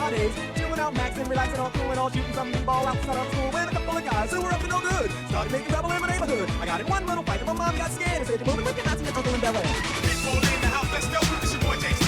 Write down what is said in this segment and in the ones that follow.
my days. Chilling out, maxing, relaxing, all cool and all shooting some b-ball outside of school with a couple of guys who were up to no good. Started making trouble in my neighborhood. I got in one little fight and my mom got scared and said, "You're moving with your Nazi and uncle in Bel Air." People in the house, let's go. It's your boy JC.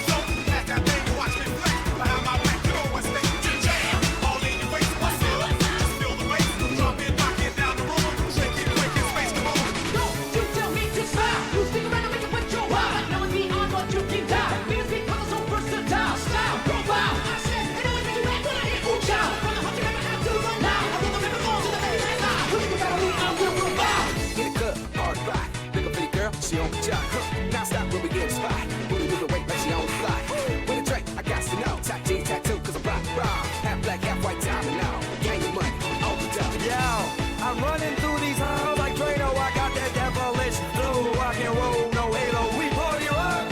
So, pass that thing and watch me play. Behind my back, you know what's next. Jam, all in your face, what's up? Just feel the bass, drop it, knock it down the road. Shake it, quick in space, come on. Don't you tell me to stop. You stick around and make it with your wild. Now it's beyond what you can die. Because I'm so versatile. Style, profile. I said, it always makes you act when I hit ooh child. From the heart you never have to run now. I will never fall to the baby and lie. When you battle me, I will provide. Get it good, hard rock. Big up pretty girl, she on the job. Now stop when we get a spot. Booty moving weight like she on the fly. With a drink, I got to know. Top G tattoo, cause I'm rock, raw. Half black, half white, diamond now. Gang of money, on the top. Yo, I'm running through these halls like Drano. I got that devilish flow. I can roll, no halo. We party rock.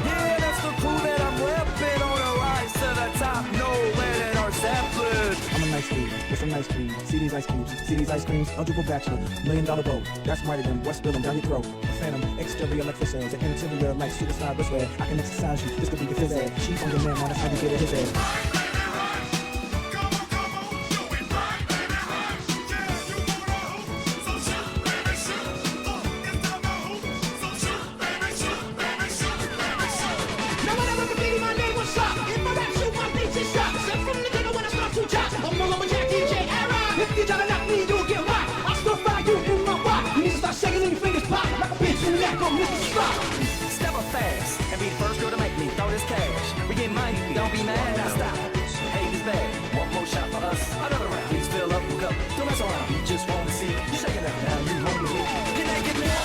Yeah, that's the crew that I'm repping on the rise to the top. No Lennon or Zeppelin. I'm a nice dude with some nice cream. See these ice creams. See these ice creams. Eligible bachelor. $1 million boat. That's mighty than West Billam down your throat. A phantom, exterior like fish eggs. An interior like superstar wristwear. I can exercise you. This could be your phys ed. She on your man, now that's how you get it his head. Now whatever can be my name was shot. In my rap shoot, my beats is shot. Step from the dinner when I start to chop. I'm no longer Jackie J. Era. If you try to knock me, you'll get rocked. I'll still fire you in my rock. You need to start shaking and your fingers pop. Like a bitch in the neck on Mr. Strop. Step up fast and be the first girl to make me throw this cash. We get money, don't be mad. Now stop. Hate is bad. One more shot for us. Another round. Please fill up, hook up. Don't mess around. You just want to see. You shake it up now. You home with me. Can I get me up?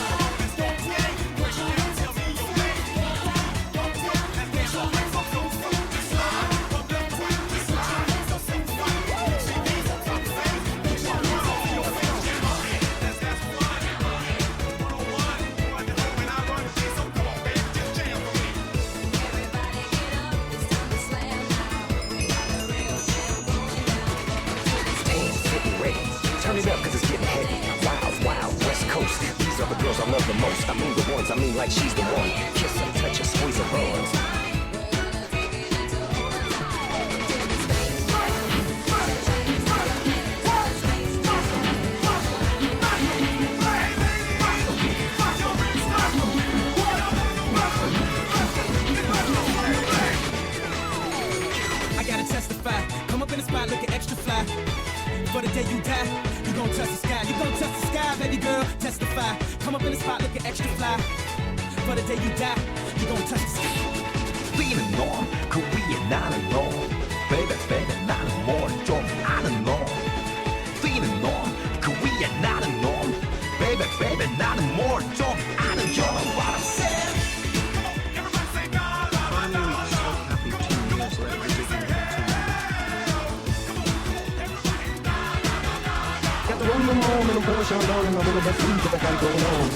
Turn it up, cause it's getting heavy. Wild, wild, West Coast. These are the girls I love the most. I mean the ones, I mean like she's the one. Kiss her, touch her, squeeze her buns. I gotta testify. Come up in the spot looking extra fly. For the day you die, you gon' touch the sky. You gon' touch the sky, baby girl. Testify. Come up in the spot looking extra fly. For the day you die, you gon' touch the sky. Being a norm, Korean, not a norm. Baby, baby, not a more norm, not a norm. Being a norm, Korean, not a norm. Baby, baby, not a more norm, I don't know what I said.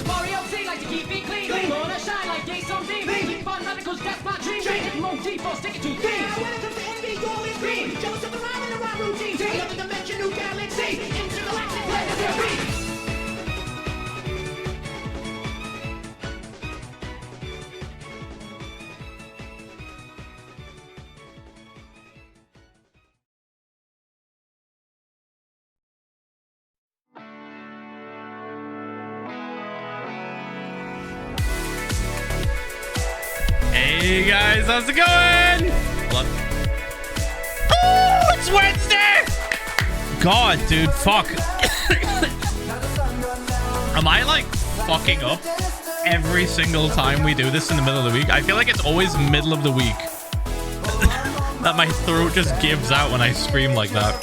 Mario Z like to keep it clean. Gonna shine like day some D. Keep on running cause that's my dream. If you won't deep, I'll stick it to things. Now when it comes to envy, gold is green. Jealous of the rhyme and the rhyme routine. Another dimension, new galaxy. Intergalactic planetary. Hey guys, how's it going? What? Oh, it's Wednesday! God, dude, fuck. Am I like fucking up every single time we do this in the middle of the week? I feel like it's always middle of the week that my throat just gives out when I scream like that.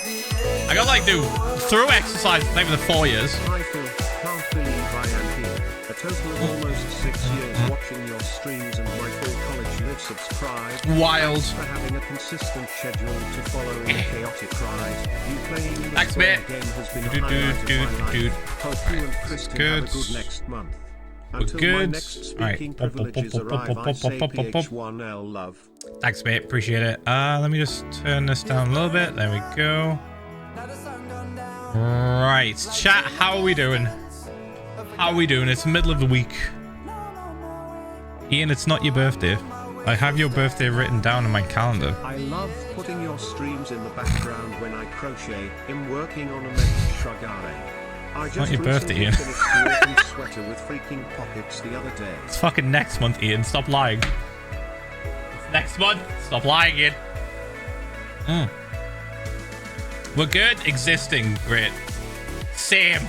I gotta like do throat exercise for maybe the 4 years. I can't believe I am here. A total of almost 6 years watching your streams and my full college live subscribed. Wild. Thanks for having a consistent schedule to follow in a chaotic ride. You playing this Thanks, mate. game has been a highlight of my life. Hope you and Kristen have a good next month. Until my good. next speaking privileges arrive, I say Ph1lza love. Thanks, mate. Appreciate it. Let me just turn this down a little bit. There we go. Right, chat. How are we doing? How are we doing? It's middle of the week. Ian, it's not your birthday. I have your birthday written down in my calendar. I love putting your streams in the background when I crochet. I'm working on a mesh shagare. I just your birthday, Ian. finished the autumn sweater with freaking pockets the other day. It's fucking next month, Ian. Stop lying. It's next month. Stop lying, Ian. We're good. Existing. Great. Same.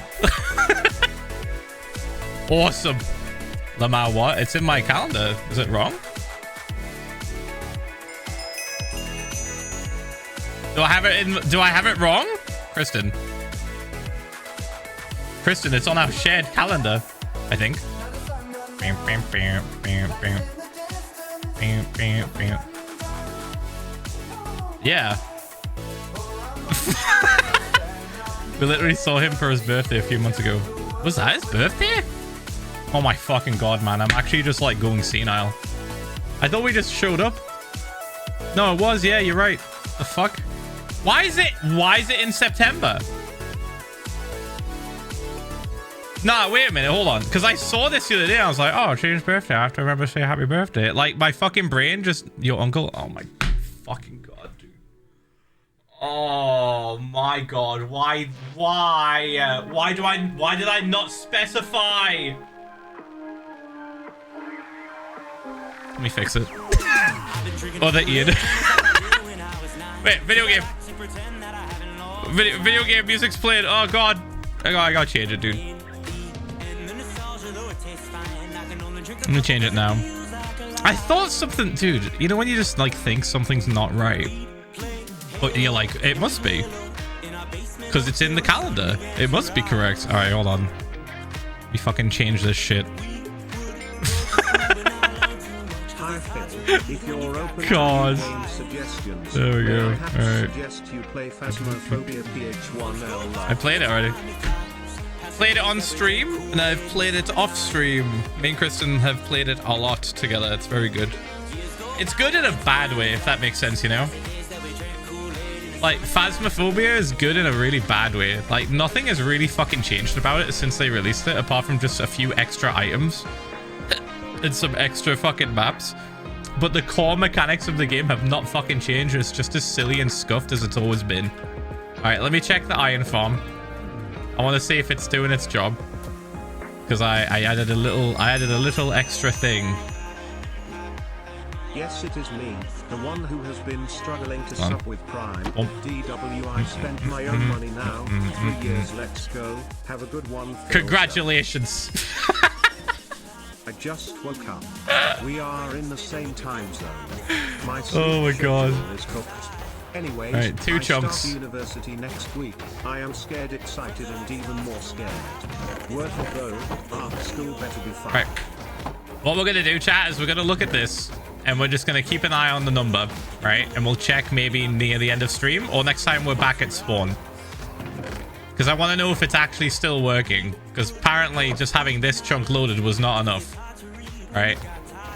Awesome. Lamar, what? It's in my calendar. Is it wrong? Do I have it in? Do I have it wrong? Kristen, it's on our shared calendar, I think. Yeah. We literally saw him for his birthday a few months ago. Was that his birthday? Oh my fucking god, man. I'm actually just like going senile. I thought we just showed up. No, it was. Yeah, you're right. The fuck? Why is it in September? Nah, wait a minute. Hold on. Because I saw this the other day. I was like, oh, Shane's birthday. I have to remember to say happy birthday. Like, my fucking brain just... Your uncle? Oh my fucking god, dude. Oh my god. Why did I not specify? Let me fix it. Oh, the Ian. Wait, video game. Video game music's playing. Oh god. I gotta change it, dude. I'm gonna change it now. I thought something, dude. You know when you just like think something's not right, but you're like, it must be, because it's in the calendar. It must be correct. All right, hold on. We fucking change this shit. If you're open God. to game suggestions, There we go. I have All to right. suggest you play Phasmophobia Ph1lza. I played it already. Played it on stream, and I've played it off stream. Me and Kristen have played it a lot together. It's very good. It's good in a bad way, if that makes sense, you know? Like, Phasmophobia is good in a really bad way. Like, nothing has really fucking changed about it since they released it, apart from just a few extra items and some extra fucking maps. But the core mechanics of the game have not fucking changed. It's just as silly and scuffed as it's always been. All right, let me check the iron farm. I want to see if it's doing its job, because I added a little extra thing. Yes, it is me, the one who has been struggling to sub with Prime. DW, I spent my own money now. 3 years, let's go. Have a good one. Philza. Congratulations. I just woke up. We are in the same time zone. My Oh my god. is cooked. Anyways, Right, 2 I chunks. start university next week. I am scared, excited, and even more scared. Worth it though. Art school better be fun. Right. What we're gonna do, chat, is we're gonna look at this, and we're just gonna keep an eye on the number, right? And we'll check maybe near the end of stream or next time we're back at spawn. Because I want to know if it's actually still working. Because apparently just having this chunk loaded was not enough. Right?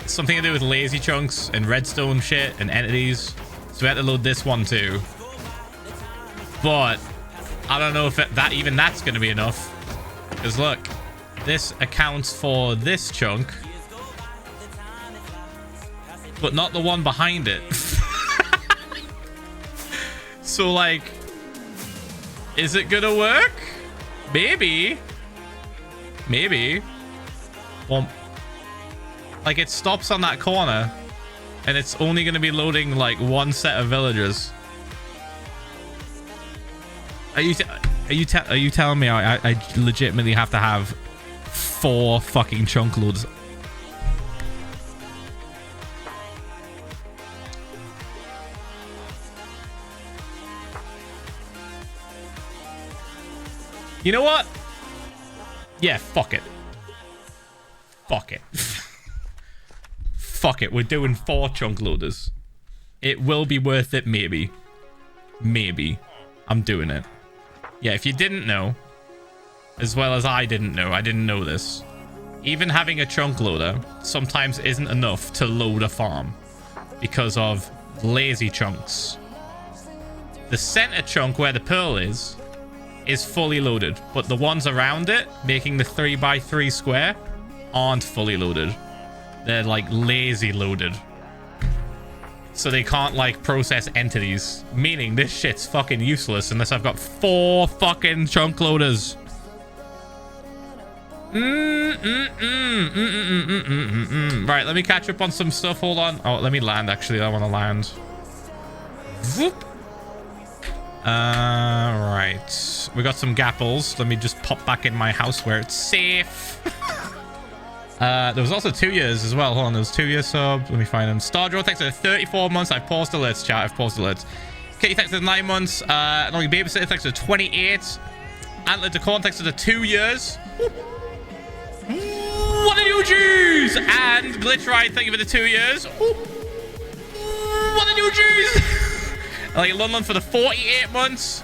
It's something to do with lazy chunks and redstone shit and entities. So we had to load this one too. But I don't know if that's going to be enough. Because look, this accounts for this chunk, but not the one behind it. So like, is it gonna work? Maybe. Well, like, it stops on that corner, and it's only gonna be loading like one set of villagers. Are you telling me I legitimately have to have 4 fucking chunk loads? You know what? Yeah, fuck it. Fuck it. Fuck it. We're doing 4 chunk loaders. It will be worth it, maybe. Maybe. I'm doing it. Yeah, if you didn't know, as well as I didn't know this. Even having a chunk loader sometimes isn't enough to load a farm because of lazy chunks. The center chunk where the pearl is fully loaded, but the ones around it, making the 3x3 square, aren't fully loaded. They're like lazy loaded. So they can't like process entities, meaning this shit's fucking useless unless I've got 4 fucking chunk loaders. Right, let me catch up on some stuff. Hold on. Oh, let me land. Actually, I want to land. Whoop. Right. We got some gapples. Let me just pop back in my house where it's safe. There was also 2 years as well. Hold on, there was 2 years sub. Let me find them. Stardraw, thanks for 34 months. I've paused the list, chat. I've paused the list. Katie, thanks for 9 months. Annoying Babysitter, thanks for 28. Antler Decorn, thanks for the 2 years. What a new Jews! And Glitch Ride, thank you for the 2 years. What a new Jews! Like London for the 48 months.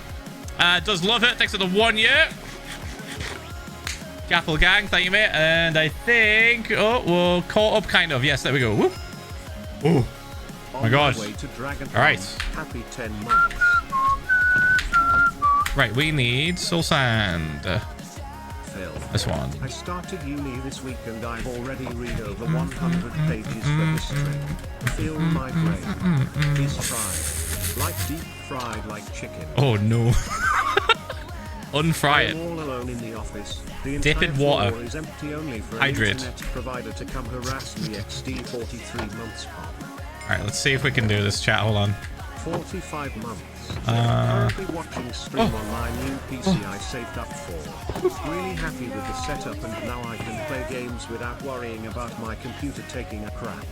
Does love it, thanks for the 1 year. Gapple Gang, thank you, mate. And I think, oh, we're caught up kind of. Yes, there we go. Woo. Oh my god. All right. Happy 10 months. Right, we need soul sand. Phil, this one. I started uni this week and I've already read over 100 pages for history. Feel my brain is fried, like deep fried like chicken. Oh no. Unfry it. I'm all alone in the office. The Dip in water. Is empty only for an Hydrate. internet provider to come harass me. XD 43 months pop. All right, let's see if we can do this, chat. Hold on. 45 months. Currently watching stream on my new PC I saved up for. Really happy with the setup and now I can play games without worrying about my computer taking a crap.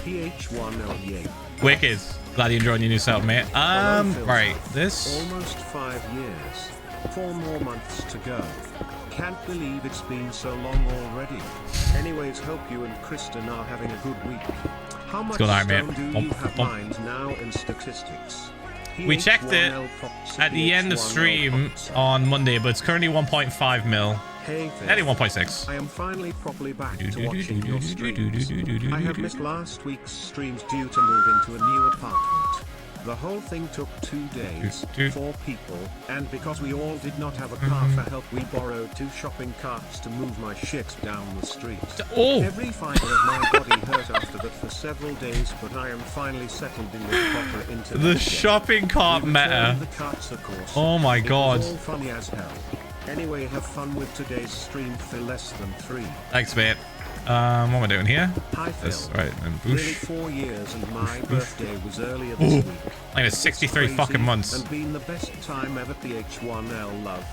Ph1lza. Wicked. Glad you're enjoying your new setup, mate. Right, this. Almost 5 years. 4 more months to go. Can't believe it's been so long already. Anyways, hope you and Kristen are having a good week. How much stone do you have mined now in statistics? We checked it at the end of stream on Monday, but it's currently 1.5 mil. Hey, Nearly 1.6. I am finally properly back to watching your streams. I have missed last week's streams due to moving to a new apartment. The whole thing took 2 days, 4 people, and because we all did not have a car for help, we borrowed 2 shopping carts to move my shit down the street. Oh. Every fiber of my body hurt after that for several days, but I am finally settled in with proper internet. The shopping cart meta. The carts, of course. Oh my god. It was all funny as hell. Anyway, have fun with today's stream for less than 3. Thanks, mate. What am I doing here? Hi, Phil. This, right, and Nearly boosh. 4 years and my birthday was earlier this week. Like it's 63 fucking months. And been the best time ever. Ph1l love.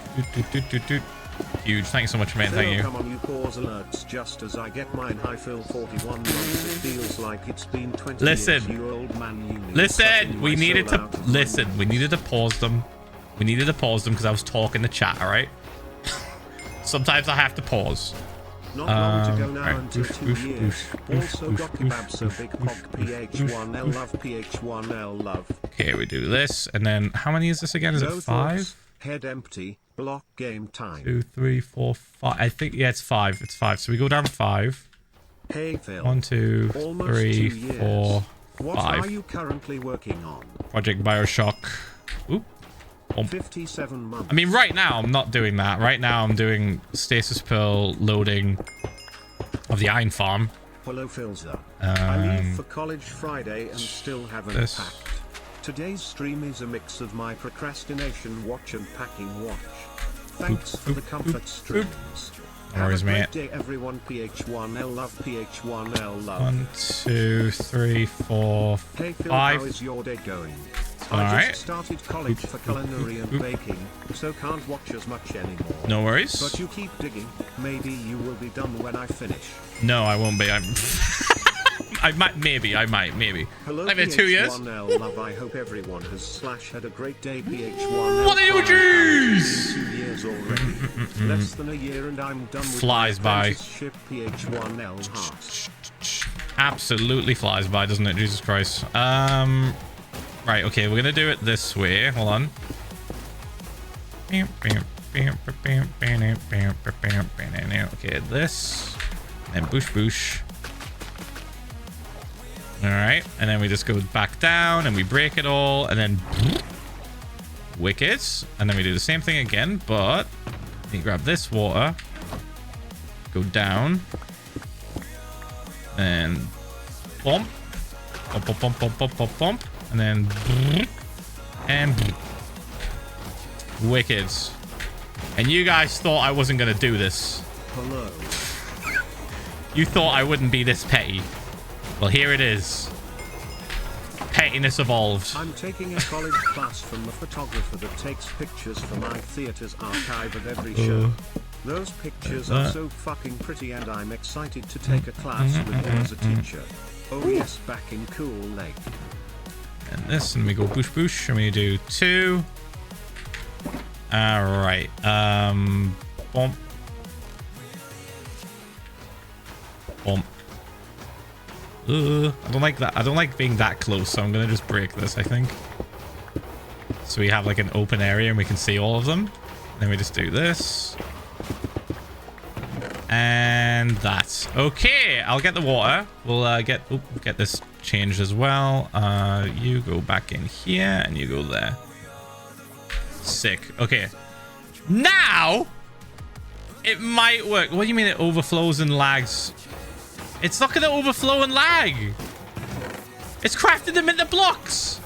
Huge. Thank you so much, man. Phil, Thank you. Come on, you pause alerts just as I get mine. Hi, Phil. 41 months. It feels like it's been 20 Listen. years. You old man, you need Listen. sucking We my needed soul to out of listen. my We needed to pause them. We needed to pause them because I was talking to chat. All right. Sometimes I have to pause. Not long to go now right. until Boosh, 2 boosh, years. boosh, Also boosh, got boosh, kebab so boosh, big boosh, pog. Ph1l love. Ph1l love. Okay, we do this, and then how many is this again? Is it No 5? thoughts, head empty. Block game time. 2, 3, 4, 5. I think yeah, it's 5. It's 5. So we go down 5. Hey Phil. 1, 2, Almost 3, 2 years. 4, What 5. are you currently working on? Project Bioshock. Oop. 57 months. I mean, right now I'm not doing that. Right now I'm doing stasis pearl loading of the iron farm. Hello Philza. I leave for college Friday and still haven't packed. Today's stream is a mix of my procrastination watch and packing watch. Thanks for the comfort streams. No worries, Have a mate. great day, everyone. Ph1l love. Ph1l love. 1, 2, 3, 4, Hey Phil, 5. how is your day going? All I right. just started college for culinary and baking, so can't watch as much anymore. No worries. But you keep digging. Maybe you will be done when I finish. No, I won't be. I might. Maybe. Hello, I've been 2 years. Ph1l love. I hope everyone has had a great day. Ph1l. What are you doing? 2 years already. Less than a year and I'm done with Flies my by. apprenticeship. Ph1l heart. Absolutely flies by, doesn't it? Jesus Christ. Right, okay, we're gonna do it this way. Hold on. Okay, this. And boosh boosh. Alright, and then we just go back down and we break it all, and then wicked. And then we do the same thing again, but you grab this water, go down, and bump. Bump, bump, bump, bump, bump, bump, bump. And then... And... Wicked. And you guys thought I wasn't going to do this. Hello. You thought I wouldn't be this petty. Well, here it is. Pettiness evolved. I'm taking a college class from the photographer that takes pictures for my theater's archive at every show. Those pictures are so fucking pretty and I'm excited to take a class with him as a teacher. Oh yes, back in Cool Lake. And this, and we go boosh boosh, and we do 2. Alright, bump. Bump. I don't like that. I don't like being that close, so I'm gonna just break this, I think. So we have like an open area and we can see all of them. Then we just do this. And that. Okay, I'll get the water. We'll get this changed as well. You go back in here and you go there. Sick. Okay. Now it might work. What do you mean it overflows and lags? It's not gonna overflow and lag. It's crafted them into blocks.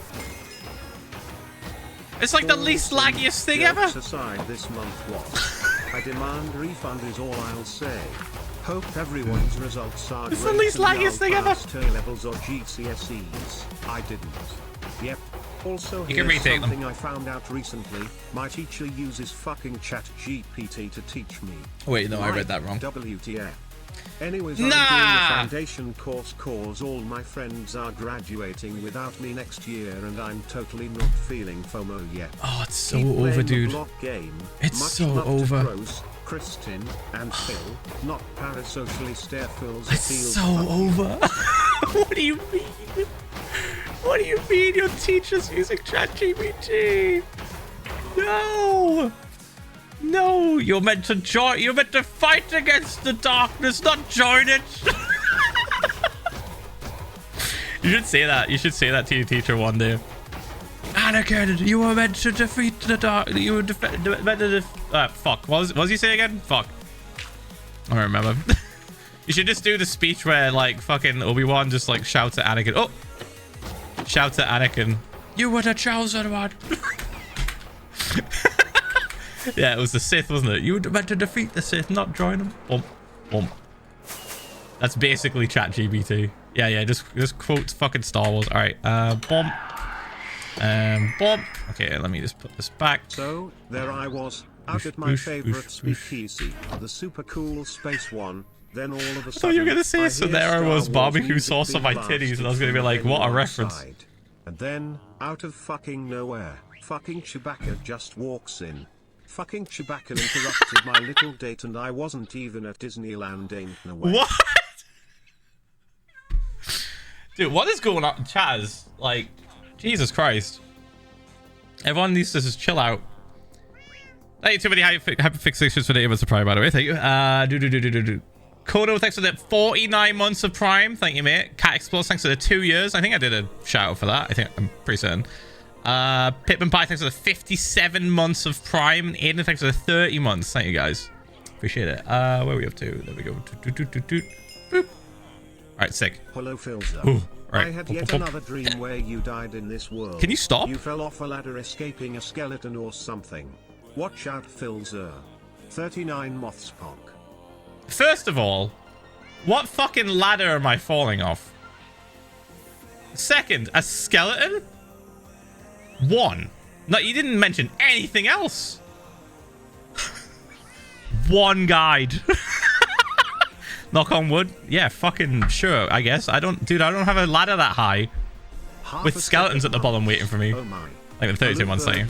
It's like the least laggiest thing ever. Aside this month was. I demand refund is all I'll say. Hope everyone's results are It's the least laggiest thing ever. levels or GCSEs. I didn't. Yep. Also, You can here's retake them. something I found out recently. My teacher uses fucking chat GPT to teach me. Wait, no, I read that wrong. WTF. Anyways, Nah. I'm doing the foundation course cause all my friends are graduating without me next year and I'm totally not feeling FOMO yet. Oh, it's so Keep playing over, the dude. block game. It's Much so love to over. Gross, Kristin, and Phil, not parasocially stare Philza It's feels so fucking- over. What do you mean? What do you mean your teacher's using ChatGPT? No. No, you're meant to join. You're meant to fight against the darkness, not join it. You should say that. You should say that to your teacher one day. Anakin, you were meant to defeat the dark. You were meant to fuck. What was you say again? Fuck. I don't remember. You should just do the speech where like fucking Obi-Wan just like shouts at Anakin. Oh, shouts at Anakin. You were the chosen one. Yeah, it was the Sith, wasn't it? You were meant to defeat the Sith, not join them. Bump, bump. That's basically ChatGPT. Yeah, just quote fucking Star Wars. All right, bump, bump. Okay, let me just put this back. So, there I was, out at my favorite speakeasy, the super cool space one. Then all of a sudden, I thought you were gonna say, so hear there I Star was, Wars barbecue music sauce on my being titties, and I was blasted gonna be like, from what a the reference. outside. And then, out of fucking nowhere, fucking Chewbacca just walks in. Fucking Chewbacca interrupted my little date and I wasn't even at Disneyland, ain't no way. What? Dude, what is going on? Chaz, like, Jesus Christ. Everyone needs to just chill out. Thank you, too many hyperfixations for the Amazon Prime, by the way. Thank you. Kodo, thanks for the 49 months of Prime. Thank you, mate. Cat Explores, thanks for the 2 years. I think I did a shout out for that. I'm pretty certain. Pitman Pie, thanks for the 57 months of Prime. And Aiden, thanks for the 30 months. Thank you, guys. Appreciate it. Where are we up to? There we go. Boop. Alright, sick. Hello, Philza. Ooh, right. I had yet another dream where you died in this world. Can you stop? You fell off a ladder escaping a skeleton or something. Watch out, Philza. 39 moths ponk. First of all, what fucking ladder am I falling off? Second, a skeleton? 1. No, you didn't mention anything else. 1 guide. Knock on wood. Yeah, fucking sure, I guess. I don't have a ladder that high Half with a skeletons at the second bottom months. waiting for me. Oh my. Like the 32 months thing.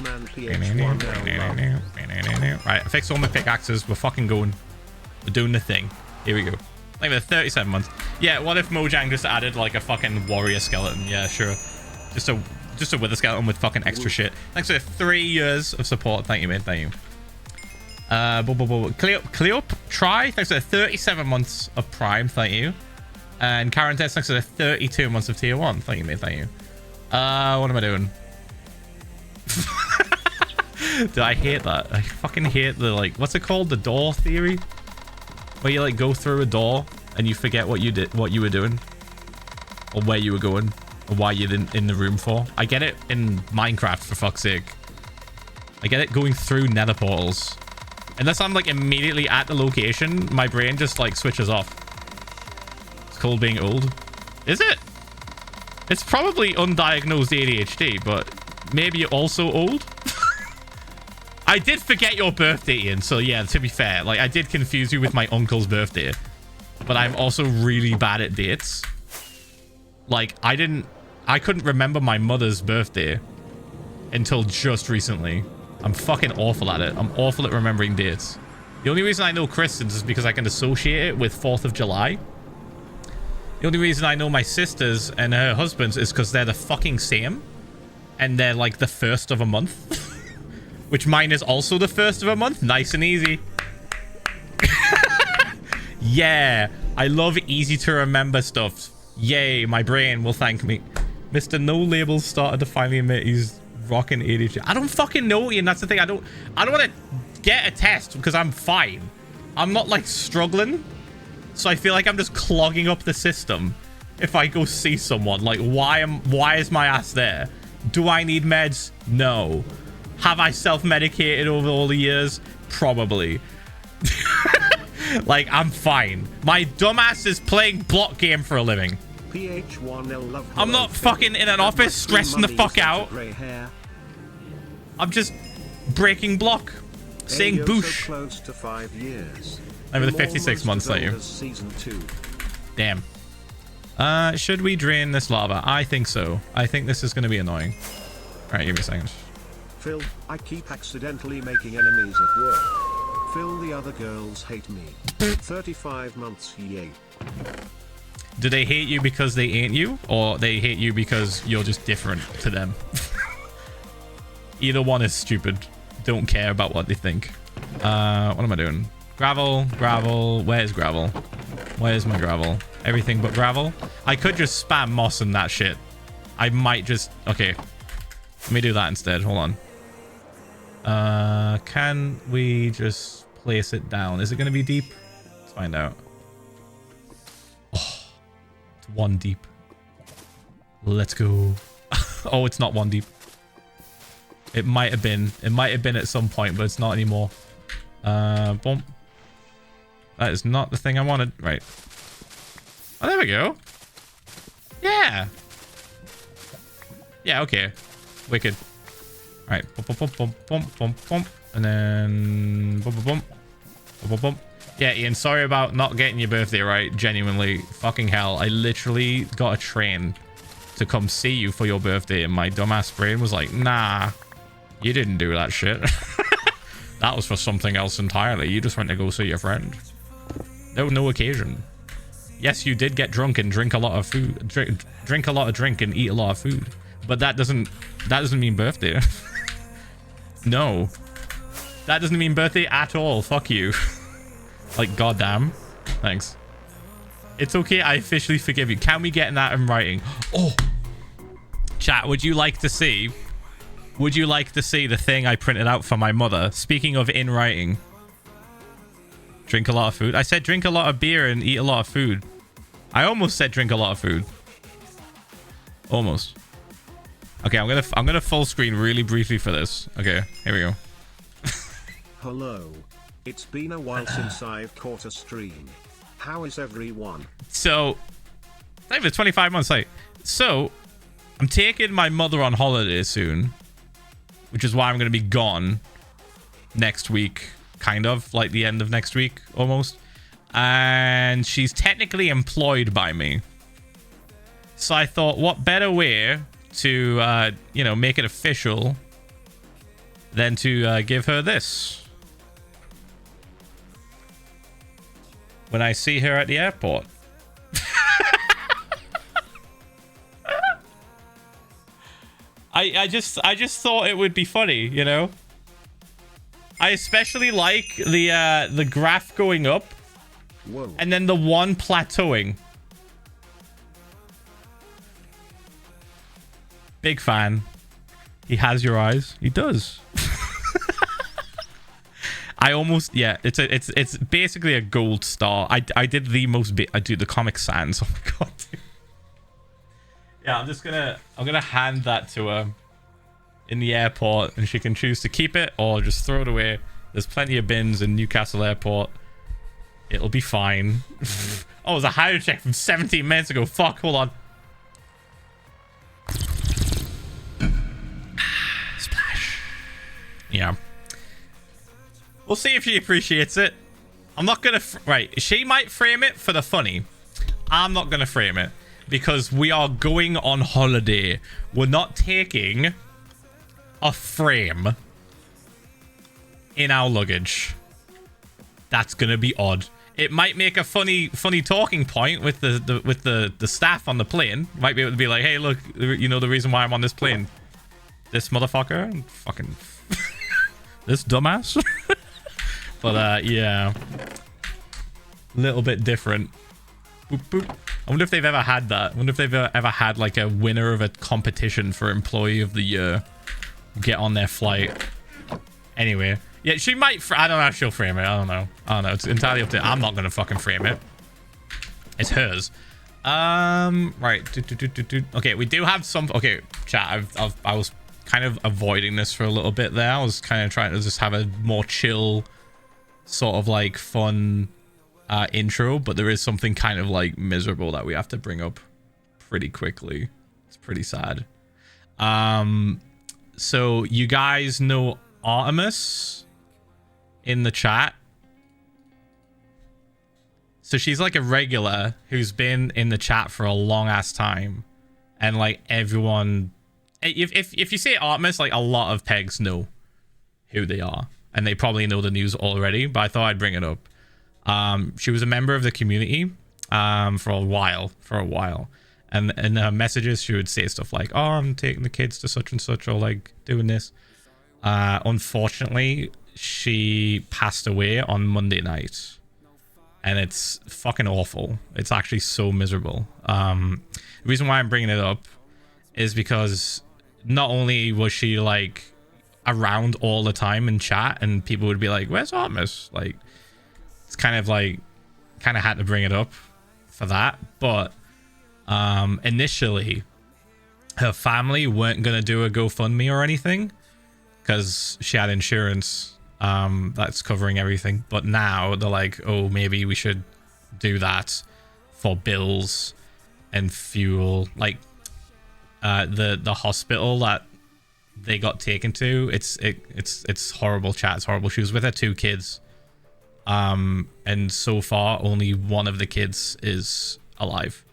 Right, I fixed all my pickaxes. We're fucking going. We're doing the thing. Here we go. Like the 37 months. Yeah, what if Mojang just added like a fucking warrior skeleton? Yeah, sure. Just a wither skeleton with fucking extra shit. Thanks for the 3 years of support. Thank you, man. Thank you. Cleop, try. Thanks for the 37 months of Prime. Thank you. And Karen Test, thanks for the 32 months of Tier 1. Thank you, mate. Thank you. What am I doing? Dude, I hate that. I fucking hate the, like, what's it called? The door theory? Where you, like, go through a door and you forget what you did, what you were doing. Or where you were going. why you're in the room for. I get it in Minecraft, for fuck's sake. I get it going through nether portals. Unless I'm like immediately at the location, my brain just like switches off. It's called being old. Is it? It's probably undiagnosed ADHD, but maybe you're also old. I did forget your birthday, Ian. So yeah, to be fair, like I did confuse you with my uncle's birthday, but I'm also really bad at dates. Like I couldn't remember my mother's birthday until just recently. I'm fucking awful at it. I'm awful at remembering dates. The only reason I know Kristen's is because I can associate it with 4th of July. The only reason I know my sister's and her husband's is because they're the fucking same. And they're like the 1st of a month. Which mine is also the 1st of a month. Nice and easy. Yeah. I love easy to remember stuff. Yay. My brain will thank me. Mr. No Labels started to finally admit he's rocking ADHD. I don't fucking know, Ian. That's the thing. I don't want to get a test because I'm fine. I'm not like struggling. So I feel like I'm just clogging up the system if I go see someone. Like why is my ass there? Do I need meds? No. Have I self-medicated over all the years? Probably. Like I'm fine. My dumbass is playing block game for a living. Ph1lza I'm not fucking in an office stressing the fuck out. I'm just breaking block, saying boosh. So close to 5 years. Over the 56 months, are you? Season 2. Damn. Should we drain this lava? I think so. I think this is going to be annoying. All right, give me a second. Phil, I keep accidentally making enemies at work. Phil, the other girls hate me. 35 months, yay. Do they hate you because they ain't you? Or they hate you because you're just different to them? Either one is stupid. Don't care about what they think. What am I doing? Gravel, gravel. Where's gravel? Where's my gravel? Everything but gravel. I could just spam moss and that shit. I might just... Okay. Let me do that instead. Hold on. Can we just place it down? Is it going to be deep? Let's find out. Oh, it's 1 deep. Let's go. Oh, it's not 1 deep. It might have been. It might have been at some point, but it's not anymore. Boom. That is not the thing I wanted. Right. Oh, there we go. Yeah. Yeah, okay. Wicked. All right. Boom, boom, boom, boom, boom, boom. And then... Boom, boom, boom. Boom, boom, boom. Yeah, Ian, sorry about not getting your birthday right. Genuinely. Fucking hell. I literally got a train to come see you for your birthday, and my dumbass brain was like, nah, you didn't do that shit. That was for something else entirely. You just went to go see your friend. There was no occasion. Yes, you did get drunk and drink a lot of food. Drink a lot of drink and eat a lot of food. But that doesn't mean birthday. No. That doesn't mean birthday at all. Fuck you. Like, goddamn. Thanks. It's okay. I officially forgive you. Can we get that in writing? Oh. Chat, would you like to see... Would you like to see the thing I printed out for my mother? Speaking of in writing. Drink a lot of food. I said drink a lot of beer and eat a lot of food. I almost said drink a lot of food. Almost. Okay, I'm gonna full screen really briefly for this. Okay, here we go. Hello. It's been a while since I've caught a stream. How is everyone? So, not even 25 months late. So, I'm taking my mother on holiday soon, which is why I'm going to be gone next week, kind of, like the end of next week, almost. And she's technically employed by me. So I thought, what better way to, you know, make it official than to give her this when I see her at the airport. I just thought it would be funny, you know. I especially like the graph going up. Whoa. And then the one plateauing. Big fan. He has your eyes. He does. I almost, yeah, it's basically a gold star. I did the most bit. I do the Comic Sans. Oh my god. Dude. Yeah, I'm gonna hand that to her in the airport, and she can choose to keep it or just throw it away. There's plenty of bins in Newcastle Airport. It'll be fine. Oh, it was a hire check from 17 minutes ago. Fuck, hold on. Splash. Yeah. We'll see if she appreciates it. I'm not gonna... Right, she might frame it for the funny. I'm not gonna frame it because we are going on holiday. We're not taking a frame in our luggage. That's gonna be odd. It might make a funny talking point with the staff on the plane. Might be able to be like, hey, look, you know the reason why I'm on this plane? This motherfucker, fucking this dumbass. But yeah, a little bit different. Boop, boop. I wonder if they've ever had that. I wonder if they've ever had like a winner of a competition for Employee of the Year get on their flight. Anyway, yeah, she might. I don't know how she'll frame it. I don't know. It's entirely up to. I'm not gonna fucking frame it. It's hers. Right. Okay, we do have some. Okay, chat. I was kind of avoiding this for a little bit there. I was kind of trying to just have a more chill, sort of like fun intro, but there is something kind of like miserable that we have to bring up pretty quickly. It's pretty sad. So you guys know Artemis in the chat? So she's like a regular who's been in the chat for a long ass time, and like everyone, if you say Artemis, like a lot of pegs know who they are, and they probably know the news already, but I thought I'd bring it up. She was a member of the community for a while, and in her messages she would say stuff like, oh, I'm taking the kids to such and such, or like doing this. Unfortunately, she passed away on Monday night, and it's fucking awful. It's actually so miserable. The reason why I'm bringing it up is because not only was she like around all the time in chat, and people would be like, where's Artemis? Like, it's kind of had to bring it up for that. But initially her family weren't gonna do a GoFundMe or anything because she had insurance that's covering everything, but now they're like, oh, maybe we should do that for bills and fuel. Like the hospital that they got taken to, it's horrible, chat. It's horrible. She was with her 2 kids, and so far only one of the kids is alive,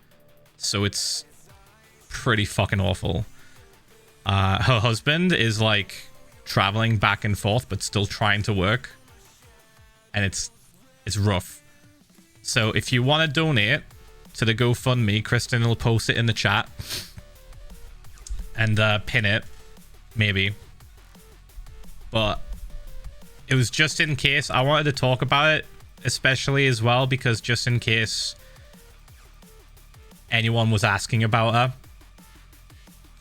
so it's pretty fucking awful. Her husband is like traveling back and forth but still trying to work, and it's rough. So if you want to donate to the GoFundMe, Kristen will post it in the chat and pin it maybe, but it was just in case. I wanted to talk about it especially as well, because just in case anyone was asking about her,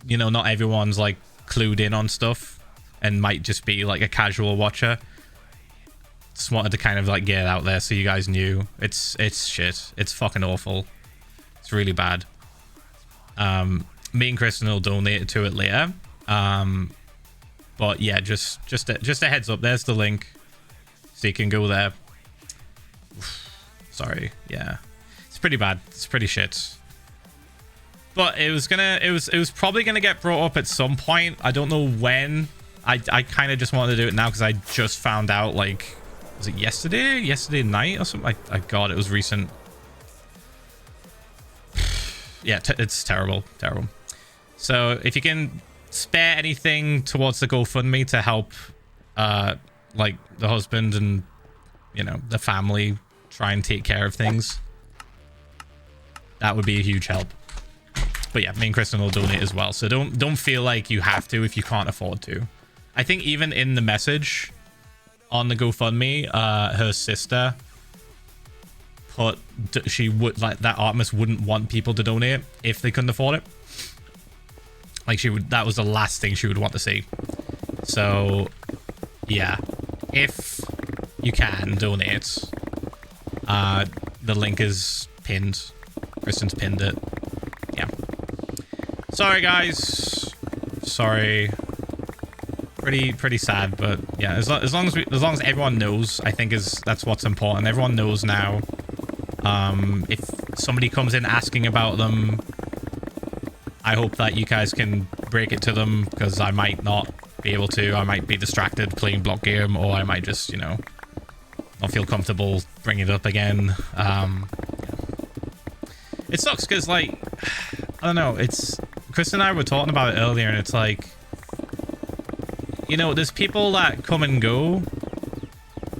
you know, not everyone's like clued in on stuff and might just be like a casual watcher. Just wanted to kind of like get it out there so you guys knew. It's shit. It's fucking awful. It's really bad. Me and Kristen will donate to it later. But yeah, just a heads up. There's the link, so you can go there. Sorry. Yeah, it's pretty bad. It's pretty shit. But it was probably gonna get brought up at some point. I don't know when. I kind of just wanted to do it now because I just found out, like, was it yesterday night or something? God, it was recent. Yeah, it's terrible. So if you can spare anything towards the GoFundMe to help like the husband and, you know, the family try and take care of things, that would be a huge help. But yeah, me and Kristen will donate as well, so don't feel like you have to if you can't afford to. I think even in the message on the GoFundMe, her sister put she would like that Artemis wouldn't want people to donate if they couldn't afford it. Like, she would, that was the last thing she would want to see. So yeah, if you can donate, the link is pinned. Kristen's pinned it. Yeah. Sorry, guys. Sorry. Pretty sad, but yeah, as long as everyone knows, I think that's what's important. Everyone knows now. If somebody comes in asking about them, I hope that you guys can break it to them, because I might not be able to. I might be distracted playing block game, or I might just, you know, not feel comfortable bringing it up again. It sucks because, like, I don't know, it's Chris and I were talking about it earlier, and it's like, you know, there's people that come and go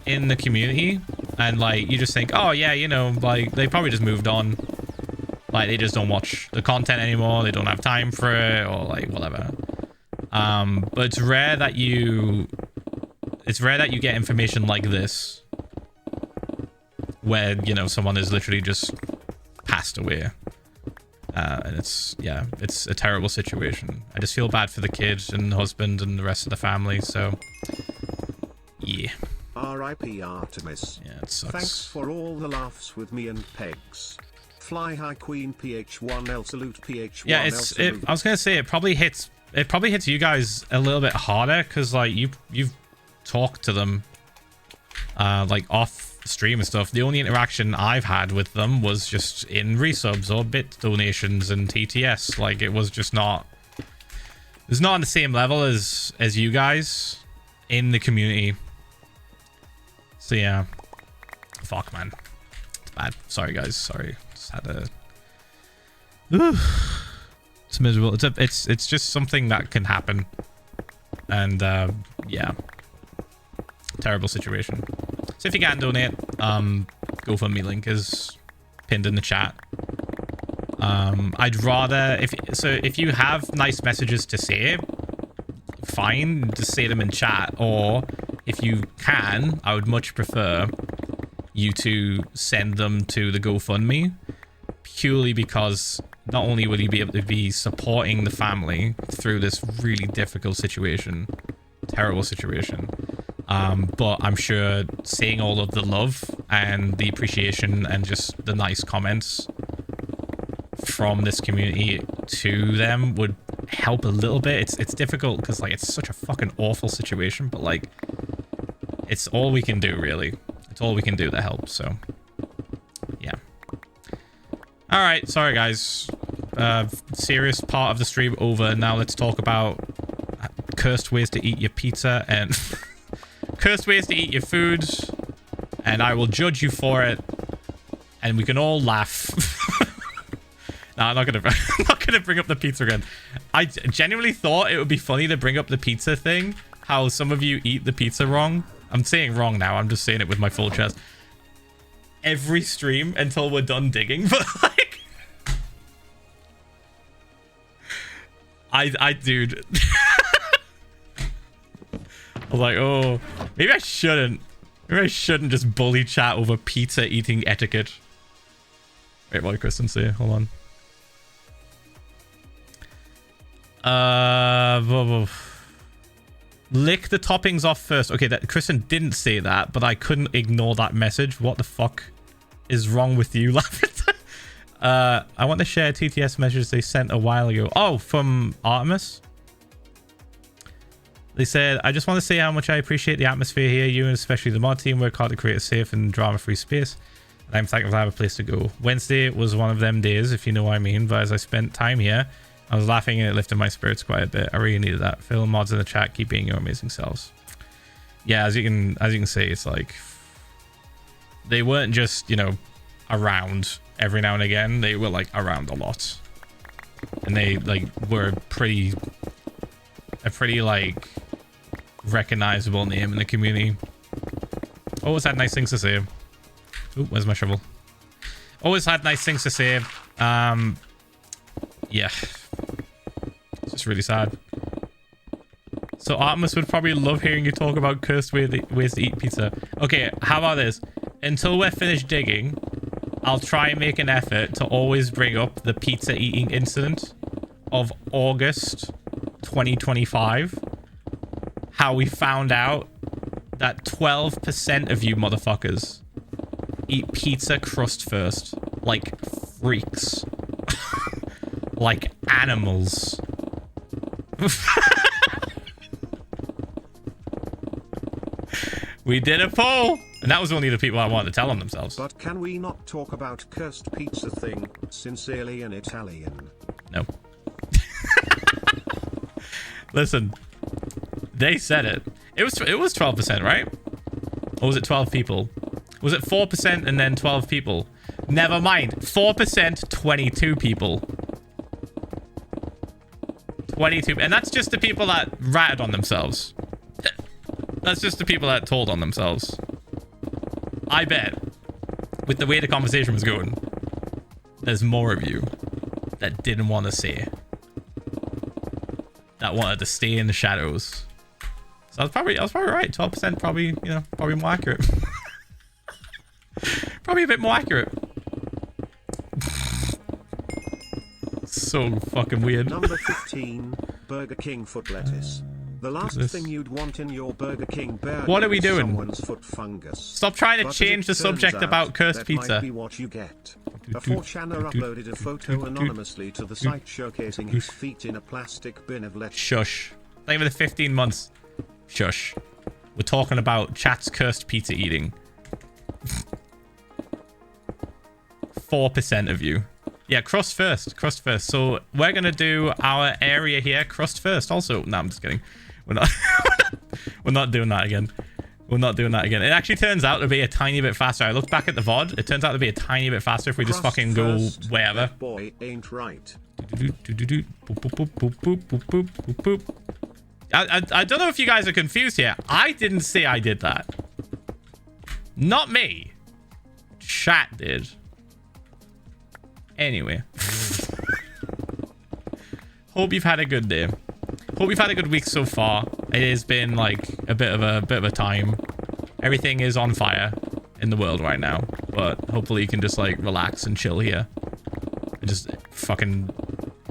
in the community, and like you just think, oh yeah, you know, like they probably just moved on, like they just don't watch the content anymore, they don't have time for it, or like whatever. But it's rare that you get information like this, where, you know, someone is literally just passed away. And it's, yeah, it's a terrible situation. I just feel bad for the kids and the husband and the rest of the family, so yeah. R.I.P. Artemis. Yeah, it sucks. Thanks for all the laughs with me and Pegs. Fly high queen Ph1lza salute Ph1lza Yeah, salute. I was gonna say it probably hits you guys a little bit harder, because like you've talked to them like off stream and stuff. The only interaction I've had with them was just in resubs or bit donations and TTS. Like it was just not, it's not on the same level as you guys in the community. So yeah, fuck man, it's bad. Sorry guys, sorry. Just had a it's miserable. It's just something that can happen, and yeah, terrible situation. So if you can donate, GoFundMe link is pinned in the chat. I'd rather, if you have nice messages to say, fine, just say them in chat, or if you can, I would much prefer you to send them to the GoFundMe, purely because not only will you be able to be supporting the family through this really difficult situation, terrible situation, but I'm sure seeing all of the love and the appreciation and just the nice comments from this community to them would help a little bit. It's difficult because like it's such a fucking awful situation, but like it's all we can do, really. It's all we can do to help, so yeah. All right, sorry guys, serious part of the stream over. Now let's talk about cursed ways to eat your pizza and cursed ways to eat your food, and I will judge you for it, and we can all laugh. No, I'm not gonna bring up the pizza again. I genuinely thought it would be funny to bring up the pizza thing, how some of you eat the pizza wrong. I'm saying wrong now, I'm just saying it with my full chest. Every stream until we're done digging, but like I dude. I was like, oh, maybe I shouldn't just bully chat over pizza eating etiquette. Wait, what did Kristen say? Hold on. Lick the toppings off first. Okay, that Kristen didn't say that, but I couldn't ignore that message. What the fuck is wrong with you, Lavender? I want to share TTS messages they sent a while ago. Oh, from Artemis. They said, I just want to say how much I appreciate the atmosphere here. You and especially the mod team work hard to create a safe and drama-free space. And I'm thankful to have a place to go. Wednesday was one of them days, if you know what I mean. But as I spent time here, I was laughing and it lifted my spirits quite a bit. I really needed that. Phil, mods in the chat, keep being your amazing selves. Yeah, as you can see, it's like they weren't just, you know, around every now and again. They were like around a lot, and they like were a pretty like recognizable name in the community. Always had nice things to say. Oh, where's my shovel? Always had nice things to say. Yeah, it's just really sad. So Artemis would probably love hearing you talk about cursed ways to eat pizza. Okay, how about this? Until we're finished digging, I'll try and make an effort to always bring up the pizza eating incident of August 2025. How we found out that 12% of you motherfuckers eat pizza crust first. Like freaks. like animals. We did a poll, and that was only the people I wanted to tell on themselves. But can we not talk about cursed pizza thing? Sincerely an Italian. No. Listen, they said it. It was 12%, right? Or was it 12 people? Was it 4% and then 12 people? Never mind. 4%, 22 people. 22, and that's just the people that ratted on themselves. That's just the people that told on themselves. I bet, with the way the conversation was going, there's more of you that didn't want to say, that wanted to stay in the shadows. So I was probably right. 12% probably, you know, probably more accurate. Probably a bit more accurate. So fucking weird. Number 15, Burger King foot lettuce. The last thing you'd want in your Burger King burger. What are we doing? Someone's foot fungus. Stop trying to change the subject about cursed pizza. Might be what you get. A 4chaner uploaded a photo anonymously to the site showcasing his feet in a plastic bin of lettuce. Shush. Not even the 15 months. Shush. We're talking about chat's cursed pizza eating. 4% of you. Yeah, crust first. Crust first. So we're going to do our area here. Crust first also. No, I'm just kidding. We're not. We're not doing that again. We're not doing that again. It actually turns out to be a tiny bit faster. I looked back at the VOD. It turns out to be a tiny bit faster if we just fucking go wherever. Boy ain't right. I don't know if you guys are confused here. I didn't say I did that. Not me. Chat did. Anyway. Hope you've had a good day. Hope you've had a good week so far. It has been like a bit of a time. Everything is on fire in the world right now, but hopefully you can just like relax and chill here and just fucking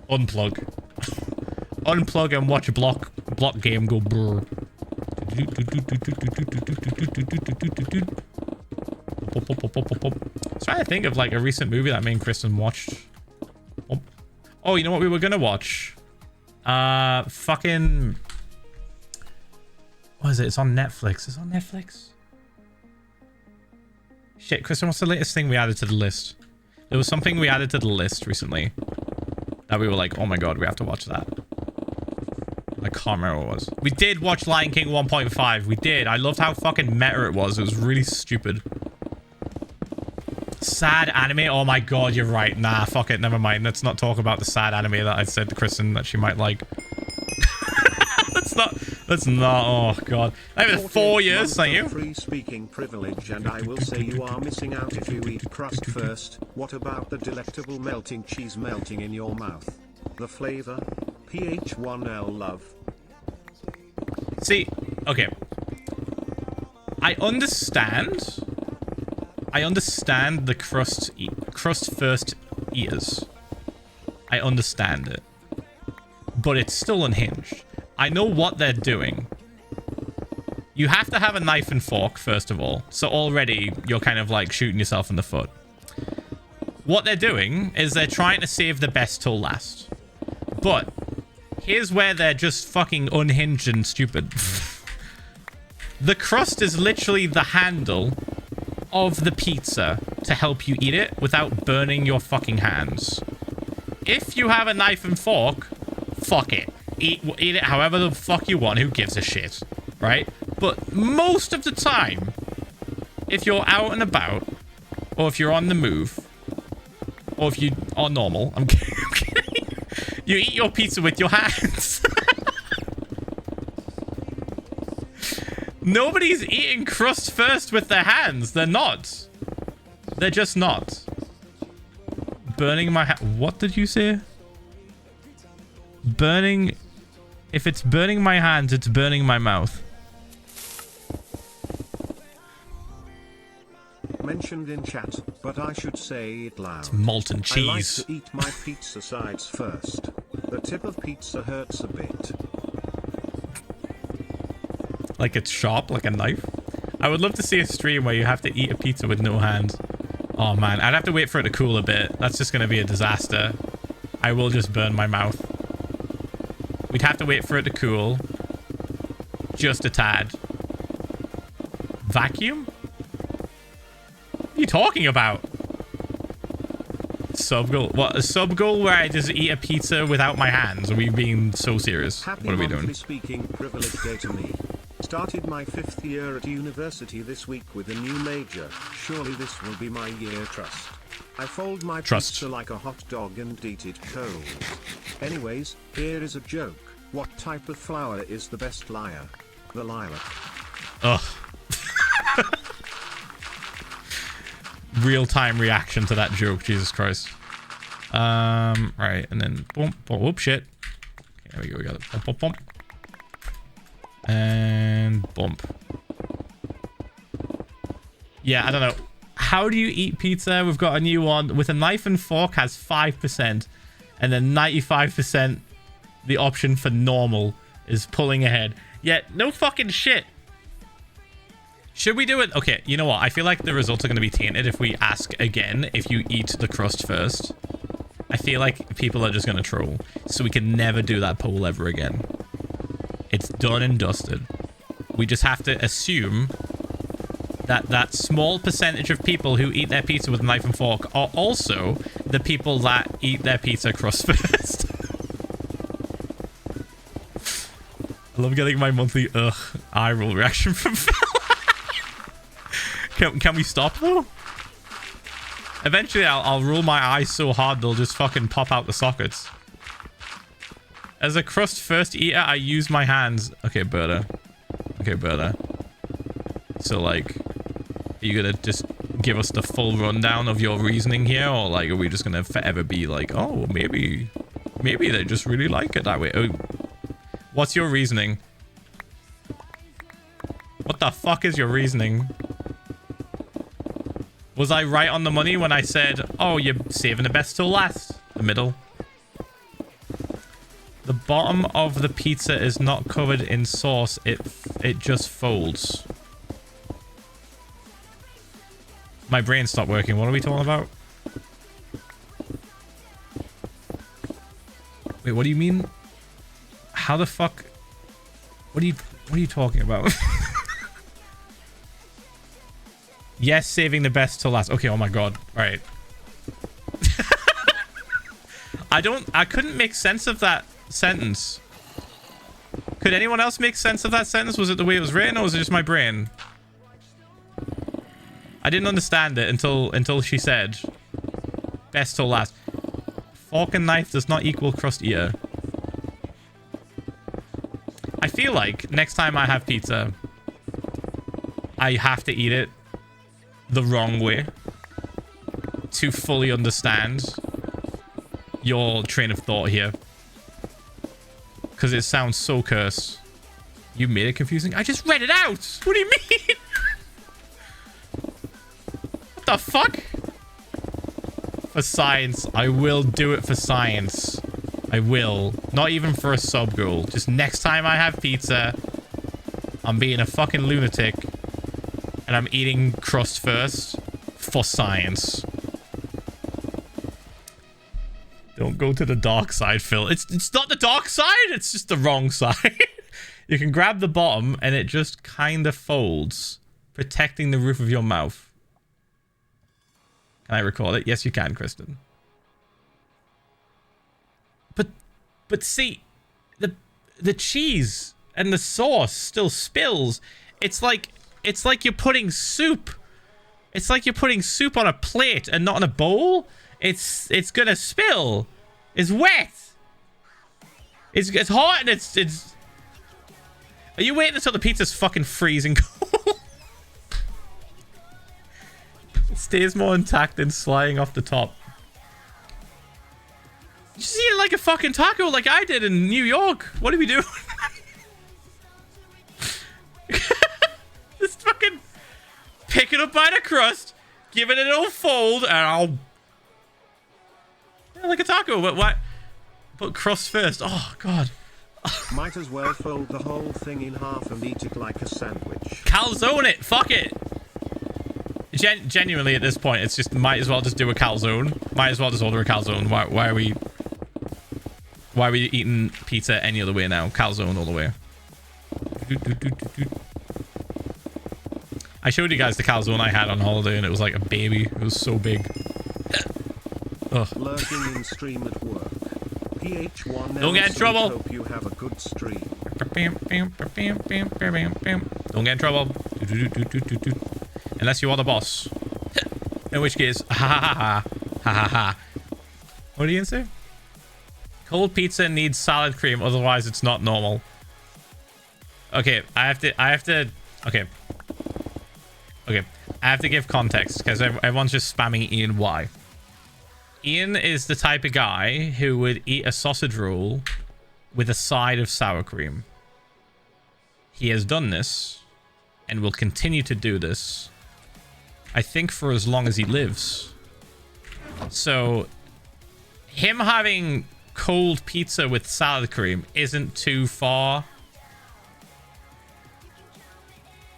unplug. Unplug and watch a block game go brr. I was trying to think of like a recent movie that me and Kristen watched. Oh, you know what we were gonna watch? Fucking... What is it? It's on Netflix. It's on Netflix? Shit, Kristen, what's the latest thing we added to the list? There was something we added to the list recently that we were like, oh my god, we have to watch that. I can't remember what it was. We did watch Lion King 1.5. We did. I loved how fucking meta it was. It was really stupid. Sad anime? Oh my god, you're right. Nah, fuck it. Never mind. Let's not talk about the sad anime that I said to Kristen that she might like. Let's not. Oh god. Over 4 years, thank you. Free speaking privilege, and I will say you are missing out if you eat crust first. What about the delectable melting cheese melting in your mouth? The flavor? Ph1lza love. See, okay. I understand the crust first eaters. I understand it. But it's still unhinged. I know what they're doing. You have to have a knife and fork, first of all. So already you're kind of like shooting yourself in the foot. What they're doing is they're trying to save the best till last. But here's where they're just fucking unhinged and stupid. The crust is literally the handle of the pizza to help you eat it without burning your fucking hands. If you have a knife and fork, fuck it. Eat it however the fuck you want. Who gives a shit? Right? But most of the time, if you're out and about, or if you're on the move, or if you are normal, I'm kidding. You eat your pizza with your hands. Nobody's eating crust first with their hands. They're not. They're just not. Burning my hand. What did you say? Burning. If it's burning my hands, it's burning my mouth. Mentioned in chat, but I should say it loud. It's molten cheese. I like to eat my pizza sides first. The tip of pizza hurts a bit. Like it's sharp, like a knife. I would love to see a stream where you have to eat a pizza with no hands. Oh man, I'd have to wait for it to cool a bit. That's just going to be a disaster. I will just burn my mouth. We'd have to wait for it to cool. Just a tad. Vacuum? What are you talking about? Sub goal? What, a sub goal where I just eat a pizza without my hands? Are we being so serious? Happy What are we doing? monthly speaking privilege day to me. Started my 5th year at university this week with a new major. Surely this will be my year. Trust. I fold my pizza like a hot dog and eat it cold. Anyways, here is a joke. What type of flower is the best liar? The lilac. Ugh. Real-time reaction to that joke, Jesus Christ. Right, and then boom, boom, whoop, shit. Okay, there we go, we got it. Bump, bump, bump. And bump. Yeah, I don't know. How do you eat pizza? We've got a new one. With a knife and fork has 5%. And then 95%, the option for normal is pulling ahead. Yeah, no fucking shit. Should we do it? Okay, you know what? I feel like the results are going to be tainted if we ask again if you eat the crust first. I feel like people are just going to troll. So we can never do that poll ever again. It's done and dusted. We just have to assume that that small percentage of people who eat their pizza with a knife and fork are also the people that eat their pizza crust first. I love getting my monthly eye roll reaction from Phil. Can we stop though? Eventually I'll roll my eyes so hard they'll just fucking pop out the sockets. As a crust first eater, I use my hands. Okay, Berta. Okay, Berta. So like, are you gonna just give us the full rundown of your reasoning here, or like are we just gonna forever be like, oh, maybe they just really like it that way? Oh, what's your reasoning? What the fuck is your reasoning? Was I right on the money when I said, oh, you're saving the best till last? The middle. The bottom of the pizza is not covered in sauce. It just folds. My brain stopped working. What are we talking about? Wait, what do you mean? How the fuck? What are you talking about? Yes, saving the best till last. Okay, oh my god. All right. I couldn't make sense of that sentence. Could anyone else make sense of that sentence? Was it the way it was written, or was it just my brain? I didn't understand it until she said best till last. Fork and knife does not equal crust eater. I feel like next time I have pizza, I have to eat it the wrong way to fully understand your train of thought here, because it sounds so cursed. You made it confusing. I just read it out. What do you mean? What the fuck? For science. I will do it for science. I will. Not even for a sub goal. Just next time I have pizza, I'm being a fucking lunatic and I'm eating crust first for science. Don't go to the dark side, Phil. It's not the dark side. It's just the wrong side. You can grab the bottom and it just kind of folds, protecting the roof of your mouth. Can I record it? Yes, you can, Kristen. But see, the cheese and the sauce still spills. It's like you're putting soup. It's like you're putting soup on a plate and not on a bowl. It's gonna spill. It's wet. It's hot and it's. Are you waiting until the pizza's fucking freezing cold? It stays more intact than sliding off the top. You just eat it like a fucking taco, like I did in New York. What are we doing? Just fucking pick it up by the crust, give it a little fold, and I'll. Yeah, like a taco, but what? But crust first. Oh god. Might as well fold the whole thing in half and eat it like a sandwich. Calzone it. Fuck it. Genuinely, at this point, it's just might as well just do a calzone. Might as well just order a calzone. Why are we? Why are we eating pizza any other way now? Calzone all the way. I showed you guys the calzone I had on holiday, and it was like a baby. It was so big. Ugh. Lurking in stream at work. Ph1lza Don't get in trouble. Hope you have a good stream. Don't get in trouble. Unless you are the boss. In which case, ha ha ha ha ha ha. What are you gonna say? Cold pizza needs salad cream, otherwise it's not normal. Okay, I have to. Okay. I have to give context because everyone's just spamming Ian Y. Ian is the type of guy who would eat a sausage roll with a side of sour cream. He has done this and will continue to do this, I think, for as long as he lives. So him having cold pizza with salad cream isn't too far.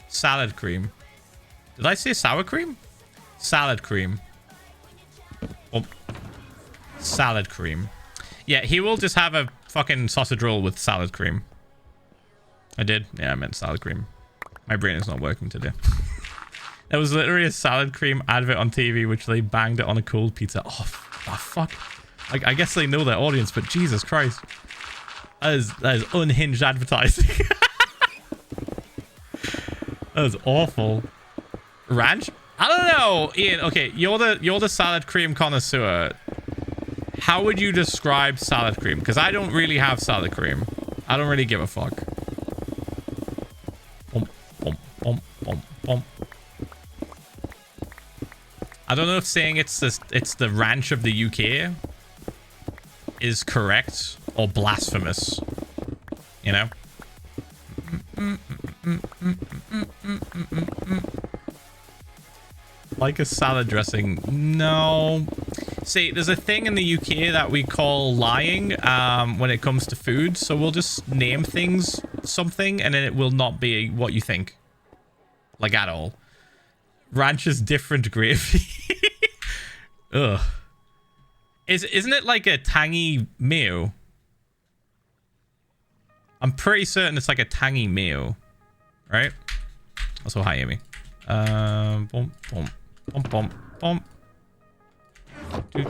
Salad cream. Did I say sour cream? Salad cream. Oh. Salad cream. Yeah, he will just have a fucking sausage roll with salad cream. I did? Yeah, I meant salad cream. My brain is not working today. There was literally a salad cream advert on TV which they banged it on a cold pizza. Oh fuck. I guess they know their audience, but Jesus Christ. That is unhinged advertising. That was awful. Ranch? I don't know, Ian. Okay, you're the salad cream connoisseur. How would you describe salad cream? Because I don't really have salad cream. I don't really give a fuck. I don't know if saying it's the ranch of the UK is correct or blasphemous. You know? Like a salad dressing? No. See, there's a thing in the UK that we call lying when it comes to food. So we'll just name things something and then it will not be what you think. Like at all. Ranch is different gravy. Ugh. Isn't it like a tangy mayo? I'm pretty certain it's like a tangy mayo. Right? Also, hi, Amy. Bump, bump, bump, bump, bump. Okay,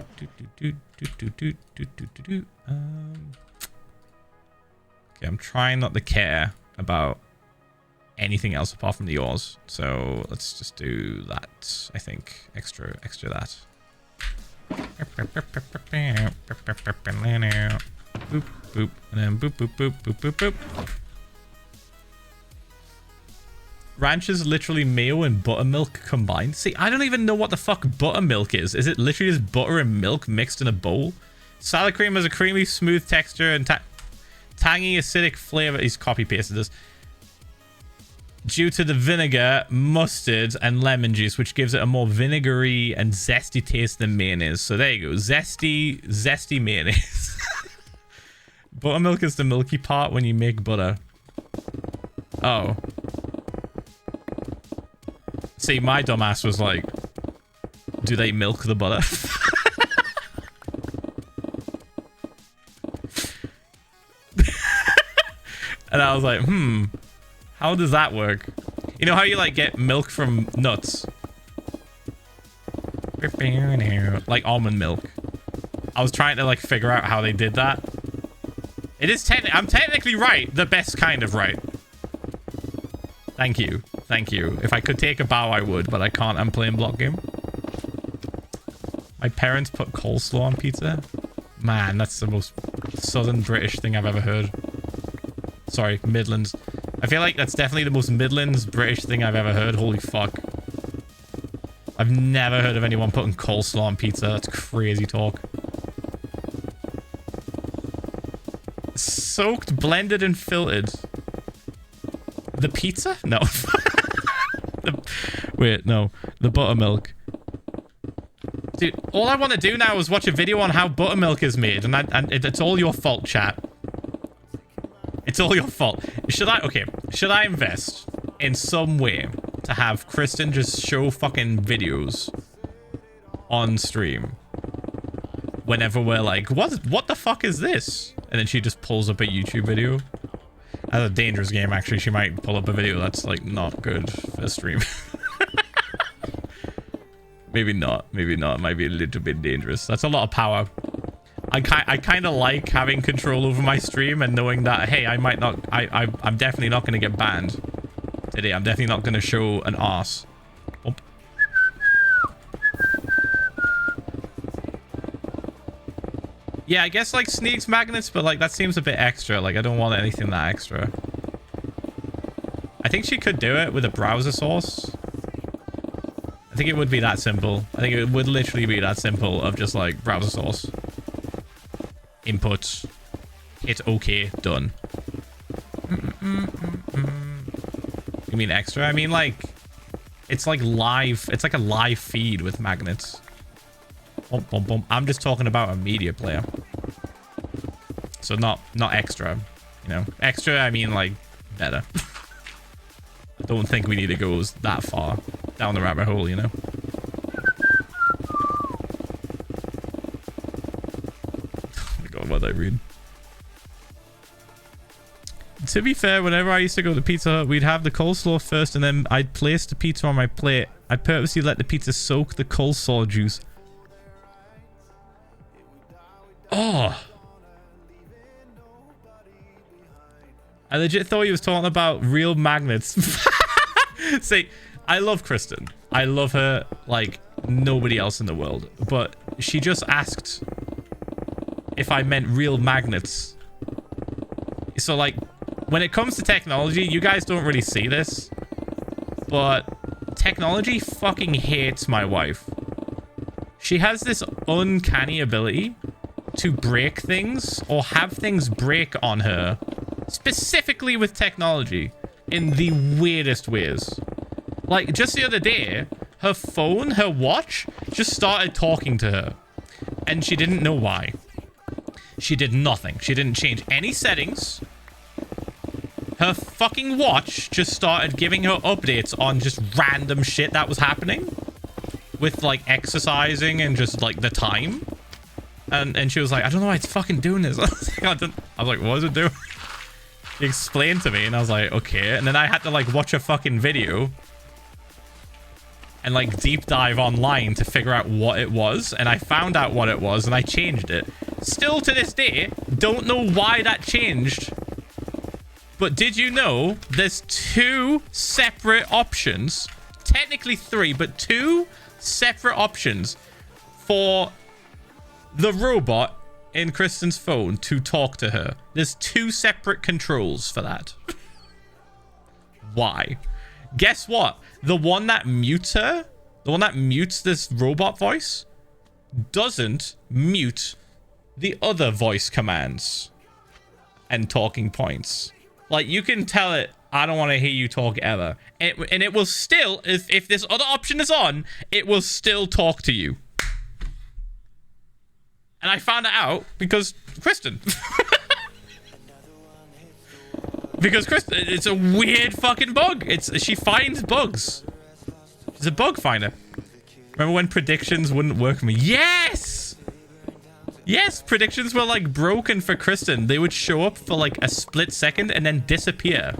I'm trying not to care about anything else apart from the yours. So let's just do that. I think extra that. Boop, boop, and then boop, boop, boop, boop, boop, boop. Ranch is literally mayo and buttermilk combined. See, I don't even know what the fuck buttermilk is. Is it literally just butter and milk mixed in a bowl? Salad cream has a creamy, smooth texture and tangy, acidic flavor. He's copy-pasted this. Due to the vinegar, mustard, and lemon juice, which gives it a more vinegary and zesty taste than mayonnaise. So there you go. Zesty mayonnaise. Buttermilk is the milky part when you make butter. Oh. See, my dumbass was like, do they milk the butter? And I was like, how does that work? You know how you like get milk from nuts? Like almond milk. I was trying to like figure out how they did that. It is I'm technically right. The best kind of right. Thank you. Thank you. If I could take a bow, I would, but I can't. I'm playing block game. My parents put coleslaw on pizza. Man, that's the most southern British thing I've ever heard. Sorry, Midlands. I feel like that's definitely the most Midlands British thing I've ever heard. Holy fuck. I've never heard of anyone putting coleslaw on pizza. That's crazy talk. Soaked, blended, and filtered. The pizza? No. Wait, no. The buttermilk. Dude, all I want to do now is watch a video on how buttermilk is made, and it's all your fault, chat. It's all your fault. Should I invest in some way to have Kristen just show fucking videos on stream whenever we're like, what the fuck is this? and then she just pulls up a YouTube video. That's a dangerous game, actually. She might pull up a video that's like not good for stream. Maybe not. Maybe not. It might be a little bit dangerous. That's a lot of power. I kind of like having control over my stream and knowing that, hey, I might not... I'm definitely not going to get banned today. I'm definitely not going to show an arse. Oh. Yeah, I guess like sneaks magnets, but like that seems a bit extra. Like I don't want anything that extra. I think she could do it with a browser source. I think it would be that simple. I think it would literally be that simple of just like browser source. Input. Hit OK. Done. You mean extra? I mean like... It's like live. It's like a live feed with magnets. Bum, bum, bum. I'm just talking about a media player. So not extra. You know? Extra, I mean like better. I don't think we need to go that far down the rabbit hole, you know? Oh my god, what did I read? To be fair, whenever I used to go to Pizza Hut, we'd have the coleslaw first and then I'd place the pizza on my plate. I'd purposely let the pizza soak the coleslaw juice. Oh! I legit thought he was talking about real magnets. See, I love Kristen. I love her like nobody else in the world. But she just asked if I meant real magnets. So like, when it comes to technology, you guys don't really see this. But technology fucking hates my wife. She has this uncanny ability to break things or have things break on her. Specifically with technology. In the weirdest ways. Like, just the other day, her phone, her watch, just started talking to her. And she didn't know why. She did nothing. She didn't change any settings. Her fucking watch just started giving her updates on just random shit that was happening. With, like, exercising and just, like, the time. And she was like, I don't know why it's fucking doing this. I was like, what is it doing? He explained to me and I was like, okay. And then I had to like watch a fucking video and like deep dive online to figure out what it was. And I found out what it was and I changed it. Still to this day, don't know why that changed. But did you know there's 2 separate options? Technically 3, but 2 separate options for the robot in Kristen's phone to talk to her. There's 2 separate controls for that. Why? Guess what? The one that mutes her, the one that mutes this robot voice, doesn't mute the other voice commands and talking points. Like, you can tell it, I don't want to hear you talk ever. And it will still, if this other option is on, it will still talk to you. And I found it out because Kristen. Because Kristen, it's a weird fucking bug. She finds bugs. It's a bug finder. Remember when predictions wouldn't work for me? Yes! Yes, predictions were like broken for Kristen. They would show up for like a split second and then disappear.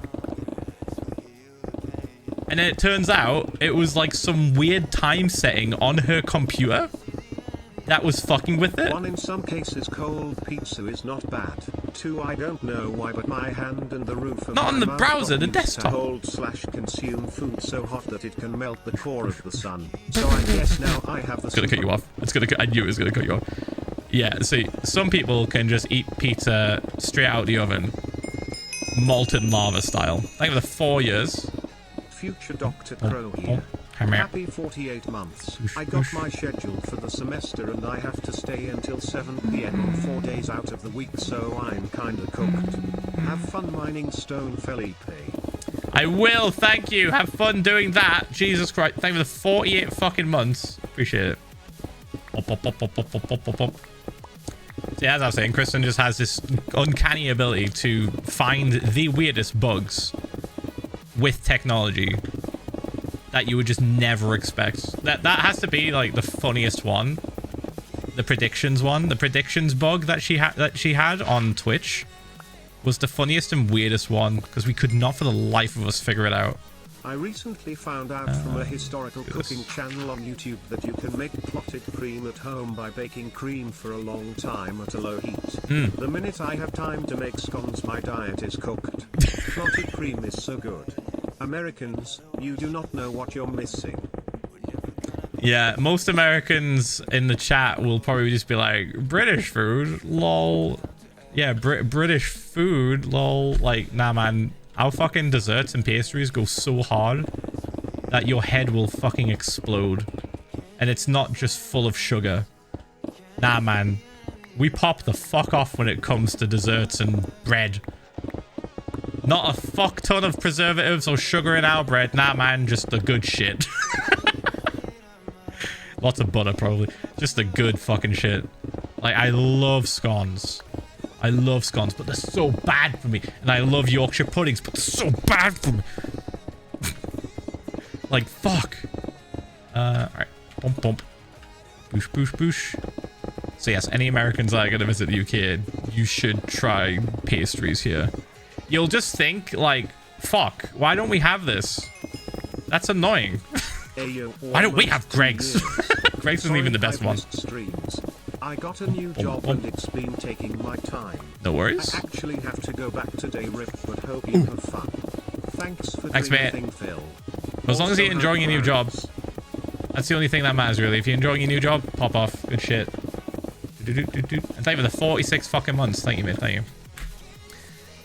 And then it turns out it was like some weird time setting on her computer that was fucking with it. 1, in some cases cold pizza is not bad. 2, I don't know why, but my hand and the roof of not on the my browser, the mouth desktop. to hold/consume food so hot that it can melt the core of the sun. So I guess now I have the... It's gonna cut you off. I knew it was gonna cut you off. Yeah, see, some people can just eat pizza straight out the oven. Molten lava style. Thank you for the 4 years. Future Dr. Crow here. Happy 48 months. I got my schedule for the semester and I have to stay until 7 PM 4 days out of the week, so I'm kinda cooked. Have fun mining stone, Felipe. I will, thank you. Have fun doing that. Jesus Christ. Thank you for the 48 fucking months. Appreciate it. See, as I was saying, Kristen just has this uncanny ability to find the weirdest bugs with technology that you would just never expect. That has to be like the funniest one. the predictions one. The predictions bug that she had on Twitch was the funniest and weirdest one because we could not for the life of us figure it out. I recently found out from a historical cooking channel on YouTube that you can make clotted cream at home by baking cream for a long time at a low heat. The minute I have time to make scones, my diet is cooked. Clotted cream is so good. Americans, you do not know what you're missing. Yeah, most Americans in the chat will probably just be like, British food, lol. Yeah, British food, lol. Like, nah, man. Our fucking desserts and pastries go so hard that your head will fucking explode. And it's not just full of sugar. Nah, man. We pop the fuck off when it comes to desserts and bread. Not a fuck ton of preservatives or sugar in our bread. Nah, man. Just the good shit. Lots of butter, probably. Just the good fucking shit. Like, I love scones. I love scones, but they're so bad for me. And I love Yorkshire puddings, but they're so bad for me. Like, fuck. Alright. Bump, bump. Boosh, boosh, boosh. So yes, any Americans that are going to visit the UK, you should try pastries here. You'll just think, like, fuck, why don't we have this? That's annoying. Why don't we have Greg's? Greg's isn't even the best one. I got a new job and it's been taking my time. No worries. I actually have to go back today, Rip, but hope you have fun. Thanks for doing the thing, Phil. As long as you're enjoying your new job, that's the only thing that matters, really. If you're enjoying your new job, pop off. Good shit. And thank you for the 46 fucking months. Thank you, mate. Thank you.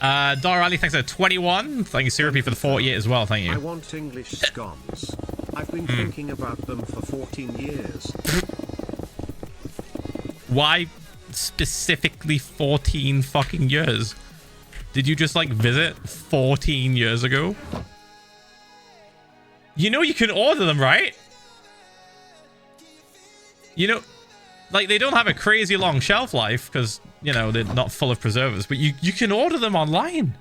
Dollar Rally, thanks for 21. Thank you, Syrupy, for the 48 as well. Thank you. I want English scones. I've been thinking about them for 14 years. Why specifically 14 fucking years? Did you just like visit 14 years ago? You know you can order them, right? You know, like they don't have a crazy long shelf life because, you know, they're not full of preservatives, but you can order them online.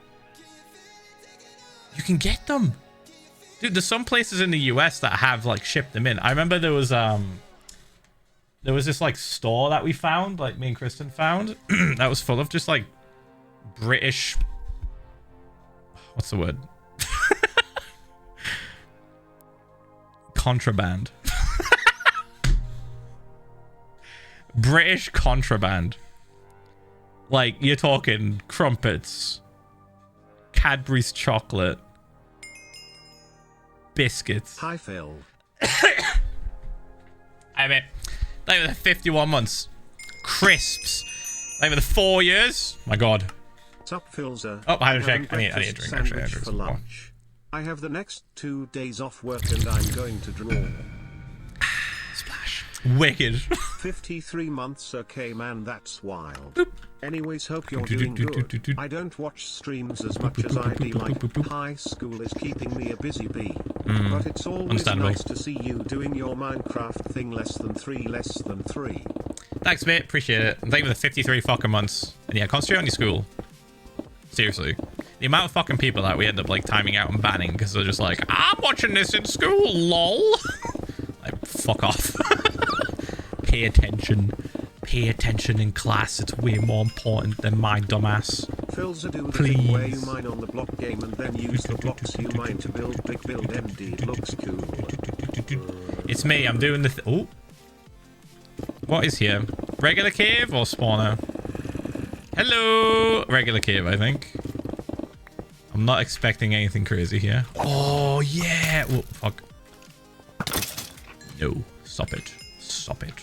You can get them. Dude, there's some places in the US that have like shipped them in. I remember there was this like store that we found, like me and Kristen found, that was full of just like British, what's the word? Contraband. British contraband. Like you're talking crumpets, Cadbury's chocolate, biscuits. Hi, Phil. I mean, they were the 51 months. Crisps. They were the 4 years. My God. Sup, Philza. Oh, I had a shake. I need a drink. Actually, for lunch. I have the next 2 days off work and I'm going to draw. Splash. Wicked. 53 months, okay, man, that's wild. Boop. Anyways, hope you're doing good. I don't watch streams as much as I do, like high school is keeping me a busy bee. But it's always nice to see you doing your Minecraft thing less than 3. Thanks, mate. Appreciate it. And thank you for the 53 fucking months. And yeah, concentrate on your school. Seriously. The amount of fucking people that we end up like timing out and banning because they're just like, I'm watching this in school, lol. Like, fuck off. Pay attention. Pay attention in class. It's way more important than my dumbass. Philza, do the thing where you mine on the block game and then use the blocks you mine to build big build MD. It looks cool. It's me. I'm doing the oh. What is here? Regular cave or spawner? Hello. Regular cave, I think. I'm not expecting anything crazy here. Oh, yeah. Oh, fuck. No. Stop it. Stop it.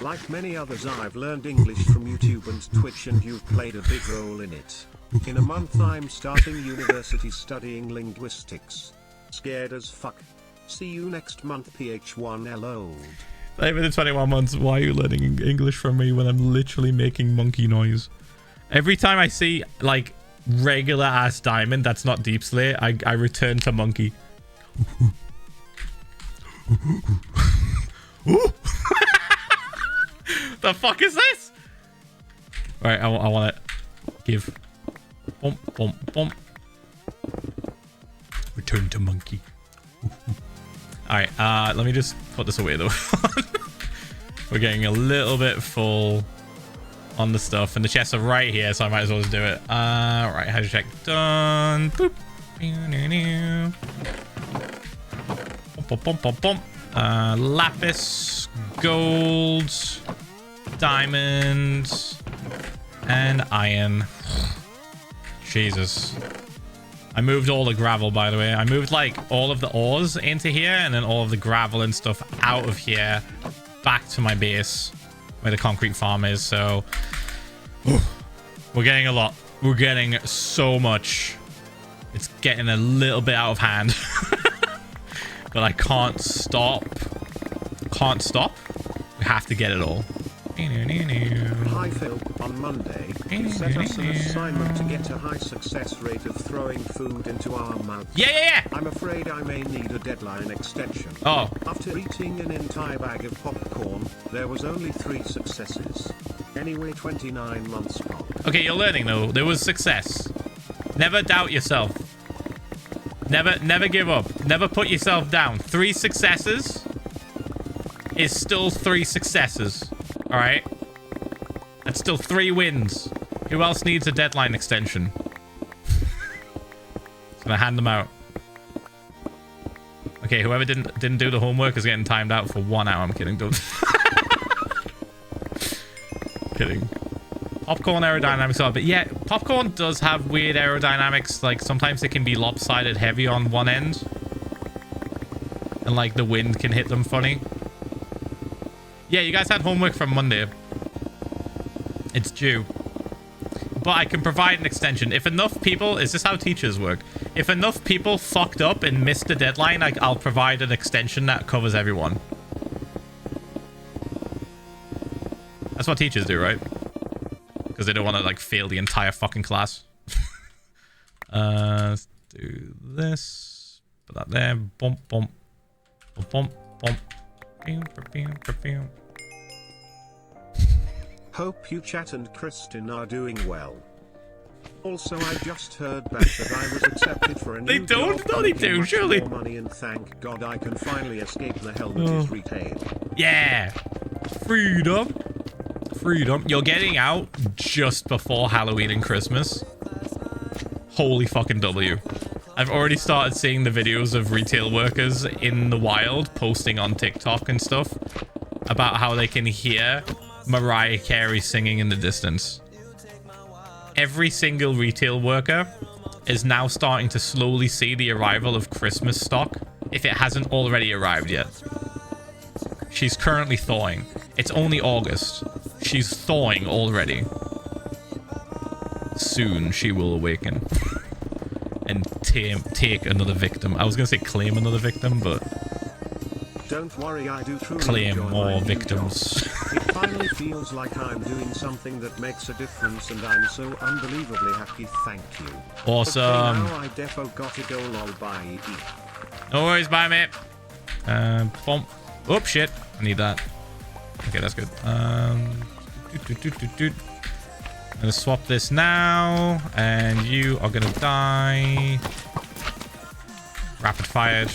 Like many others, I've learned English from YouTube and Twitch, and you've played a big role in it. In a month, I'm starting university studying linguistics. Scared as fuck. See you next month, Ph1lza VODS. Over the 21 months, why are you learning English from me when I'm literally making monkey noise? Every time I see, like, regular ass diamond that's not deep slate, I return to monkey. The fuck is this? Alright, I want it. Give. Bump, bump, bump. Return to monkey. Alright, let me just put this away though. We're getting a little bit full on the stuff, and the chests are right here, so I might as well just do it. Right, how to check? Done. Boop. Lapis, gold, diamond, and iron. Jesus. I moved all the gravel, by the way. I moved like all of the ores into here, and then all of the gravel and stuff out of here back to my base where the concrete farm is. So we're getting a lot. We're getting so much. It's getting a little bit out of hand. But I can't stop. Can't stop. We have to get it all. Hi Phil, on Monday, you set us an assignment to get a high success rate of throwing food into our mouths. Yeah. I'm afraid I may need a deadline extension. Oh. After eating an entire bag of popcorn, there was only 3 successes. Anyway, 29 months pop. Okay, you're learning though. There was success. Never doubt yourself. Never give up. Never put yourself down. 3 successes is still 3 successes. All right, that's still 3 wins. Who else needs a deadline extension? Just gonna hand them out. Okay, whoever didn't do the homework is getting timed out for 1 hour. I'm kidding. Don't. Kidding. Popcorn aerodynamics are, but yeah, popcorn does have weird aerodynamics. Like sometimes it can be lopsided heavy on one end, and like the wind can hit them funny. Yeah, you guys had homework from Monday. It's due. But I can provide an extension. If enough people... Is this how teachers work? If enough people fucked up and missed the deadline, I'll provide an extension that covers everyone. That's what teachers do, right? Because they don't want to, like, fail the entire fucking class. Let's do this. Put that there. Bump, bump. Bump, bump, bump. Hope you chat and Kristen are doing well. Also, I just heard back that I was accepted for a new They don't? job, No, they do, much surely. more money, and thank God I can finally escape the hell that is retail. Yeah. Freedom. Freedom. You're getting out just before Halloween and Christmas. Holy fucking W. I've already started seeing the videos of retail workers in the wild posting on TikTok and stuff about how they can hear Mariah Carey singing in the distance. Every single retail worker is now starting to slowly see the arrival of Christmas stock if it hasn't already arrived yet. She's currently thawing. It's only August. She's thawing already. Soon she will awaken. And take another victim. I was gonna say claim another victim, but don't worry, I do truly claim enjoy more my new victims. job. It finally feels like I'm doing something that makes a difference, and I'm so unbelievably happy. Thank you. Awesome. Okay, now I defo gotta go, lol, bye. No worries, bye, mate. Bump. Oh shit, I need that. Okay, that's good. I'm gonna swap this now, and you are gonna die. Rapid fired.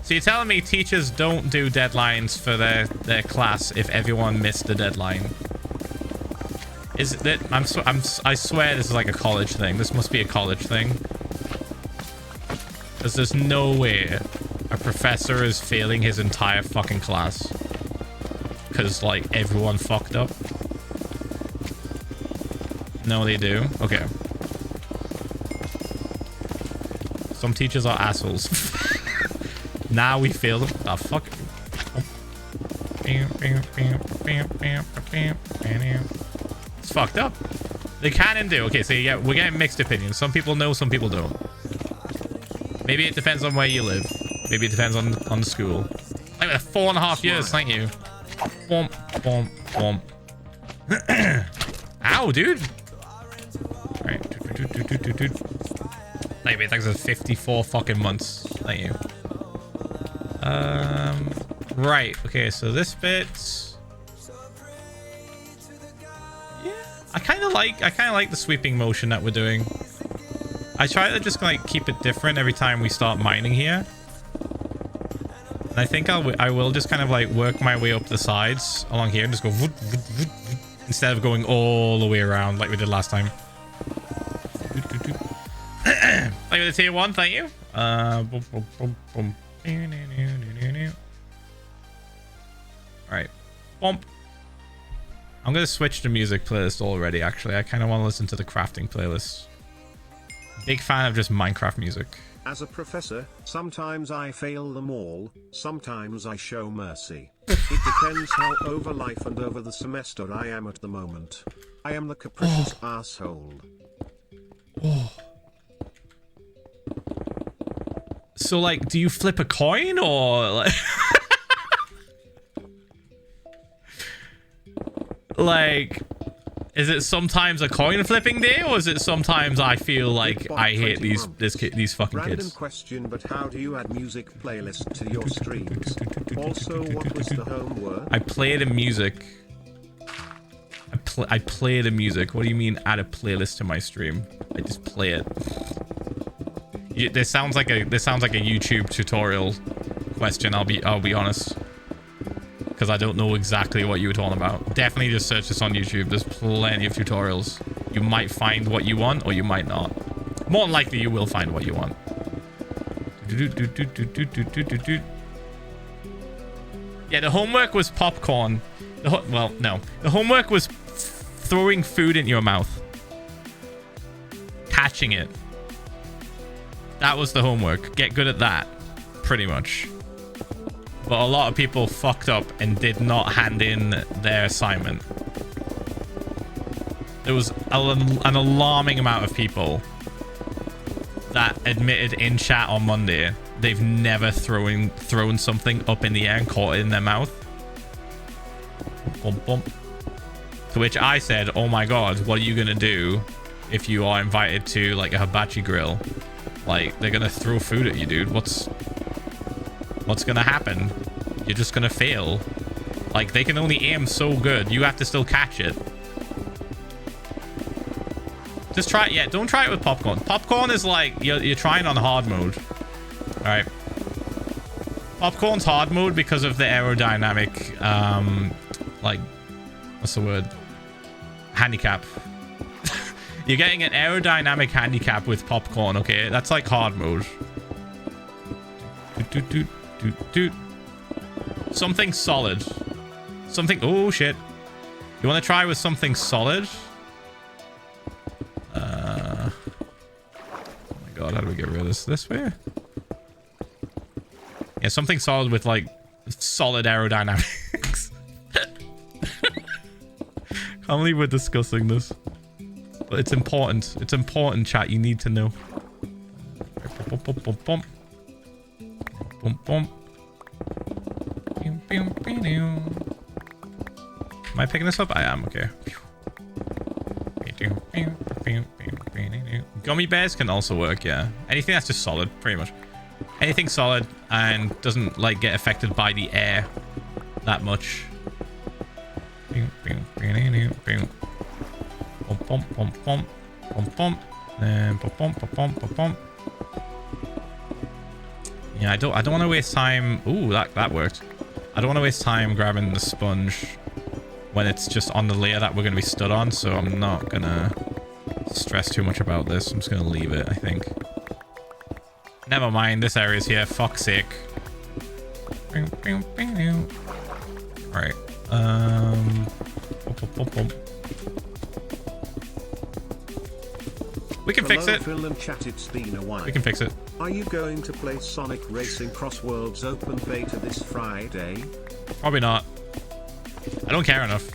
So you're telling me teachers don't do deadlines for their class if everyone missed the deadline? Is that I swear this is like a college thing. This must be a college thing. Because there's no way a professor is failing his entire fucking class because like everyone fucked up. No, they do. Okay. Some teachers are assholes. Now we fail them. Oh, fuck. It's fucked up. They can and do. Okay, so yeah, we're getting mixed opinions. Some people know, some people don't. Maybe it depends on where you live. Maybe it depends on the school. Like 4.5 years, thank you. Bump, bump, bump. Ow, dude. Right. Maybe it takes us 54 fucking months. Thank you. Right. Okay, so this bit. Yeah, I kind of like the sweeping motion that we're doing. I try to just like keep it different every time we start mining here. And I think I will just kind of like work my way up the sides along here and just go voot, voot, voot, voot, instead of going all the way around like we did last time. Thank you for the tier 1, thank you. Alright. Bump. I'm gonna switch to music playlist already, actually. I kind of want to listen to the crafting playlist. Big fan of just Minecraft music. As a professor, sometimes I fail them all, sometimes I show mercy. It depends how over life and over the semester I am at the moment. I am the capricious asshole. Oh. So, like, do you flip a coin or like... like, is it sometimes a coin flipping day, or is it sometimes I feel like I hate these fucking Random kids? question, but how do you add music playlist to your streams? Also, what was the homework? I play the music. I play the music. What do you mean add a playlist to my stream? I just play it. This sounds like a YouTube tutorial question. I'll be honest, because I don't know exactly what you were talking about. Definitely just search this on YouTube. There's plenty of tutorials. You might find what you want, or you might not. More than likely, you will find what you want. Yeah, the homework was popcorn. Well, no. The homework was throwing food in your mouth. Catching it. That was the homework. Get good at that. Pretty much. But a lot of people fucked up and did not hand in their assignment. There was an alarming amount of people that admitted in chat on Monday they've never thrown something up in the air and caught it in their mouth. Bump, bump. To which I said, oh my god, what are you gonna do if you are invited to like a hibachi grill? Like, they're gonna throw food at you, dude. What's gonna happen? You're just gonna fail. Like, they can only aim so good. You have to still catch it. Just try it. Yeah, don't try it with popcorn. Popcorn is like, you're trying on hard mode. Alright. Popcorn's hard mode because of the aerodynamic, like, what's the word? Handicap. You're getting an aerodynamic handicap with popcorn, okay? That's like hard mode. Something solid. Something... Oh, shit. You want to try with something solid? Oh my god, how do we get rid of this? This way? Yeah, something solid with, like, solid aerodynamics. Can't believe we're discussing this. But it's important. It's important, chat. You need to know. Bump, bump, bump, bump. Bump, bump. Am I picking this up? I am. Okay. Gummy bears can also work, yeah. Anything that's just solid, pretty much. Anything solid and doesn't, like, get affected by the air that much. Pump, pump, pump, pump, pump, and pump, pump, pump, pump, pump, pump. Yeah, I don't want to waste time. Ooh, that worked. I don't want to waste time grabbing the sponge when it's just on the layer that we're going to be stood on, so I'm not going to stress too much about this. I'm just going to leave it, I think. Never mind, this area's here. Fuck's sake. Alright. We can fix it. Phil and chat, it's been a while. We can fix it. Are you going to play Sonic Racing Cross Worlds Open Beta this Friday? Probably not. I don't care enough.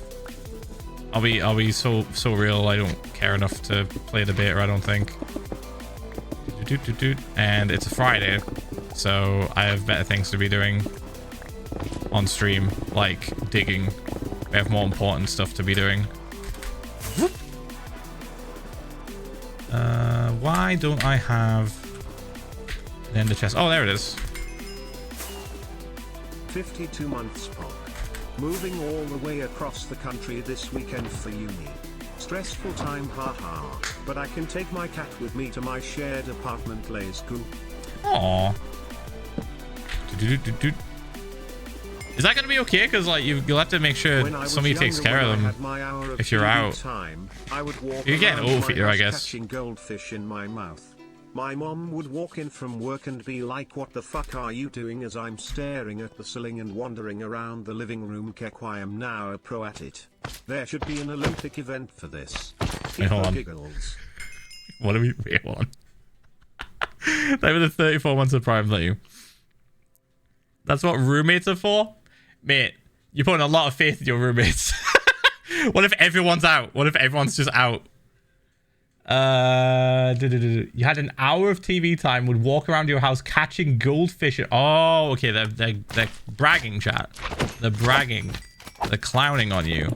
I'll be so real. I don't care enough to play the beta, I don't think. And it's a Friday, so I have better things to be doing on stream, like digging. We have more important stuff to be doing. Why don't I have an ender chest? Oh, there it is. 52 months POC. Moving all the way across the country this weekend for uni. Stressful time, haha. But I can take my cat with me to my shared apartment, Lays Coop. Aww. Is that gonna be okay? Because like you'll have to make sure somebody takes care of them if you're out. You're getting old for you, I guess. Catching goldfish in my mouth. My mom would walk in from work and be like, "What the fuck are you doing?" as I'm staring at the ceiling and wandering around the living room. Keck, I am now a pro at it. There should be an Olympic event for this. Wait, hold on. Giggles. What are we on? They were the 34 months of Prime, that you. That's what roommates are for? Mate, you're putting a lot of faith in your roommates. What if everyone's out? What if everyone's just out? You had an hour of TV time, would walk around your house catching goldfish. Oh, okay, they're bragging, chat. They're bragging. They're clowning on you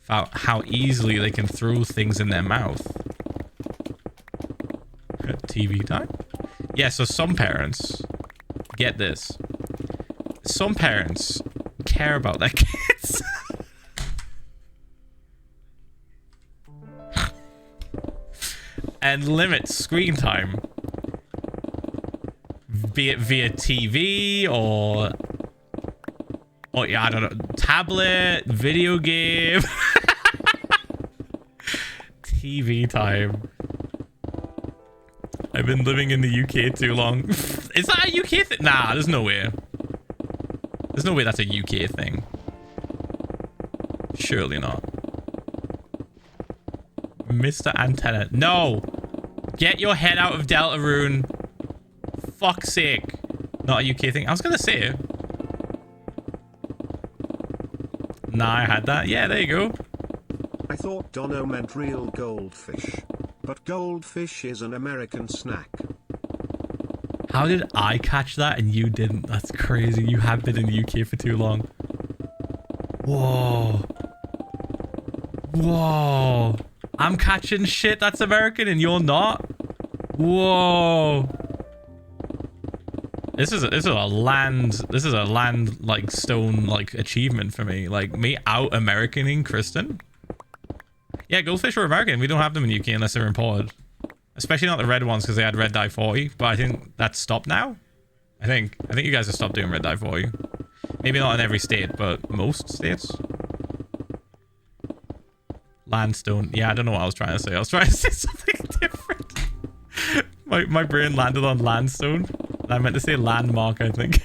about how easily they can throw things in their mouth. TV time? Yeah, so some parents, get this. Some parents care about their kids. And limit screen time. Be it via TV or yeah, I don't know, tablet, video game. TV time. I've been living in the UK too long. Is that a UK thing? Nah, there's no way. There's no way that's a UK thing. Surely not. Mr. Antenna. No! Get your head out of Deltarune. Fuck's sake. Not a UK thing. I was gonna say it. Nah, I had that. Yeah, there you go. I thought Dono meant real goldfish. But goldfish is an American snack. How did I catch that and you didn't? That's crazy. You have been in the UK for too long. Whoa. Whoa. I'm catching shit that's American and you're not? Whoa. This is a land like stone like achievement for me. Like me out Americaning Kristen. Yeah, goldfish are American. We don't have them in the UK unless they're imported. Especially not the red ones because they had red dye 40. But I think that's stopped now. I think you guys have stopped doing red dye 40. Maybe not in every state, but most states. Landstone. Yeah, I don't know what I was trying to say. I was trying to say something different. My brain landed on landstone. I meant to say landmark, I think.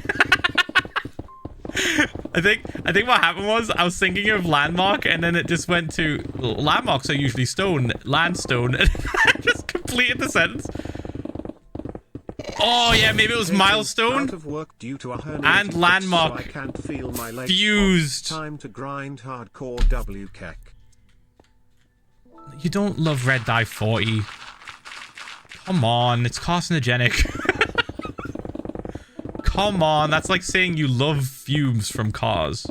I think what happened was I was thinking of landmark and then it just went to landmarks are usually stone, landstone, and I just completed the sentence. Oh yeah, maybe it was milestone out of work due to a and landmark so I can't feel my legs fused. Time to grind hardcore WCAC. You don't love red dye 40. Come on, it's carcinogenic. Come on, that's like saying you love fumes from cars.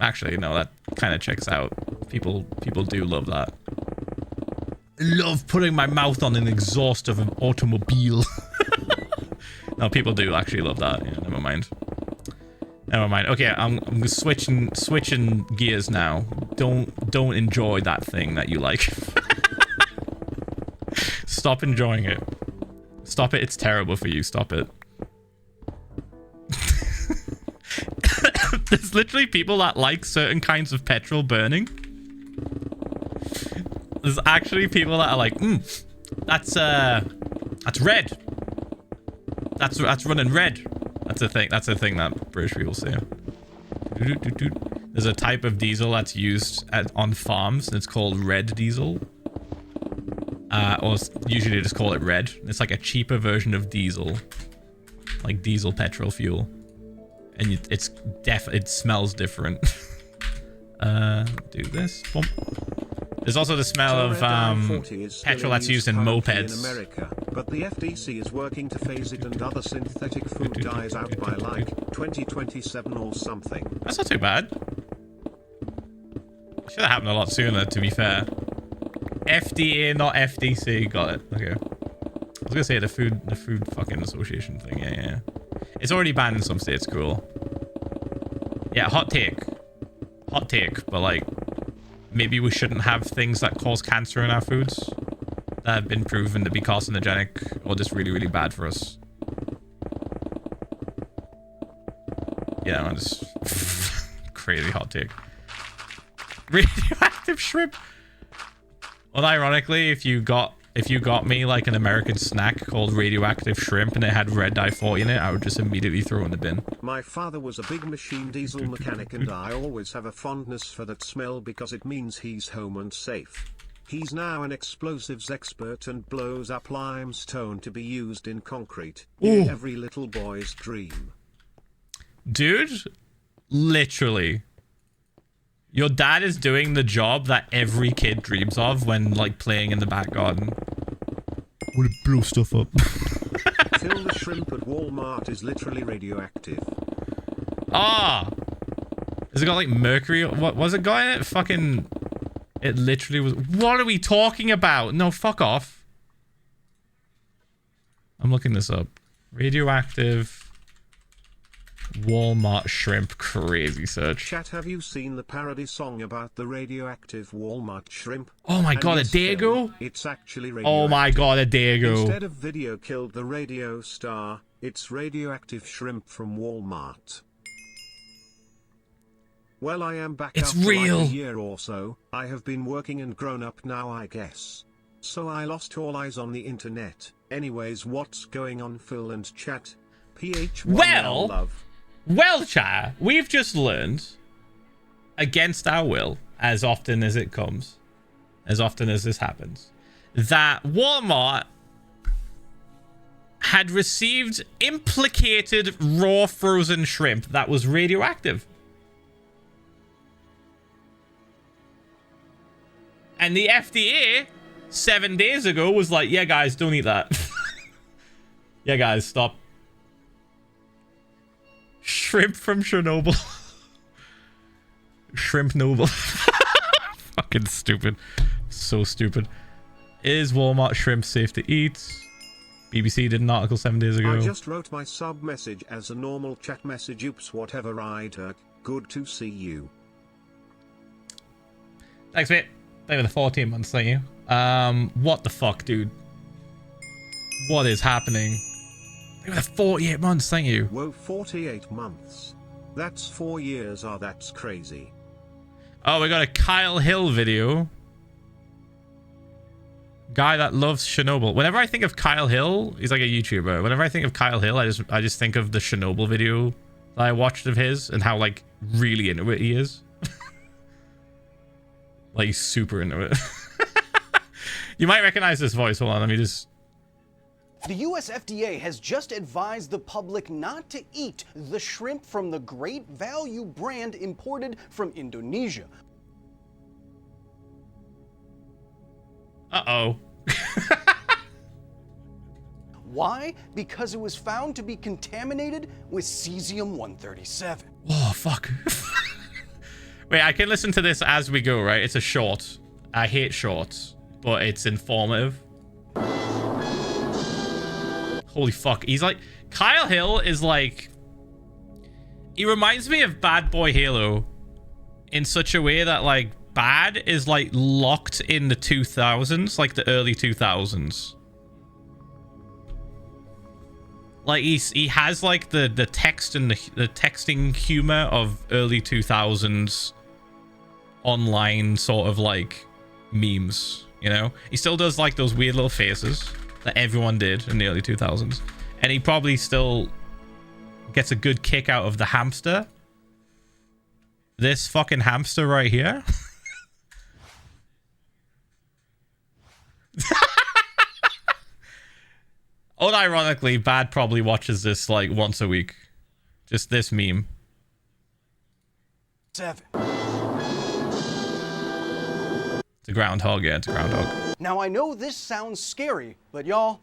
Actually, no, that kind of checks out. People do love that. I love putting my mouth on an exhaust of an automobile. No, people do actually love that. Yeah, never mind. Never mind. Okay, I'm switching gears now. Don't enjoy that thing that you like. Stop enjoying it. Stop it. It's terrible for you. Stop it. There's literally people that like certain kinds of petrol burning. There's actually people that are like, that's red. That's running red. That's a thing. That's a thing that British people say. There's a type of diesel that's used on farms, and it's called red diesel. Or usually they just call it red. It's like a cheaper version of diesel, like diesel petrol fuel, and it smells different. Do this. Boom. There's also the smell of petrol that's used in mopeds. In America, but the FTC is working to phase it and other synthetic food dyes out by like 2027 or something. That's not too bad. Should have happened a lot sooner, to be fair. FDA, not FDC. Got it. Okay. I was gonna say the food fucking association thing. Yeah. It's already banned in some states. Cool. Yeah, hot take, but like, maybe we shouldn't have things that cause cancer in our foods that have been proven to be carcinogenic or just really, really bad for us. Yeah, man, just crazy hot take. Radioactive shrimp. Well, ironically, if you got me like an American snack called radioactive shrimp and it had red dye 40 in it, I would just immediately throw it in the bin. My father was a big machine diesel mechanic and I always have a fondness for that smell because it means he's home and safe. He's now an explosives expert and blows up limestone to be used in concrete. Ooh. Every little boy's dream. Dude, literally. Your dad is doing the job that every kid dreams of when, like, playing in the back garden. Would it blow stuff up? Phil the shrimp at Walmart is literally radioactive. Ah! Has it got, like, mercury? What was it got in it? Fucking... It literally was... What are we talking about? No, fuck off. I'm looking this up. Radioactive... Walmart shrimp, crazy search. Chat, have you seen the parody song about the radioactive Walmart shrimp? Oh my god, a day ago? It's actually radioactive. Oh my god, a day ago. Instead of video killed the radio star, it's radioactive shrimp from Walmart. Well, I am back It's after real. like a year or so. I have been working and grown up now, I guess. So I lost all eyes on the internet. Anyways, what's going on, Phil and chat? Ph1lza love. Well, chat, we've just learned, against our will, as often as it comes, as often as this happens, that Walmart had received implicated raw frozen shrimp that was radioactive. And the FDA 7 days ago was like, yeah, guys, don't eat that. Yeah, guys, stop. Shrimp from Chernobyl. Shrimp Noble. Fucking stupid. So stupid. Is Walmart shrimp safe to eat? BBC did an article 7 days ago. I just wrote my sub message as a normal chat message. Oops, whatever, right? Good to see you. Thanks, mate. Thank you for the 14 months, thank you. What the fuck, dude? What is happening? Thank you for the 48 months, thank you. Whoa, 48 months. That's 4 years. Oh, that's crazy. Oh, we got a Kyle Hill video. Guy that loves Chernobyl. Whenever I think of Kyle Hill, he's like a YouTuber. Whenever I think of Kyle Hill, I just think of the Chernobyl video that I watched of his and how like really into it he is. Like he's super into it. You might recognize this voice. Hold on, let me just... The US FDA has just advised the public not to eat the shrimp from the Great Value brand imported from Indonesia. Uh-oh. Why? Because it was found to be contaminated with cesium-137. Oh, fuck. Wait, I can listen to this as we go, right? It's a short. I hate shorts, but it's informative. Holy fuck. He's like... Kyle Hill is like... He reminds me of Bad Boy Halo in such a way that, like, Bad is, like, locked in the 2000s, like the early 2000s. Like, he has, like, the text and the texting humor of early 2000s online sort of, like, memes, you know? He still does, like, those weird little faces that everyone did in the early 2000s. And he probably still gets a good kick out of the hamster. This fucking hamster right here. Unironically, Bad probably watches this like once a week. Just this meme. 7. It's a groundhog, yeah, it's a groundhog. Now I know this sounds scary, but y'all,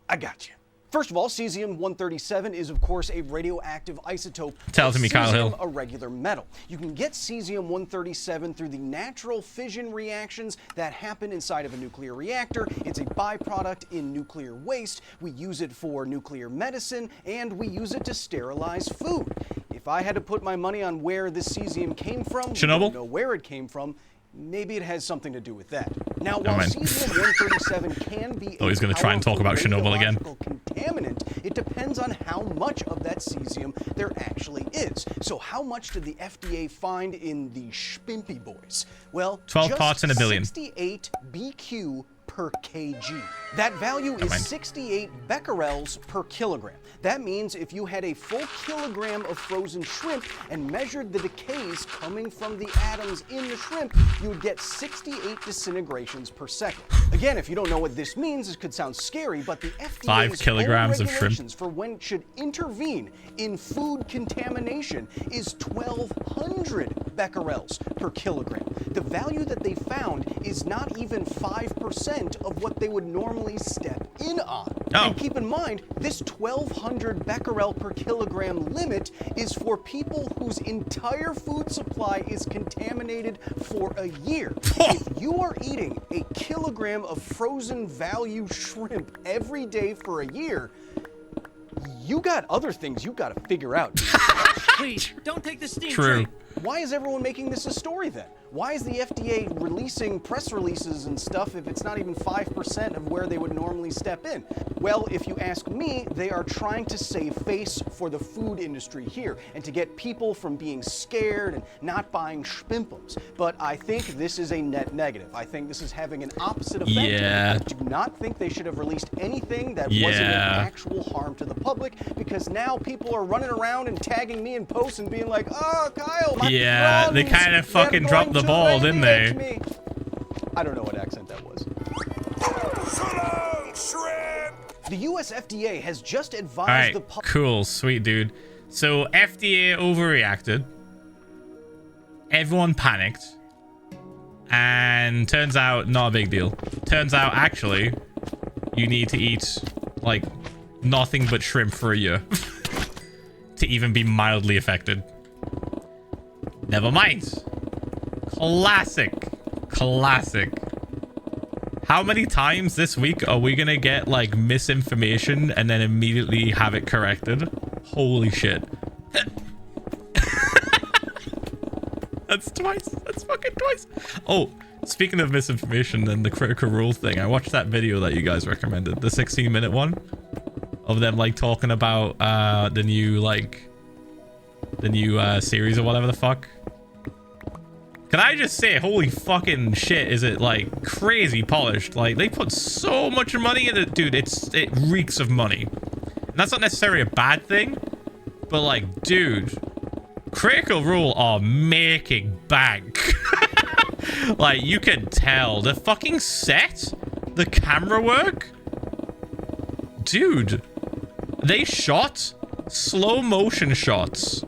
I got you. First of all, cesium-137 is, of course, a radioactive isotope Tell it of to me, Kyle Hill. cesium, a regular metal. You can get cesium-137 through the natural fission reactions that happen inside of a nuclear reactor. It's a byproduct in nuclear waste. We use it for nuclear medicine, and we use it to sterilize food. If I had to put my money on where this cesium came from, we Chernobyl? don't know where it came from. maybe it has something to do with that. Now, while mind. cesium-137 can be Oh, he's gonna try and talk about Chernobyl again. contaminant, it depends on how much of that cesium there actually is. So how much did the FDA find in the Spimpy boys? Well, 12 just parts in a billion. 68 BQ per kg. That value is 68 becquerels per kilogram. That means if you had a full kilogram of frozen shrimp and measured the decays coming from the atoms in the shrimp, you would get 68 disintegrations per second. Again, if you don't know what this means, it could sound scary, but the FDA's 5 kilograms own of shrimp. regulations for when it should intervene in food contamination is 1,200 becquerels per kilogram. The value that they found is not even 5% of what they would normally step in on. Oh. And keep in mind, this 1,200 becquerel per kilogram limit is for people whose entire food supply is contaminated for a year. If you are eating a kilogram of frozen value shrimp every day for a year, you got other things you got to figure out. Please, don't take the steam True. train. Why is everyone making this a story then? Why is the FDA releasing press releases and stuff if it's not even 5% of where they would normally step in? Well, if you ask me, they are trying to save face for the food industry here and to get people from being scared and not buying spimpums. But I think this is a net negative. I think this is having an opposite effect. Yeah. I do not think they should have released anything that wasn't an actual harm to the public, because now people are running around and tagging me in posts and being like, oh, Kyle, my Yeah, they prawns, kind of they're fucking going dropped the to ball, didn't they? radiate me. I don't know what accent that was. The US FDA has just advised All right, the public. cool, sweet dude. So FDA overreacted. Everyone panicked. And turns out, not a big deal. Turns out, actually, you need to eat, like, nothing but shrimp for a year. To even be mildly affected. Never mind. Classic. Classic. How many times this week are we gonna get, like, misinformation and then immediately have it corrected? Holy shit. That's twice. That's fucking twice. Oh, speaking of misinformation and the critical role thing, I watched that video that you guys recommended, the 16-minute one of them, like, talking about the new series or whatever the fuck. Can I just say, holy fucking shit, is it, like, crazy polished? Like, they put so much money in it, dude. It reeks of money. And that's not necessarily a bad thing, but, like, dude, Critical Role are making bank. Like, you can tell. The fucking set, the camera work, dude, they shot slow motion shots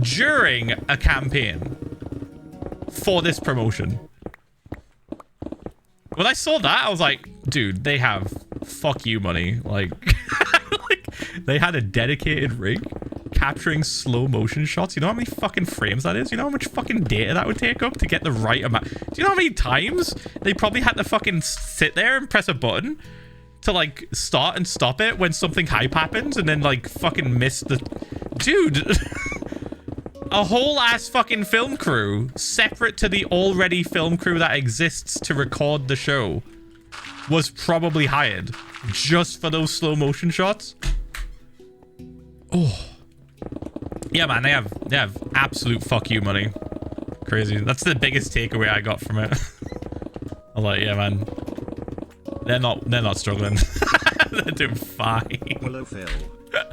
during a campaign for this promotion. When I saw that, I was like, dude, they have fuck you money. Like, like, they had a dedicated rig capturing slow motion shots. You know how many fucking frames that is? You know how much fucking data that would take up to get the right amount? Do you know how many times they probably had to fucking sit there and press a button to, like, start and stop it when something hype happens and then, like, fucking miss the... Dude... A whole ass fucking film crew separate to the already film crew that exists to record the show was probably hired just for those slow motion shots. Oh yeah, man, they have absolute fuck you money. Crazy. That's the biggest takeaway I got from it. I'm like, yeah, man, they're not struggling. They're doing fine. Hello, Phil.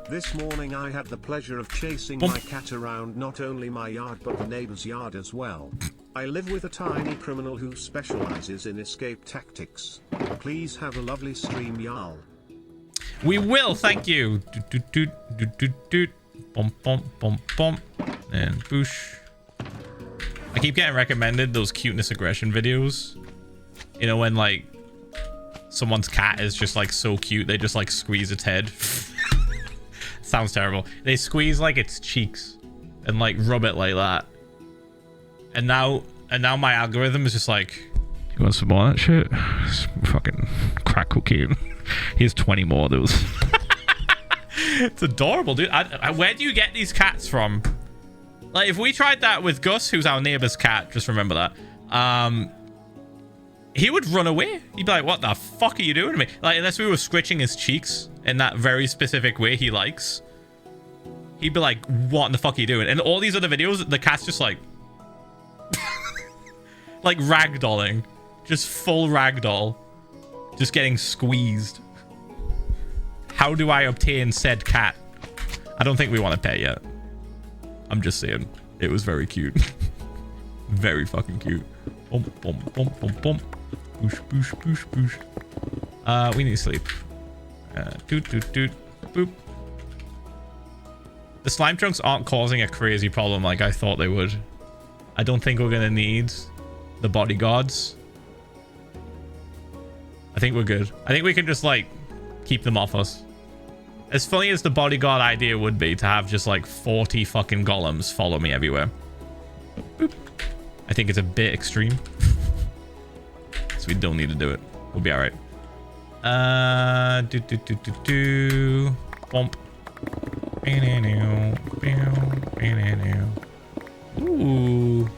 This morning I had the pleasure of chasing my cat around not only my yard but the neighbor's yard as well. I live with a tiny criminal who specializes in escape tactics. Please have a lovely stream, y'all. We will, thank you. Bum, bum, bum, bum. And boosh. I keep getting recommended those cuteness aggression videos. You know, when, like, someone's cat is just, like, so cute, they just, like, squeeze its head. Sounds terrible. They squeeze, like, its cheeks and, like, rub it like that. And now my algorithm is just like, you want some more of that shit? It's fucking crack cocaine. Here's 20 more of those. It's adorable, dude. Where do you get these cats from? Like, if we tried that with Gus, who's our neighbor's cat, just remember that. he would run away. He'd be like, what the fuck are you doing to me? Like, unless we were scritching his cheeks in that very specific way he likes, he'd be like, what in the fuck are you doing? And all these other videos, the cat's just like like ragdolling, just full ragdoll, just getting squeezed. How do I obtain said cat? I don't think we want to pet yet. I'm just saying, it was very cute. Very fucking cute. Bump, bump, bump, bump, bump. Boosh, boosh, boosh, boosh. We need to sleep. Doot, doot, doot. Boop. The slime chunks aren't causing a crazy problem like I thought they would. I don't think we're gonna need the bodyguards. I think we're good. I think we can just like keep them off us. As funny as the bodyguard idea would be to have just like 40 fucking golems follow me everywhere. Boop. I think it's a bit extreme. So we don't need to do it. We'll be alright. Bump. Ooh.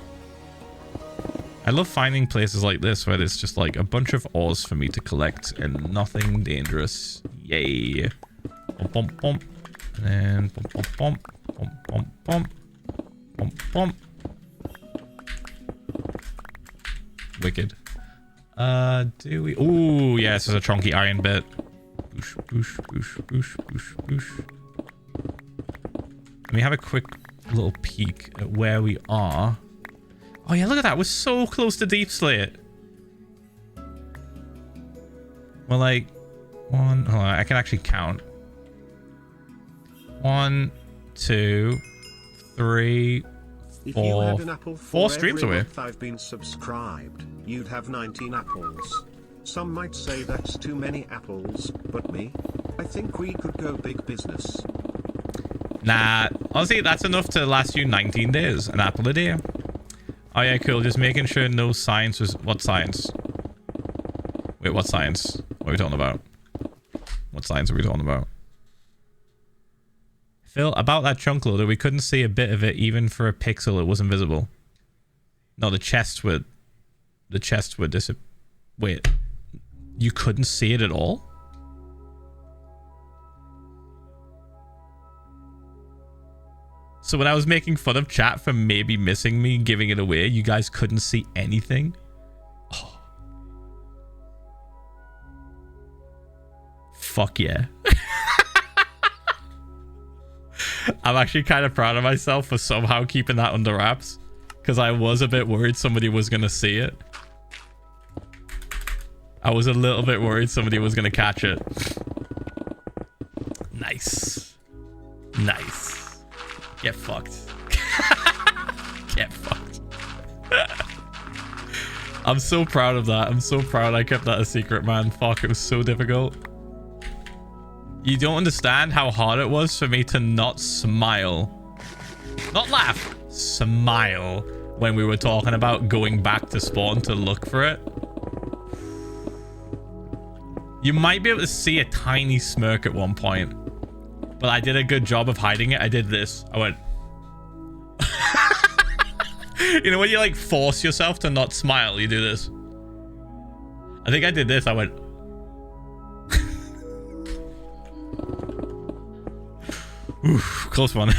I love finding places like this where there's just like a bunch of ores for me to collect and nothing dangerous. Yay. Bump, bump, bump. And then bump, bump, bump. Bump, bump, bump. Bump, bump. Wicked. Do we? Ooh, yeah, this is a chunky iron bit. Boosh, boosh, boosh, boosh, boosh, boosh. Let me have a quick little peek at where we are. Oh yeah, look at that. We're so close to Deep Slate. We're like one. Hold on, I can actually count. 1, 2, 3, 4. 4 streams away. I've been subscribed. You'd have 19 apples. Some might say that's too many apples, but me, I think we could go big business. Nah, honestly, that's enough to last you 19 days. An apple a day. Oh yeah, cool. Just making sure no science was... What science? Wait, what science? What are we talking about? What science are we talking about? Phil, about that chunk loader, we couldn't see a bit of it even for a pixel. It wasn't visible. No, the chests were... The chests were Wait. You couldn't see it at all? So when I was making fun of chat for maybe missing me, giving it away, you guys couldn't see anything? Oh. Fuck yeah. I'm actually kind of proud of myself for somehow keeping that under wraps. Because I was a bit worried somebody was going to see it. I was a little bit worried somebody was going to catch it. Nice. Nice. Get fucked. Get fucked. I'm so proud of that. I'm so proud I kept that a secret, man. Fuck, it was so difficult. You don't understand how hard it was for me to not smile. Not laugh. Smile when we were talking about going back to spawn to look for it. You might be able to see a tiny smirk at one point, but I did a good job of hiding it. I did this. I went... You know when you like force yourself to not smile, you do this. I think I did this. I went... Oof, close one.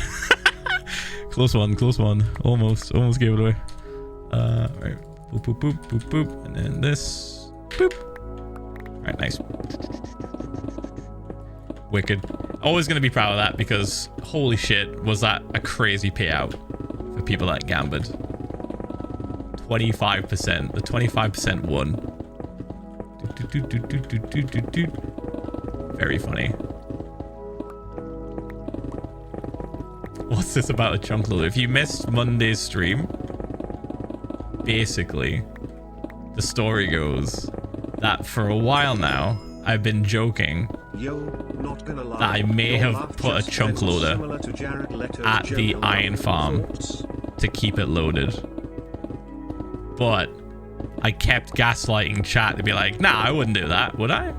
Close one, close one. Almost gave it away. Right. Boop, boop, boop, boop, boop. And then this. Boop. Alright, nice. Wicked. Always going to be proud of that because holy shit, was that a crazy payout for people that gambled. 25%. The 25% won. Very funny. What's this about a chunk loader? If you missed Monday's stream, basically, the story goes that for a while now, I've been joking that I may have put a chunk loader at the iron farm to keep it loaded. But I kept gaslighting chat to be like, nah, I wouldn't do that, would I?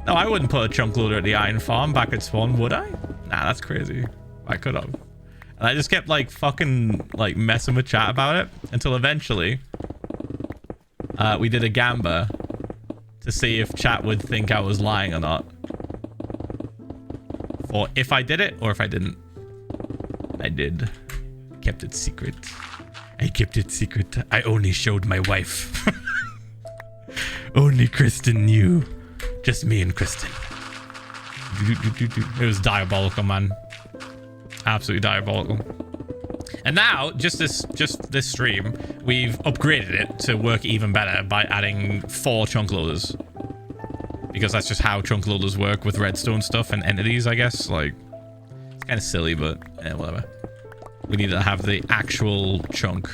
No, I wouldn't put a chunk loader at the iron farm back at spawn, would I? Nah, that's crazy. I could have. And I just kept like fucking like messing with chat about it until eventually we did a gamba to see if chat would think I was lying or not. Or if I did it or if I didn't. I did. Kept it secret. I kept it secret. I only showed my wife. Only Kristen knew. Just me and Kristen. It was diabolical, man. Absolutely diabolical. And now, just this stream, we've upgraded it to work even better by adding 4 chunk loaders. Because that's just how chunk loaders work with redstone stuff and entities, I guess. Like, it's kind of silly, but whatever. We need to have the actual chunk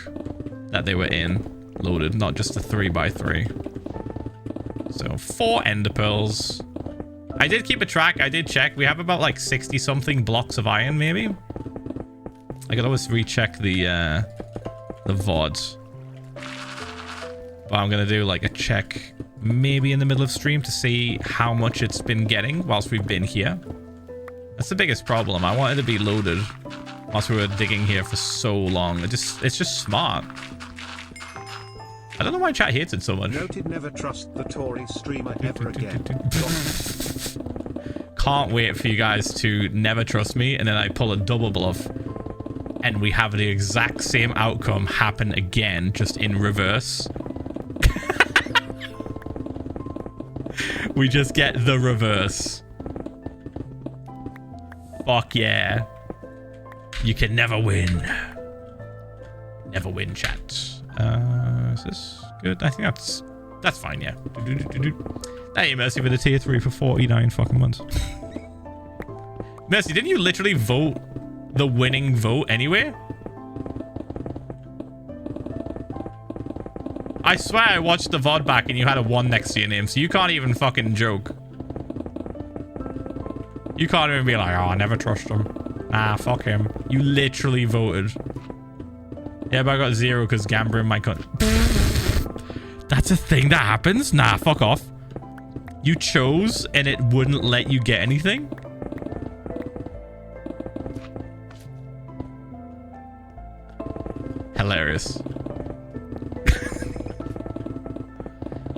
that they were in loaded, not just the 3x3. So 4 ender pearls. I did keep a track. I did check. We have about like 60 something blocks of iron, maybe. I could always recheck the VODs. But I'm gonna do like a check maybe in the middle of stream to see how much it's been getting whilst we've been here. That's the biggest problem. I wanted to be loaded whilst we were digging here for so long. It's just smart. I don't know why chat hates it so much. Noted, never trust the Tory streamer ever again. Can't wait for you guys to never trust me, and then I pull a double bluff and we have the exact same outcome happen again, just in reverse. We just get the reverse. Fuck yeah. You can never win. Never win, chat. Is this good? I think that's fine, yeah. Thank you, Mercy, for the tier 3 for 49 fucking months. Mercy, didn't you literally vote the winning vote anyway? I swear I watched the VOD back and you had a 1 next to your name, so you can't even fucking joke. You can't even be like, oh, I never trust him. Nah, fuck him. You literally voted. Yeah, but I got 0 because Gambler in my cunt. That's a thing that happens? Nah, fuck off. You chose and it wouldn't let you get anything? Hilarious.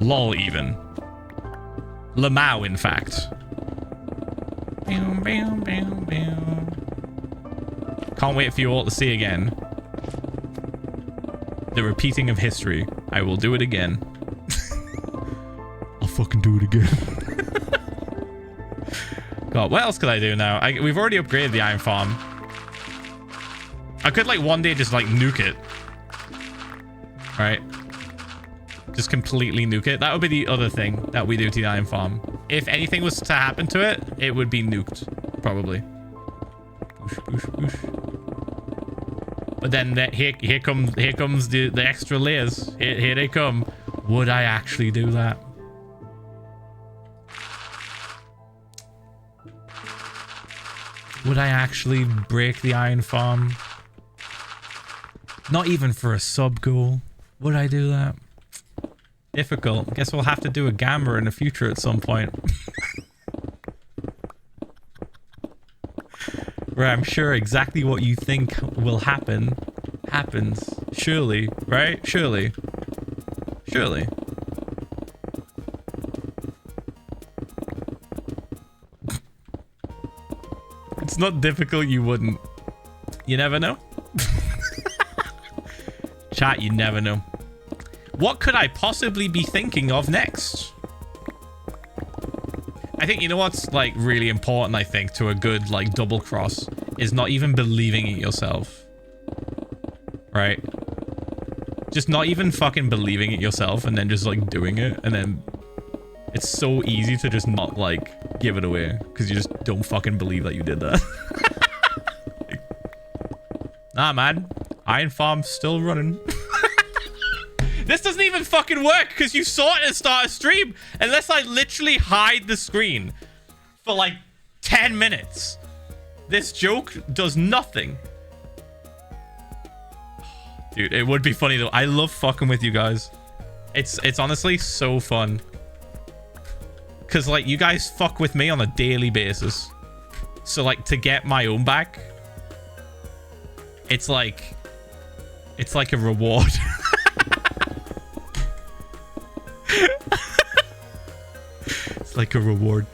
Lol even. Lamau, in fact. Can't wait for you all to see again. The repeating of history. I will do it again. I'll fucking do it again. God, what else could I do now? We've already upgraded the iron farm. I could like one day just like nuke it. Right? Just completely nuke it. That would be the other thing that we do to the iron farm. If anything was to happen to it, it would be nuked. Probably. Boosh, boosh, boosh. But then here comes the extra layers. Here they come. Would I actually do that? Would I actually break the iron farm? Not even for a sub goal. Would I do that? Difficult. Guess we'll have to do a gamma in the future at some point. Where I'm sure exactly what you think will happen happens. Surely, right? Surely. Surely. It's not difficult, you wouldn't. You never know. Chat, you never know. What could I possibly be thinking of next? I think, you know what's like really important, I think, to a good like double cross is not even believing it yourself. Right? Just not even fucking believing it yourself and then just like doing it, and then it's so easy to just not like give it away because you just don't fucking believe that you did that. Nah, man. Iron farm's still running. This doesn't even fucking work because you saw it at the start of stream. Unless I literally hide the screen for like 10 minutes. This joke does nothing. Dude, it would be funny though. I love fucking with you guys. It's honestly so fun. Because like you guys fuck with me on a daily basis. So like to get my own back, it's like a reward. like a reward.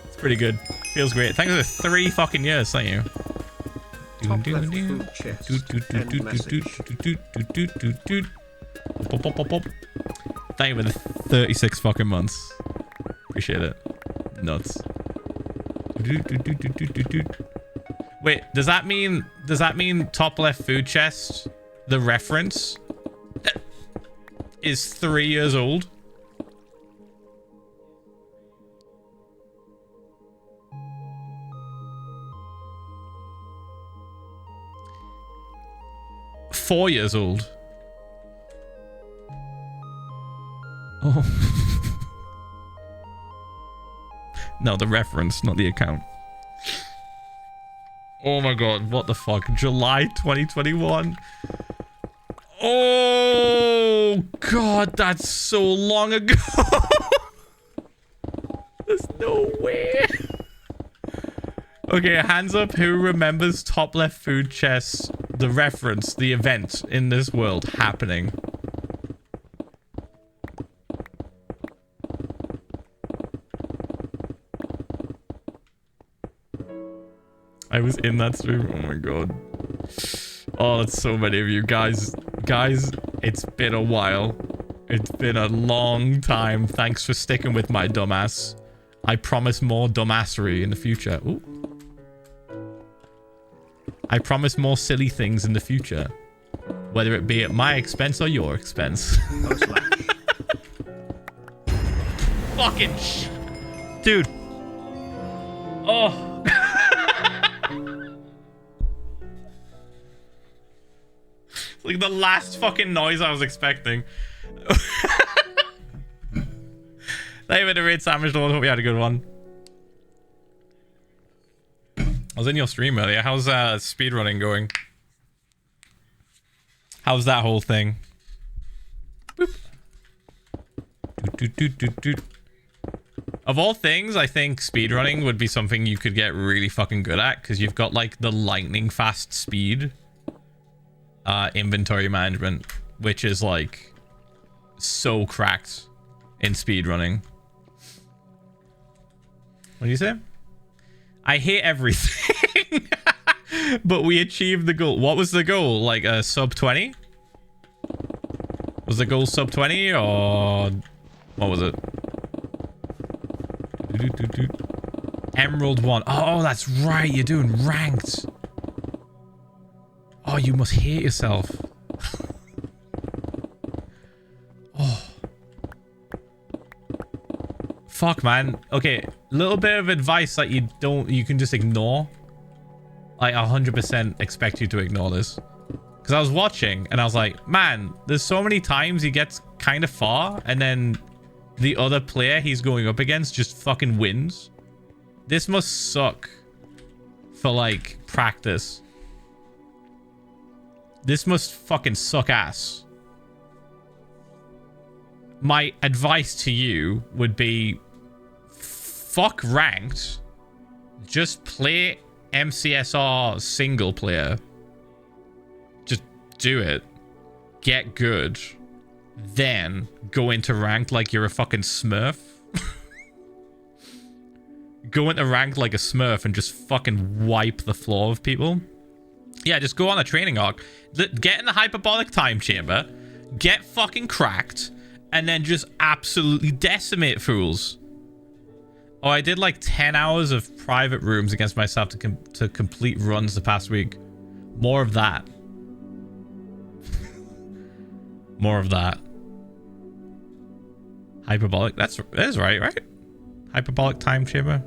It's pretty good. Feels great. Thanks for 3 fucking years. Thank you. Top left food chest. End message. Thank you for the 36 fucking months. Appreciate it. Nuts. Wait, does that mean top left food chest, the reference, is 3 years old? Four years old. Oh. No, the reference, not the account. Oh my god, what the fuck? July 2021. Oh god, that's so long ago. There's no way. Okay, hands up who remembers top left food chest, the reference, the event in this world happening. I was in that stream. Oh my god. Oh, that's so many of you guys. Guys, it's been a while. It's been a long time. Thanks for sticking with my dumbass. I promise more dumbassery in the future. Ooh. I promise more silly things in the future. Whether it be at my expense or your expense. Fucking dude. Oh. Like the last fucking noise I was expecting. Thank you for the raid sandwich, Lord. Hope you had a good one. I was in your stream earlier. How's speedrunning going? How's that whole thing? Boop. Of all things, I think speedrunning would be something you could get really fucking good at, because you've got like the lightning fast speed. Inventory management, which is like so cracked in speedrunning. What do you say? I hate everything. But we achieved the goal. What was the goal? Like a sub 20? Was the goal sub 20 or what was it? Emerald 1. Oh, that's right. You're doing ranked. Oh, you must hate yourself. Oh. Fuck, man. Okay, little bit of advice that you can just ignore. I 100% expect you to ignore this. Because I was watching and I was like, man, there's so many times he gets kind of far and then the other player he's going up against just fucking wins. This must suck for like practice. This must fucking suck ass. My advice to you would be fuck ranked. Just play MCSR single player. Just do it. Get good. Then go into ranked like you're a fucking smurf. Go into ranked like a smurf and just fucking wipe the floor of people. Yeah, just go on a training arc. Get in the hyperbolic time chamber. Get fucking cracked. And then just absolutely decimate fools. Oh, I did like 10 hours of private rooms against myself to complete runs the past week. More of that. More of that. Hyperbolic. That is right? Hyperbolic time chamber.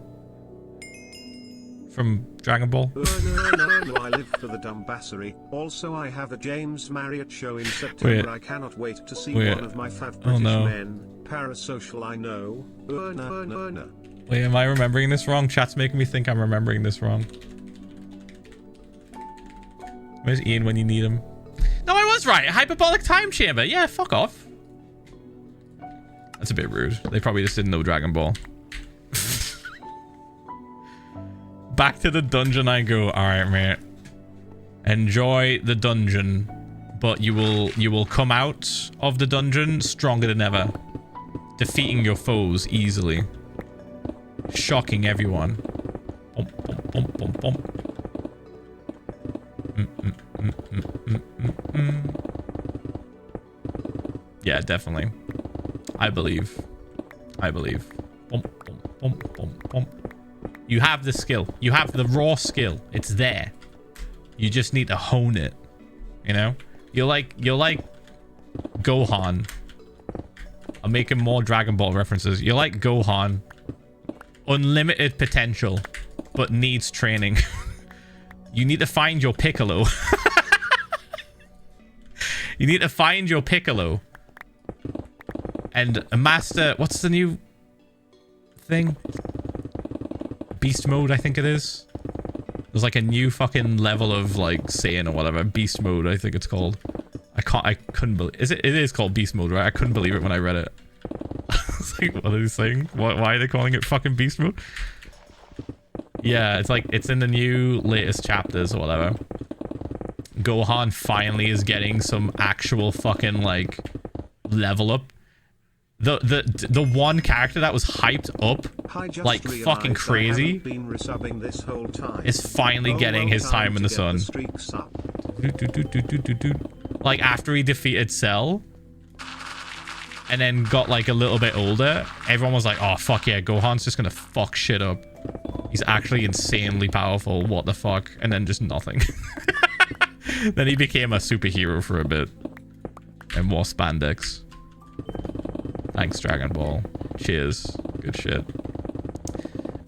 From Dragon Ball. No, I live for the dumbassery. Also, I have a James Marriott show in September. I cannot wait to see one of my fav British men. Parasocial, I know. No. Wait, am I remembering this wrong? Chat's making me think I'm remembering this wrong. Where's Ian when you need him? No, I was right. Hyperbolic time chamber. Yeah, fuck off. That's a bit rude. They probably just didn't know Dragon Ball. Back to the dungeon I go. All right, mate. Enjoy the dungeon, but you will come out of the dungeon stronger than ever. defeating your foes easily. Shocking everyone. Bump, bump, bump, bump, bump. Yeah, definitely. I believe. Bump, bump, bump, bump, bump. You have the skill. You have the raw skill. It's there. You just need to hone it. You know? You're like Gohan. I'm making more Dragon Ball references. You're like Gohan. Unlimited potential, but needs training. You need to find your Piccolo. You need to find your Piccolo. And master... What's the new thing? Beast mode, I think it is. There's like a new fucking level of like Saiyan or whatever. Beast mode, I think it's called. I couldn't believe... It is called Beast mode, right? I couldn't believe it when I read it. I was like, what are they saying? Why are they calling it fucking Beast mode? Yeah, it's like, it's in the new latest chapters or whatever. Gohan finally is getting some actual fucking like level up. The one character that was hyped up like fucking crazy is finally getting his time in the sun. Like after he defeated Cell and then got like a little bit older, everyone was like, oh fuck yeah, Gohan's just gonna fuck shit up. He's actually insanely powerful, what the fuck? And then just nothing. Then he became a superhero for a bit and wore spandex. Thanks, Dragon Ball. Cheers. Good shit.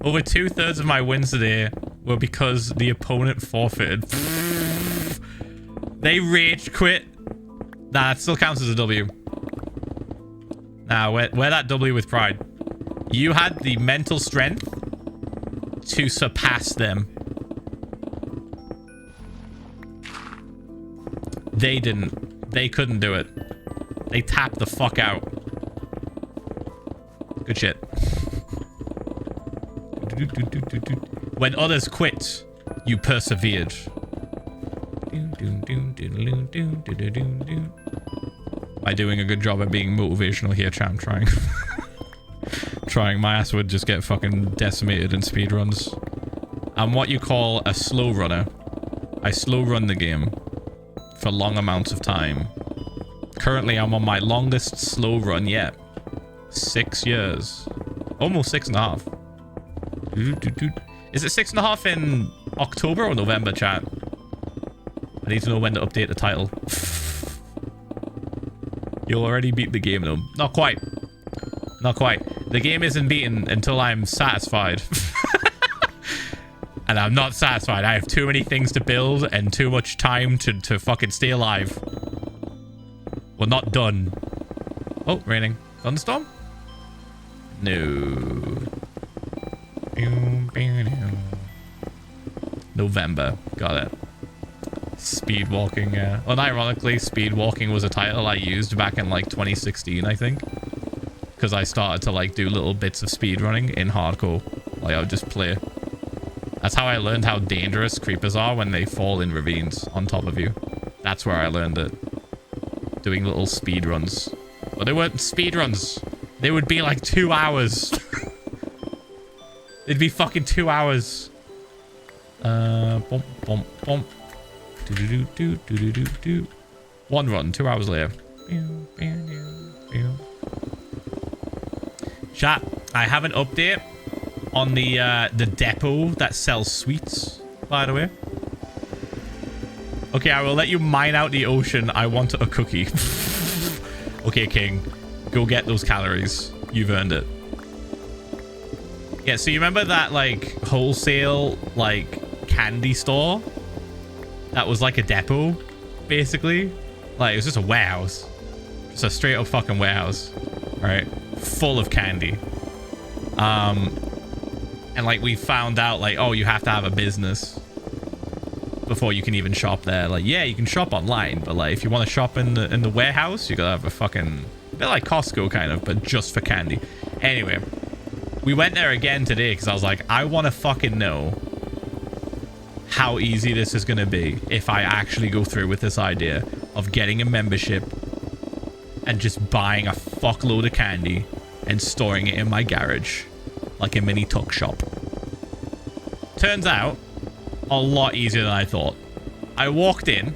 Over 2/3 of my wins today were because the opponent forfeited. They rage quit. Nah, it still counts as a W. Nah, wear that W with pride. You had the mental strength to surpass them. They didn't. They couldn't do it. They tapped the fuck out. Good shit. When others quit, you persevered. Am I doing a good job at being motivational here, chat? I'm trying. Trying. My ass would just get fucking decimated in speedruns. I'm what you call a slow runner. I slow run the game for long amounts of time. Currently, I'm on my longest slow run yet. 6 years. Almost 6.5. Is it 6.5 in October or November, chat? I need to know when to update the title. You'll already beat the game though. Not quite. Not quite. The game isn't beaten until I'm satisfied. And I'm not satisfied. I have too many things to build and too much time to fucking stay alive. We're not done. Oh, raining. Thunderstorm? No. November. Got it. Speed walking. Unironically, speed walking was a title I used back in like 2016, I think. Because I started to like do little bits of speed running in hardcore. Like I would just play. That's how I learned how dangerous creepers are when they fall in ravines on top of you. That's where I learned it. Doing little speed runs. But they weren't speed runs. They would be like 2 hours. It'd be fucking 2 hours. Bump, bump, bump. Do. One run, 2 hours later. Chat, I have an update on the depot that sells sweets, by the way. Okay, I will let you mine out the ocean. I want a cookie. Okay, King. Go get those calories. You've earned it. Yeah, so you remember that, like, wholesale, like, candy store? That was like a depot, basically. Like, it was just a warehouse. Just a straight up fucking warehouse. Right? Full of candy. And, like, we found out, like, oh, you have to have a business before you can even shop there. Like, yeah, you can shop online, but, like, if you want to shop in the warehouse, you gotta have a fucking... A bit like Costco, kind of, but just for candy. Anyway, we went there again today because I was like, I want to fucking know how easy this is going to be if I actually go through with this idea of getting a membership and just buying a fuckload of candy and storing it in my garage like a mini tuck shop. Turns out, a lot easier than I thought. I walked in,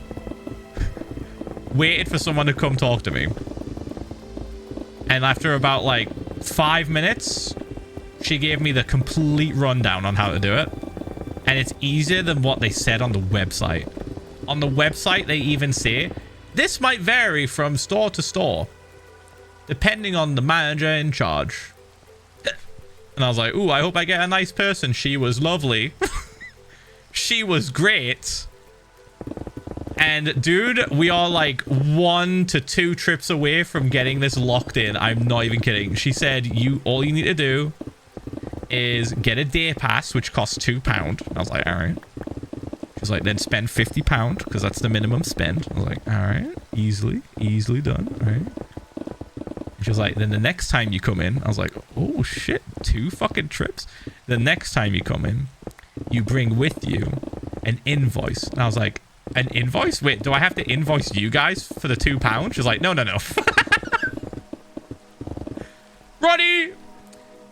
waited for someone to come talk to me, and after about like 5 minutes, she gave me the complete rundown on how to do it. And it's easier than what they said on the website. On the website, they even say, this might vary from store to store, depending on the manager in charge. And I was like, ooh, I hope I get a nice person. She was lovely. She was great. And dude, we are like 1 to 2 trips away from getting this locked in. I'm not even kidding. She said, all you need to do is get a day pass, which costs £2. I was like, all right. She's like, then spend £50 because that's the minimum spend. I was like, all right, easily done. All right. She was like, then the next time you come in, I was like, oh shit, 2 fucking trips. The next time you come in, you bring with you an invoice. And I was like, an invoice? Wait, do I have to invoice you guys for the £2? She's like, no. Ronnie!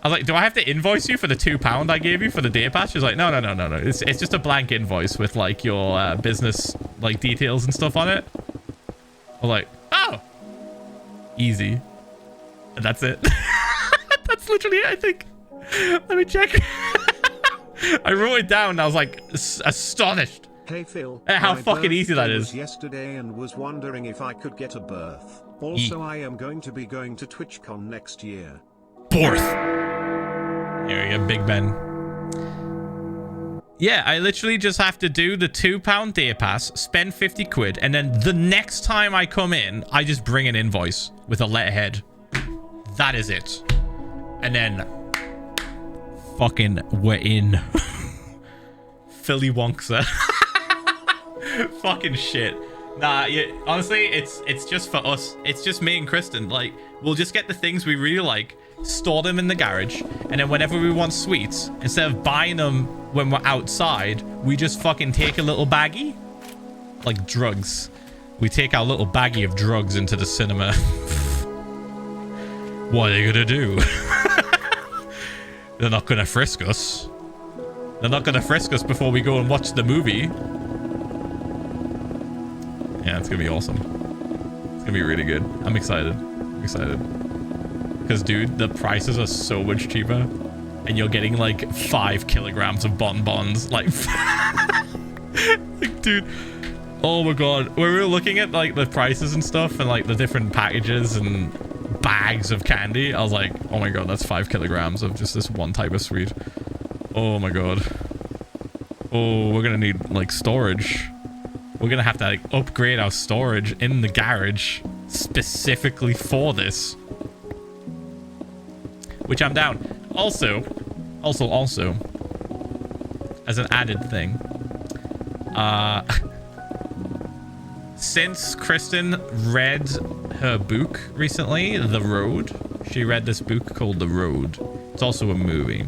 I was like, do I have to invoice you for the £2 I gave you for the day pass? She's like, no. It's just a blank invoice with like your business like details and stuff on it. I'm like, oh, easy. And that's it. That's literally it, I think. Let me check. I wrote it down and I was like astonished. Hey Phil, at how fucking easy that is. Yesterday and was wondering if I could get a berth. Also, I am going to be going to TwitchCon next year. There you go, Big Ben. Yeah, I literally just have to do the £2 day pass, spend 50 quid, and then the next time I come in, I just bring an invoice with a letterhead. That is it. And then fucking we're in. Philly Wonksa. Fucking shit. Nah, honestly, it's just for us. It's just me and Kristen. Like, we'll just get the things we really like, store them in the garage, and then whenever we want sweets, instead of buying them when we're outside, we just fucking take a little baggie. Like drugs. We take our little baggie of drugs into the cinema. What are they gonna do? They're not gonna frisk us. They're not gonna frisk us before we go and watch the movie. Yeah, it's gonna be awesome. It's gonna be really good. I'm excited. Because, dude, the prices are so much cheaper. And you're getting, like, 5 kilograms of bonbons. Like, like, dude. Oh, my God. When we were looking at, like, the prices and stuff and, like, the different packages and bags of candy, I was like, oh, my God, that's 5 kilograms of just this one type of sweet. Oh, my God. Oh, we're gonna need, like, storage. We're gonna have to, like, upgrade our storage in the garage specifically for this. Which I'm down. Also, as an added thing, since Kristen read her book recently, The Road, she read this book called The Road. It's also a movie.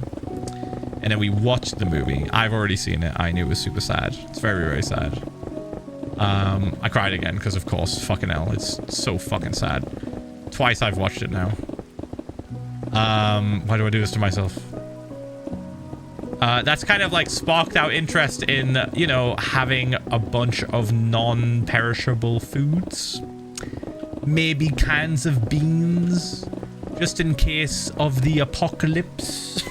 And then we watched the movie. I've already seen it. I knew it was super sad. It's very, very sad. I cried again because, of course, fucking hell, it's so fucking sad. Twice I've watched it now. Why do I do this to myself? That's kind of like sparked our interest in, you know, having a bunch of non-perishable foods. Maybe cans of beans, just in case of the apocalypse.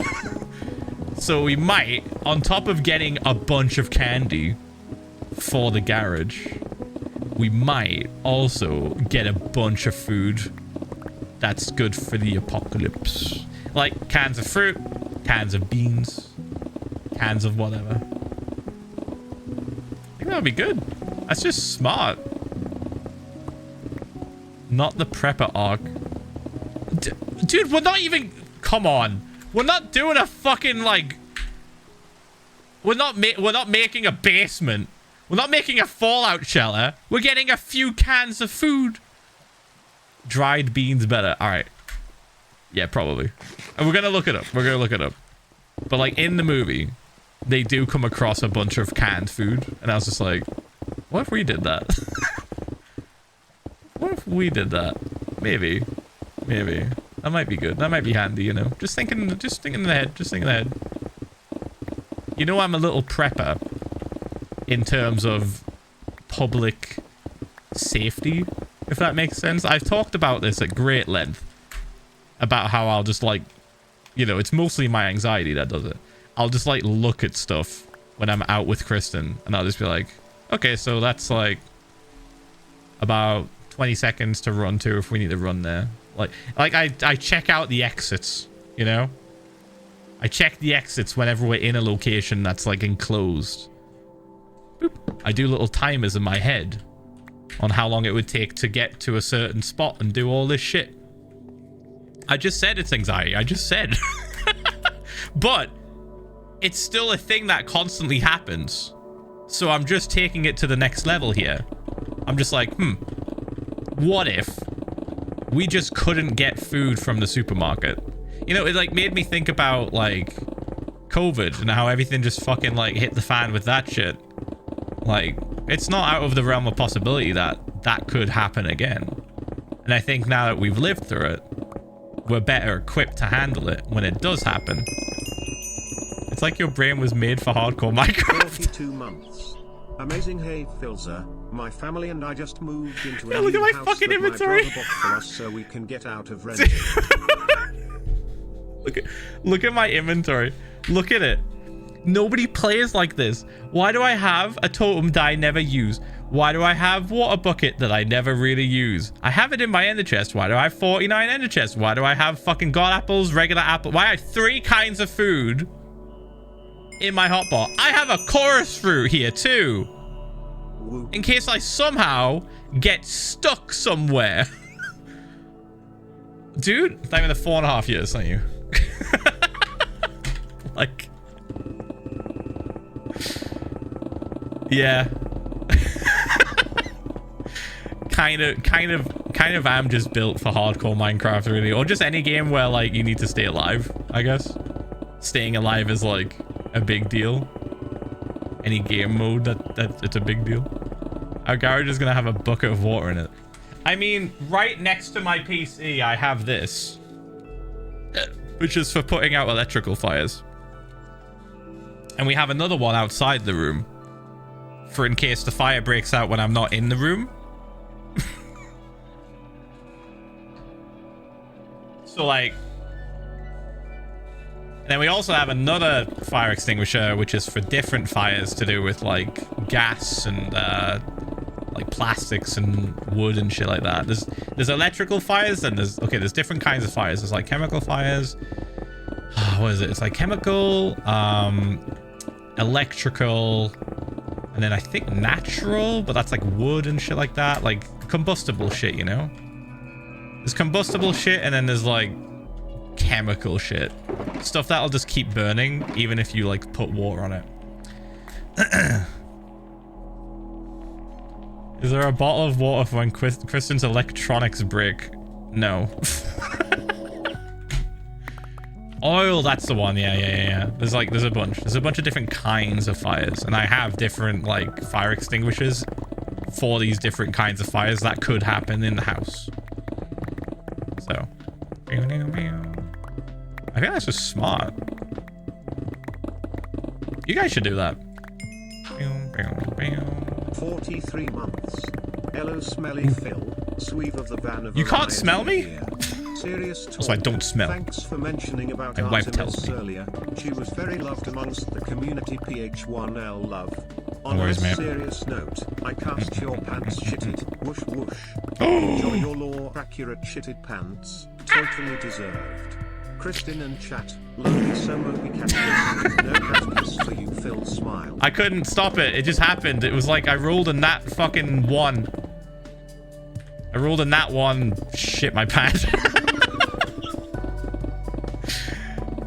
So we might, on top of getting a bunch of candy for the garage, we might also get a bunch of food that's good for the apocalypse. Like cans of fruit, cans of beans, cans of whatever. I think that would be good. That's just smart. Not the prepper arc. Dude, we're not even... Come on. We're not doing a fucking, like... We're not making a basement. We're not making a fallout shelter. We're getting a few cans of food. Dried beans better. All right. Yeah, probably. And we're going to look it up. But, like, in the movie, they do come across a bunch of canned food. And I was just like, what if we did that? What if we did that? Maybe. That'd That might be good. That might be handy, you know. Just thinking in the head. You know, I'm a little prepper in terms of public safety, if that makes sense. I've talked about this at great length about how I'll just like, you know, it's mostly my anxiety that does it. I'll just like look at stuff when I'm out with Kristen and I'll just be like, okay, so that's like about 20 seconds to run to if we need to run there. Like I check out the exits, you know? I check the exits whenever we're in a location that's like enclosed. Boop. I do little timers in my head on how long it would take to get to a certain spot and do all this shit. I just said it's anxiety. I just said. But it's still a thing that constantly happens. So I'm just taking it to the next level here. I'm just like, what if we just couldn't get food from the supermarket? You know, it like made me think about like COVID and how everything just fucking like hit the fan with that shit. Like, it's not out of the realm of possibility that that could happen again. And I think now that we've lived through it, we're better equipped to handle it when it does happen. It's like your brain was made for hardcore Minecraft. 42 months. Amazing. Hey, Philza. My family and I just moved into a look new at my house fucking that inventory. my brother bought for us so we can get out of renting. Look at my inventory. Look at it. Nobody plays like this. Why do I have a totem that I never use? Why do I have water bucket that I never really use? I have it in my ender chest. Why do I have 49 ender chests? Why do I have fucking god apples, regular apple? Why I have 3 kinds of food in my hotbar? I have a chorus fruit here too, in case I somehow get stuck somewhere. Dude, thank me the 4.5 years, thank you. Like, yeah. kind of am just built for hardcore Minecraft, really, or just any game where like you need to stay alive. I guess staying alive is like a big deal. Any game mode that it's a big deal. Our garage is gonna have a bucket of water in it. I mean, right next to my PC I have this, which is for putting out electrical fires, and we have another one outside the room for in case the fire breaks out when I'm not in the room. So like, and then we also have another fire extinguisher which is for different fires to do with like gas and like plastics and wood and shit like that. There's electrical fires and there's different kinds of fires. There's like chemical fires. What is it? It's like chemical, electrical, and then I think natural, but that's like wood and shit like that, like combustible shit, you know? There's combustible shit, and then there's like chemical shit, stuff that'll just keep burning even if you like put water on it. Is there a bottle of water for when Kristen's electronics break? No. Oil, that's the one. Yeah. There's a bunch of different kinds of fires, and I have different like fire extinguishers for these different kinds of fires that could happen in the house. So I think that's just smart. You guys should do that. 43 months. Hello, smelly Phil. Sweeve of the van of You can't smell me? Serious talk. So I don't smell. Thanks for mentioning about My wife Artemis tells me. earlier. She was very loved amongst the community. Ph1lza love. On No worries, a mate. serious note, I cast your pants shitted. Whoosh whoosh. Enjoy your law accurate shitted pants. Totally deserved. Kristen and chat. Lovely so mopey cat kiss. No cat kiss for you, Phil. Smile. I couldn't stop it. It just happened. It was like I rolled a nat fucking 1. I rolled a nat 1. Shit my pants.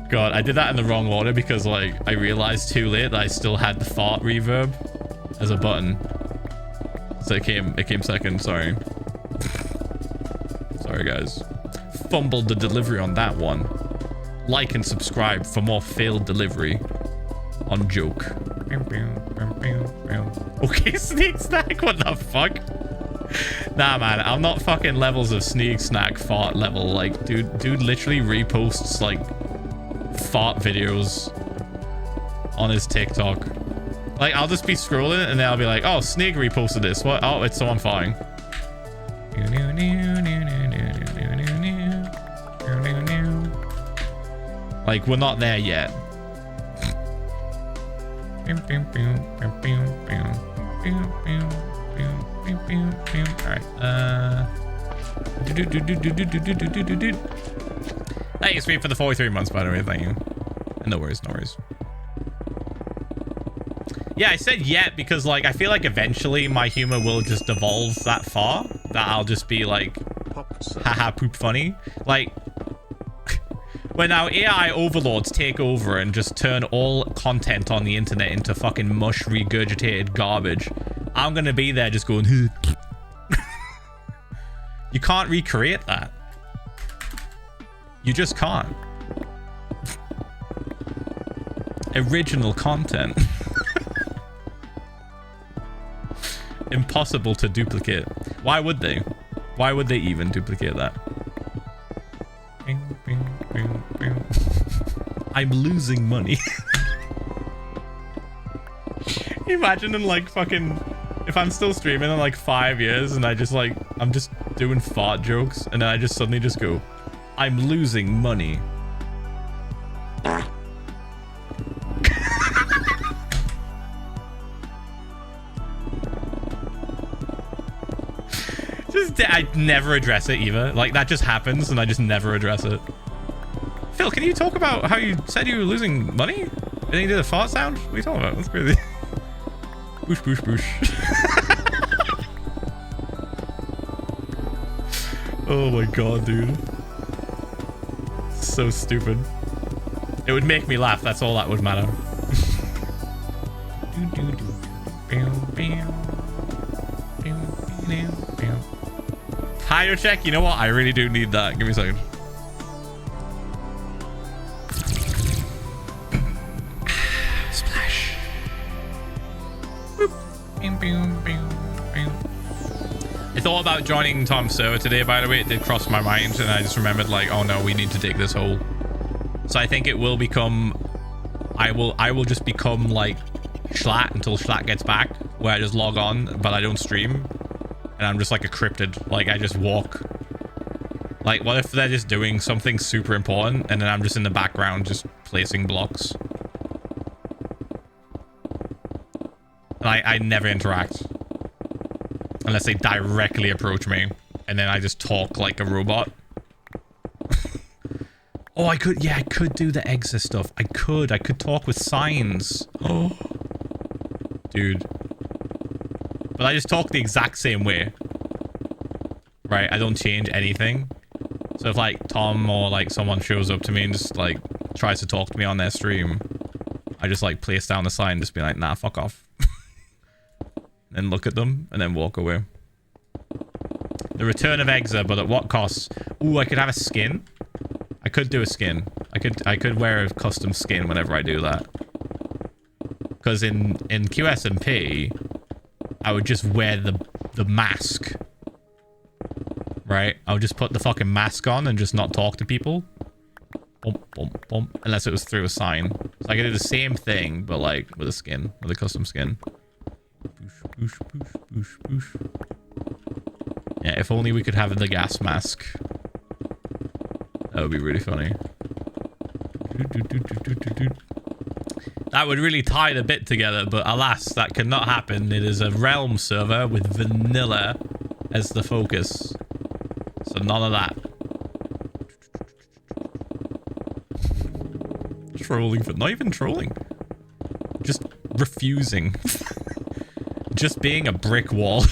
God, I did that in the wrong order because like I realized too late that I still had the fart reverb as a button. So it came second, sorry. Sorry guys. Fumbled the delivery on that one. Like and subscribe for more failed delivery on joke. Okay, snake snack, what the fuck? Nah, man, I'm not fucking levels of sneak snack fart level. Like, dude literally reposts like fart videos on his TikTok. Like, I'll just be scrolling and then I'll be like, oh, Sneak reposted this. What? Oh, it's someone farting. Like, we're not there yet. Alright, thanks for the 43 months, by the way. Thank you. No worries, no worries. Yeah, I said yet because, like, I feel like eventually my humor will just evolve that far that I'll just be like, haha, poop funny. Like, when our AI overlords take over and just turn all content on the internet into fucking mush regurgitated garbage, I'm gonna be there just going, you can't recreate that. You just can't. Original content. Impossible to duplicate. Why would they? Why would they even duplicate that? I'm losing money. Imagine in like fucking, if I'm still streaming in like 5 years and I just like, I'm just doing fart jokes and then I just suddenly just go, I'm losing money. I never address it either. Like, that just happens and I just never address it. Phil, can you talk about how you said you were losing money? And then you did a fart sound? What are you talking about? That's crazy. Boosh, boosh, boosh. Oh my god, dude. So stupid. It would make me laugh. That's all that would matter. Hydro check. You know what? I really do need that. Give me a second. Splash. Boop. I thought about joining Tom's server today, by the way. It did cross my mind, and I just remembered, like, oh no, we need to dig this hole. So I think it will become, I will just become like Schlatt until Schlatt gets back, where I just log on, but I don't stream. And I'm just like a cryptid. Like, I just walk. Like, what if they're just doing something super important and then I'm just in the background just placing blocks? And I never interact. Unless they directly approach me. And then I just talk like a robot. Oh, I could do the EXA stuff. I could talk with signs. Oh. Dude. But I just talk the exact same way. Right? I don't change anything. So if like Tom or like someone shows up to me and just like tries to talk to me on their stream, I just like place down the sign and just be like, nah, fuck off. Then look at them and then walk away. The return of EXA, but at what cost? Ooh, I could have a skin. I could do a skin. I could wear a custom skin whenever I do that. Because in QSMP, I would just wear the mask. Right? I would just put the fucking mask on and just not talk to people. Bump, bump, bump. Unless it was through a sign. So I could do the same thing, but like with a skin. With a custom skin. Boosh, boosh, boosh, boosh, boosh. Yeah, if only we could have the gas mask. That would be really funny. That would really tie the bit together, but alas, that cannot happen. It is a Realm server with vanilla as the focus. So none of that. Trolling, but not even trolling. Just refusing. Just being a brick wall.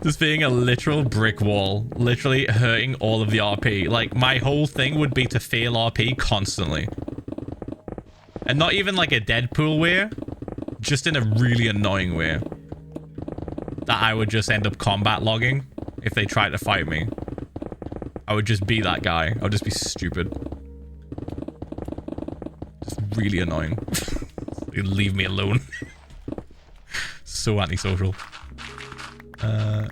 Just being a literal brick wall. Literally hurting all of the RP. Like, my whole thing would be to fail RP constantly. And not even like a Deadpool way. Just in a really annoying way. That I would just end up combat logging if they tried to fight me. I would just be that guy. I would just be stupid. Just really annoying. Leave me alone. So antisocial. Oh,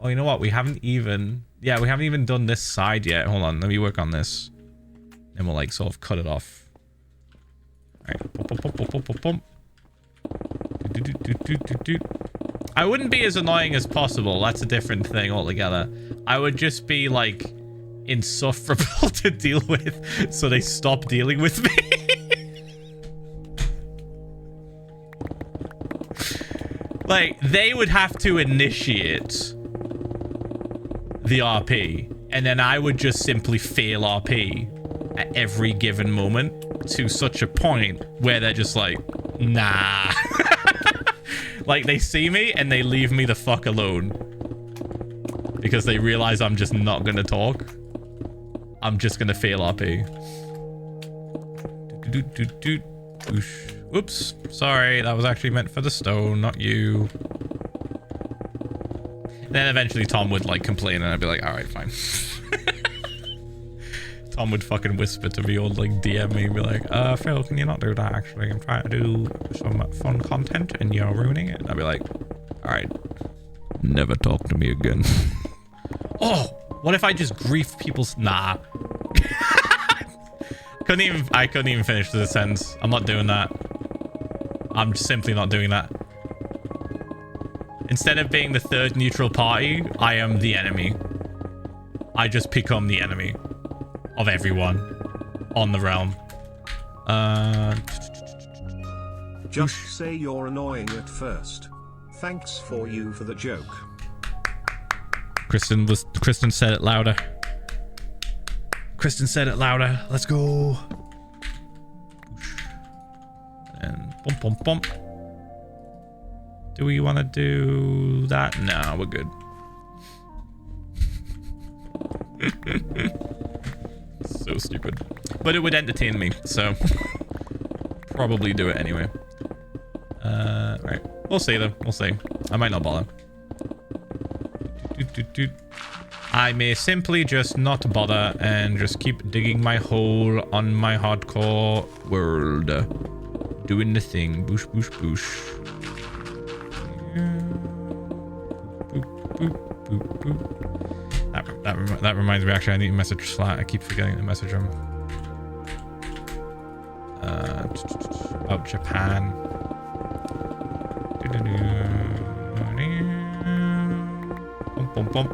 you know what? We haven't even... Yeah, we haven't even done this side yet. Hold on. Let me work on this. And we'll, like, sort of cut it off. Alright. I wouldn't be as annoying as possible. That's a different thing altogether. I would just be, like, insufferable to deal with, so they stop dealing with me. Like, they would have to initiate the RP, and then I would just simply fail RP at every given moment to such a point where they're just like, nah. Like, they see me and they leave me the fuck alone because they realize I'm just not gonna talk. I'm just gonna fail RP. Oops, sorry, that was actually meant for the stone, not you. Then eventually Tom would, like, complain and I'd be like, alright, fine. Tom would fucking whisper to me or, like, DM me and be like, Phil, can you not do that, actually? I'm trying to do some fun content and you're ruining it. And I'd be like, alright, never talk to me again. Oh, what if I just grief people's... Nah. I couldn't even finish the sentence. I'm not doing that. I'm simply not doing that. Instead of being the third neutral party, I am the enemy. I just become the enemy of everyone on the realm. Just say you're annoying at first. Thanks for you for the joke. Kristen said it louder. Kristen said it louder. Let's go. And bump, bump, bump. Do we want to do that? No, we're good. So stupid. But it would entertain me, so probably do it anyway. Right. We'll see though. We'll see. I might not bother. I may simply just not bother and just keep digging my hole on my hardcore world. Doing the thing. Boosh, boosh, boosh. Boop, boop, boop, boop. That reminds me, actually, I need to message Slat. I keep forgetting to message him. About Japan. Bump, bump, bump.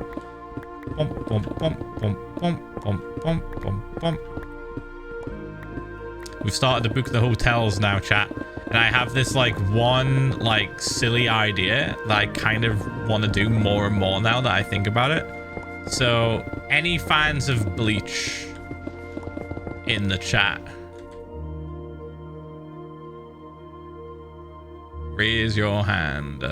Bump, bump, bump, bump, bump, bump, bump, bump, bump. We've started to book the hotels now, chat. And I have this, like, one, like, silly idea that I kind of want to do more and more now that I think about it. So, any fans of Bleach in the chat? Raise your hand.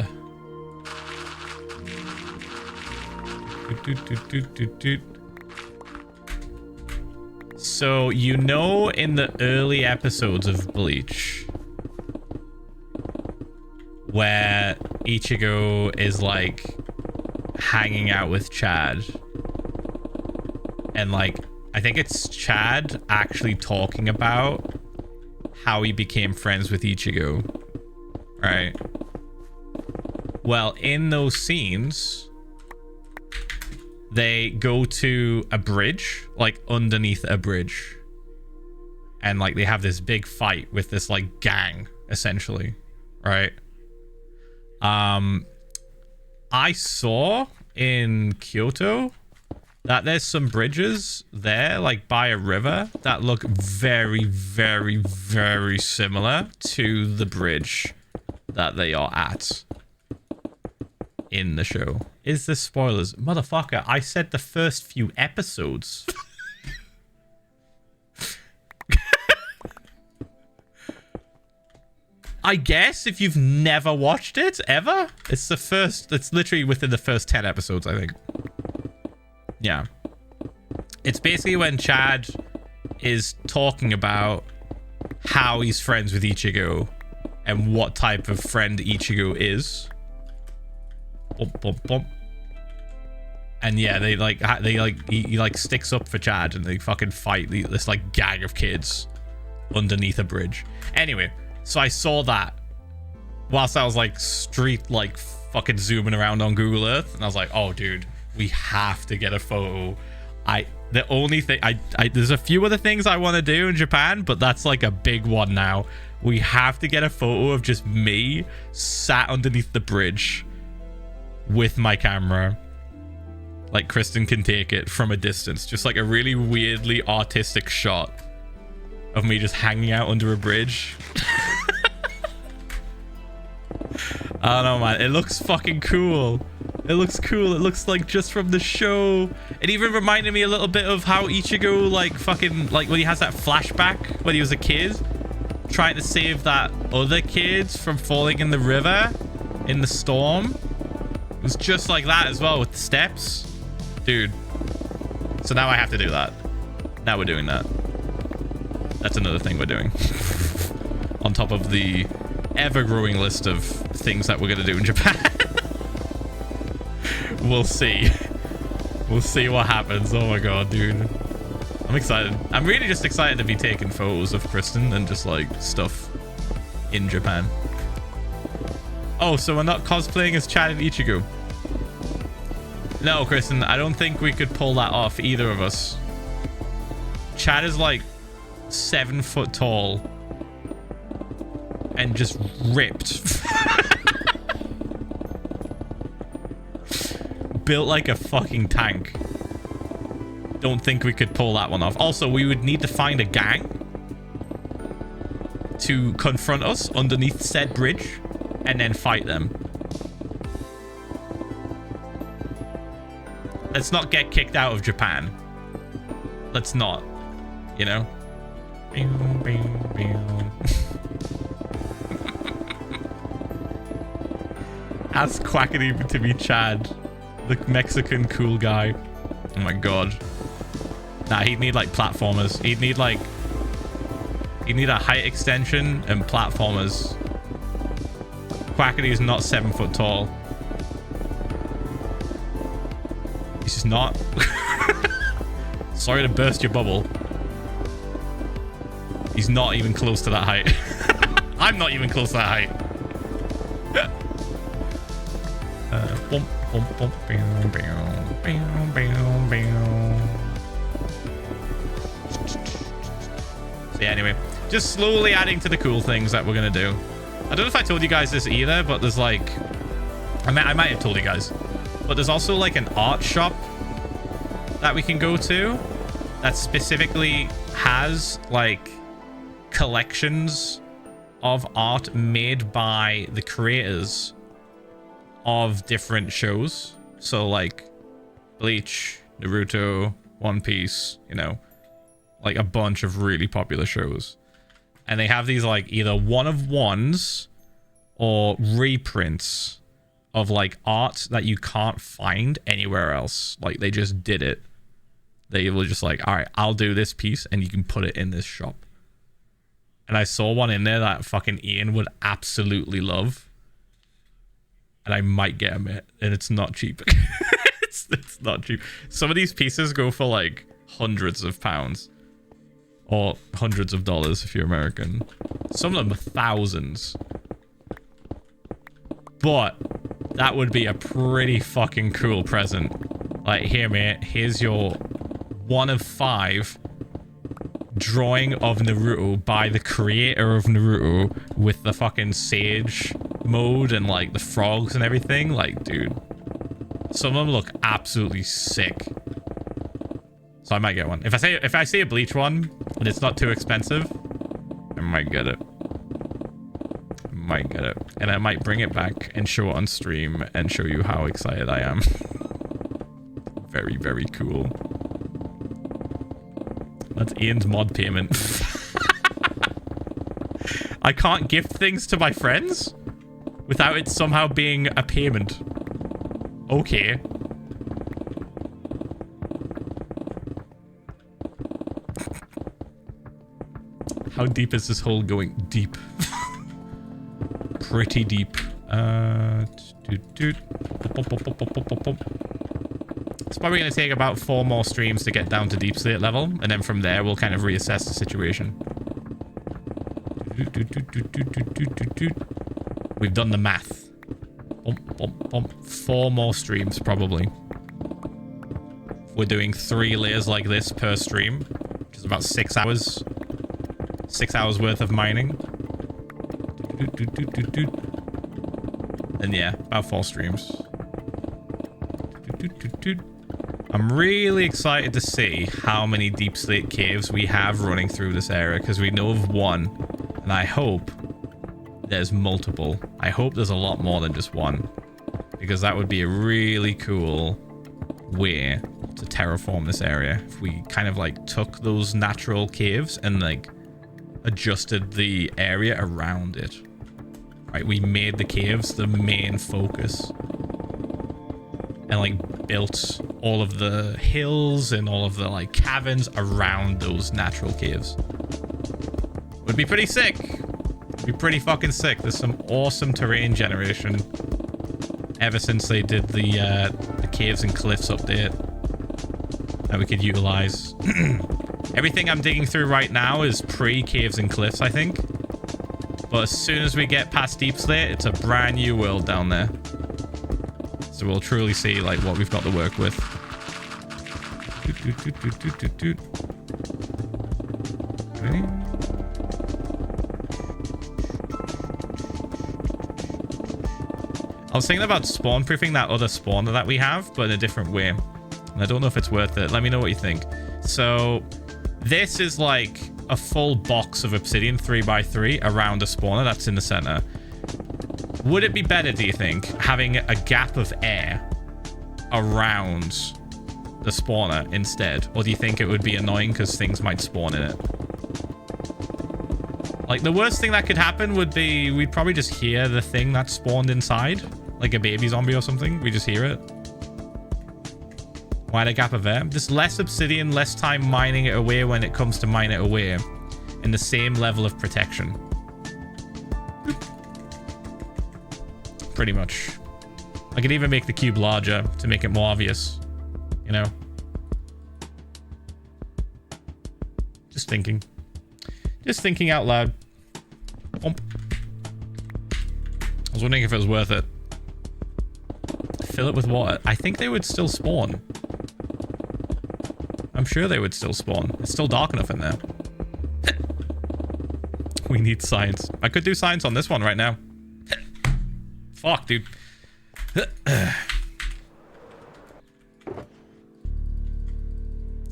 So, you know, in the early episodes of Bleach, where Ichigo is, like, hanging out with Chad, and, like, I think it's Chad actually talking about how he became friends with Ichigo, right? Well, in those scenes, they go to a bridge, like underneath a bridge, and, like, they have this big fight with this, like, gang, essentially, right? I saw in Kyoto that there's some bridges there, like by a river, that look very, very, very similar to the bridge that they are at in the show. Is this spoilers? Motherfucker, I said the first few episodes. I guess if you've never watched it ever, it's literally within the first 10 episodes, I think. Yeah. It's basically when Chad is talking about how he's friends with Ichigo and what type of friend Ichigo is. Bump, bump, bump. And yeah, he like sticks up for Chad and they fucking fight this like gang of kids underneath a bridge. Anyway, So I saw that whilst I was like fucking zooming around on Google Earth, and I was like, oh dude, we have to get a photo. The only thing there's a few other things I want to do in Japan, but that's like a big one now. We have to get a photo of just me sat underneath the bridge with my camera. Like Kristen can take it from a distance, just like a really weirdly artistic shot of me just hanging out under a bridge. I don't know, man. It looks fucking cool. It looks cool. It looks like just from the show. It even reminded me a little bit of how Ichigo, like, fucking, like, when he has that flashback when he was a kid, trying to save that other kid from falling in the river in the storm. It was just like that as well with the steps. Dude. So now I have to do that. Now we're doing that. That's another thing we're doing. On top of the ever-growing list of things that we're going to do in Japan. We'll see. We'll see what happens. Oh my god, dude. I'm excited. I'm really just excited to be taking photos of Kristen and just like stuff in Japan. Oh, so we're not cosplaying as Chad and Ichigo. No, Kristen, I don't think we could pull that off, either of us. Chad is like 7 foot tall and just ripped. Built like a fucking tank. Don't think we could pull that one off. Also, we would need to find a gang to confront us underneath said bridge and then fight them. Let's not get kicked out of Japan. Let's not, you know? Ask Quackity to be Chad, the Mexican cool guy. Oh my god. Nah, he'd need like platformers. He'd need a height extension and platformers. Quackity is not 7 foot tall. He's just not. Sorry to burst your bubble. He's not even close to that height. I'm not even close to that height. So yeah, anyway, just slowly adding to the cool things that we're gonna do. I don't know if I told you guys this either, but there's like, I might have told you guys, but there's also like an art shop that we can go to that specifically has like collections of art made by the creators of different shows. So like Bleach, Naruto, One Piece, you know, like a bunch of really popular shows. And they have these like either one-of-ones or reprints of like art that you can't find anywhere else. Like they just did it. They were just like, all right, I'll do this piece and you can put it in this shop. And I saw one in there that fucking Ian would absolutely love. And I might get him it. And it's not cheap. it's not cheap. Some of these pieces go for like hundreds of pounds. Or hundreds of dollars if you're American. Some of them are thousands. But that would be a pretty fucking cool present. Like, here, mate. Here's your 1 of 5 drawing of Naruto by the creator of Naruto with the fucking sage mode and like the frogs and everything. Like, dude, some of them look absolutely sick. So I might get one. If I see a Bleach one and it's not too expensive, I might get it. And I might bring it back and show it on stream and show you how excited I am. Very, very cool. That's Ian's mod payment. I can't gift things to my friends without it somehow being a payment. Okay. How deep is this hole going? Deep. Pretty deep. It's probably going to take about 4 more streams to get down to deep state level, and then from there we'll kind of reassess the situation. We've done the math. Bump, bump, bump. 4 more streams, probably. We're doing 3 layers like this per stream, which is about 6 hours. 6 hours worth of mining. And yeah, about 4 streams. I'm really excited to see how many deep slate caves we have running through this area, because we know of 1, and I hope there's multiple. I hope there's a lot more than just 1, because that would be a really cool way to terraform this area. If we kind of like took those natural caves and like adjusted the area around it. Right, we made the caves the main focus. And like built all of the hills and all of the like caverns around those natural caves. Would be pretty sick. Would be pretty fucking sick. There's some awesome terrain generation ever since they did the caves and cliffs update that we could utilize. Everything I'm digging through right now is pre-caves and cliffs, I think. But as soon as we get past Deep Slate, it's a brand new world down there. So we'll truly see like what we've got to work with. Ready? I was thinking about spawn proofing that other spawner that we have, but in a different way. And I don't know if it's worth it. Let me know what you think. So this is like a full box of obsidian 3x3 around a spawner that's in the center. Would it be better, do you think, having a gap of air around the spawner instead? Or do you think it would be annoying because things might spawn in it? Like, the worst thing that could happen would be we'd probably just hear the thing that spawned inside. Like a baby zombie or something. We just hear it. Wider gap of air. Just less obsidian, less time mining it away when it comes to mine it away. And the same level of protection. Pretty much. I could even make the cube larger to make it more obvious. You know? Just thinking. Just thinking out loud. Bump. I was wondering if it was worth it. Fill it with water. I think they would still spawn. I'm sure they would still spawn. It's still dark enough in there. We need science. I could do science on this one right now. Fuck, dude.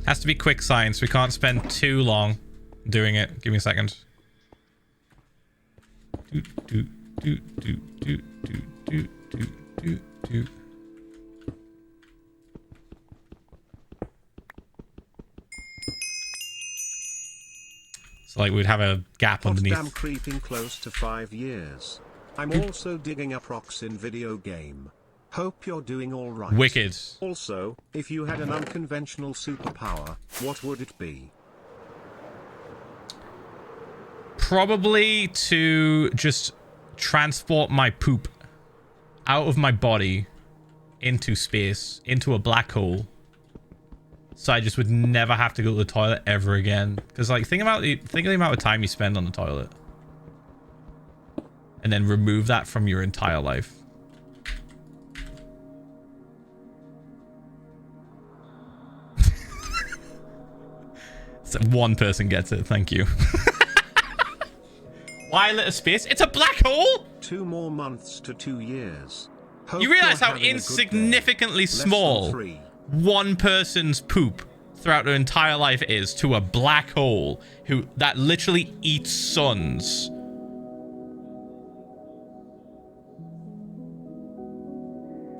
Has to be quick science. We can't spend too long doing it. Give me a second. So like we'd have a gap underneath. Damn, creeping close to 5 years. I'm also digging up rocks in video game. Hope you're doing all right. Wicked. Also, if you had an unconventional superpower, what would it be? Probably to just transport my poop out of my body into space, into a black hole. So I just would never have to go to the toilet ever again. Because like think of the amount of time you spend on the toilet. And then remove that from your entire life. So one person gets it. Thank you. Why lit a space? It's a black hole! 2 more months to 2 years. Hope you realize you're how having a good insignificantly day. small 3. one person's poop throughout their entire life is to a black hole that literally eats suns.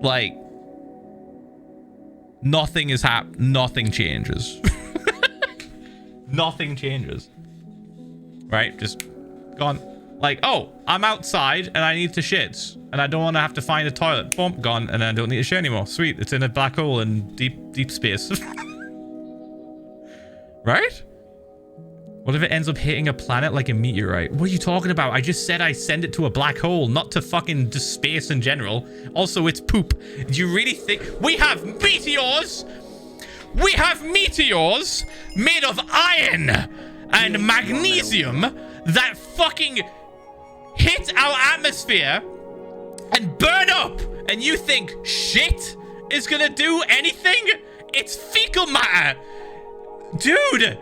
Like, nothing is nothing changes. Nothing changes. Right? Just gone. Like, oh, I'm outside and I need to shit and I don't want to have to find a toilet. Boom, gone, and I don't need to shit anymore. Sweet, it's in a black hole in deep space. Right? What if it ends up hitting a planet like a meteorite? What are you talking about? I just said I send it to a black hole, not to fucking just space in general. Also, it's poop. Do you really think we have meteors? We have meteors made of iron and magnesium that fucking hit our atmosphere and burn up, and you think shit is gonna do anything? It's fecal matter. Dude.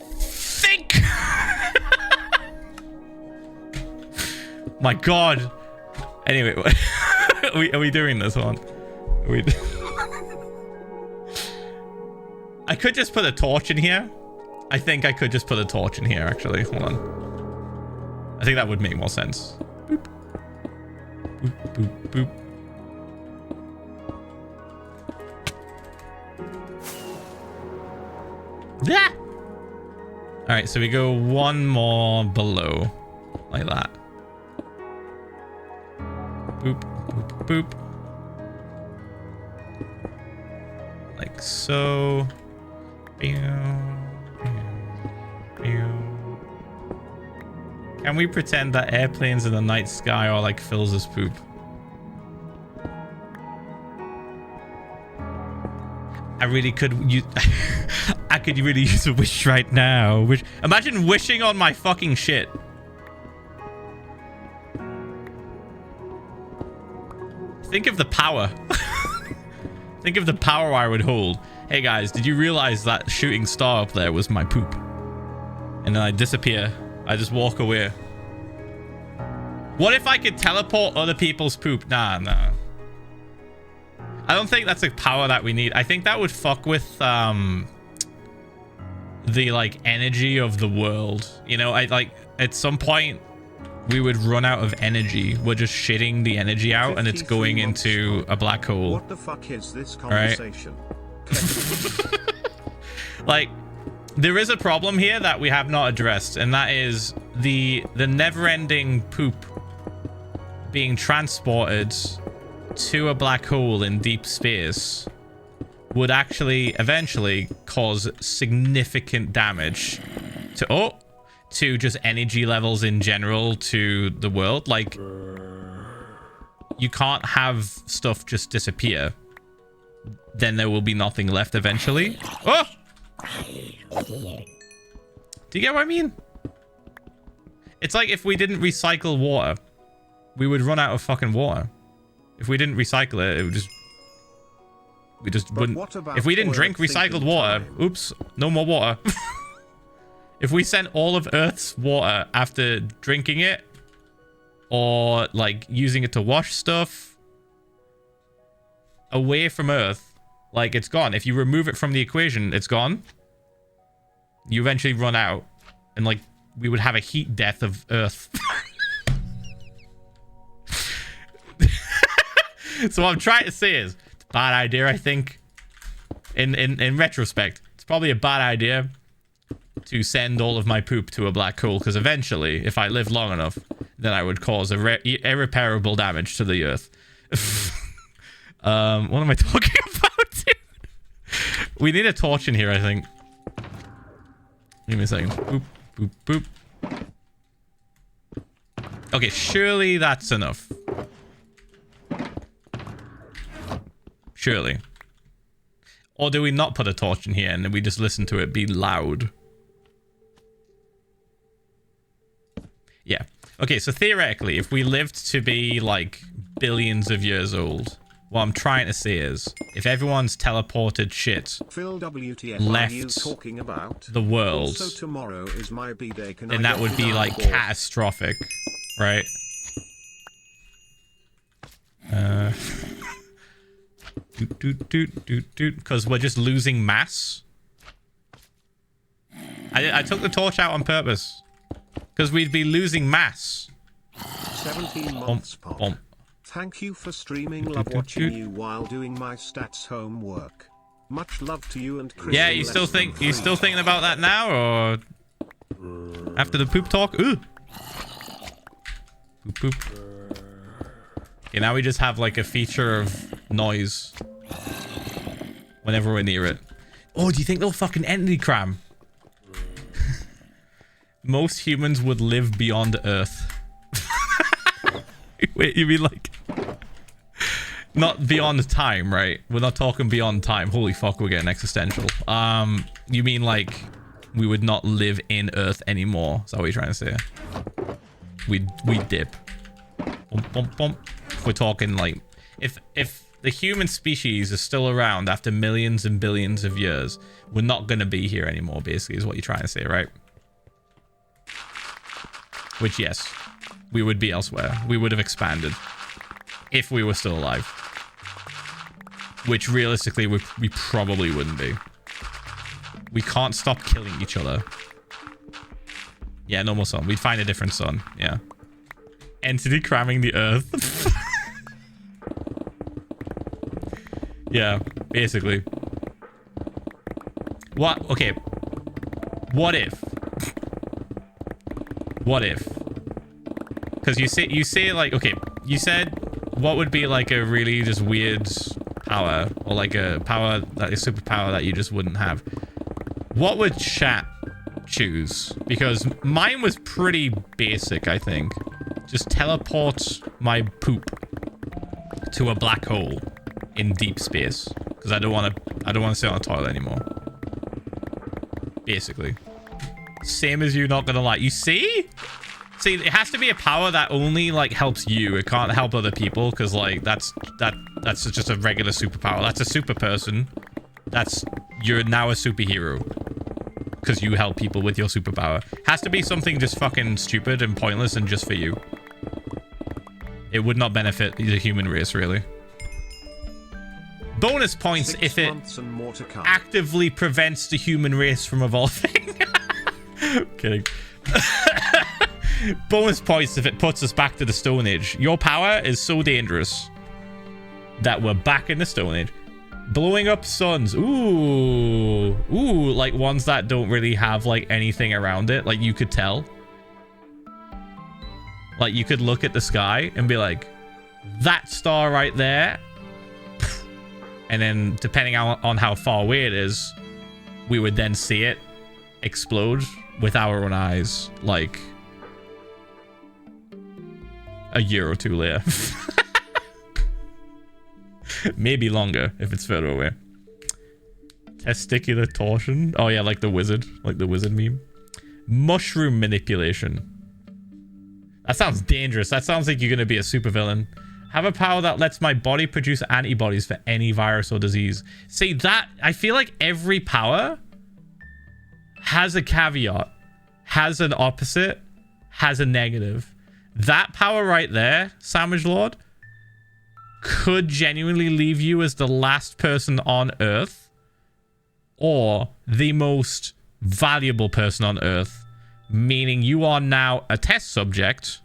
Think. My God. Anyway, are we doing this one? I could just put a torch in here. I think I could just put a torch in here, actually. Hold on. I think that would make more sense. Boop. Boop, boop, boop. Yeah. All right, so we go one more below, like that. Boop, boop, boop. Like so. Can we pretend that airplanes in the night sky are like Philza's poop? I really could use I could really use a wish right now. Imagine wishing on my fucking shit. Think of the power. Think of the power I would hold. Hey guys, did you realize that shooting star up there was my poop? And then I disappear. I just walk away. What if I could teleport other people's poop? Nah. I don't think that's a power that we need. I think that would fuck with the like energy of the world. You know, I like at some point we would run out of energy. We're just shitting the energy out and it's going into a black hole. What the fuck is this conversation? Right? Like, there is a problem here that we have not addressed, and that is the never-ending poop being transported to a black hole in deep space would actually eventually cause significant damage to just energy levels in general to the world. Like, you can't have stuff just disappear. Then there will be nothing left eventually. Oh! Do you get what I mean? It's like if we didn't recycle water, we would run out of fucking water. If we didn't recycle it, it would just... We just wouldn't... If we didn't drink recycled water... Oops, no more water. If we sent all of Earth's water after drinking it, or like using it to wash stuff away from Earth, like it's gone. If you remove it from the equation, it's gone. You eventually run out, and like we would have a heat death of Earth. So what I'm trying to say is it's a bad idea. I think in retrospect, it's probably a bad idea to send all of my poop to a black hole, because eventually, if I live long enough, then I would cause irreparable damage to the Earth. What am I talking about, dude? We need a torch in here, I think. Give me a second. Boop, boop, boop. Okay, surely that's enough. Surely. Or do we not put a torch in here and we just listen to it be loud? Yeah. Okay, so theoretically, if we lived to be like billions of years old, what I'm trying to say is, if everyone's teleported shit Phil WTF left are you talking about? the world, Also tomorrow is my B-day. then that would be like catastrophic, right? Because we're just losing mass. I took the torch out on purpose. Because we'd be losing mass. 17 months pop. Thank you for streaming. Love watching you while doing my stats homework. Much love to you and Chris. Yeah, you still thinking about that now, or after the poop talk? Ooh. Poop poop. Okay, now we just have like a feature of noise whenever we're near it. Oh, do you think they'll fucking entity cram? Most humans would live beyond Earth. Wait, you mean like... Not beyond time, right? We're not talking beyond time. Holy fuck, we're getting existential. You mean like We would not live in Earth anymore. Is that what you're trying to say? We dip. Bump, bump, bump. If we're talking like, if the human species is still around after millions and billions of years, we're not going to be here anymore, basically, is what you're trying to say, right? Which, yes, we would be elsewhere. We would have expanded if we were still alive. Which, realistically, we probably wouldn't be. We can't stop killing each other. Yeah, normal sun. We'd find a different sun. Yeah. Entity cramming the Earth. Yeah, basically. What? Okay. What if? What if? Because you say like, okay, you said what would be like a really just weird power, or like a power that is superpower that you just wouldn't have. What would chat choose? Because mine was pretty basic, I think. Just teleport my poop to a black hole in deep space, because I don't want to sit on a toilet anymore. Basically, same as you. Not gonna lie. You see, it has to be a power that only like helps you. It can't help other people, because like that's just a regular superpower. That's a super person. You're now a superhero because you help people with your superpower. Has to be something just fucking stupid and pointless and just for you. It would not benefit the human race, really. Bonus points if it actively prevents the human race from evolving. Kidding. Bonus points if it puts us back to the Stone Age. Your power is so dangerous that we're back in the Stone Age. Blowing up suns. Ooh, like ones that don't really have like anything around it. Like you could tell. Like you could look at the sky and be like, that star right there. And then depending on how far away it is, we would then see it explode with our own eyes, like a year or two later. Maybe longer if it's further away. Testicular torsion. Oh yeah, like the wizard meme. Mushroom manipulation. That sounds dangerous. That sounds like you're going to be a supervillain. Have a power that lets my body produce antibodies for any virus or disease. See, that, I feel like every power has a caveat, has an opposite, has a negative. That power right there, Sandwich Lord, could genuinely leave you as the last person on Earth, or the most valuable person on Earth, meaning you are now a test subject,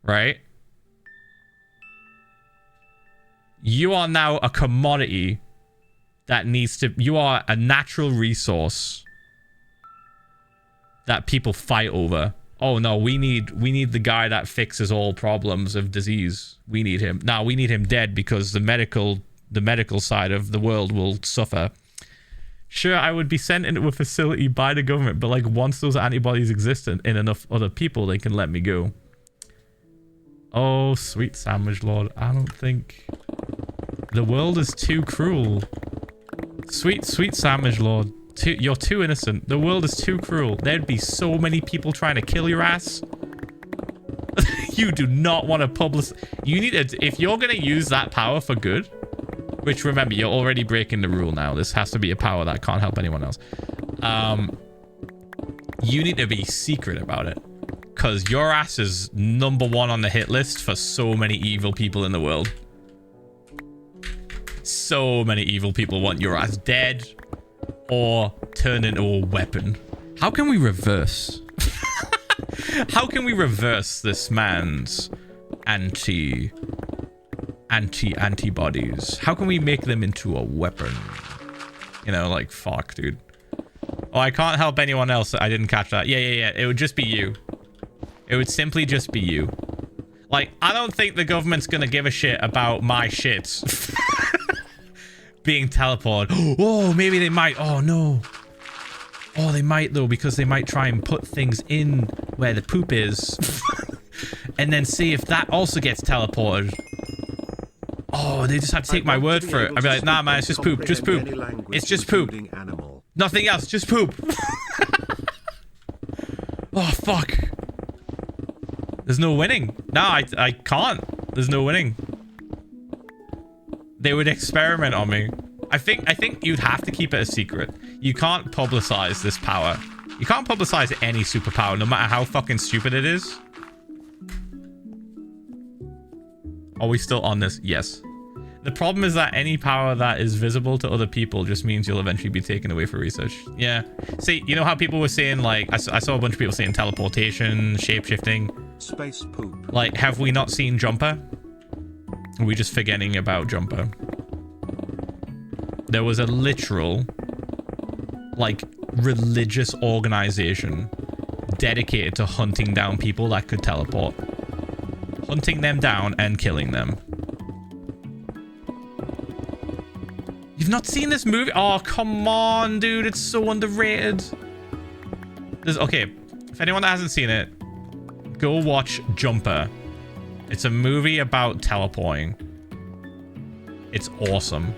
right? You are now a commodity that needs to... You are a natural resource that people fight over. Oh no, we need the guy that fixes all problems of disease. We need him. Now we need him dead because the medical side of the world will suffer. Sure, I would be sent into a facility by the government, but like once those antibodies exist in enough other people, they can let me go. Oh, sweet Sandwich Lord. I don't think... The world is too cruel. Sweet Sandwich Lord. You're too innocent. The world is too cruel. There'd be so many people trying to kill your ass. You do not want to publish... You need to... If you're going to use that power for good... Which, remember, you're already breaking the rule now. This has to be a power that can't help anyone else. You need to be secret about it. Because your ass is #1 on the hit list for so many evil people in the world. So many evil people want your ass dead or turned into a weapon. How can we reverse? How can we reverse this man's antibodies? How can we make them into a weapon? You know, like, fuck, dude. Oh, I can't help anyone else. I didn't catch that. Yeah. It would just be you. It would simply just be you. Like, I don't think the government's gonna give a shit about my shit being teleported. Oh, maybe they might. Oh, no. Oh, they might, though, because they might try and put things in where the poop is. And then see if that also gets teleported. Oh, they just have to take my word for it. I'd be like, nah, man, it's just poop. Just poop. It's just poop. Nothing else, just poop. Oh, fuck. There's no winning. No, I can't. There's no winning. They would experiment on me. I think you'd have to keep it a secret. You can't publicize this power. You can't publicize any superpower, no matter how fucking stupid it is. Are we still on this? Yes. The problem is that any power that is visible to other people just means you'll eventually be taken away for research. Yeah. See, you know how people were saying, like, I saw a bunch of people saying teleportation, shape-shifting. Space poop. Like, have we not seen Jumper? Are we just forgetting about Jumper? There was a literal, like, religious organization dedicated to hunting down people that could teleport. Hunting them down and killing them. You've not seen this movie? Oh, come on, dude. It's so underrated. Okay, if anyone that hasn't seen it, go watch Jumper. It's a movie about teleporting. It's awesome.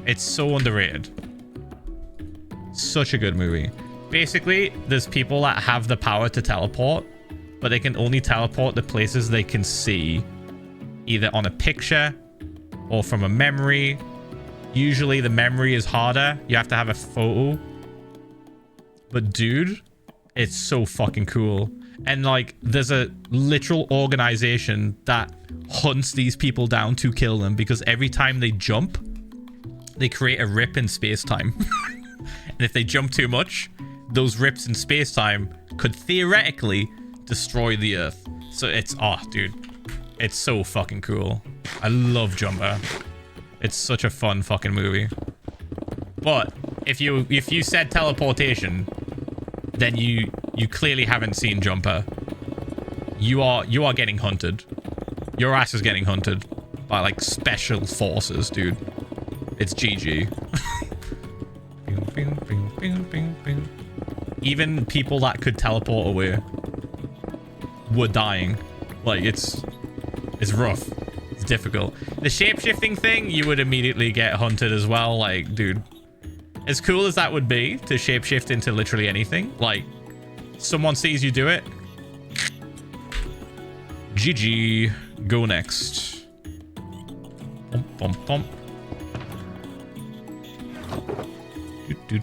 It's so underrated. Such a good movie. Basically, there's people that have the power to teleport, but they can only teleport the places they can see, either on a picture or from a memory. Usually the memory is harder. You have to have a photo. But dude, it's so fucking cool. And like, there's a literal organization that hunts these people down to kill them, because every time they jump, they create a rip in space-time. And if they jump too much, those rips in space-time could theoretically destroy the Earth. So it's, oh, dude, it's so fucking cool. I love Jumper. It's such a fun fucking movie. But if you said teleportation, then you clearly haven't seen Jumper. You are getting hunted. Your ass is getting hunted by like special forces, dude. It's GG. Even people that could teleport away were dying. Like, it's rough. It's difficult. The shape-shifting thing, you would immediately get hunted as well. Like, dude, as cool as that would be to shape-shift into literally anything, like, someone sees you do it, GG. Go next. Bump, bump, bump. You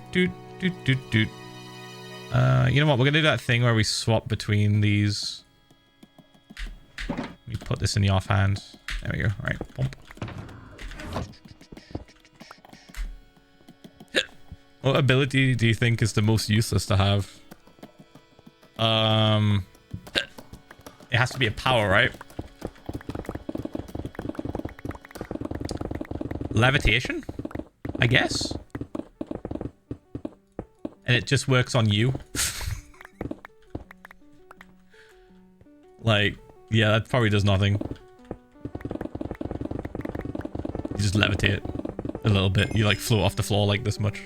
know what? We're gonna do that thing where we swap between these. Let me put this in the offhand. There we go. All right. Bump. What ability do you think is the most useless to have? It has to be a power, right? Levitation, I guess. And it just works on you. Like, yeah, that probably does nothing. You just levitate a little bit. You like float off the floor like this much.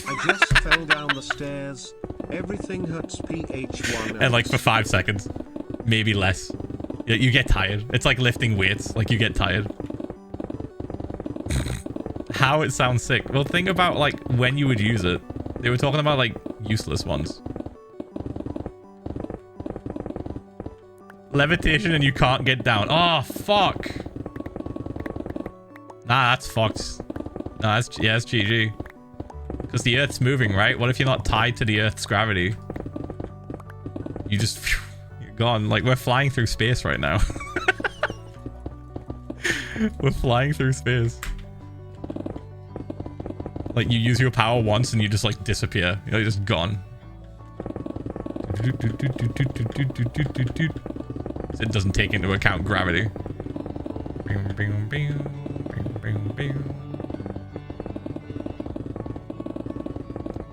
I just fell down the stairs. Everything hurts Ph1lza. And like for 5 seconds. Maybe less. You get tired. It's like lifting weights. Like you get tired. How it sounds sick. Well, think about like when you would use it. They were talking about like useless ones. Levitation and you can't get down. Oh, fuck. Nah, that's fucked. Nah, that's GG. Because the Earth's moving, right? What if you're not tied to the Earth's gravity? You just... Phew, you're gone. Like, we're flying through space right now. We're flying through space. Like, you use your power once and you just, like, disappear. You're just gone. It doesn't take into account gravity.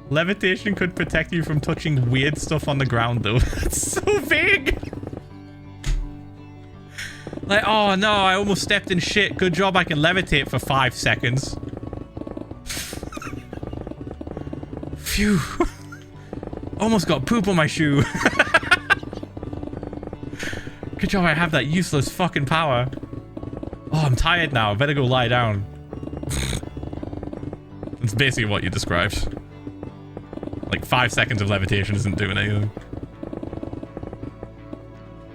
Levitation could protect you from touching weird stuff on the ground, though. That's so vague. Like, oh no, I almost stepped in shit. Good job I can levitate for 5 seconds. Phew. Almost got poop on my shoe. Good job I have that useless fucking power. Oh, I'm tired now. I better go lie down. That's basically what you described. Like 5 seconds of levitation isn't doing anything.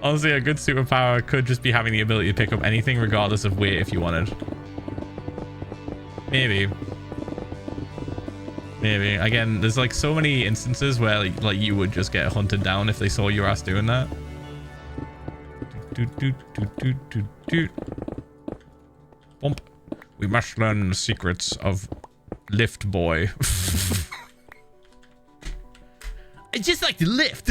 Honestly, a good superpower could just be having the ability to pick up anything regardless of weight if you wanted. Maybe. Maybe. Again, there's like so many instances where like you would just get hunted down if they saw your ass doing that. Bump. We must learn the secrets of Lift Boy. I just like to lift.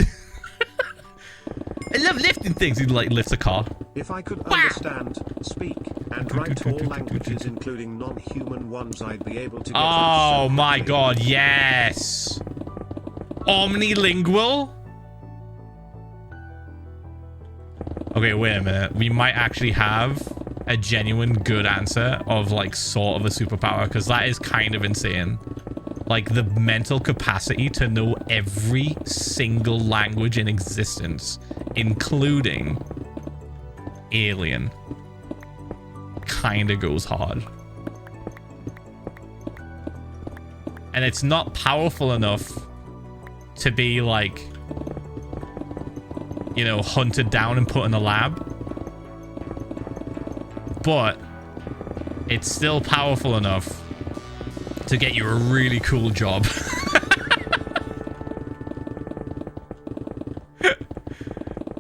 I love lifting things. He like lifts a car. If I could understand, speak, and write all languages, including non-human ones, I'd be able to get Oh my god, yes. Omnilingual? Okay, wait a minute. We might actually have a genuine good answer of like sort of a superpower, because that is kind of insane. Like the mental capacity to know every single language in existence, including alien, kind of goes hard. And it's not powerful enough to be like, you know, hunted down and put in a lab. But it's still powerful enough to get you a really cool job.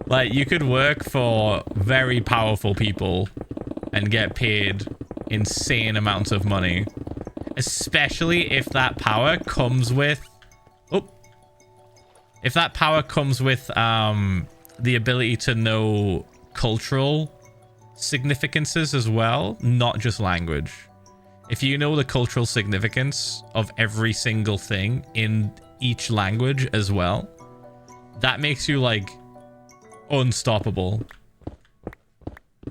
Like, you could work for very powerful people and get paid insane amounts of money. Especially if that power comes with... Oh. If that power comes with the ability to know cultural significances as well, not just language. If you know the cultural significance of every single thing in each language as well, that makes you like unstoppable.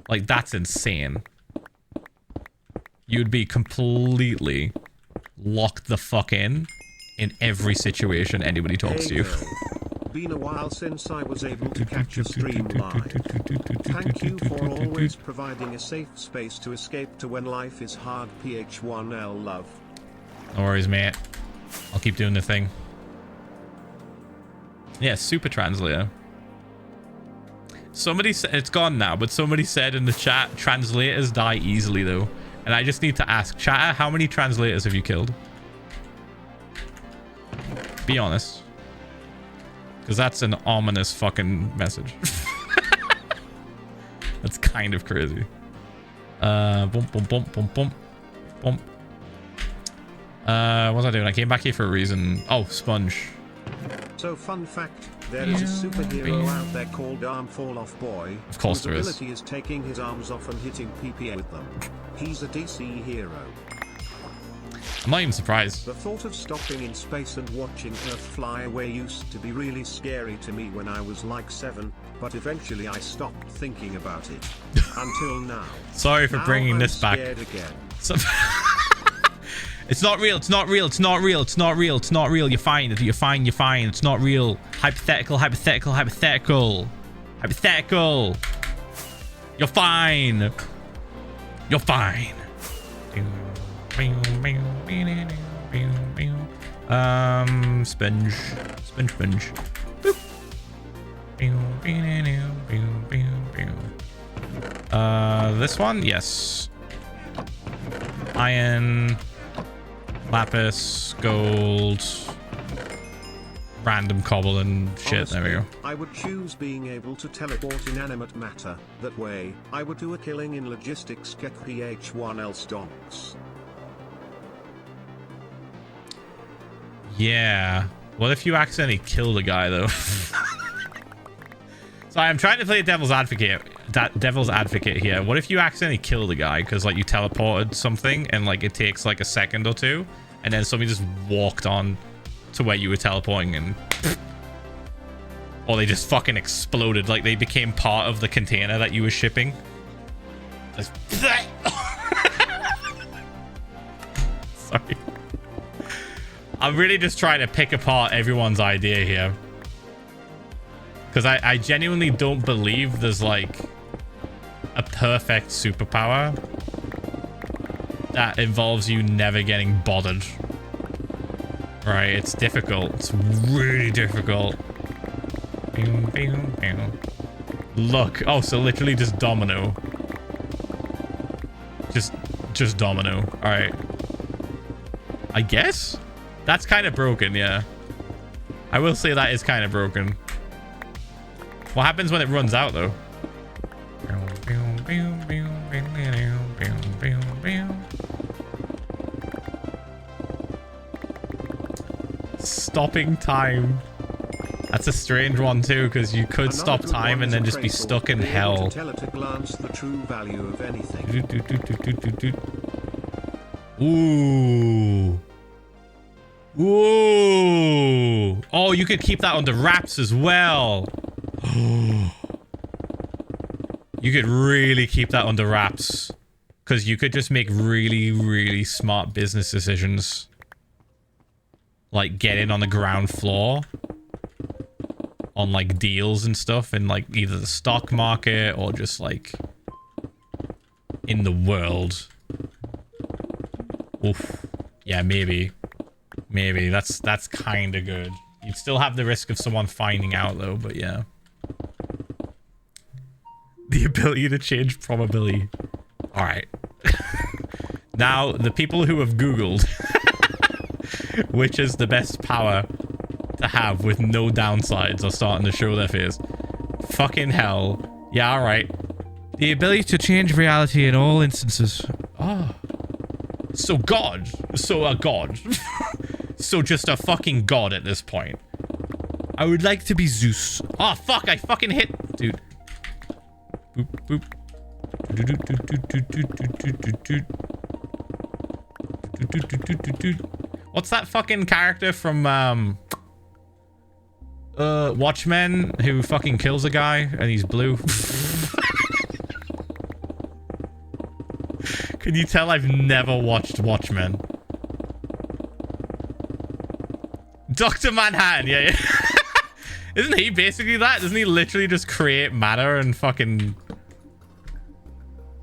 Like, that's insane. You'd be completely locked the fuck in every situation anybody talks to you. Been a while since I was able to catch a stream live. Thank you for always providing a safe space to escape to when life is hard. Ph1lza love. No worries, mate. I'll keep doing the thing. Yeah, super translator. Somebody said, it's gone now, but somebody said in the chat, translators die easily though. And I just need to ask, chatter, how many translators have you killed? Be honest. Because that's an ominous fucking message. That's kind of crazy. Bump, bump, bump, bump, bump, bump. What was I doing? I came back here for a reason. Oh, sponge. So, fun fact, there is a superhero out there called Arm Fall Off Boy. Of course there is. His ability is taking his arms off and hitting PPA with them. He's a DC hero. I'm not even surprised. The thought of stopping in space and watching Earth fly away used to be really scary to me when I was like 7, but eventually I stopped thinking about it. Until now. Sorry for bringing this back. Again. So it's not real. It's not real. It's not real. It's not real. It's not real. You're fine. You're fine. You're fine. It's not real. Hypothetical. Hypothetical. Hypothetical. Hypothetical. You're fine. You're fine. Sponge. Sponge. Boop. This one? Yes. Iron. Lapis. Gold. Random cobble and shit. Honestly, there we go. I would choose being able to teleport inanimate matter. That way, I would do a killing in logistics. Get Ph1lza donks. Yeah. What if you accidentally killed a guy though? So I'm trying to play devil's advocate. Devil's advocate here. What if you accidentally killed a guy because like you teleported something and like it takes like a second or two, and then somebody just walked on to where you were teleporting and or they just fucking exploded, like they became part of the container that you were shipping. Just sorry. I'm really just trying to pick apart everyone's idea here. Because I genuinely don't believe there's like a perfect superpower that involves you never getting bothered. Right, it's difficult. It's really difficult. Look. Oh, so literally just domino. Just domino. All right. I guess that's kind of broken. Yeah. I will say that is kind of broken. What happens when it runs out though? Stopping time. That's a strange one too, because you could stop time and then just be stuck in hell. Tell at a glance the true value of anything. Ooh. Ooh. Oh, you could keep that under wraps as well. You could really keep that under wraps, because you could just make really, really smart business decisions. Like get in on the ground floor on like deals and stuff in like either the stock market or just like in the world. Oof. Yeah, maybe that's kind of good. You'd still have the risk of someone finding out though, but yeah. The ability to change probability. All right. Now the people who have Googled which is the best power to have with no downsides are starting to show their face. Fucking hell. Yeah, alright. The ability to change reality in all instances. Oh. So God. So a God. So just a fucking God at this point. I would like to be Zeus. Oh, fuck. I fucking hit. Dude. Boop, boop. What's that fucking character from Watchmen who fucking kills a guy and he's blue? Can you tell I've never watched Watchmen? Dr. Manhattan, yeah. Isn't he basically that? Doesn't he literally just create matter and fucking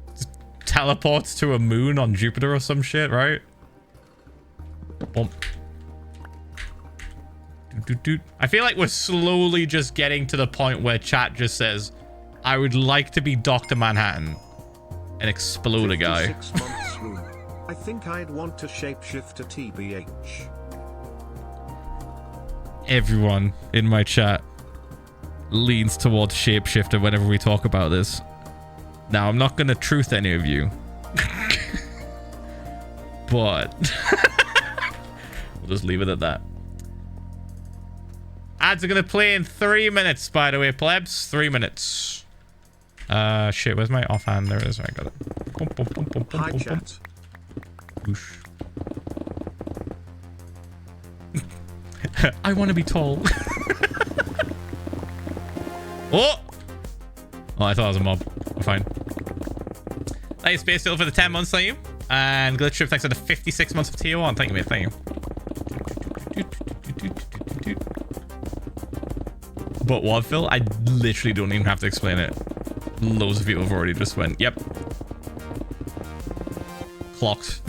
just teleports to a moon on Jupiter or some shit, right? Bump. I feel like we're slowly just getting to the point where chat just says, I would like to be Dr. Manhattan and explode a guy. 56 months rule. I think I'd want to shapeshift to TBH. Everyone in my chat leans towards shapeshifter whenever we talk about this. Now, I'm not going to truth any of you. But we'll just leave it at that. Ads are going to play in 3 minutes, by the way, plebs. 3 minutes. Shit, where's my offhand? There it is. I got it. Boom, boom, boom, boom, boom, Hi, boom, boom. chat. Whoosh. I want to be tall. Oh! Oh, I thought it was a mob. We're fine. Thank you, Space Fiddle, for the 10 months, thank you. And Glitch Trip, thanks for the 56 months of tier 1. Thank you, mate. Thank you. But what, Phil? I literally don't even have to explain it. Loads of people have already just went, yep. Clocked.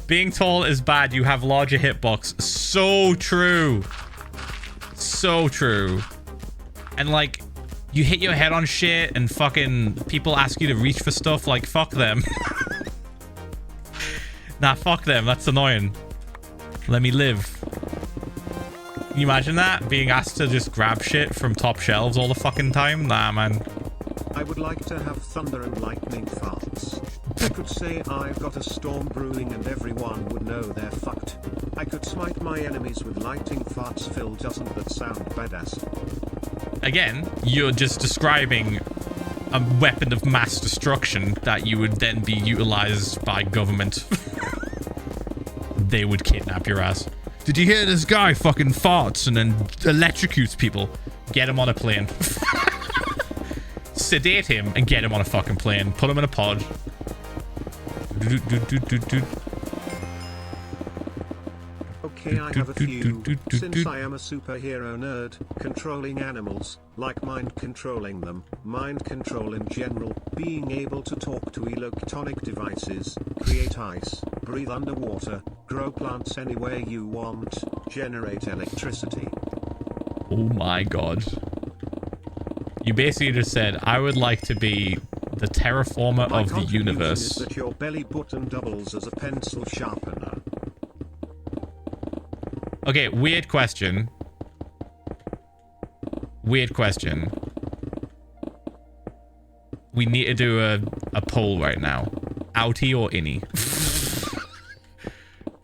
Being tall is bad. You have larger hitbox. So true. So true. And like, you hit your head on shit and fucking people ask you to reach for stuff. Like, fuck them. Nah, fuck them. That's annoying. Let me live. Can you imagine that? Being asked to just grab shit from top shelves all the fucking time? Nah, man. I would like to have thunder and lightning farts. I could say I've got a storm brewing and everyone would know they're fucked. I could smite my enemies with lightning farts. Phil, doesn't that sound badass? Again, you're just describing a weapon of mass destruction that you would then be utilized by government. They would kidnap your ass. Did you hear this guy fucking farts and then electrocutes people? Get him on a plane. Sedate him and get him on a fucking plane. Put him in a pod. Okay, I have a few. Since I am a superhero nerd, controlling animals, like mind controlling them, mind control in general, being able to talk to electronic devices, create ice, breathe underwater, grow plants anywhere you want, generate electricity. Oh my god. You basically just said, I would like to be the terraformer My of the universe. Is that your belly button doubles as a pencil sharpener. Okay, weird question. Weird question. We need to do a poll right now. Outie or innie?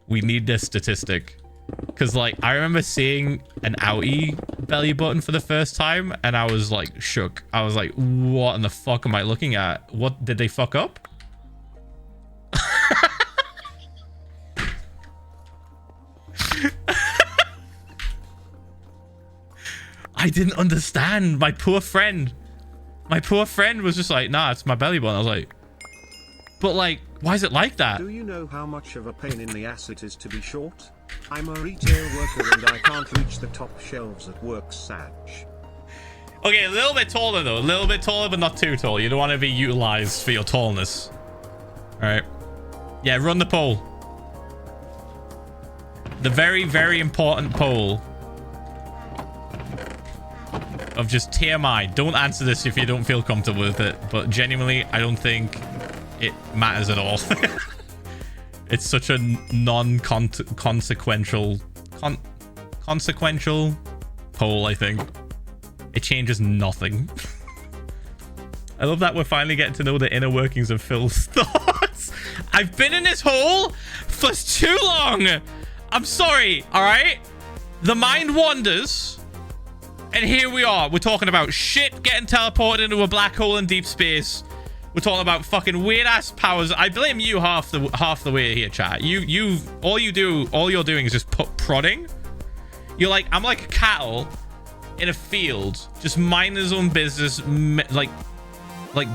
We need this statistic. Because, like, I remember seeing an outie belly button for the first time, and I was, like, shook. I was like, what in the fuck am I looking at? What, did they fuck up? I didn't understand. My poor friend. My poor friend was just like, nah, it's my belly button. I was like, but, like, why is it like that? Do you know how much of a pain in the ass it is to be short? I'm a retail worker and I can't reach the top shelves at work, Sag. Okay, a little bit taller, though. A little bit taller, but not too tall. You don't want to be utilized for your tallness. All right. Yeah, run the poll. The very, very important poll of just TMI. Don't answer this if you don't feel comfortable with it. But genuinely, I don't think it matters at all. It's such a non-consequential poll, I think. It changes nothing. I love that we're finally getting to know the inner workings of Phil's thoughts. I've been in this hole for too long. I'm sorry, all right? The mind wanders. And here we are. We're talking about shit getting teleported into a black hole in deep space. We're talking about fucking weird ass powers. I blame you half the way here, chat. All you're doing is just prodding. You're like, I'm like a cattle in a field, just minding his own business, like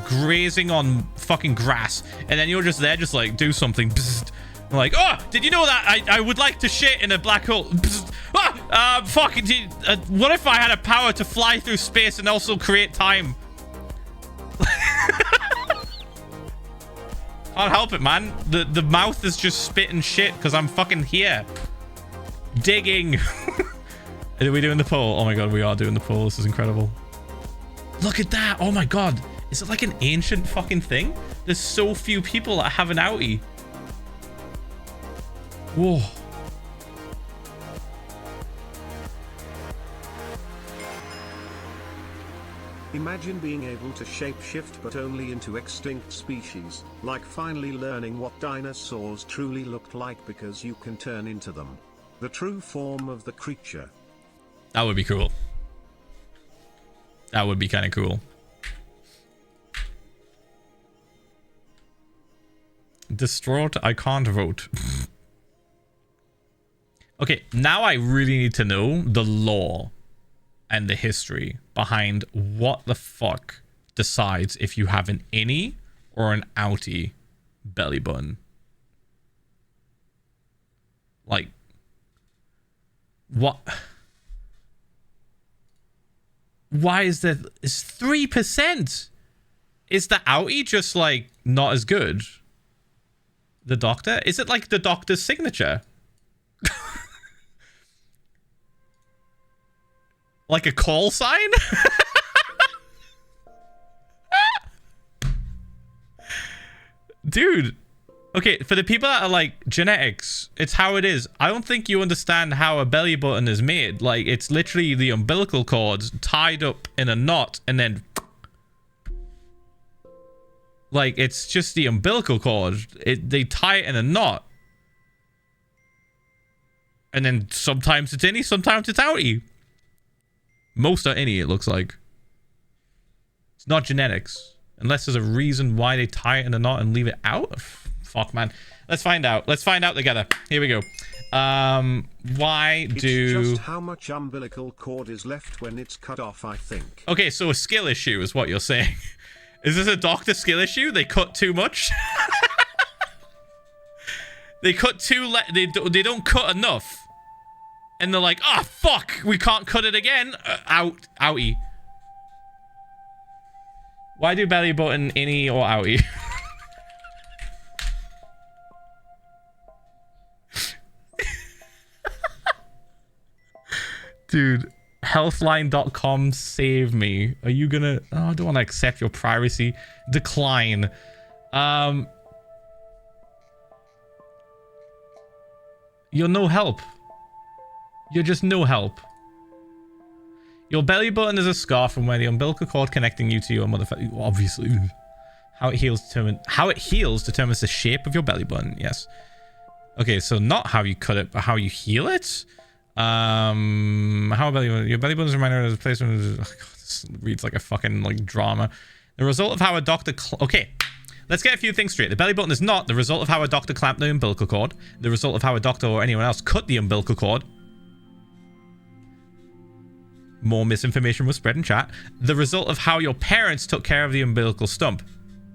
grazing on fucking grass, and then you're just there, just like do something. Bzzzt. Like, oh, did you know that I would like to shit in a black hole? Fuck. What if I had a power to fly through space and also create time? Can't help it, man. The mouth is just spitting shit because I'm fucking here. Digging. Are we doing the poll? Oh my god, we are doing the poll. This is incredible. Look at that. Oh my god. Is it like an ancient fucking thing? There's so few people that have an outie. Whoa. Imagine being able to shapeshift but only into extinct species, like finally learning what dinosaurs truly looked like because you can turn into them. The true form of the creature. That would be cool. That would be kind of cool. Distraught, I can't vote. Okay, now I really need to know the lore and the history behind what the fuck decides if you have an innie or an outie belly button. Like, what? Why is there? It's 3%. Is the outie just like not as good? The doctor? Is it like the doctor's signature? Like a call sign? Dude. Okay, for the people that are like, genetics, it's how it is. I don't think you understand how a belly button is made. Like, it's literally the umbilical cord tied up in a knot and then... Like, it's just the umbilical cord. They tie it in a knot. And then sometimes it's innie, sometimes it's outie. Most are innie, it looks like. It's not genetics. Unless there's a reason why they tie it in a knot and leave it out. Fuck, man. Let's find out. Let's find out together. Here we go. Why do... It's just how much umbilical cord is left when it's cut off, I think. Okay, so a skill issue is what you're saying. Is this a doctor skill issue? They cut too much? They cut too... They don't cut enough. And they're like, oh, fuck, we can't cut it again. Outie. Why do belly button innie or outie? Dude, healthline.com, save me. Are you gonna... Oh, I don't want to accept your privacy. Decline. You're no help. You're just no help. Your belly button is a scar from where the umbilical cord connecting you to your motherfucker. Obviously. How it heals determines the shape of your belly button. Yes. Okay, so not how you cut it, but how you heal it. How your belly button is a reminder of the place. Oh God, this reads like a fucking like drama. The result of how a doctor. Okay. Let's get a few things straight. The belly button is not the result of how a doctor clamped the umbilical cord. The result of how a doctor or anyone else cut the umbilical cord. More misinformation was spread in chat. The result of how your parents took care of the umbilical stump.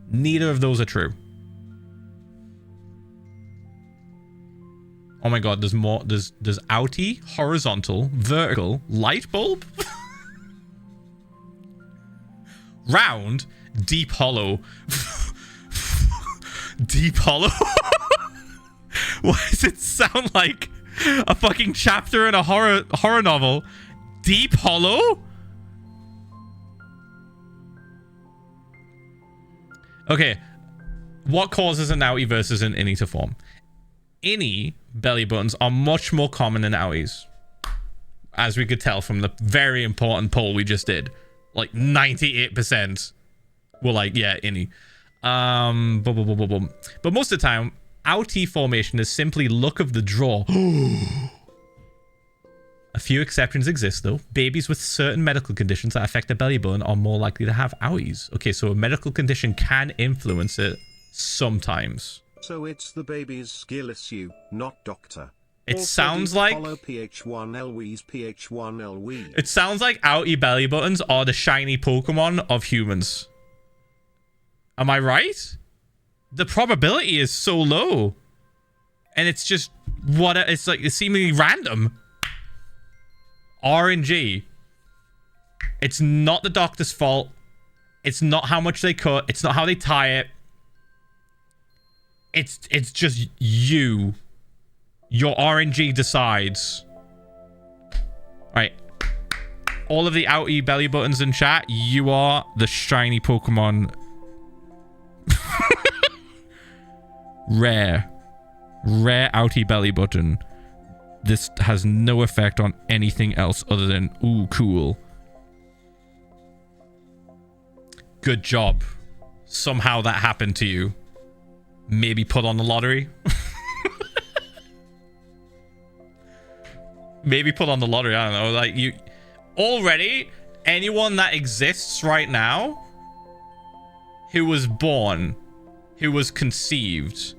Neither of those are true. Oh my God, there's more. There's outie, horizontal, vertical, light bulb, round, deep hollow. Deep hollow? Why does it sound like a fucking chapter in a horror novel? Deep hollow? Okay. What causes an outie versus an innie to form? Innie belly buttons are much more common than outies. As we could tell from the very important poll we just did. Like 98% were like, yeah, innie. But most of the time, outie formation is simply luck of the draw. A few exceptions exist, though. Babies with certain medical conditions that affect the belly button are more likely to have outies. Okay, so a medical condition can influence it sometimes. So it's the baby's skill issue, not doctor. It sounds like Ph1lza's Ph1lza. It sounds like outie belly buttons are the shiny Pokemon of humans. Am I right? The probability is so low. And it's just what it's like, it's seemingly random. RNG. It's not the doctor's fault. It's not how much they cut. It's not how they tie it. It's just you. Your RNG decides. Right. All of the outie belly buttons in chat, you are the shiny Pokemon. Rare outie belly button. This has no effect on anything else other than ooh, cool. Good job. Somehow that happened to you. Maybe put on the lottery. Maybe put on the lottery. I don't know. Like, you already, anyone that exists right now who was born, who was conceived,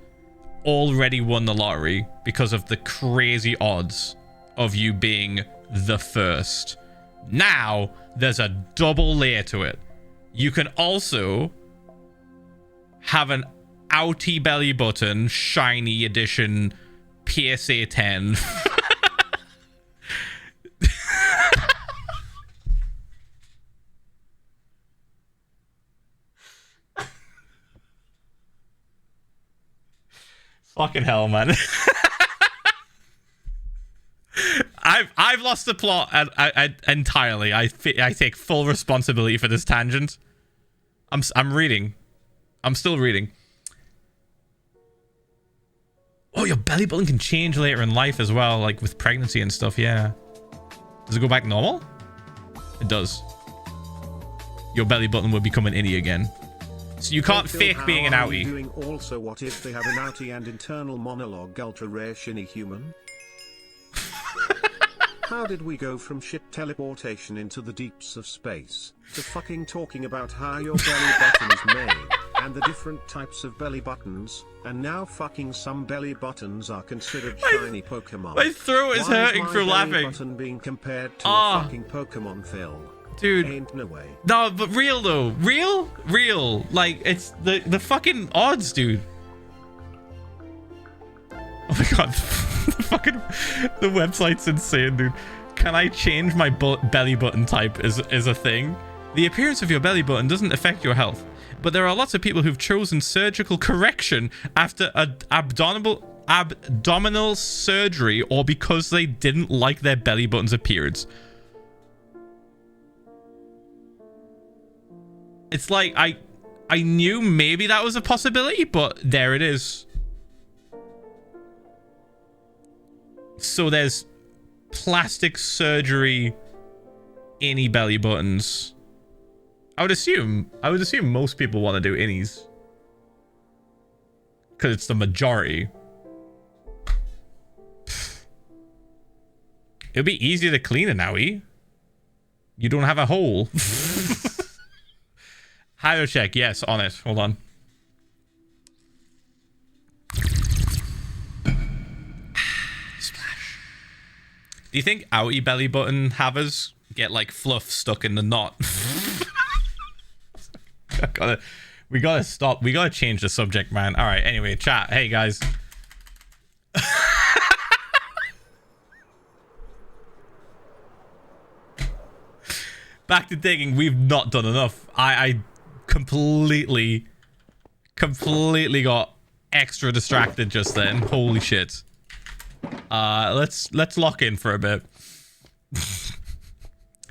already won the lottery because of the crazy odds of you being the first. Now, there's a double layer to it. You can also have an outie belly button shiny edition PSA 10. Fucking hell, man. I've lost the plot entirely. I take full responsibility for this tangent. I'm reading. I'm still reading. Oh, your belly button can change later in life as well, like with pregnancy and stuff. Yeah. Does it go back normal? It does. Your belly button will become an innie again. So you can't fake being an outie. Doing also, what if they have an outie and internal monologue ultra rare shiny human? How did we go from ship teleportation into the deeps of space to fucking talking about how your belly button is made and the different types of belly buttons, and now fucking some belly buttons are considered shiny Pokemon? My throat is hurting from laughing. Belly button being compared to a fucking Pokemon, Phil? Dude, ain't no way. No, but real though. Real. Like, it's the fucking odds, dude. Oh my god. The website's insane, dude. Can I change my belly button type is a thing? The appearance of your belly button doesn't affect your health, but there are lots of people who've chosen surgical correction after abdominal surgery or because they didn't like their belly button's appearance. It's like I knew maybe that was a possibility, but there it is. So there's plastic surgery innie belly buttons. I would assume most people want to do innies because it's the majority. It'll be easier to clean it now, You don't have a hole. Hydro check, yes, on it. Hold on. Splash. Do you think outie belly button havers get like fluff stuck in the knot? We gotta stop. We gotta change the subject, man. All right. Anyway, chat. Hey guys. Back to digging. We've not done enough. I completely got extra distracted just then. Holy shit. Let's lock in for a bit.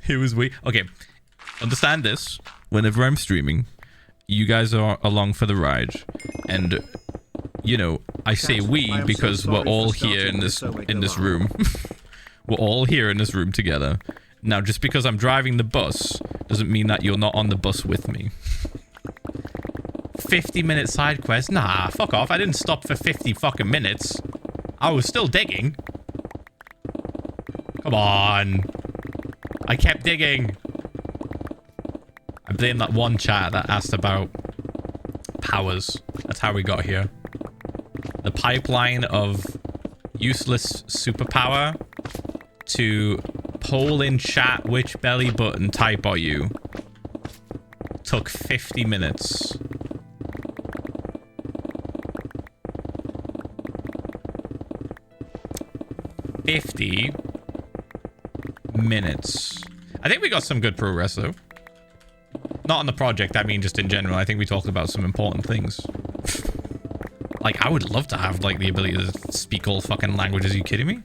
Here was we. Okay. Understand this. Whenever I'm streaming, you guys are along for the ride, and you know I say we because we're all here in this room. We're all here in this room together. Now, just because I'm driving the bus doesn't mean that you're not on the bus with me. 50-minute side quest? Nah, fuck off. I didn't stop for 50 fucking minutes. I was still digging. Come on. I kept digging. I blame that one chat that asked about powers. That's how we got here. The pipeline of useless superpower to poll in chat which belly button type are you took 50 minutes. I think we got some good progress though. Not on the project, I mean just in general. I think we talked about some important things. Like, I would love to have like the ability to speak all fucking languages. Are you kidding me?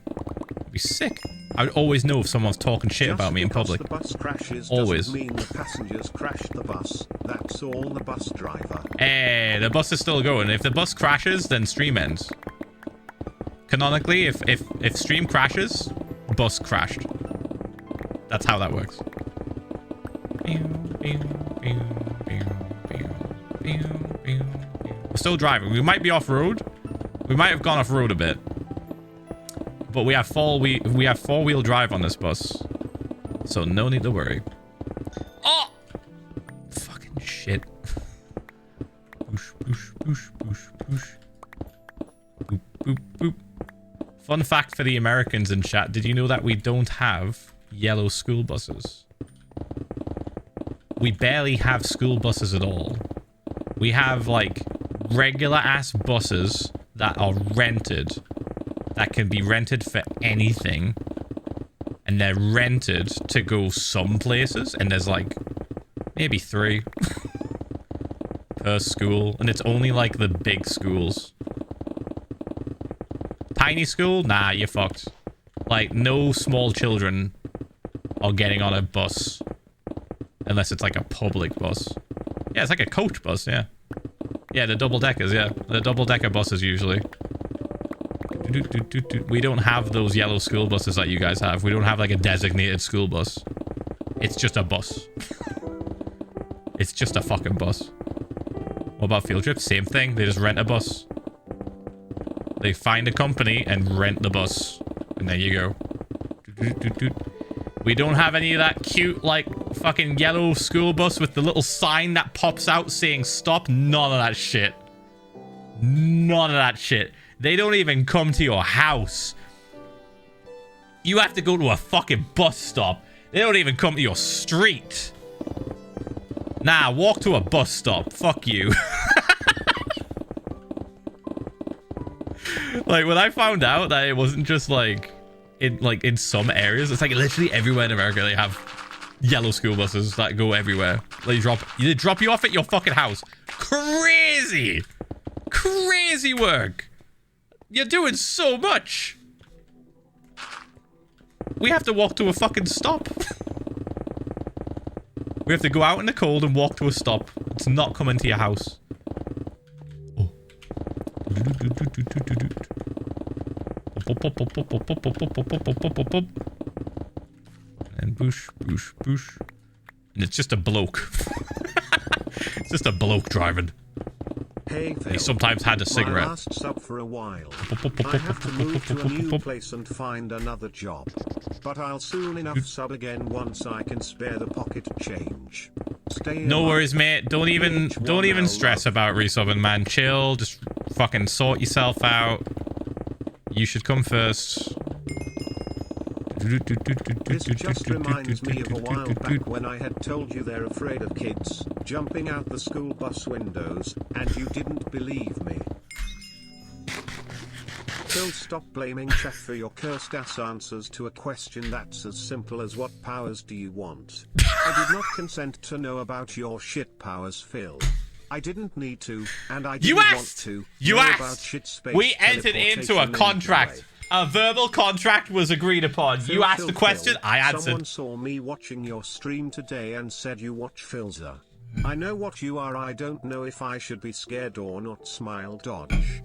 It'd be sick. I would always know if someone's talking shit about me in public. The bus crashes always. Doesn't mean the passengers crashed the bus. That's all the bus driver. Hey, the bus is still going. If the bus crashes, then stream ends. Canonically, if stream crashes, bus crashed. That's how that works. We're still driving. We might be off road. We might have gone off road a bit. But we have four-wheel drive on this bus. So no need to worry. Oh! Fucking shit. Boosh, boosh, boosh, boosh, boosh. Boop, boop, boop. Fun fact for the Americans in chat. Did you know that we don't have yellow school buses? We barely have school buses at all. We have, like, regular-ass buses that are rented. That can be rented for anything. And they're rented to go some places. And there's like maybe 3 per school. And it's only like the big schools. Tiny school? Nah, you're fucked. Like, no small children are getting on a bus. Unless it's like a public bus. Yeah, it's like a coach bus, yeah. Yeah, the double-deckers, yeah. The double-decker buses usually. We don't have those yellow school buses that you guys have. We don't have like a designated school bus. It's just a bus. It's just a fucking bus. What about field trips? Same thing. They just rent a bus. They find a company and rent the bus. And there you go. We don't have any of that cute, like, fucking yellow school bus with the little sign that pops out saying stop. None of that shit. None of that shit. They don't even come to your house. You have to go to a fucking bus stop. They don't even come to your street. Nah, walk to a bus stop. Fuck you. Like when I found out that it wasn't just like in some areas, it's like literally everywhere in America they have yellow school buses that go everywhere. They drop you off at your fucking house. Crazy work. You're doing so much. We have to walk to a fucking stop. We have to go out in the cold and walk to a stop. It's not coming to your house. Oh. And boosh, boosh, boosh. And it's just a bloke. It's just a bloke driving. Hey Phil, he sometimes had a cigarette. My last sub for a while. I have to move to a new place and find another job. But I'll soon enough sub again once I can spare the pocket change. No worries, mate. Don't even stress about resubbing, man. Chill. Just fucking sort yourself out. You should come first. This just reminds me of a while back when I had told you they're afraid of kids jumping out the school bus windows, and you didn't believe me. Phil, stop blaming chat for your cursed ass answers to a question that's as simple as what powers do you want? I did not consent to know about your shit powers, Phil. I didn't need to, and I didn't want to. You know asked. About shit space we entered into a contract. Anyway. A verbal contract was agreed upon. Phil, you asked the question, I answered. Someone saw me watching your stream today and said you watch Philza. I know what you are. I don't know if I should be scared or not. Smile dodge.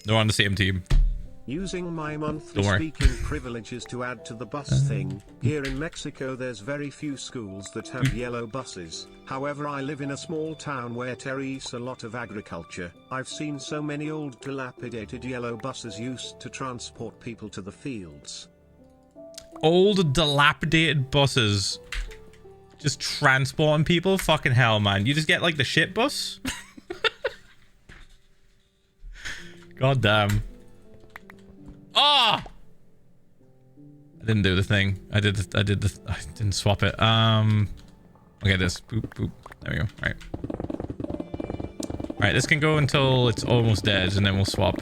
They're on the same team. Using my monthly speaking privileges to add to the bus thing, here in Mexico there's very few schools that have yellow buses. However, I live in a small town where there is a lot of agriculture. I've seen so many old dilapidated yellow buses used to transport people to the fields. Old dilapidated buses just transporting people? Fucking hell, man. You just get like the shit bus? God damn. Ah! I didn't do the thing. I didn't swap it. Okay, this. Boop, boop. There we go. Right. Alright, this can go until it's almost dead, and then we'll swap.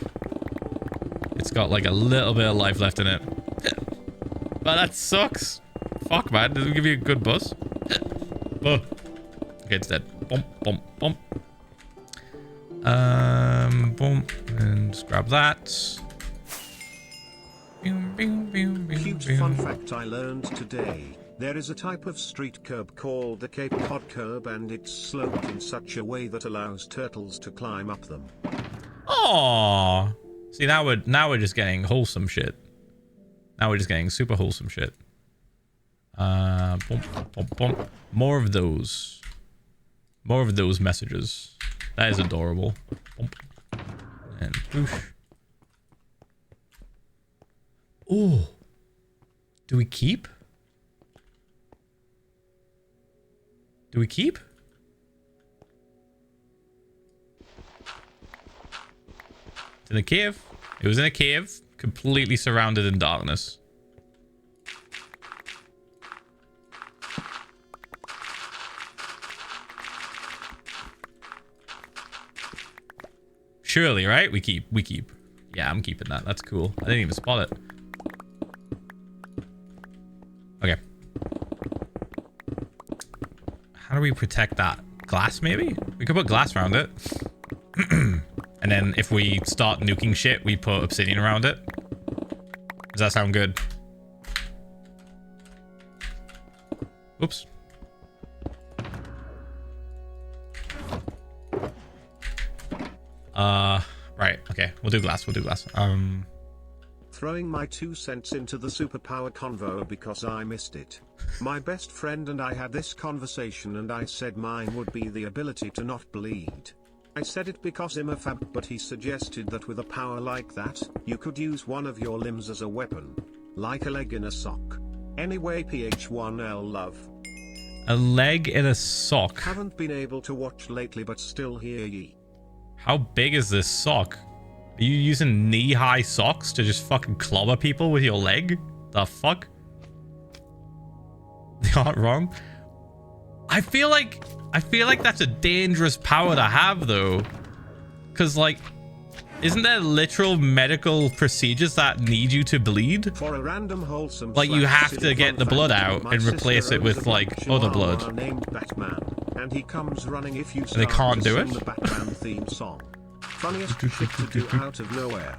It's got like a little bit of life left in it. But that sucks. Fuck, man. Doesn't give you a good buzz. Okay, it's dead. Bump, bump, bump. Boom. And just grab that. Cute fun fact I learned today. There is a type of street curb called the Cape Cod curb, and it's sloped in such a way that allows turtles to climb up them. Aww. See, now we're just getting wholesome shit. Now we're just getting super wholesome shit. Bump, bump, bump. More of those. More of those messages. That is adorable. Bump. And boosh. Oh, do we keep? Do we keep? It's in a cave. It was in a cave, completely surrounded in darkness. Surely, right? We keep. Yeah, I'm keeping that. That's cool. I didn't even spot it. Okay. How do we protect that? Glass, maybe? We could put glass around it. And then if we start nuking shit, we put obsidian around it. Does that sound good? Oops. Right. Okay. We'll do glass. Throwing my 2 cents into the superpower convo because I missed it. My best friend and I had this conversation, and I said mine would be the ability to not bleed. I said it because I'm a fab, but he suggested that with a power like that, you could use one of your limbs as a weapon. Like a leg in a sock. Anyway, Ph1lza love. A leg in a sock? Haven't been able to watch lately, but still hear ye. How big is this sock? Are you using knee-high socks to just fucking clobber people with your leg? The fuck? They aren't wrong. I feel like that's a dangerous power to have, though. Because, like, Isn't there literal medical procedures that need you to bleed? For a random wholesome Like you have to silly get the fun blood fact, out my and replace sister it with owns a like black other chihuahua blood. named Batman, and he comes running if you They start can't to do sing it? the Batman theme song. Funniest shit to do out of nowhere.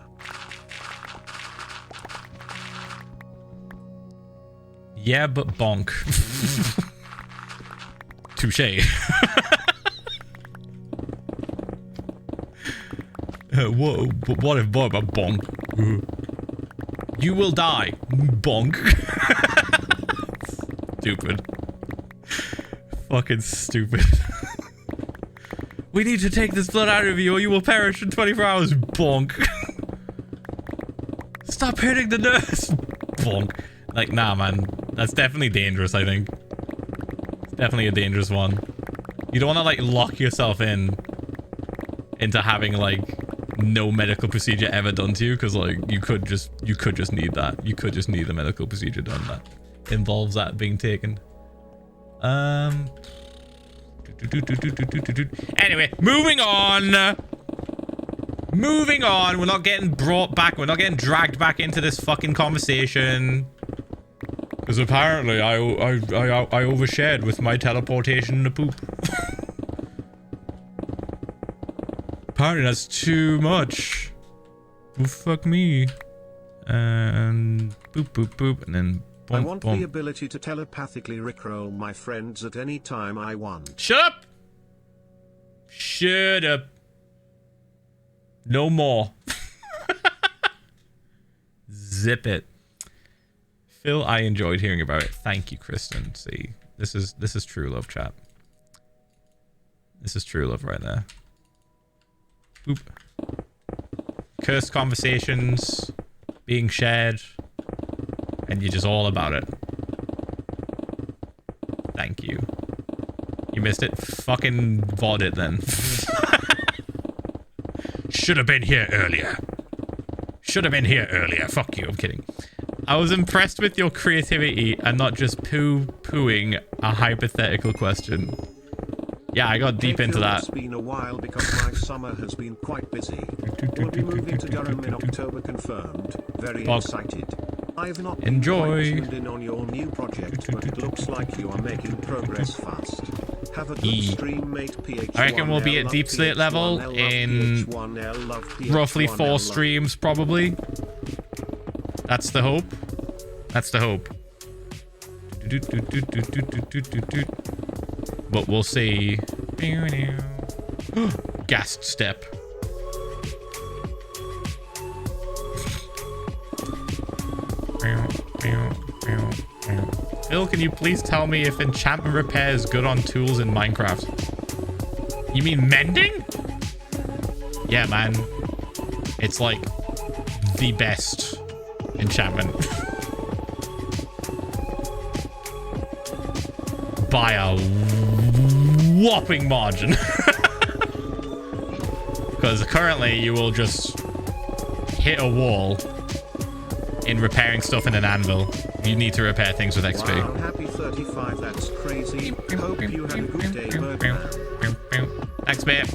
Yeah, but bonk. Touche. What if bonk? You will die. Bonk. Stupid. Fucking stupid. We need to take this blood out of you or you will perish in 24 hours. Bonk. Stop hitting the nurse. Bonk. Like, nah, man. That's definitely dangerous, I think. It's definitely a dangerous one. You don't want to, like, lock yourself into having, like, no medical procedure ever done to you, because, like, you could just need that. You could just need a medical procedure done that involves that being taken. Anyway, moving on. Moving on. We're not getting brought back. We're not getting dragged back into this fucking conversation. Because apparently I overshared with my teleportation in the poop. Apparently that's too much. Oh, fuck me. And boop, boop, boop. And then boom, I want boom. the ability to telepathically rickroll my friends at any time I want. Shut up! Shut up. No more. Zip it. Phil, I enjoyed hearing about it. Thank you, Kristen. See, this is true love, chat. This is true love right there. Boop. Cursed conversations being shared, and you're just all about it. Thank you. You missed it. Fucking VOD it then. Should have been here earlier. Should have been here earlier. Fuck you. I'm kidding. I was impressed with your creativity and not just poo-pooing a hypothetical question. Yeah, I got deep into that. It's been a while because my summer has been quite busy. We'll be moving to Durham in October, confirmed. Very excited. I've not been quite tuned in on your new project, but it looks like you are making progress fast. Have a good stream, mate. Ph1lza. I reckon we'll be at deep slate level in roughly 4 streams, probably. That's the hope. That's the hope. But we'll see. Gassed step. Phil, can you please tell me if enchantment repair is good on tools in Minecraft? You mean mending? Yeah, man. It's like the best enchantment. By a whopping margin. Because currently you will just hit a wall in repairing stuff in an anvil. You need to repair things with XP. Wow, happy 35, that's crazy. Hope you had a good day, Birdman. Thanks, mate.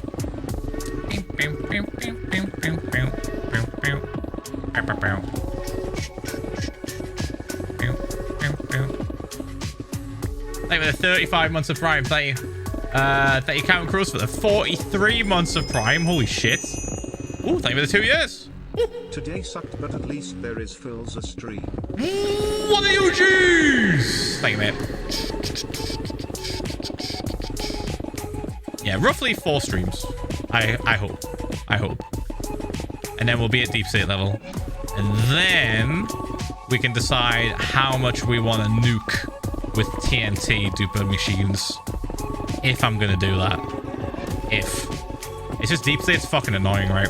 Thank you for the 35 months of Prime. Thank you. Thank you, Count Cross, for the 43 months of Prime. Holy shit. Ooh, thank you for the 2 years. Today sucked, but at least there is Philza stream. What the UGs? Thank you, mate. Yeah, roughly 4 streams. I hope. I hope. And then we'll be at deep state level. And then we can decide how much we want to nuke with TNT duper machines. If I'm gonna do that. If. It's just deep state's fucking annoying, right?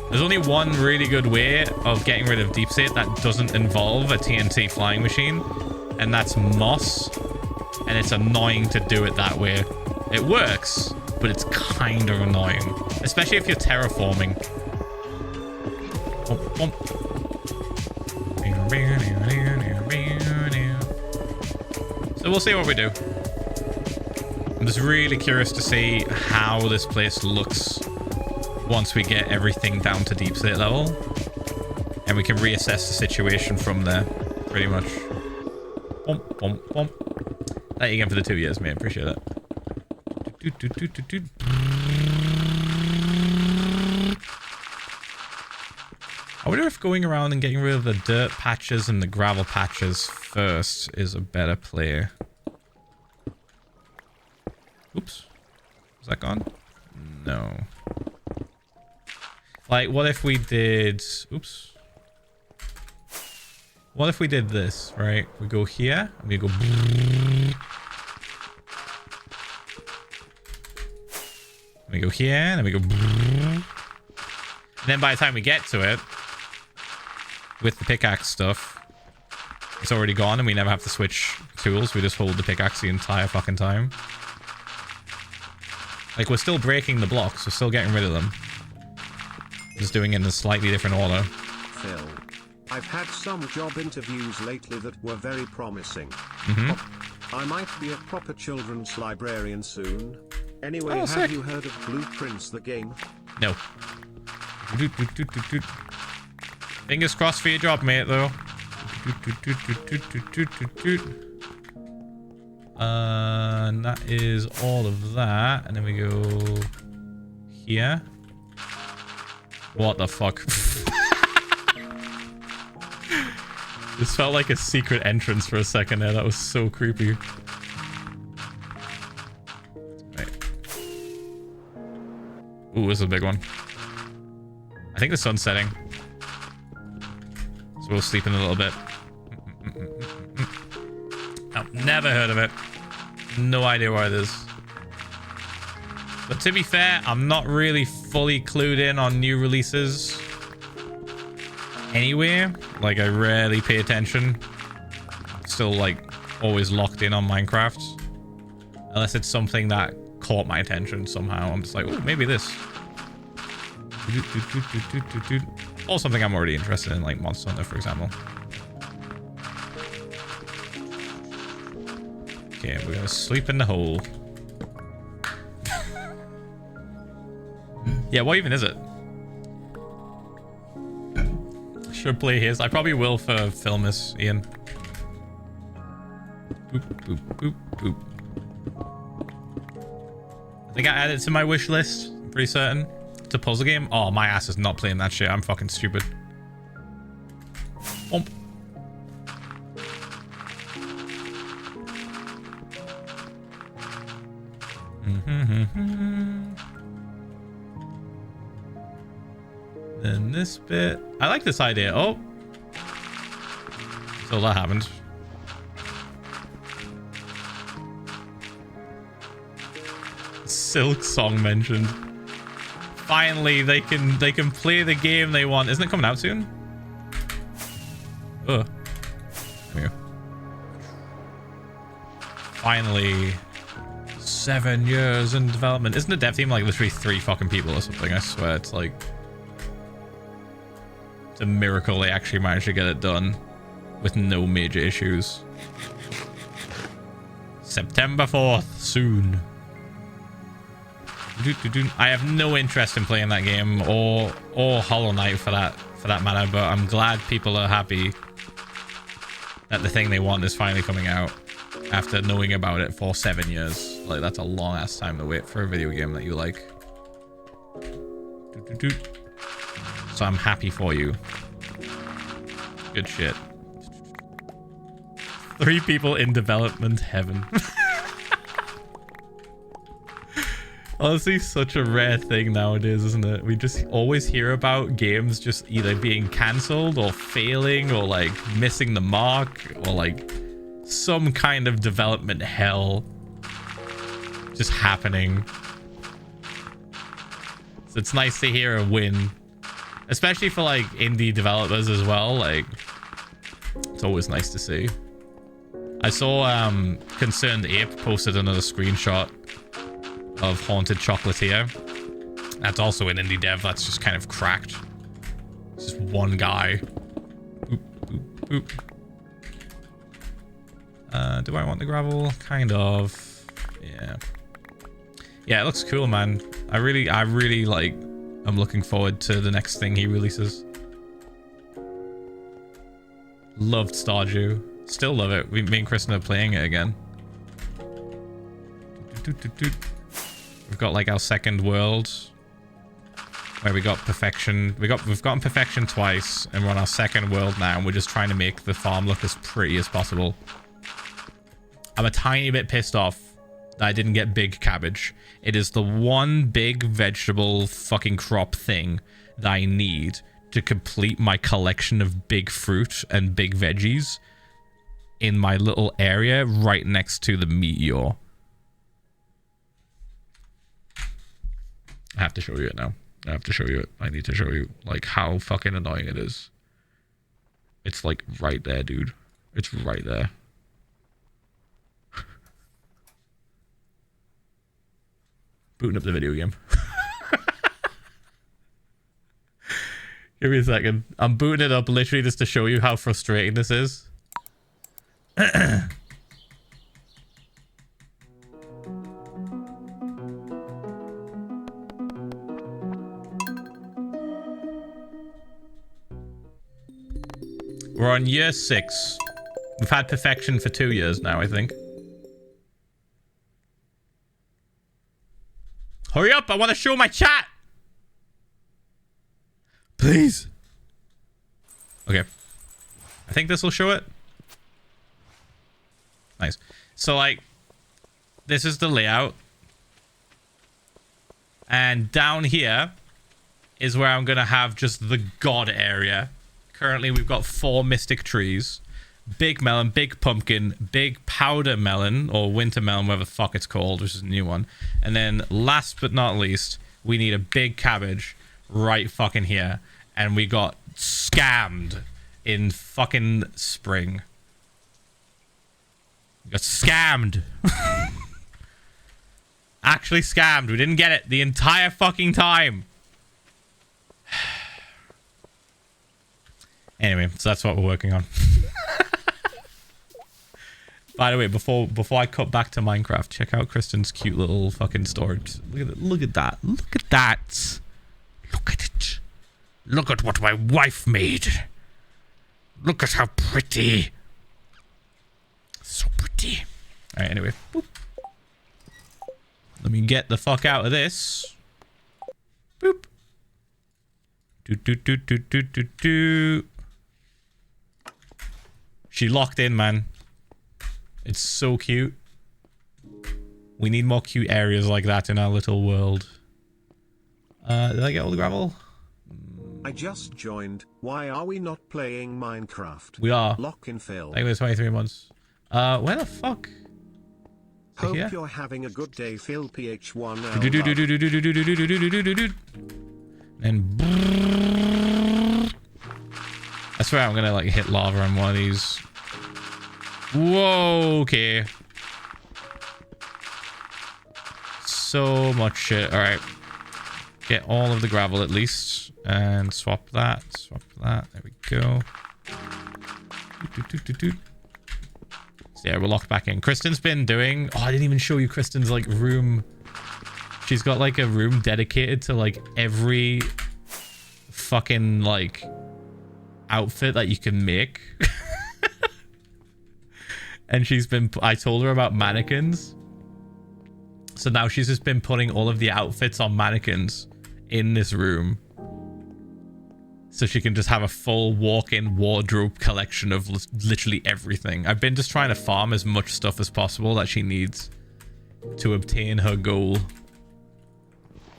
There's only one really good way of getting rid of deep state that doesn't involve a TNT flying machine, and that's moss. And it's annoying to do it that way. It works, but it's kind of annoying, especially if you're terraforming. So we'll see what we do. I'm just really curious to see how this place looks once we get everything down to deep state level. And we can reassess the situation from there, pretty much. Bump, bump, bump. Thank you again for the 2 years, mate. Appreciate it. I wonder if going around and getting rid of the dirt patches and the gravel patches first is a better play. Oops. Was that gone? No. Like, what if we did... Oops. What if we did this, right? We go here, and we go... We go here, and then we go... And then by the time we get to it, with the pickaxe stuff, it's already gone, and we never have to switch tools. We just hold the pickaxe the entire fucking time. Like, we're still breaking the blocks. We're still getting rid of them. Just doing it in a slightly different order. Phil, I've had some job interviews lately that were very promising. I might be a proper children's librarian soon. Anyway, Oh, have sick. you heard of Blueprints the game? No. Fingers crossed for your job, mate, though. And that is all of that. And then we go here. What the fuck? This felt like a secret entrance for a second there. That was so creepy. Right. Ooh, this is a big one. I think the sun's setting. So we'll sleep in a little bit. Oh, never heard of it. No idea where it is. But to be fair, I'm not really fully clued in on new releases. Anyway, like I rarely pay attention. Still like always locked in on Minecraft. Unless it's something that caught my attention somehow. I'm just like, oh, maybe this. Or something I'm already interested in, like Monster Hunter, for example. Okay, we're gonna sleep in the hole. Yeah, what even is it? Should play his. I probably will for Filmus, Ian. Boop, boop, boop, boop. I think I added it to my wish list. I'm pretty certain. It's a puzzle game. Oh, my ass is not playing that shit. I'm fucking stupid. Bump. Then this bit. I like this idea. Oh. So that happened. Silk song mentioned. Finally, they can play the game they want. Isn't it coming out soon? Ugh. There we go. Finally. 7 years in development. Isn't the dev team like literally 3 fucking people or something? I swear it's like... It's a miracle they actually managed to get it done with no major issues. September 4th, soon. I have no interest in playing that game or Hollow Knight for that matter, but I'm glad people are happy that the thing they want is finally coming out after knowing about it for 7 years. Like, that's a long ass time to wait for a video game that you like. So I'm happy for you. Good shit. 3 people in development heaven. Honestly, such a rare thing nowadays, isn't it? We just always hear about games just either being cancelled or failing or like missing the mark or like some kind of development hell just happening. So it's nice to hear a win, especially for like indie developers as well. Like, it's always nice to see. I saw Concerned Ape posted another screenshot of Haunted Chocolatier. That's also an indie dev that's just kind of cracked. It's just one guy. Boop, boop, boop. Do I want the gravel? Kind of. Yeah. Yeah, it looks cool, man. I really like I'm looking forward to the next thing he releases. Loved Stardew. Still love it. Me and Kristen are playing it again. We've got like our second world where we got perfection. We've gotten perfection twice, and we're on our second world now, and we're just trying to make the farm look as pretty as possible. I'm a tiny bit pissed off that I didn't get big cabbage. It is the one big vegetable fucking crop thing that I need to complete my collection of big fruit and big veggies in my little area right next to the meteor. I have to show you it now. I have to show you it. I need to show you like how fucking annoying it is. It's like right there, dude. It's right there. Booting up the video game. Give me a second. I'm booting it up literally just to show you how frustrating this is. We're on year 6. We've had perfection for 2 years now, I think. Hurry up! I want to show my chat! Please. Okay. I think this will show it. Nice. So, like, this is the layout. And down here is where I'm going to have just the god area. Currently, we've got 4 mystic trees. Big melon, big pumpkin, big powder melon, or winter melon, whatever the fuck it's called, which is a new one. And then, last but not least, we need a big cabbage right fucking here. And we got scammed in fucking spring. We got scammed. Actually scammed. We didn't get it the entire fucking time. Anyway, so that's what we're working on. By the way, before I cut back to Minecraft, check out Kristen's cute little fucking storage. Look at it. Look at that. Look at that. Look at it. Look at what my wife made. Look at how pretty. So pretty. Alright, anyway. Boop. Let me get the fuck out of this. Boop. Do. She locked in, man. It's so cute. We need more cute areas like that in our little world. Did I get all the gravel? I just joined. Why are we not playing Minecraft? We are. Lock in Phil. I think it was 23 months. Where the fuck? Hope here? you're having a good day, Phil. Ph1lza. And I swear I'm gonna like hit lava on one of these. Whoa, okay. So much shit. Alright. Get all of the gravel at least. And swap that. Swap that. There we go. So yeah, we're locked back in. Kristen's been doing... Oh, I didn't even show you Kristen's like room. She's got like a room dedicated to like every fucking like outfit that you can make. And she's been... I told her about mannequins. So now she's just been putting all of the outfits on mannequins in this room. So she can just have a full walk-in wardrobe collection of literally everything. I've been just trying to farm as much stuff as possible that she needs to obtain her goal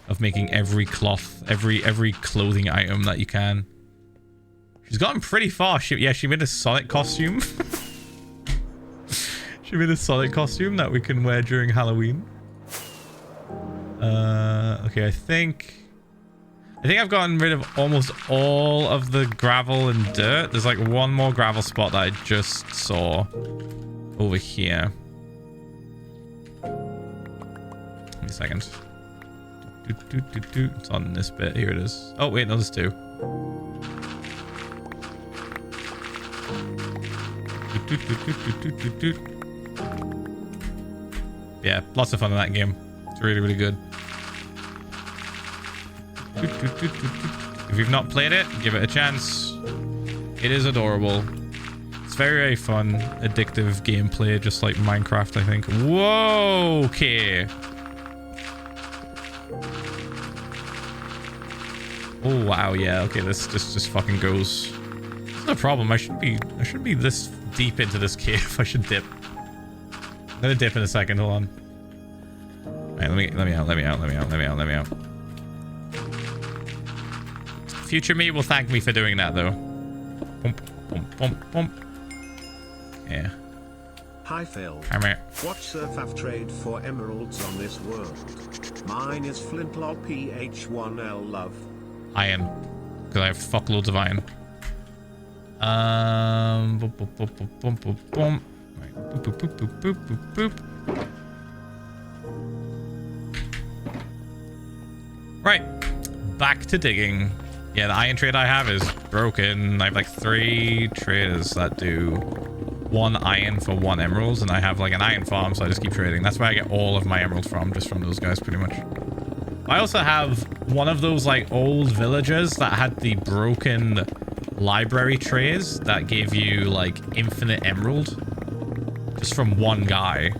of making every cloth, every clothing item that you can. She's gotten pretty far. She made a Sonic costume. She made a Sonic costume that we can wear during Halloween. Okay, I think I've gotten rid of almost all of the gravel and dirt. There's like one more gravel spot that I just saw over here. Give me a second. It's on this bit. Here it is. Oh, wait, no, there's 2. Yeah, lots of fun in that game. It's really, really good. If you've not played it, give it a chance. It is adorable. It's very, very fun, addictive gameplay, just like Minecraft, I think. Whoa, okay. Oh wow, yeah, okay, this just fucking goes. That's no problem. I shouldn't be this deep into this cave. I should dip. I'm gonna dip in a second, hold on. Alright, let me out. Future me will thank me for doing that though. Bump, bump, bump, bump. Yeah. Hi Phil. Come here. What surf have trade for emeralds on this world? Mine is Ph1lza Ph1lza. Iron. Because I have fuckloads of iron. Boop, boop, boop, boop, boop, boop, boop. Right. Boop, boop, boop, boop, boop, boop, boop. Right. Back to digging. Yeah, the iron trade I have is broken. I have like 3 traders that do 1 iron for 1 emeralds, and I have like an iron farm, so I just keep trading. That's where I get all of my emeralds from, just from those guys pretty much. I also have one of those like old villagers that had the broken library trays that gave you like infinite emerald just from 1 guy.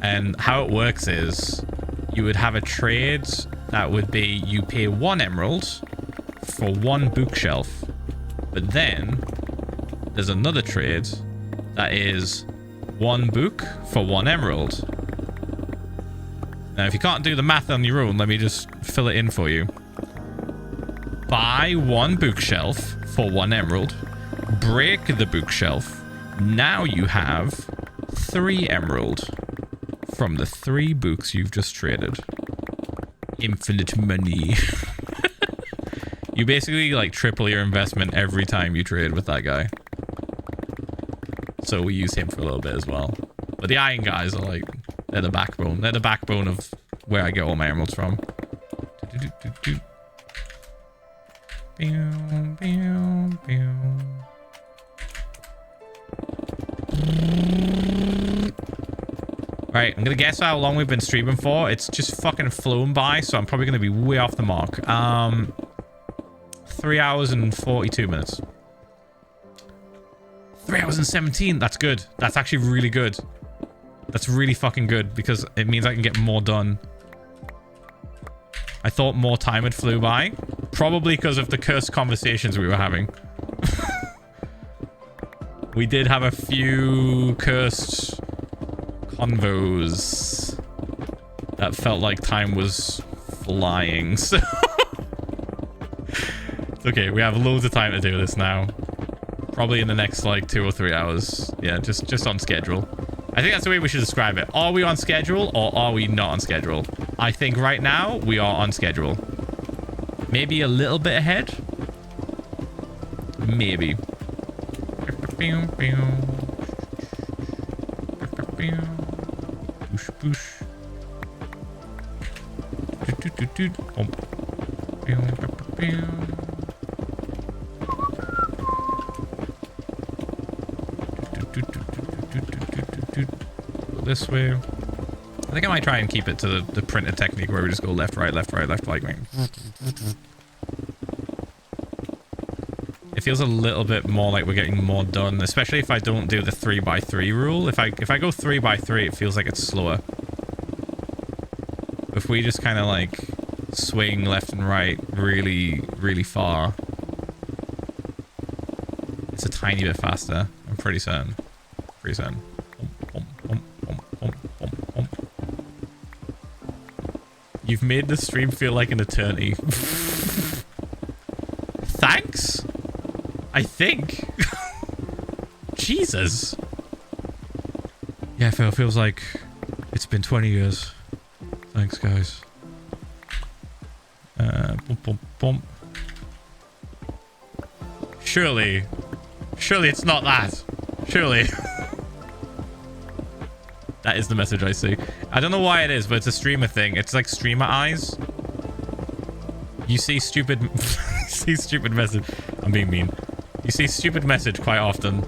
And how it works is you would have a trade that would be you pay 1 emerald for 1 bookshelf, but then there's another trade that is 1 book for 1 emerald. Now, if you can't do the math on your own, let me just fill it in for you. Buy 1 bookshelf for 1 emerald. Break the bookshelf. Now you have 3 emerald from the 3 books you've just traded. Infinite money. You basically like triple your investment every time you trade with that guy. So we use him for a little bit as well. But the iron guys are like, they're the backbone. They're the backbone of where I get all my emeralds from. Right, I'm gonna guess how long we've been streaming for. It's just fucking flown by, so I'm probably gonna be way off the mark. 3 hours and 42 minutes. 3 hours and 17. That's good. That's actually really good. That's really fucking good because it means I can get more done. I thought more time had flew by. Probably because of the cursed conversations we were having. We did have a few cursed convos that felt like time was flying. So it's okay. We have loads of time to do this now. Probably in the next like 2 or 3 hours. Yeah, just on schedule. I think that's the way we should describe it. Are we on schedule or are we not on schedule? I think right now we are on schedule. Maybe a little bit ahead. Maybe. Boosh, boosh. This way. I think I might try and keep it to the printed technique where we just go left, right, left, right, left, like me. It feels a little bit more like we're getting more done, especially if I don't do the 3x3 rule. If I go 3x3, it feels like it's slower. If we just kind of like swing left and right really, really far, it's a tiny bit faster. I'm pretty certain. Pretty certain. You've made the stream feel like an eternity. Thanks? I think. Jesus. Yeah, it feels like it's been 20 years. Thanks, guys. Bump, bump, bump. Surely it's not that. Surely. That is the message I see. I don't know why it is, but it's a streamer thing. It's like streamer eyes. You see stupid... see stupid message. I'm being mean. You see stupid message quite often.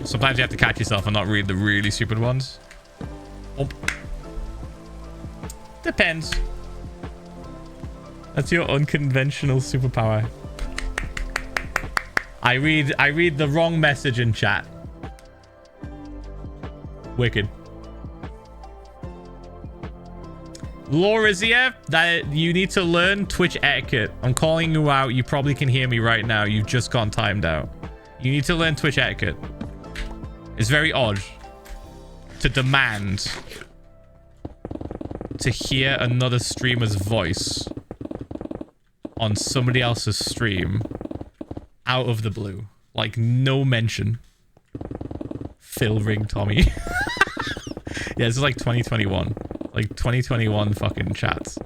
Sometimes you have to catch yourself and not read the really stupid ones. Oh. Depends. That's your unconventional superpower. I read the wrong message in chat. Wicked. Laurizia, that you need to learn Twitch etiquette. I'm calling you out. You probably can hear me right now. You've just gone timed out. You need to learn Twitch etiquette. It's very odd to demand to hear another streamer's voice on somebody else's stream out of the blue. Like, no mention. Phil Ring Tommy. Yeah, this is like 2021. Like 2021 fucking chats.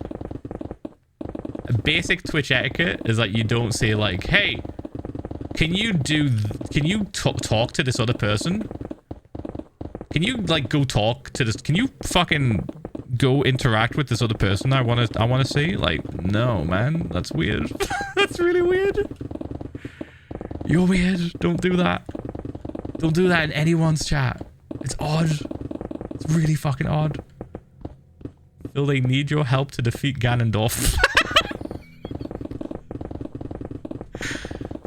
Basic Twitch etiquette is like you don't say like, hey, can you talk to this other person? Can you like go talk to this? Can you fucking go interact with this other person I want to see? Like, no, man, that's weird. That's really weird. You're weird. Don't do that. Don't do that in anyone's chat. It's odd. It's really fucking odd. Phil, they need your help to defeat Ganondorf.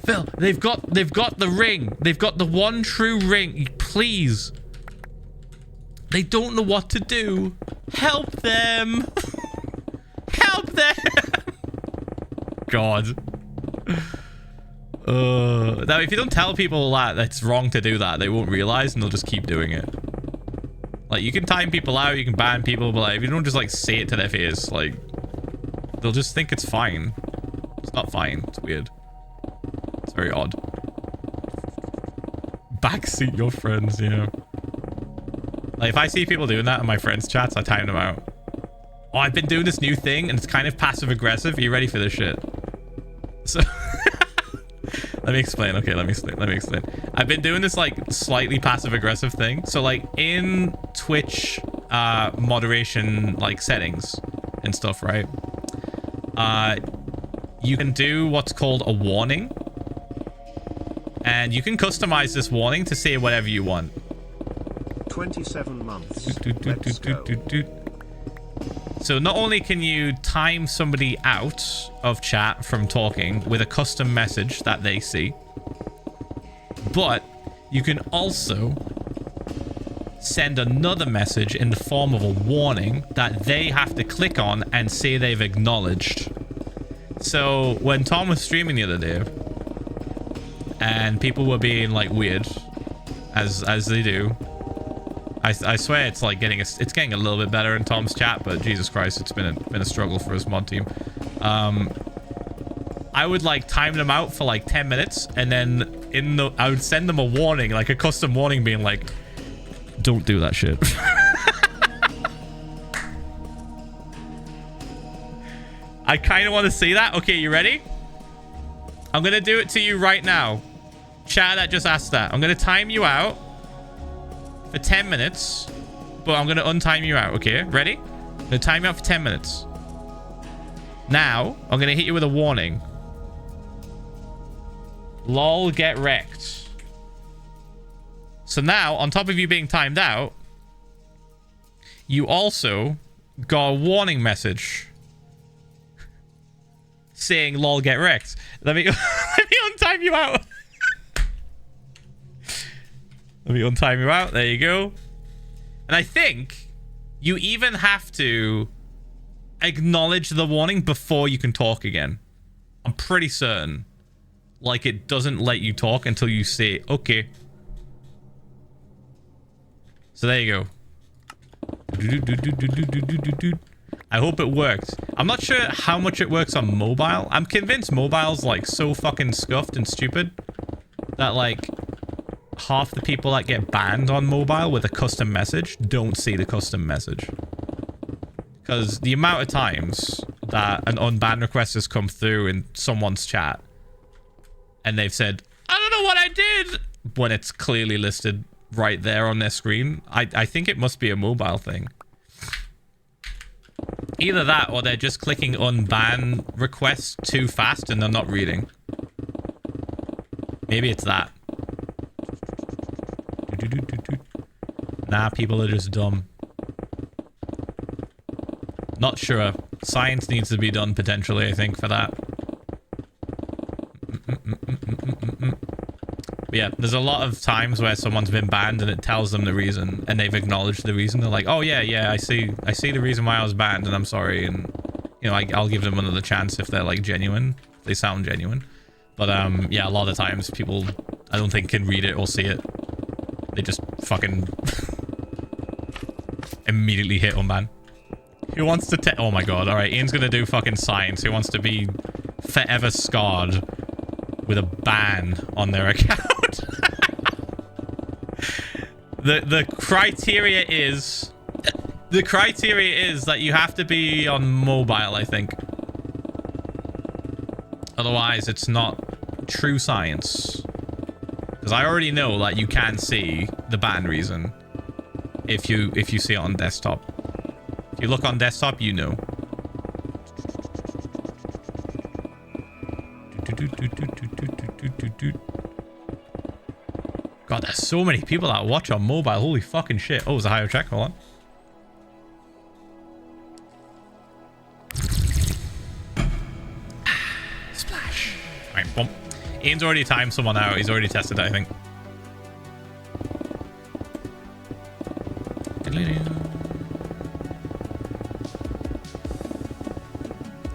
Phil, they've got the ring. They've got the one true ring. Please. They don't know what to do. Help them. Help them. God. Now, if you don't tell people that it's wrong to do that, they won't realize and they'll just keep doing it. Like, you can time people out, you can ban people, but like, if you don't just like say it to their face, like, they'll just think it's fine. It's not fine. It's weird. It's very odd. Backseat your friends, yeah. Like, if I see people doing that in my friends' chats, I time them out. Oh, I've been doing this new thing, and it's kind of passive-aggressive. Are you ready for this shit? So... Let me explain. Okay, let me explain. I've been doing this like slightly passive-aggressive thing. So like in Twitch moderation like settings and stuff, right? You can do what's called a warning. And you can customize this warning to say whatever you want. 27 months. Let's go. So not only can you time somebody out of chat from talking with a custom message that they see, but you can also send another message in the form of a warning that they have to click on and say they've acknowledged. So when Tom was streaming the other day and people were being like weird as they do, I swear it's like getting a little bit better in Tom's chat, but Jesus Christ, it's been a struggle for his mod team. I would like time them out for like 10 minutes, and then I would send them a warning, like a custom warning, being like, "Don't do that shit." I kind of want to see that. Okay, you ready? I'm gonna do it to you right now. Chat that just asked that. I'm gonna time you out for 10 minutes, but I'm going to untime you out, okay? Ready? I'm going to time you out for 10 minutes. Now, I'm going to hit you with a warning. Lol, get wrecked. So now, on top of you being timed out, you also got a warning message saying lol, get wrecked. Let me untime you out. Let me untime you out. There you go. And I think you even have to acknowledge the warning before you can talk again. I'm pretty certain. Like, it doesn't let you talk until you say, okay. So there you go. I hope it worked. I'm not sure how much it works on mobile. I'm convinced mobile's like so fucking scuffed and stupid that like half the people that get banned on mobile with a custom message don't see the custom message. Because the amount of times that an unban request has come through in someone's chat and they've said, I don't know what I did, when it's clearly listed right there on their screen, I think it must be a mobile thing. Either that or they're just clicking unban requests too fast and they're not reading. Maybe it's that. Nah, people are just dumb. Not sure. Science needs to be done potentially, I think, for that. But yeah, there's a lot of times where someone's been banned and it tells them the reason, and they've acknowledged the reason. They're like, oh yeah, I see the reason why I was banned, and I'm sorry, and you know, I'll give them another chance if they're like genuine. They sound genuine. But yeah, a lot of times people, I don't think, can read it or see it. They just fucking immediately hit unban. Who wants to oh my god, alright, Ian's gonna do fucking science. Who wants to be forever scarred with a ban on their account? The criteria is that you have to be on mobile, I think. Otherwise, it's not true science. Because I already know that you can see the ban reason if you see it on desktop. If you look on desktop, you know. God, there's so many people that watch on mobile. Holy fucking shit. Oh, it's a higher check. Hold on. Splash. Alright, bump. Ian's already timed someone out. He's already tested it, I think.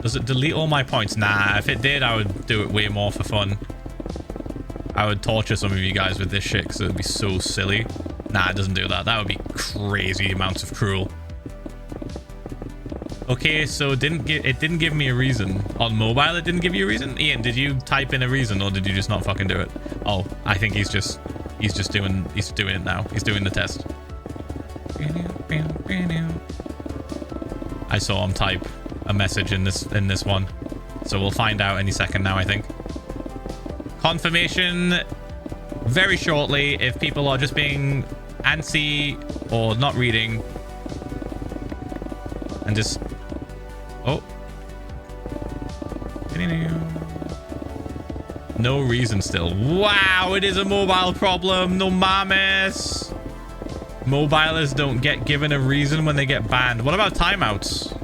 Does it delete all my points? Nah, if it did, I would do it way more for fun. I would torture some of you guys with this shit because it would be so silly. Nah, it doesn't do that. That would be crazy amounts of cruel. Okay, so it didn't give me a reason. On mobile, it didn't give you a reason? Ian, did you type in a reason or did you just not fucking do it? Oh, I think he's doing it now. He's doing the test. I saw him type a message in this one. So we'll find out any second now, I think. Confirmation very shortly if people are just being antsy or not reading. And just... Oh. No reason still. Wow, it is a mobile problem. No mames. Mobilers don't get given a reason when they get banned. What about timeouts?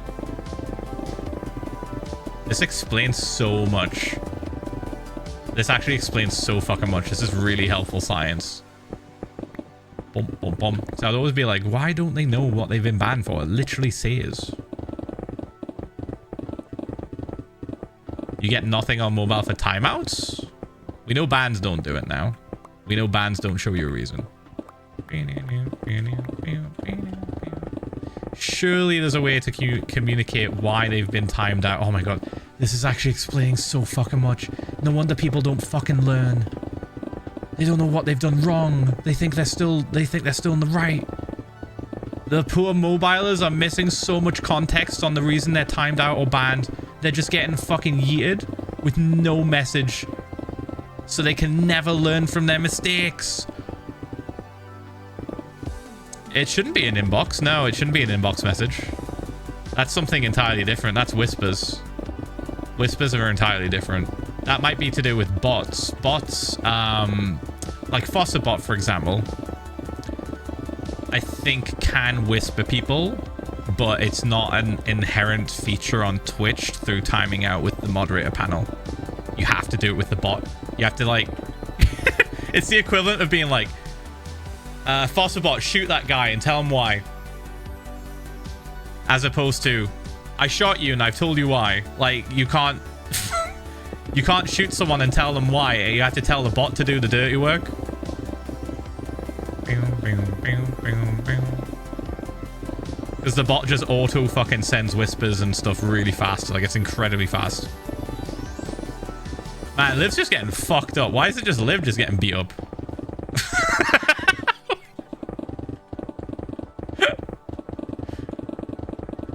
This explains so much. This actually explains so fucking much. This is really helpful science. Bum, bum, bum. So I'd always be like, why don't they know what they've been banned for? It literally says. You get nothing on mobile for timeouts? We know bans don't do it now. We know bans don't show you a reason. Surely there's a way to communicate why they've been timed out. Oh my god. This is actually explaining so fucking much. No wonder people don't fucking learn. They don't know what they've done wrong. They think they're still in the right. The poor mobilers are missing so much context on the reason they're timed out or banned. They're just getting fucking yeeted with no message. So they can never learn from their mistakes. It shouldn't be an inbox. No, it shouldn't be an inbox message. That's something entirely different. That's whispers. Whispers are entirely different. That might be to do with bots. Bots, like FosterBot, for example, I think can whisper people, but it's not an inherent feature on Twitch through timing out with the moderator panel. You have to do it with the bot. You have to, like... It's the equivalent of being like, FosterBot, shoot that guy and tell him why. As opposed to, I shot you and I've told you why. Like, you can't... you can't shoot someone and tell them why. You have to tell the bot to do the dirty work. Because the bot just auto fucking sends whispers and stuff really fast. Like, it's incredibly fast. Man, Liv's just getting fucked up. Why is it just Liv just getting beat up?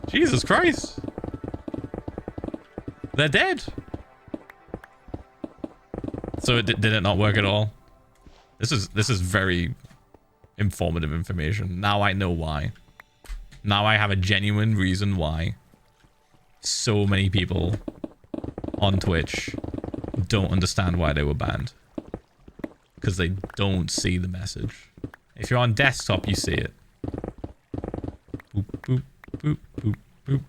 Jesus Christ. They're dead. So did it not work at all? This is very informative information. Now I know why. Now I have a genuine reason why so many people on Twitch don't understand why they were banned. Because they don't see the message. If you're on desktop, you see it. Boop, boop, boop, boop, boop.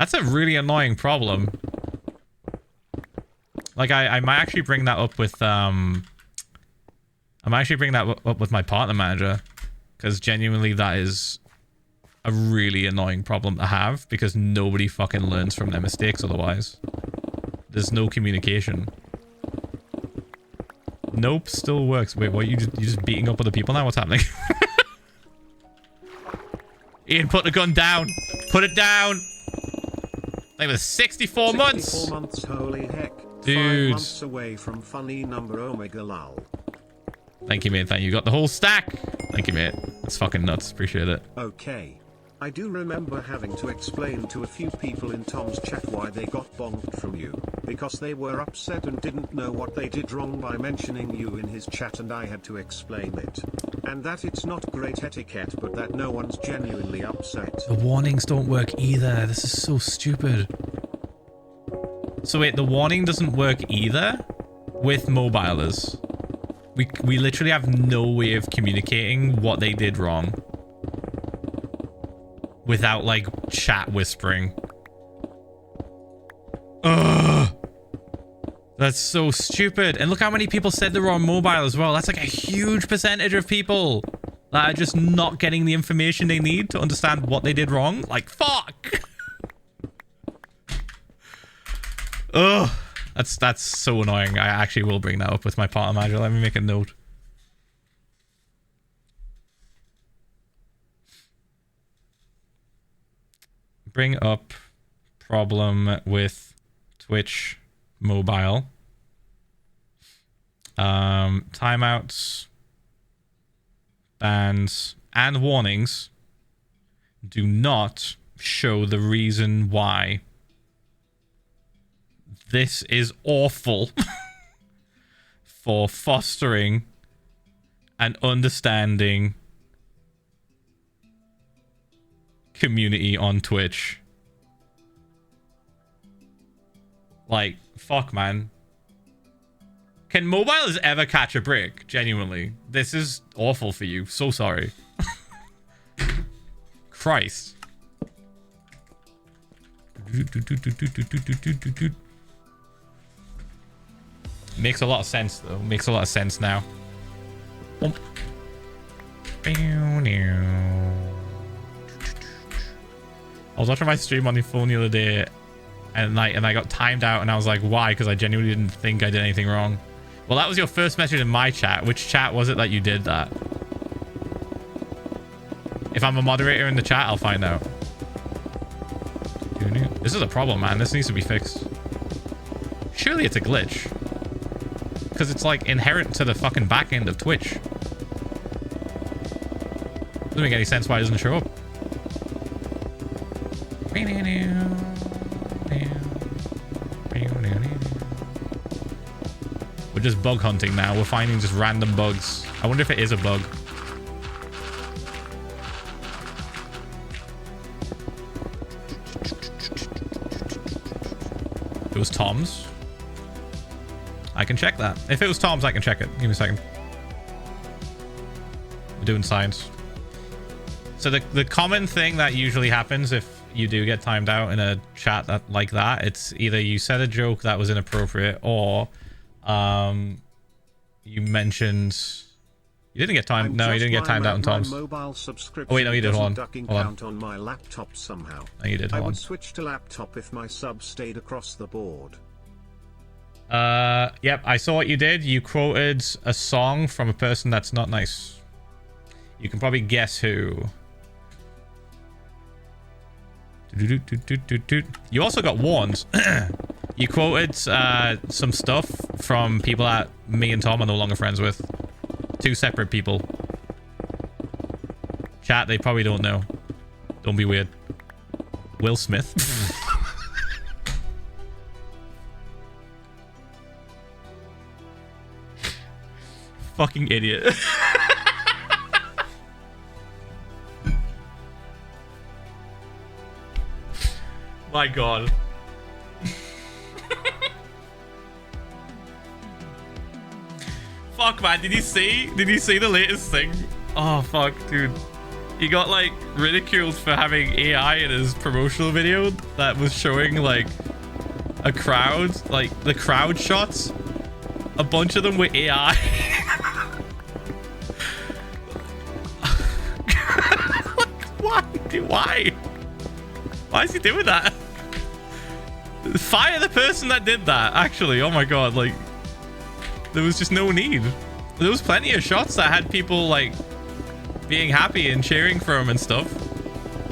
That's a really annoying problem. Like, I might actually bring that up with, I might actually bring that up with my partner manager. Because genuinely, that is a really annoying problem to have. Because nobody fucking learns from their mistakes otherwise. There's no communication. Nope, still works. Wait, what? You just beating up other people now? What's happening? Ian, put the gun down. Put it down. They were 64 months. 64 months, holy heck. Dude. 5 months away from funny number Omega lol. Thank you, mate. Thank you. Got the whole stack. Thank you, mate. That's fucking nuts. Appreciate it. Okay. I do remember having to explain to a few people in Tom's chat why they got bonked from you, because they were upset and didn't know what they did wrong by mentioning you in his chat, and I had to explain it. And that it's not great etiquette, but that no one's genuinely upset. The warnings don't work either. This is so stupid. So wait, the warning doesn't work either with mobilers. We literally have no way of communicating what they did wrong without like chat whispering. Ugh. That's so stupid. And look how many people said they were on mobile as well. That's like a huge percentage of people that are just not getting the information they need to understand what they did wrong. Like, fuck. Ugh. That's so annoying. I actually will bring that up with my partner manager. Let me make a note. Bring up problem with Twitch mobile. Timeouts, bans, and warnings do not show the reason why. This is awful for fostering and understanding community on Twitch. Like, fuck, man. Can mobiles ever catch a break? Genuinely. This is awful for you. So sorry. Christ. Makes a lot of sense, though. Makes a lot of sense now. I was watching my stream on your phone the other day and I got timed out, and I was like, why? Because I genuinely didn't think I did anything wrong. Well, that was your first message in my chat. Which chat was it that you did that? If I'm a moderator in the chat, I'll find out. This is a problem, man. This needs to be fixed. Surely it's a glitch. Because it's like inherent to the fucking back end of Twitch. Doesn't make any sense why it doesn't show up. We're just bug hunting now. We're finding just random bugs. I wonder if it is a bug. It was Tom's. I can check that. If it was Tom's, I can check it. Give me a second. We're doing science. So the common thing that usually happens if you do get timed out in a chat like that, it's either you said a joke that was inappropriate, or you mentioned you didn't get timed. No, you didn't get timed out in Tom's. Oh wait, no, you did. Hold on. On my laptop somehow. No, you did. I would switch to laptop if my sub stayed across the board. Yep, I saw what you did. You quoted a song from a person that's not nice. You can probably guess who. You also got warned. You quoted some stuff from people that me and Tom are no longer friends with. Two separate people. Chat, they probably don't know. Don't be weird. Will Smith. Fucking idiot. My god. Fuck, man. Did you see the latest thing? Oh, fuck, dude. He got like ridiculed for having AI in his promotional video that was showing like a crowd, like the crowd shots. A bunch of them were AI. Why? Why is he doing that? Fire the person that did that, actually. Oh my god, like, there was just no need. There was plenty of shots that had people, like, being happy and cheering for him and stuff.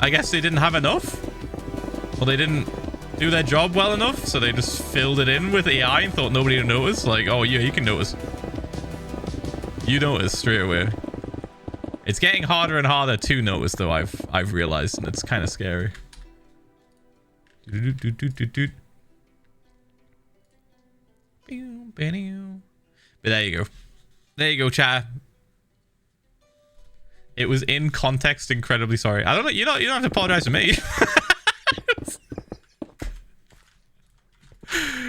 I guess they didn't have enough. Or they didn't do their job well enough, so they just filled it in with AI and thought nobody would notice. Like, oh yeah, you can notice. You notice straight away. It's getting harder and harder to notice, though, I've realized, and it's kind of scary. But there you go. There you go, chat. It was in context, incredibly sorry. I don't know. You don't have to apologize to me.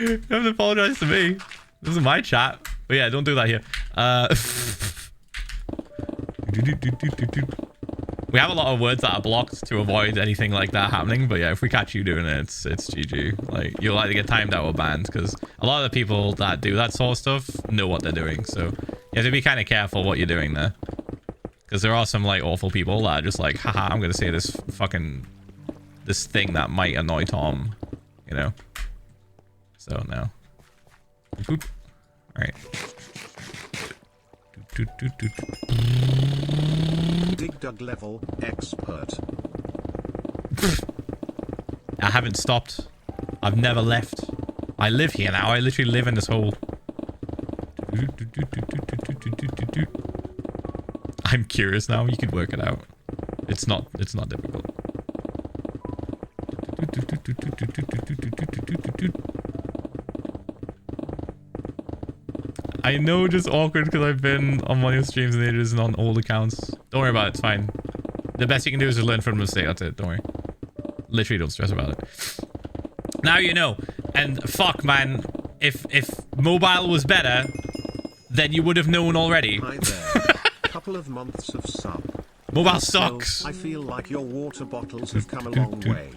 You don't have to apologize to me. This is my chat. But yeah, don't do that here. We have a lot of words that are blocked to avoid anything like that happening, but yeah, if we catch you doing it, it's GG. Like, you'll either get timed out or banned, because a lot of the people that do that sort of stuff know what they're doing, so you have to be kind of careful what you're doing there, because there are some like awful people that are just like, haha, I'm gonna say this thing that might annoy Tom, you know. So no. Boop. All right. Dig dug level expert. I haven't stopped. I've never left. I live here now. I literally live in this hole. I'm curious now. You could work it out. It's not difficult. I know, just awkward because I've been on one of your streams and ages and on old accounts. Don't worry about it, it's fine. The best you can do is just learn from a mistake, that's it, don't worry. Literally don't stress about it. Now you know. And fuck, man, if mobile was better, then you would have known already. Hi there. Couple of months of sub. Mobile sucks. I feel like your water bottles have come a long way.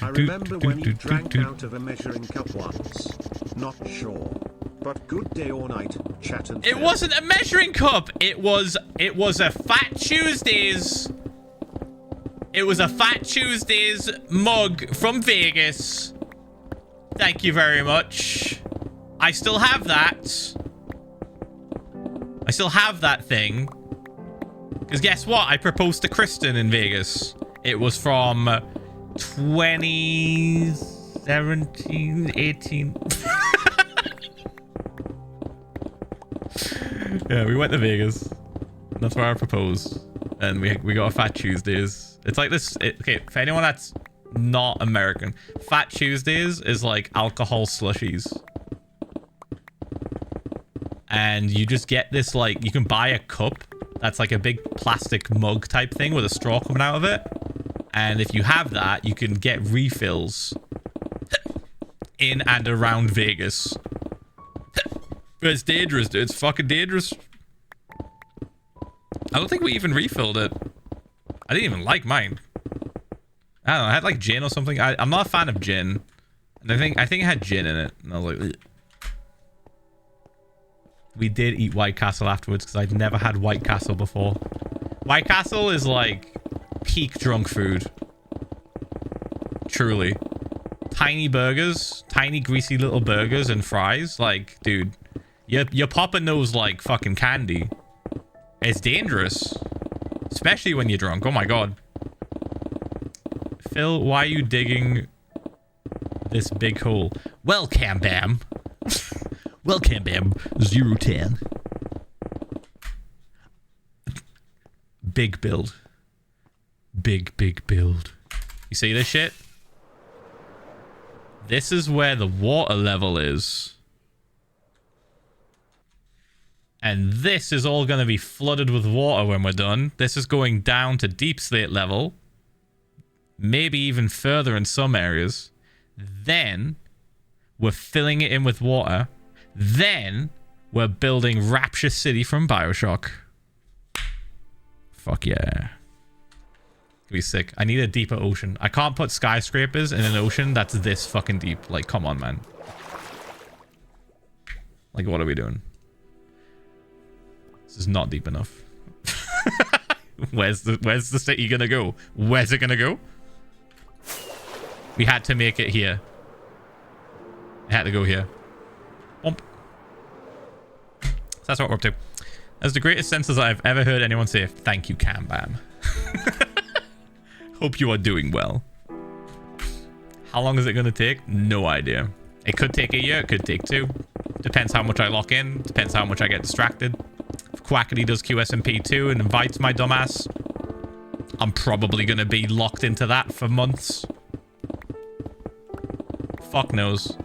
I remember when you drank out of a measuring cup once. Not sure. But good day or night, chat and It wasn't a measuring cup. It was a Fat Tuesdays. It was a Fat Tuesdays mug from Vegas. Thank you very much. I still have that. I still have that thing. Because guess what? I proposed to Kristen in Vegas. It was from 2017, 18. Yeah, we went to Vegas. That's where I proposed. And we got a Fat Tuesdays. It's like this. Okay, for anyone that's not American, Fat Tuesdays is like alcohol slushies. And you just get this, like, you can buy a cup that's like a big plastic mug type thing with a straw coming out of it. And if you have that, you can get refills in and around Vegas. But it's dangerous, dude. It's fucking dangerous. I don't think we even refilled it. I didn't even like mine. I don't know. I had like gin or something. I'm not a fan of gin. And I think it had gin in it. And I was like, ugh. We did eat White Castle afterwards because I'd never had White Castle before. White Castle is like peak drunk food. Truly. Tiny burgers. Tiny greasy little burgers and fries. Like, dude. You're popping those like fucking candy. It's dangerous. Especially when you're drunk. Oh my god. Phil, why are you digging this big hole? Well, Cam Bam. Well, Cam Bam. 010. Big build. Big build. You see this shit? This is where the water level is. And this is all going to be flooded with water when we're done. This is going down to deep slate level. Maybe even further in some areas. Then we're filling it in with water. Then we're building Rapture City from BioShock. Fuck yeah. Could be sick. I need a deeper ocean. I can't put skyscrapers in an ocean that's this fucking deep. Like, come on, man. Like, what are we doing? This is not deep enough. Where's the city gonna go? Where's it gonna go? We had to make it here. It had to go here. Bump. So that's what we're up to. That's the greatest sentence I've ever heard anyone say. Thank you, Cam Bam. Hope you are doing well. How long is it going to take? No idea. It could take a year. It could take 2. Depends how much I lock in. Depends how much I get distracted. If Quackity does QSMP 2 and invites my dumbass, I'm probably going to be locked into that for months. Fuck knows.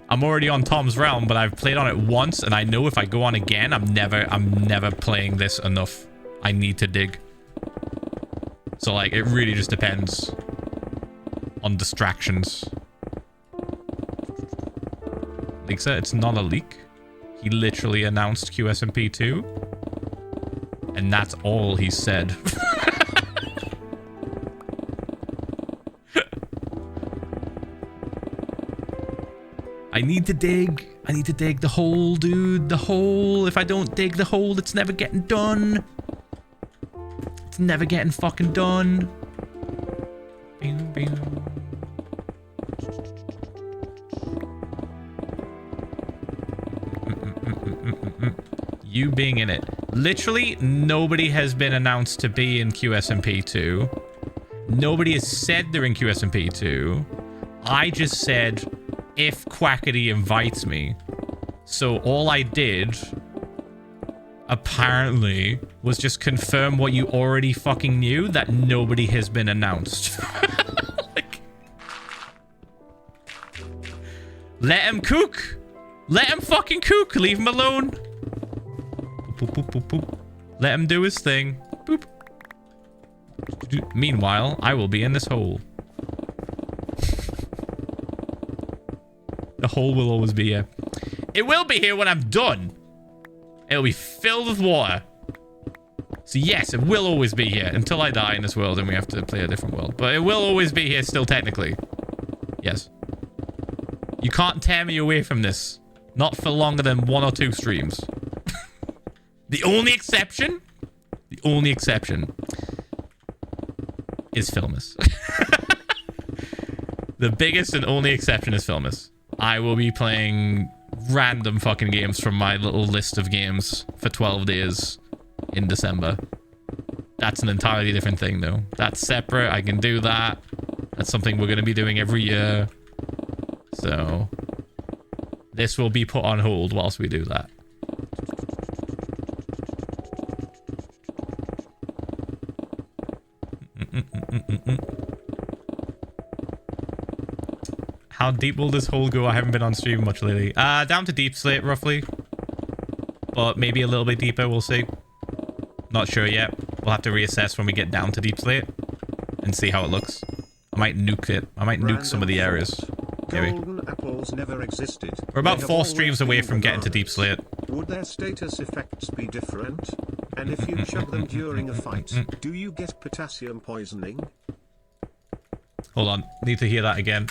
I'm already on Tom's Realm, but I've played on it once, and I know if I go on again, I'm never playing this enough. I need to dig. So, like, it really just depends on distractions. Leaksa, it's not a leak. He literally announced QSMP 2, and that's all he said. I need to dig. I need to dig the hole, dude. The hole. If I don't dig the hole, it's never getting done. It's never getting fucking done. You being in it. Literally, nobody has been announced to be in QSMP 2. Nobody has said they're in QSMP 2. I just said, if Quackity invites me. So all I did, apparently, was just confirm what you already fucking knew, that nobody has been announced. Like, let him cook. Let him fucking cook. Leave him alone. Boop, boop, boop, boop. Let him do his thing. Boop. Meanwhile, I will be in this hole. The hole will always be here. It will be here when I'm done. It'll be filled with water. So yes, it will always be here until I die in this world and we have to play a different world. But it will always be here still technically. Yes. You can't tear me away from this. Not for longer than 1 or 2 streams. The only exception is Philmas. The biggest and only exception is Philmas. I will be playing random fucking games from my little list of games for 12 days in December. That's an entirely different thing, though. That's separate. I can do that. That's something we're going to be doing every year. So this will be put on hold whilst we do that. How deep will this hole go? I haven't been on stream much lately. Down to deep slate, roughly. But maybe a little bit deeper, we'll see. Not sure yet. We'll have to reassess when we get down to deep slate. And see how it looks. I might nuke it. I might nuke some of the areas. Maybe. Golden apples never existed. We're about 4 streams away from getting to deep slate. Would their status effects be different? And if you chug them during a fight, do you get potassium poisoning? Hold on, need to hear that again.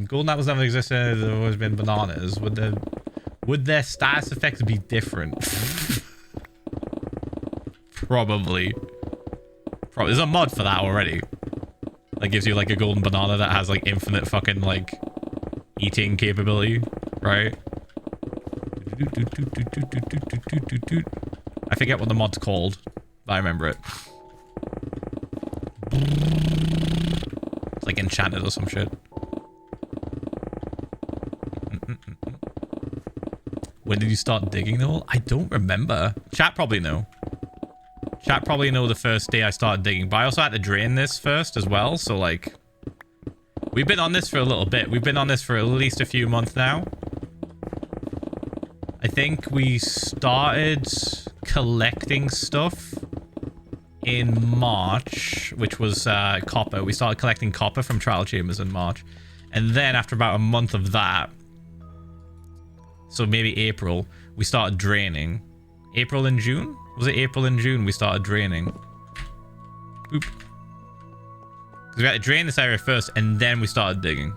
Golden apples never existed. There's always been bananas. Would their status effects be different? Probably. There's a mod for that already. That gives you like a golden banana that has like infinite fucking like eating capability, right? I forget what the mod's called, but I remember it. It's like enchanted or some shit. When did you start digging the hole? I don't remember. Chat probably know. Chat probably know the first day I started digging. But I also had to drain this first as well. So like, we've been on this for a little bit. We've been on this for at least a few months now. I think we started collecting stuff in March, which was copper. We started collecting copper from trial chambers in March. And then after about a month of that, so maybe April, we started draining. April and June? Was it April and June we started draining? Boop. Because we had to drain this area first, and then we started digging.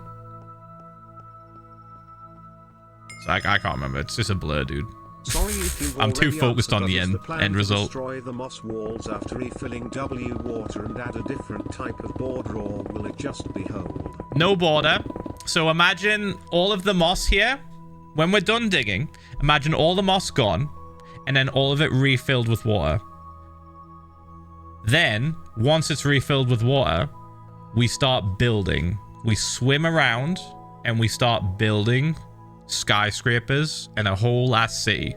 So I can't remember. It's just a blur, dude. Sorry if you've I'm too already focused answered, on the but is end plan to result. Destroy the moss walls after refilling W water and add a different type of border, or will it just be whole? No border. So imagine all of the moss here. When we're done digging, imagine all the moss gone, and then all of it refilled with water. Then, once it's refilled with water, we start building. We swim around, and we start building skyscrapers and a whole ass city.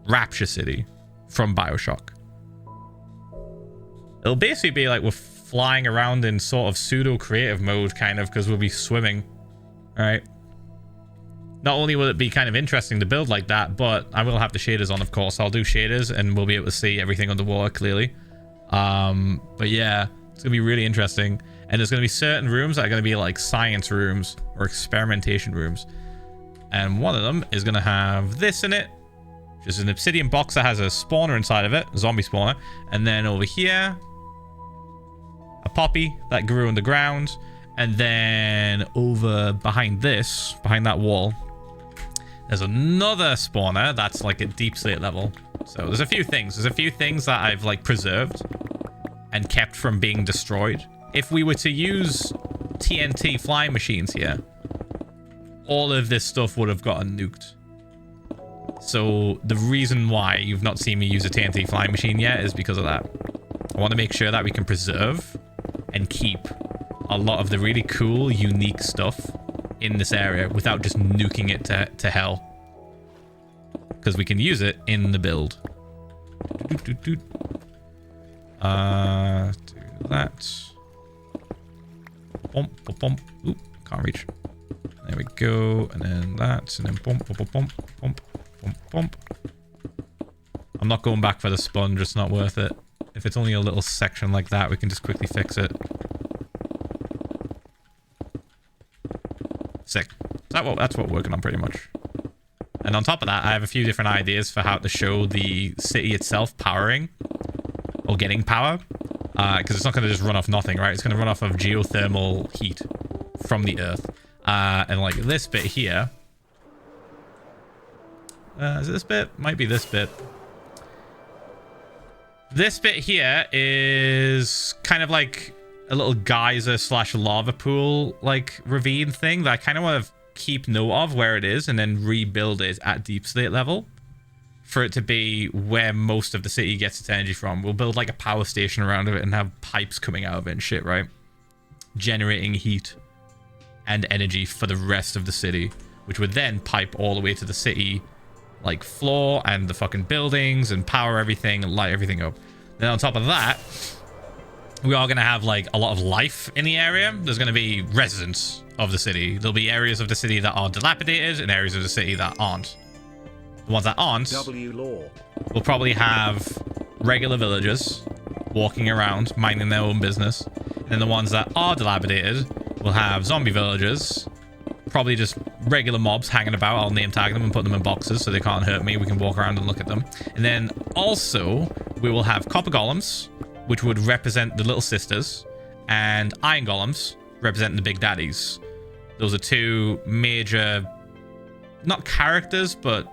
Rapture City from BioShock. It'll basically be like we're flying around in sort of pseudo creative mode, kind of, because we'll be swimming. All right. Not only will it be kind of interesting to build like that, but I will have the shaders on, of course. I'll do shaders and we'll be able to see everything underwater clearly. But yeah, it's gonna be really interesting. And there's going to be certain rooms that are going to be like science rooms or experimentation rooms. And one of them is going to have this in it, which is an obsidian box that has a spawner inside of it, a zombie spawner. And then over here, a poppy that grew in the ground. And then over behind this, behind that wall, there's another spawner that's like at deep slate level. So there's a few things. There's a few things that I've like preserved and kept from being destroyed. If we were to use TNT flying machines here, all of this stuff would have gotten nuked. So the reason why you've not seen me use a TNT flying machine yet is because of that. I want to make sure that we can preserve and keep a lot of the really cool, unique stuff in this area without just nuking it to hell. Because we can use it in the build. Do that. Bump, bump, bump. Oop, can't reach. There we go. And then that. And then bump, bump, bump, bump, bump, bump. I'm not going back for the sponge. It's not worth it. If it's only a little section like that, we can just quickly fix it. Sick. That's what we're working on pretty much. And on top of that, I have a few different ideas for how to show the city itself powering or getting power. Because it's not going to just run off nothing, right? It's going to run off of geothermal heat from the earth. And like this bit here. Is it this bit? Might be this bit. This bit here is kind of like a little geyser / lava pool like ravine thing that I kind of want to keep note of where it is and then rebuild it at deep slate level for it to be where most of the city gets its energy from. We'll build like a power station around it and have pipes coming out of it and shit, right? Generating heat and energy for the rest of the city, which would then pipe all the way to the city like floor and the fucking buildings and power everything and light everything up. Then on top of that, we are going to have like a lot of life in the area. There's going to be residents of the city. There'll be areas of the city that are dilapidated and areas of the city that aren't. The ones that aren't will probably have regular villagers walking around, minding their own business. And then the ones that are dilapidated will have zombie villagers, probably just regular mobs hanging about. I'll name tag them and put them in boxes so they can't hurt me. We can walk around and look at them. And then also we will have copper golems, which would represent the little sisters, and iron golems representing the big daddies. Those are two major, not characters, but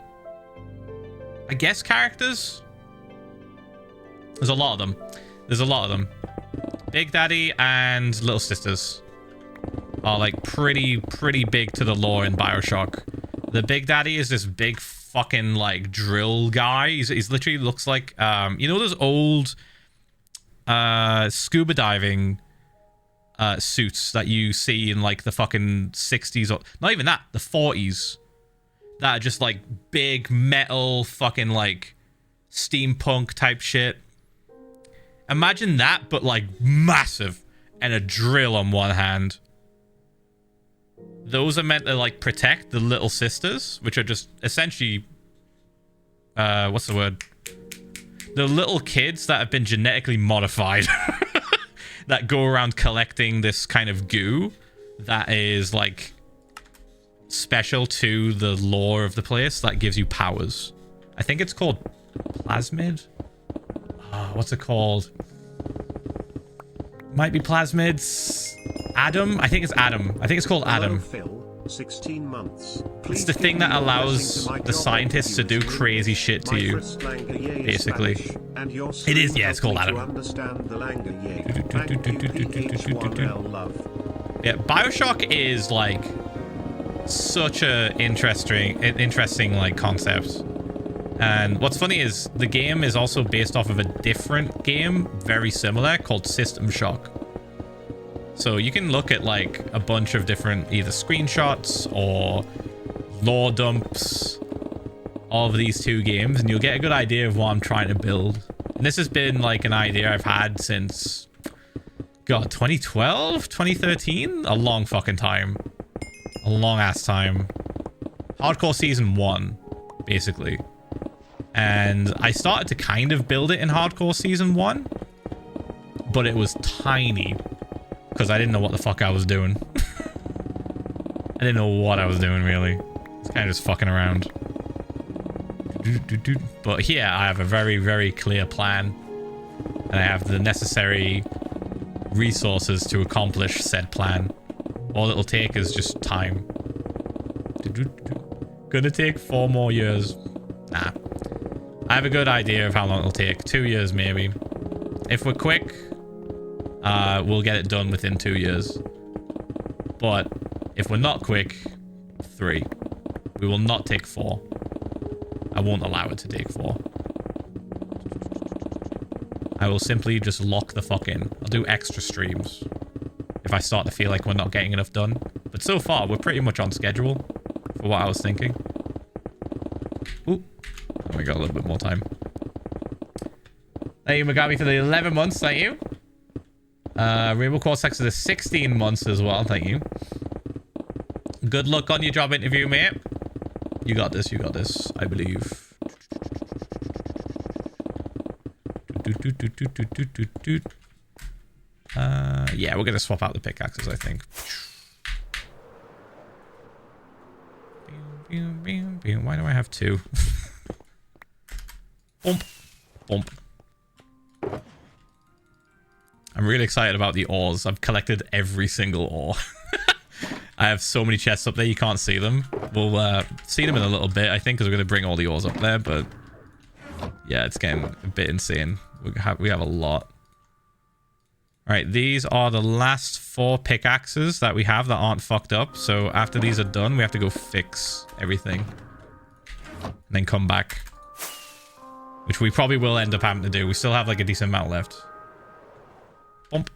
I guess characters. There's a lot of them. There's a lot of them. Big Daddy and Little Sisters are like pretty big to the lore in BioShock. The Big Daddy is this big fucking like drill guy. He's literally looks like you know those old scuba diving suits that you see in like the fucking 60s, or not even that, the 40s, that are just like big metal fucking like steampunk type shit. Imagine that, but like massive and a drill on one hand. Those are meant to like protect the little sisters, which are just essentially what's the word, the little kids that have been genetically modified that go around collecting this kind of goo that is like special to the lore of the place that gives you powers. I think it's called Plasmid? What's it called? Might be plasmids. Adam? I think it's Adam. I think it's called Adam. Phil, 16 months. It's the thing that allows the scientists to do crazy shit to you. Basically. It is, yeah, it's called Adam. Yeah, Bioshock is like such a interesting like concept. And what's funny is the game is also based off of a different game, very similar, called System Shock. So you can look at like a bunch of different either screenshots or lore dumps of these two games, and you'll get a good idea of what I'm trying to build. And this has been like an idea I've had since, God, 2012, 2013? A long fucking time. A long ass time. Hardcore Season 1, basically. And I started to kind of build it in Hardcore Season 1, but it was tiny because I didn't know what the fuck I was doing. I didn't know what I was doing, really. It's kind of just fucking around. But here I have a very, very clear plan, and I have the necessary resources to accomplish said plan. All it'll take is just time. Gonna take 4 more years. Nah. I have a good idea of how long it'll take. 2 years, maybe. If we're quick, we'll get it done within 2 years. But if we're not quick, 3. We will not take 4. I won't allow it to take 4. I will simply just lock the fuck in. I'll do extra streams if I start to feel like we're not getting enough done. But so far, we're pretty much on schedule for what I was thinking. Ooh. Oh, we got a little bit more time. Thank you, Megami, for the 11 months. Thank you. Rainbow Cortex for the 16 months as well. Thank you. Good luck on your job interview, mate. You got this. You got this. I believe. Yeah, we're gonna swap out the pickaxes, I think. Why do I have 2? Bump. Bump. I'm really excited about the ores. I've collected every single ore. I have so many chests up there, you can't see them. We'll see them in a little bit, I think, because we're going to bring all the ores up there, but yeah, it's getting a bit insane. We have a lot. All right, these are the last 4 pickaxes that we have that aren't fucked up. So after these are done, we have to go fix everything and then come back, which we probably will end up having to do. We still have like a decent amount left. Bump.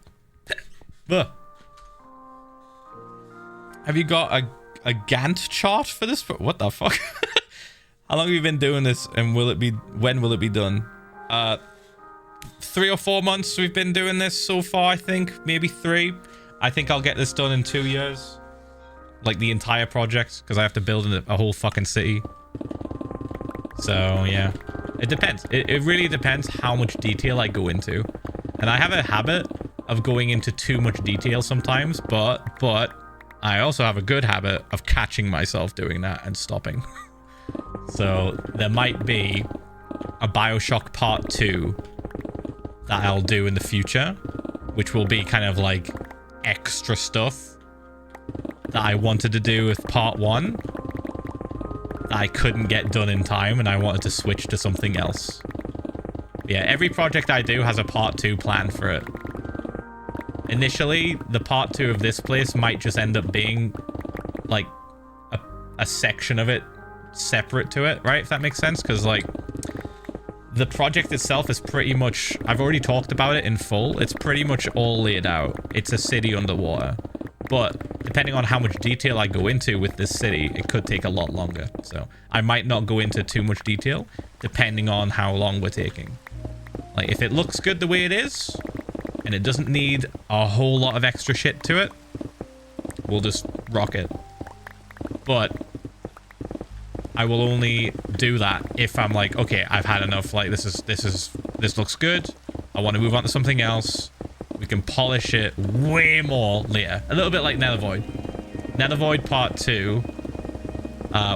Have you got a Gantt chart for this? What the fuck? How long have you been doing this, and when will it be done? 3 or 4 months we've been doing this so far, I think. Maybe 3. I think I'll get this done in 2 years. Like the entire project, because I have to build a whole fucking city. So, yeah. It depends. It really depends how much detail I go into. And I have a habit of going into too much detail sometimes, but I also have a good habit of catching myself doing that and stopping. So there might be a Bioshock Part 2 that I'll do in the future, which will be kind of like extra stuff that I wanted to do with Part 1 that I couldn't get done in time, and I wanted to switch to something else. Yeah, every project I do has a Part 2 plan for it. Initially, the Part 2 of this place might just end up being like a section of it separate to it, right? If that makes sense, because like the project itself is pretty much, I've already talked about it in full. It's pretty much all laid out. It's a city underwater, but depending on how much detail I go into with this city, it could take a lot longer. So I might not go into too much detail depending on how long we're taking. Like if it looks good the way it is and it doesn't need a whole lot of extra shit to it, we'll just rock it. But I will only do that if I'm like, okay, I've had enough. Like this looks good. I want to move on to something else. We can polish it way more later. A little bit like Nether Void. Nether Void Part 2.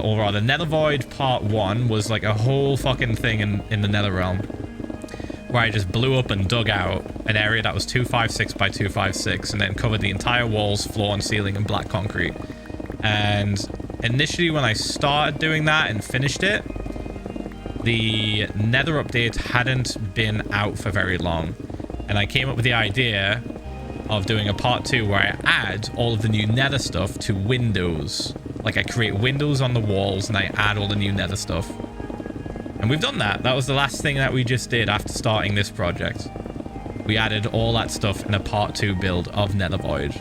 or rather, Nether Void Part 1 was like a whole fucking thing in the Nether Realm, where I just blew up and dug out an area that was 256 by 256 and then covered the entire walls, floor, and ceiling in black concrete. And initially when I started doing that and finished it, the Nether update hadn't been out for very long. And I came up with the idea of doing a part 2 where I add all of the new Nether stuff to windows. Like I create windows on the walls and I add all the new Nether stuff. And we've done that. That was the last thing that we just did after starting this project. We added all that stuff in a part 2 build of Nether Void,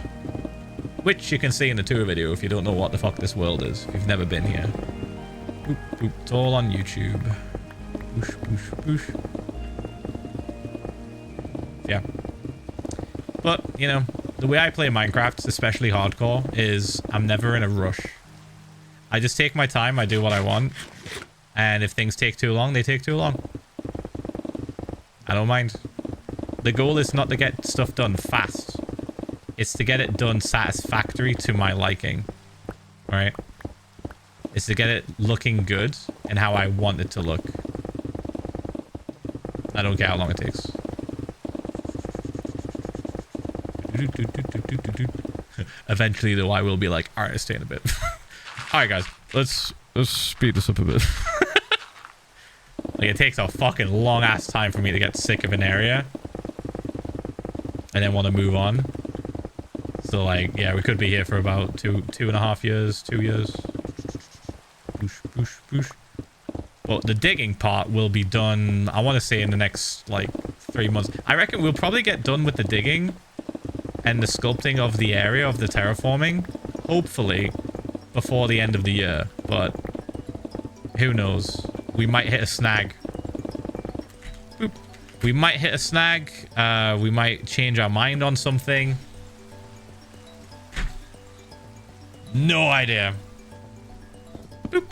which you can see in the tour video if you don't know what the fuck this world is, if you've never been here. Boop, boop. It's all on YouTube. Boosh, boosh, boosh. Yeah. But, you know, the way I play Minecraft, especially hardcore, is I'm never in a rush. I just take my time, I do what I want. And if things take too long, they take too long. I don't mind. The goal is not to get stuff done fast. It's to get it done satisfactory to my liking. Right? It's to get it looking good and how I want it to look. I don't care how long it takes. Eventually, though, I will be like, alright, stay in a bit. Alright, guys. Let's speed this up a bit. Like, it takes a fucking long-ass time for me to get sick of an area. And then want to move on. So, like, yeah, we could be here for about 2.5 years, 2 years. Boosh, boosh, boosh. But the digging part will be done, I want to say, in the next, like, 3 months. I reckon we'll probably get done with the digging and the sculpting of the area of the terraforming, hopefully, before the end of the year. But who knows? We might hit a snag. Boop. We might hit a snag. We might change our mind on something. No idea. Boop.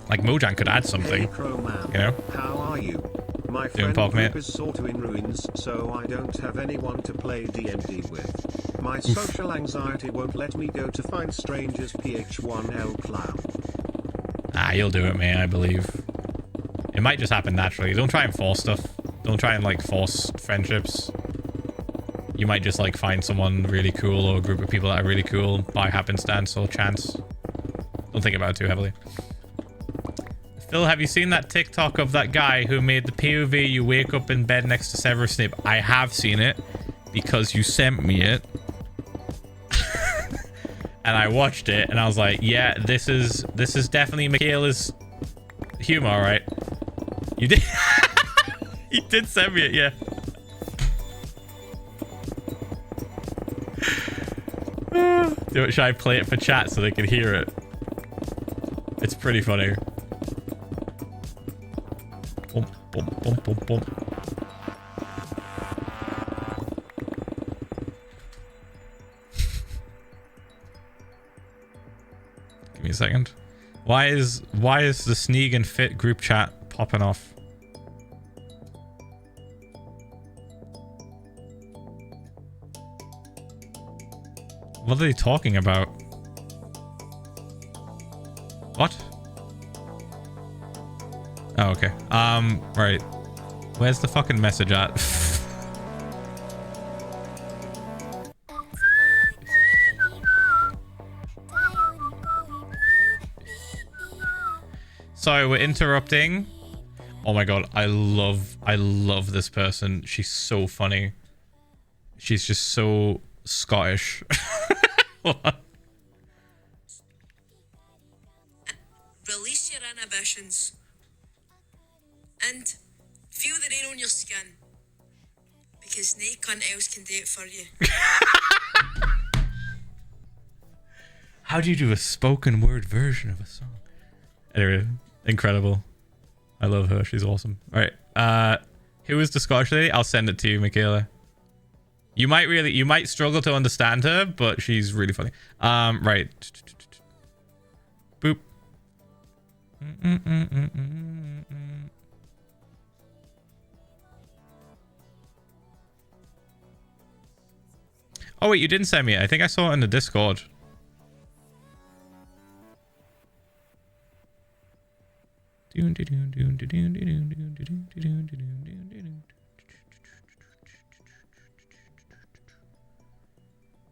Like Mojang could add something. Hey, Crowman. You know? How are you? My Doing friend pop, mate. group is sort of in ruins, so I don't have anyone to play D&D with. My social anxiety won't let me go to find strangers. Ph1L clown. Ah, you'll do it, man, I believe. It might just happen naturally. Don't try and force stuff. Don't try and, like, force friendships. You might just, like, find someone really cool or a group of people that are really cool by happenstance or chance. Don't think about it too heavily. Phil, have you seen that TikTok of that guy who made the POV you wake up in bed next to Severus Snape? I have seen it because you sent me it. And I watched it and I was like, yeah, this is definitely Michaela's humor, right? You did you did send me it, yeah. Should I play it for chat so they can hear it? It's pretty funny. Boom, boom, boom, boom, boom. Give me a second. Why is the Sneak and Fit group chat popping off? What are they talking about? What? Oh, okay. Right. Where's the fucking message at? Sorry, we're interrupting. Oh my god, I love this person. She's so funny. She's just so Scottish. Release your inhibitions and feel the rain on your skin, because no cunt else can do it for you. How do you do a spoken word version of a song? Anyway, incredible. I love her. She's awesome. All right. Who is the Scottish lady? I'll send it to you, Michaela. You might struggle to understand her, but she's really funny. Right. Boop. Oh, wait, you didn't send me it. I think I saw it in the Discord.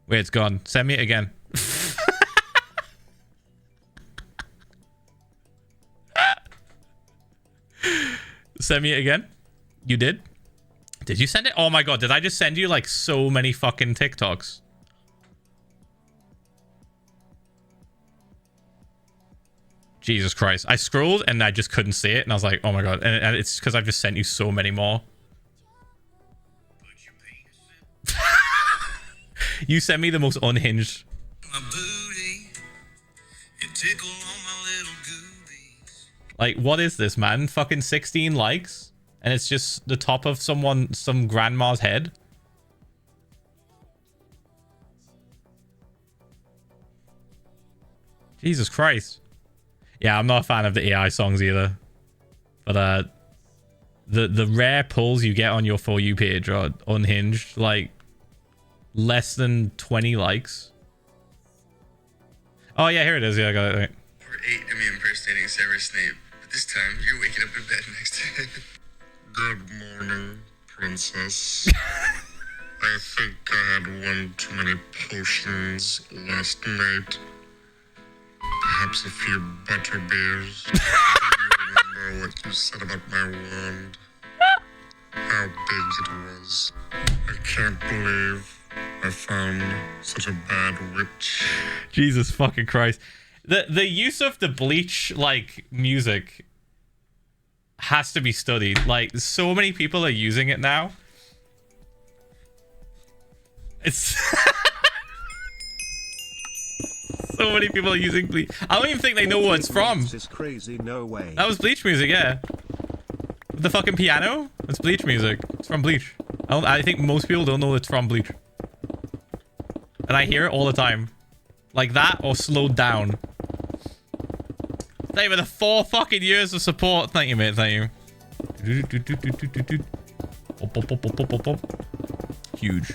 Wait, it's gone. Send me it again. Send me it again. You did? Did you send it? Oh my god, did I just send you like so many fucking TikToks? Jesus Christ. I scrolled and I just couldn't see it. And I was like, oh my god. And it's because I've just sent you so many more. You sent me the most unhinged. My booty, it tickle on my little goobies. Like, what is this, man? Fucking 16 likes? And it's just the top of some grandma's head? Jesus Christ. Yeah, I'm not a fan of the AI songs either. But the rare pulls you get on your For You page are unhinged. Like, less than 20 likes. Oh, yeah, here it is. Yeah, I got it. Right. Part 8 of me impersonating Severus Snape. But this time, you're waking up in bed next to him. Good morning, princess. I think I had one too many potions last night. Perhaps a few butter beers. Do you remember what you said about my wand? How big it was. I can't believe I found such a bad witch. Jesus fucking Christ. The use of the Bleach, like, music has to be studied. Like, so many people are using it now. It's... So many people are using Bleach. I don't even think they know what it's from. This is crazy, no way. That was Bleach music, yeah. The fucking piano? It's Bleach music. It's from Bleach. I think most people don't know it's from Bleach. And I hear it all the time. Like that or slowed down. Thank you for the 4 fucking years of support. Thank you, mate. Thank you. Huge.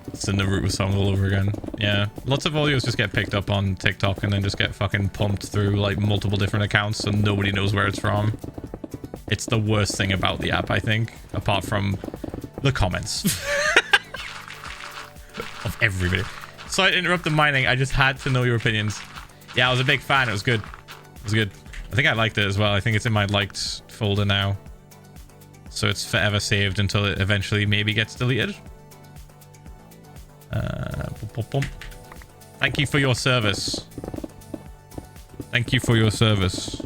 It's the Naruto song all over again. Yeah. Lots of audios just get picked up on TikTok and then just get fucking pumped through like multiple different accounts so nobody knows where it's from. It's the worst thing about the app, I think. Apart from the comments. Of everybody. Sorry to interrupt the mining. I just had to know your opinions. Yeah, I was a big fan. It was good. It was good. I think I liked it as well. I think it's in my liked folder now. So it's forever saved until it eventually maybe gets deleted. Thank you for your service. Thank you for your service.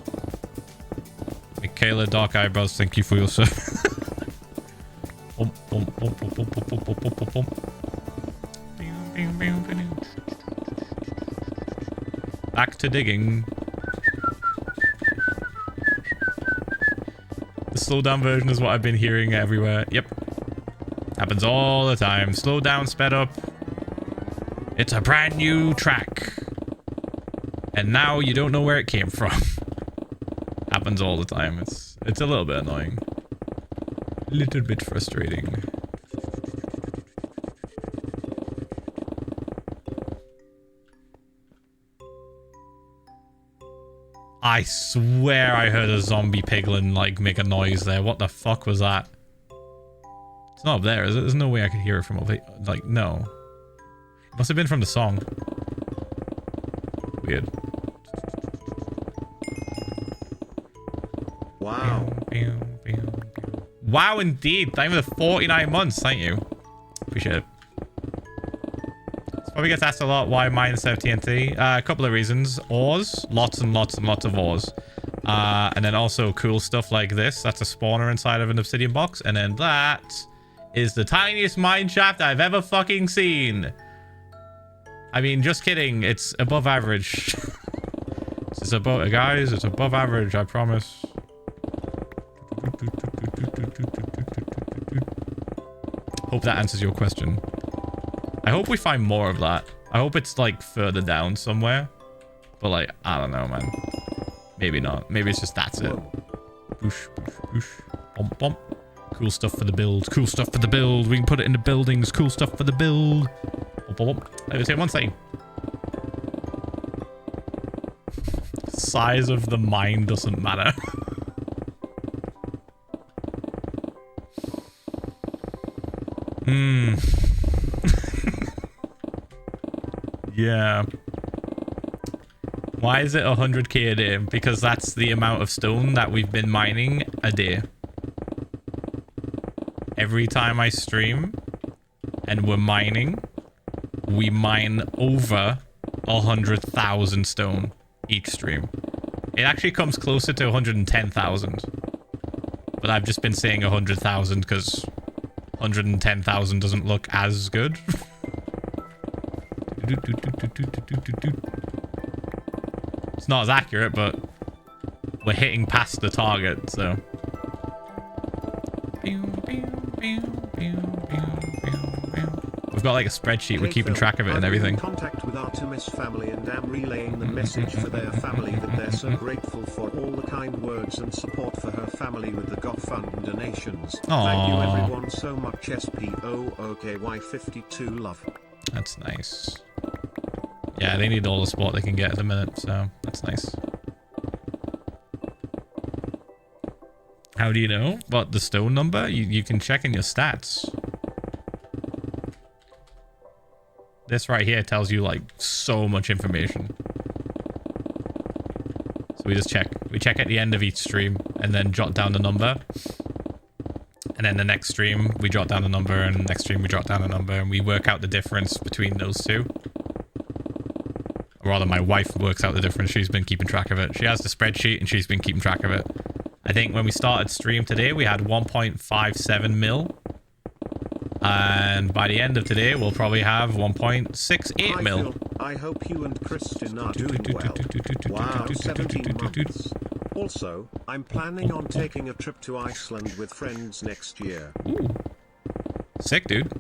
Michaela Dark Eyebrows, thank you for your service. Back to digging. The slow down version is what I've been hearing everywhere. Yep. Happens all the time. Slow down, sped up. It's a brand new track. And now you don't know where it came from. Happens all the time. It's a little bit annoying. A little bit frustrating. I swear I heard a zombie piglin like make a noise there. What the fuck was that? It's not up there, is it? There's no way I could hear it from up here. Like, no. It must have been from the song. Weird. Wow. Wow, indeed. Thank you for the 49 months. Thank you. Appreciate it. This probably gets asked a lot. Why mine instead of TNT? A couple of reasons. Ores. Lots and lots and lots of ores. And then also cool stuff like this. That's a spawner inside of an obsidian box. And then that is the tiniest mine shaft I've ever fucking seen. I mean, just kidding. It's above average. It's above, guys, it's above average, I promise. Hope that answers your question. I hope we find more of that. I hope it's like further down somewhere. But like, I don't know, man. Maybe not. Maybe it's just that's it. Boosh, boosh, boosh. Bump, bump. Cool stuff for the build. Cool stuff for the build. We can put it into buildings. Cool stuff for the build. Let me say one thing. Size of the mine doesn't matter. Yeah. Why is it 100k a day? Because that's the amount of stone that we've been mining a day. Every time I stream and we're mining, we mine over 100,000 stone each stream. It actually comes closer to 110,000. But I've just been saying 100,000 because 110,000 doesn't look as good. It's not as accurate, but we're hitting past the target, so. We've got like a spreadsheet, we're keeping track of it and everything. I'm in contact with Artemis family and am relaying the message for their family that they're so grateful for all the kind words and support for her family with the GoFund donations. Thank you everyone so much. SPOOKY52 love. That's nice. Yeah, they need all the support they can get at the minute, so that's nice. How do you know? What, the stone number? You can check in your stats. This right here tells you like so much information. So we just check. We check at the end of each stream and then jot down the number. And then the next stream we jot down the number, and next stream we jot down the number, and we work out the difference between those two. Or rather, my wife works out the difference. She's been keeping track of it. She has the spreadsheet and she's been keeping track of it. I think when we started stream today, we had 1.57 mil. And by the end of today, we'll probably have 1.68 mil. I hope you and Kristen are doing well. Wow, 17 months. Also, I'm planning on taking a trip to Iceland with friends next year. Ooh. Sick, dude.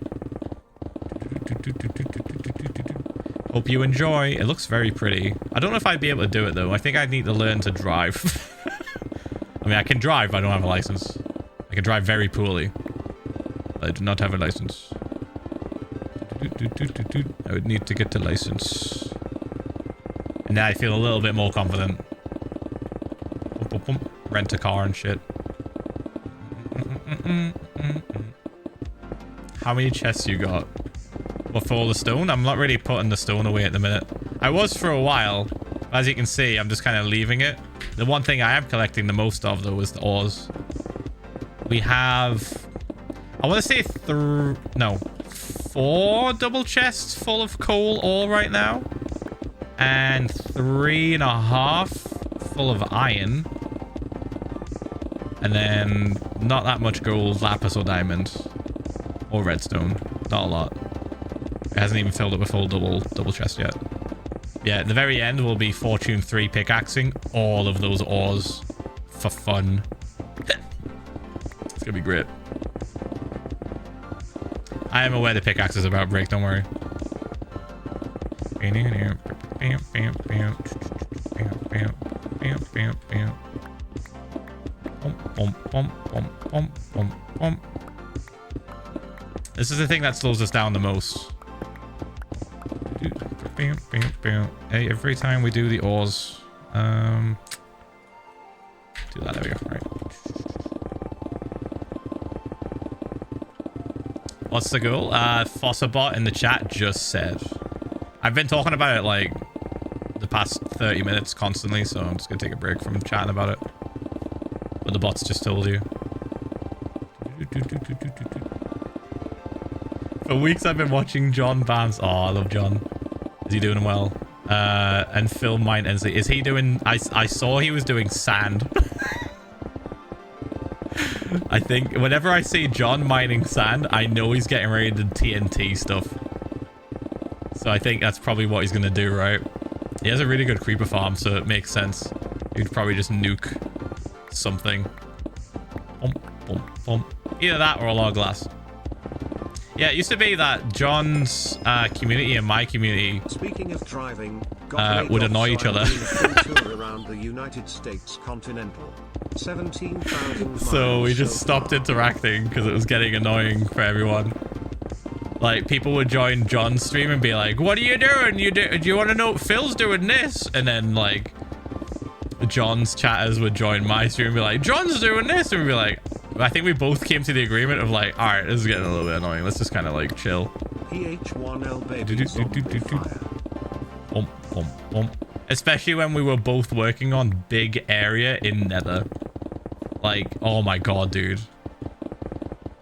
Hope you enjoy. It looks very pretty. I don't know if I'd be able to do it, though. I think I'd need to learn to drive. I mean, I can drive, but I don't have a license. I can drive very poorly. I do not have a license. I would need to get the license. And now I feel a little bit more confident. Rent a car and shit. How many chests you got? What, for all the stone? I'm not really putting the stone away at the minute. I was for a while. As you can see, I'm just kind of leaving it. The one thing I am collecting the most of, though, is the ores. We have... I want to say 4 double chests full of coal ore right now. And 3.5 full of iron. And then not that much gold, lapis, or diamond. Or redstone. Not a lot. It hasn't even filled up a full double chest yet. Yeah, at the very end will be Fortune 3 pickaxing all of those ores for fun. It's gonna be great. I am aware the pickaxe is about break, don't worry. This is the thing that slows us down the most. Hey, every time we do the ores, do that. There we go. Right. What's the goal? Philza VOD in the chat just said. I've been talking about it like the past 30 minutes constantly, so I'm just gonna take a break from chatting about it. But the bots just told you. For weeks I've been watching John Barnes. Oh, I love John. Is he doing well? And Phil Mine NC. Is he doing... I saw he was doing sand. I think whenever I see John mining sand, I know he's getting ready to TNT stuff. So I think that's probably what he's going to do, right? He has a really good creeper farm, so it makes sense. He'd probably just nuke something. Either that or a log glass. Yeah, it used to be that John's community and my community Speaking of driving, would annoy each other. tour around the United States continental. 17,000 So we miles just so stopped far. interacting because it was getting annoying for everyone. Like, people would join John's stream and be like, what are you doing? Do you want to know Phil's doing this? And then, like, John's chatters would join my stream and be like, John's doing this. And we'd be like, I think we both came to the agreement of like, all right, this is getting a little bit annoying. Let's just kind of like chill. Ph1lza babies on fire. Bump, bump, bump. Especially when we were both working on big area in Nether. Like, oh my god, dude.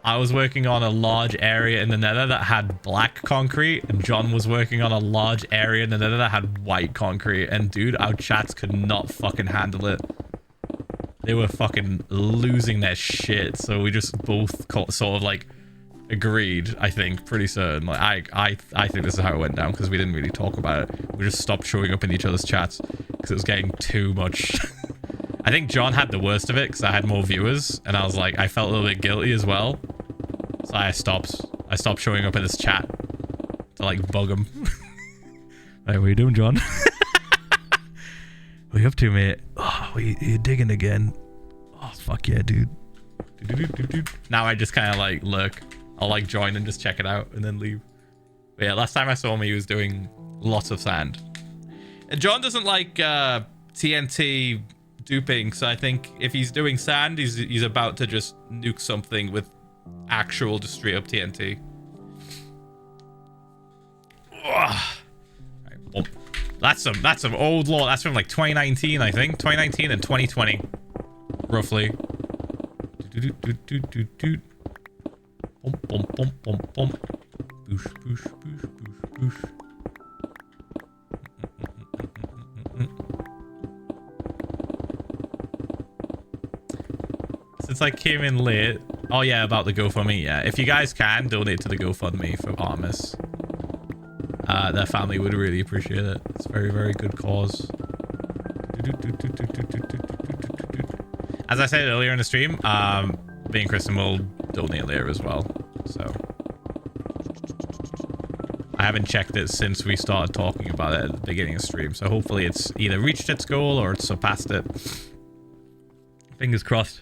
I was working on a large area in the Nether that had black concrete, and John was working on a large area in the Nether that had white concrete. And dude, our chats could not fucking handle it. They were fucking losing their shit. So we just both sort of like agreed, I think, pretty certain. Like, I think this is how it went down because we didn't really talk about it. We just stopped showing up in each other's chats because it was getting too much. I think John had the worst of it because I had more viewers, and I was like, I felt a little bit guilty as well. So I stopped showing up in this chat to like bug him. Hey, what are you doing, John? What are you up to, mate? Oh, you digging again? Oh, fuck yeah, dude. Now I just kind of like lurk. I'll like join and just check it out and then leave. But yeah, last time I saw him, he was doing lots of sand. And John doesn't like TNT duping, so I think if he's doing sand, he's about to just nuke something with actual just straight up TNT. Right, well, that's some old lore. That's from like 2019, I think. 2019 and 2020, roughly. Bump, bump, bump, bump, bump. Boosh, boosh, boosh, boosh, boosh. Since I came in late. Oh yeah, about the GoFundMe. Yeah, if you guys can donate to the GoFundMe for Artemis, their family would really appreciate it. It's a very, very good cause. As I said earlier in the stream, me and Kristen will donate later as well. So I haven't checked it since we started talking about it at the beginning of the stream. So hopefully it's either reached its goal or it's surpassed it. Fingers crossed.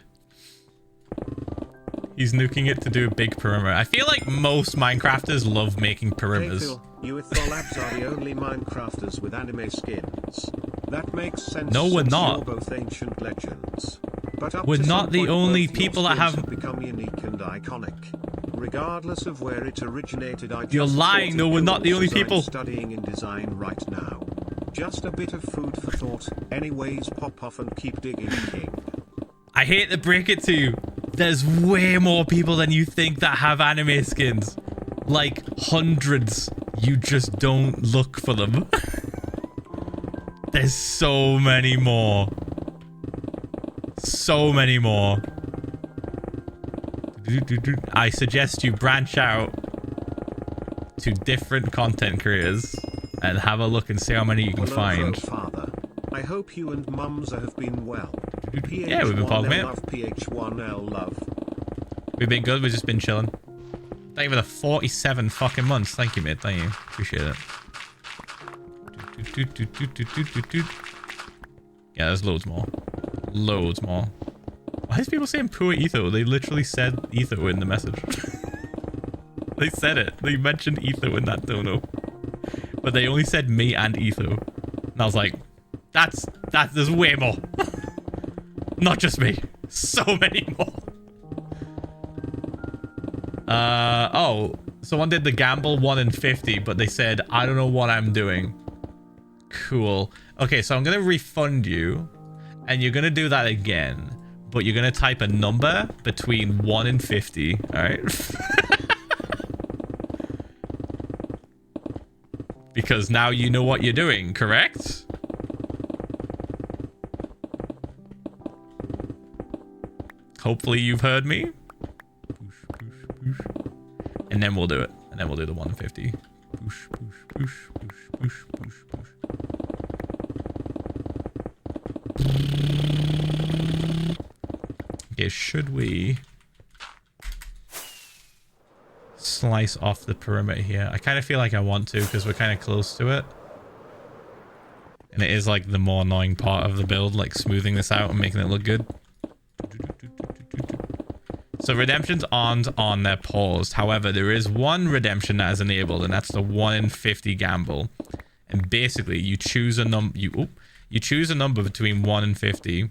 He's nuking it to do a big perimeter. I feel like most Minecrafters love making perimeters. Hey Phil, you with Philza are the only Minecrafters with anime skins. That makes sense. No, we're not. You're both ancient legends. But up We're to not some the point, only both your people that skins have become unique and iconic. Regardless of where it originated, I just You're lying, thought though. it We're not the cool only as I'm people. studying in design right now. Just a bit of food for thought. Anyways, pop off and keep digging, King. I hate to break it to you. There's way more people than you think that have anime skins. Like hundreds. You just don't look for them. There's so many more. So many more. I suggest you branch out to different content creators and have a look and see how many you can find. Father. I hope you and Mumza have been well. Yeah, we've been following it. Ph1l love. We've been good. We've just been chilling. Thank you for the 47 fucking months. Thank you, mate. Thank you. Appreciate it. Yeah, there's loads more. Loads more. Why is people saying poor Etho? They literally said Etho in the message. They said it. They mentioned Etho in that dono. But they only said me and Etho. And I was like, there's way more. Not just me. So many more. Oh, someone did the gamble 1 in 50, but they said, I don't know what I'm doing. Cool. Okay, so I'm going to refund you, and you're going to do that again, but you're going to type a number between 1 and 50, all right? Because now you know what you're doing, correct? Hopefully you've heard me. And then we'll do it. And then we'll do the 150. Push, push, push, push, push, push, push. Okay, should we slice off the perimeter here? I kind of feel like I want to because we're kind of close to it. And it is like the more annoying part of the build, like smoothing this out and making it look good. So redemptions aren't on, they're paused. However, there is one redemption that is enabled, and that's the 1 in 50 gamble. And basically, you choose a number. You choose a number between 1 and 50,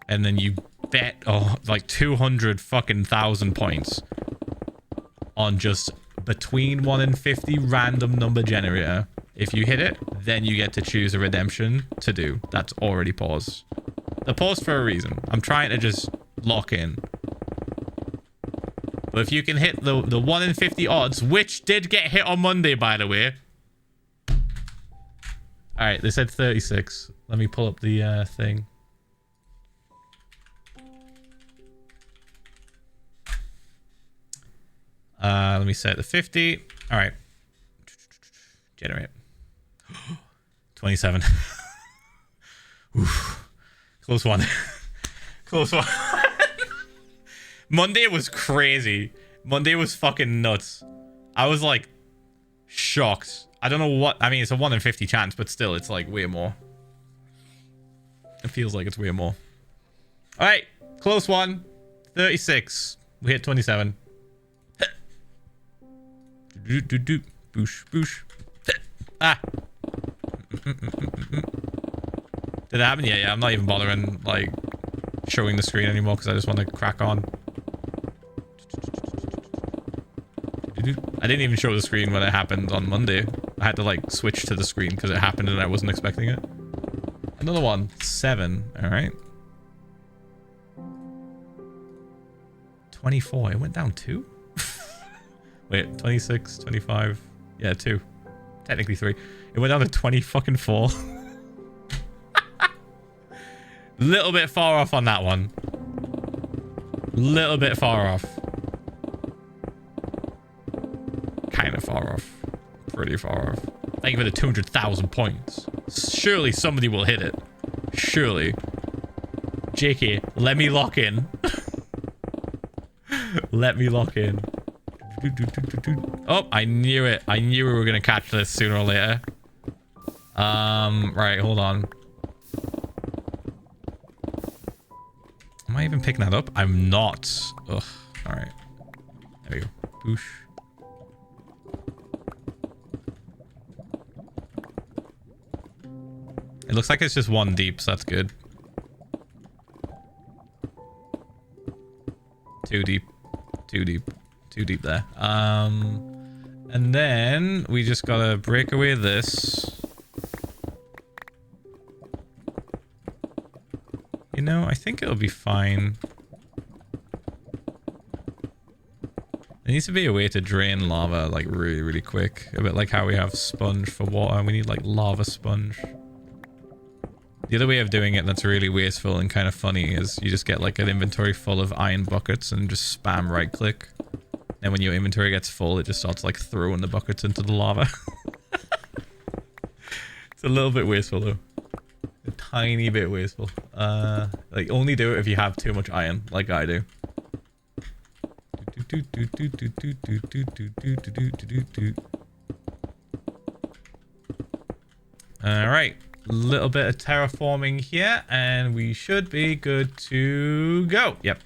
and then you bet like 200 fucking thousand points on just between 1 and 50 random number generator. If you hit it, then you get to choose a redemption to do. That's already paused. They're paused for a reason. I'm trying to just lock in. But if you can hit the 1 in 50 odds, which did get hit on Monday, by the way. All right, they said 36. Let me pull up the thing. Let me set it to 50. All right. Generate. 27. Oof. Close one. Close one. Monday was crazy. Monday was fucking nuts. I was like shocked. I don't know what. I mean, it's a 1 in 50 chance, but still, it's like way more. It feels like it's way more. All right. Close one. 36. We hit 27. Boosh, boosh. Ah. Did it happen? Yeah. I'm not even bothering like showing the screen anymore because I just want to crack on. I didn't even show the screen when it happened on Monday. I had to like switch to the screen because it happened and I wasn't expecting it. Another one. 7. All right. 24. It went down 2. Wait, 26, 25. Yeah, 2. Technically 3. It went down to 20 fucking 4. Little bit far off on that one. Little bit far off. Kind of far off. Pretty far off. Thank you for the 200,000 points. Surely somebody will hit it. Surely. JK, let me lock in. Let me lock in. Oh, I knew it. I knew we were going to catch this sooner or later. Right, hold on. Am I even picking that up? I'm not. Ugh. All right. There we go. Boosh. It looks like it's just 1 deep, so that's good. 2 deep. 2 deep. 2 deep there. And then we just gotta break away this. You know, I think it'll be fine. There needs to be a way to drain lava like really, really quick. A bit like how we have sponge for water. We need like lava sponge. The other way of doing it that's really wasteful and kind of funny is you just get like an inventory full of iron buckets and just spam right click. And when your inventory gets full, it just starts like throwing the buckets into the lava. It's a little bit wasteful though. A tiny bit wasteful. Like only do it if you have too much iron, like I do. Alright. Little bit of terraforming here, and we should be good to go. Yep.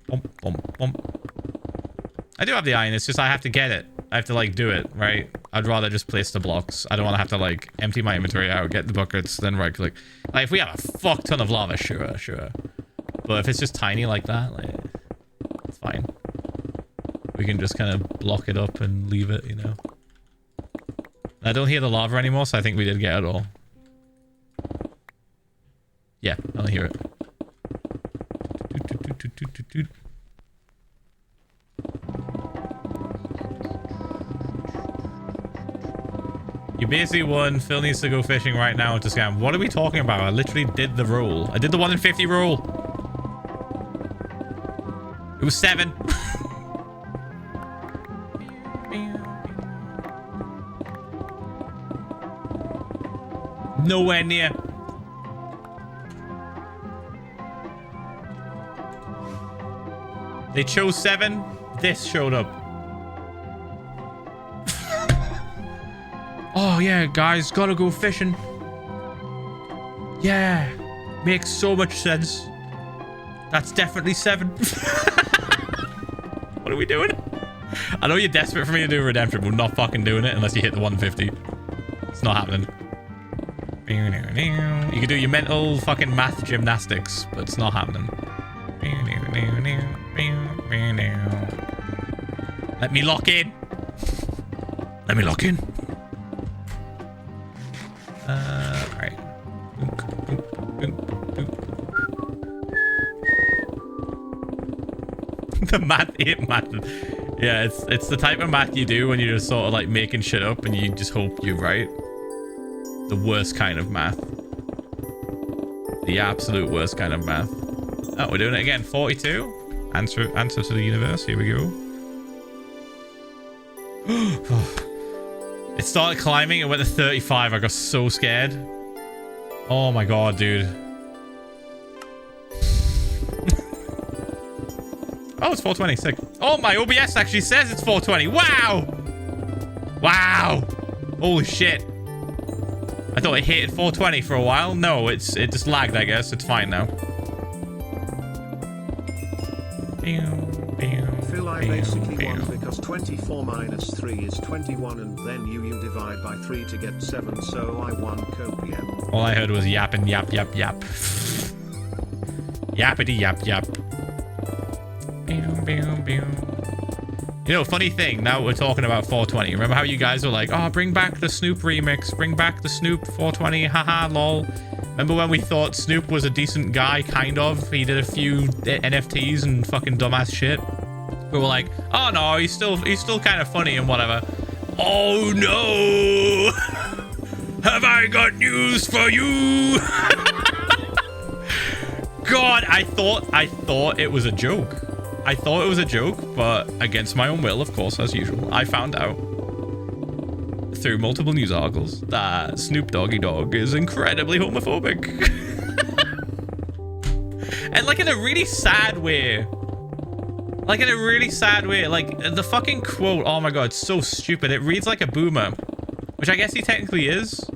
Bump, bump, bump. I do have the iron, it's just I have to get it. I have to like do it, right? I'd rather just place the blocks. I don't want to have to like empty my inventory out, get the buckets, then right click. Like if we have a fuck ton of lava, sure. But if it's just tiny like that, like, it's fine. We can just kind of block it up and leave it, you know. I don't hear the lava anymore, so I think we did get it all. Yeah, I don't hear it. You basically won. Phil needs to go fishing right now to scam. What are we talking about? I literally did the roll. I did the 1 in 50 roll. It was 7. Nowhere near. They chose 7. This showed up. Oh yeah, guys, gotta go fishing. Yeah, makes so much sense. That's definitely 7. What are we doing? I know you're desperate for me to do redemption, but we're not fucking doing it unless you hit the 150. It's not happening. You can do your mental fucking math gymnastics, but it's not happening. Let me lock in. Let me lock in. Alright. The math ain't math. Yeah, it's the type of math you do when you're just sort of like making shit up and you just hope you're right. The worst kind of math. The absolute worst kind of math. Oh, we're doing it again. 42. Answer to the universe. Here we go. It started climbing and went to 35. I got so scared. Oh my god, dude. Oh, it's 420. Sick. Oh, my OBS actually says it's 420. Wow. Wow. Holy shit. I thought it hit at 420 for a while. No, it just lagged, I guess. It's fine now. Phil, I basically won because 24 minus 3 is 21 and then you divide by 3 to get 7, so I won copium. All I heard was yap and yap, yap, yap. Yappity yap, yap. You know, funny thing, now we're talking about 420. Remember how you guys were like, oh, bring back the Snoop remix. Bring back the Snoop 420. Haha, lol. Remember when we thought Snoop was a decent guy, kind of? He did a few NFTs and fucking dumbass shit. We were like, oh no, he's still kind of funny and whatever. Oh no! Have I got news for you? God, I thought it was a joke. I thought it was a joke, but against my own will, of course, as usual, I found out through multiple news articles that Snoop Doggy Dogg is incredibly homophobic. And like in a really sad way. Like in a really sad way. Like the fucking quote, oh my god, it's so stupid. It reads like a boomer, which I guess he technically is.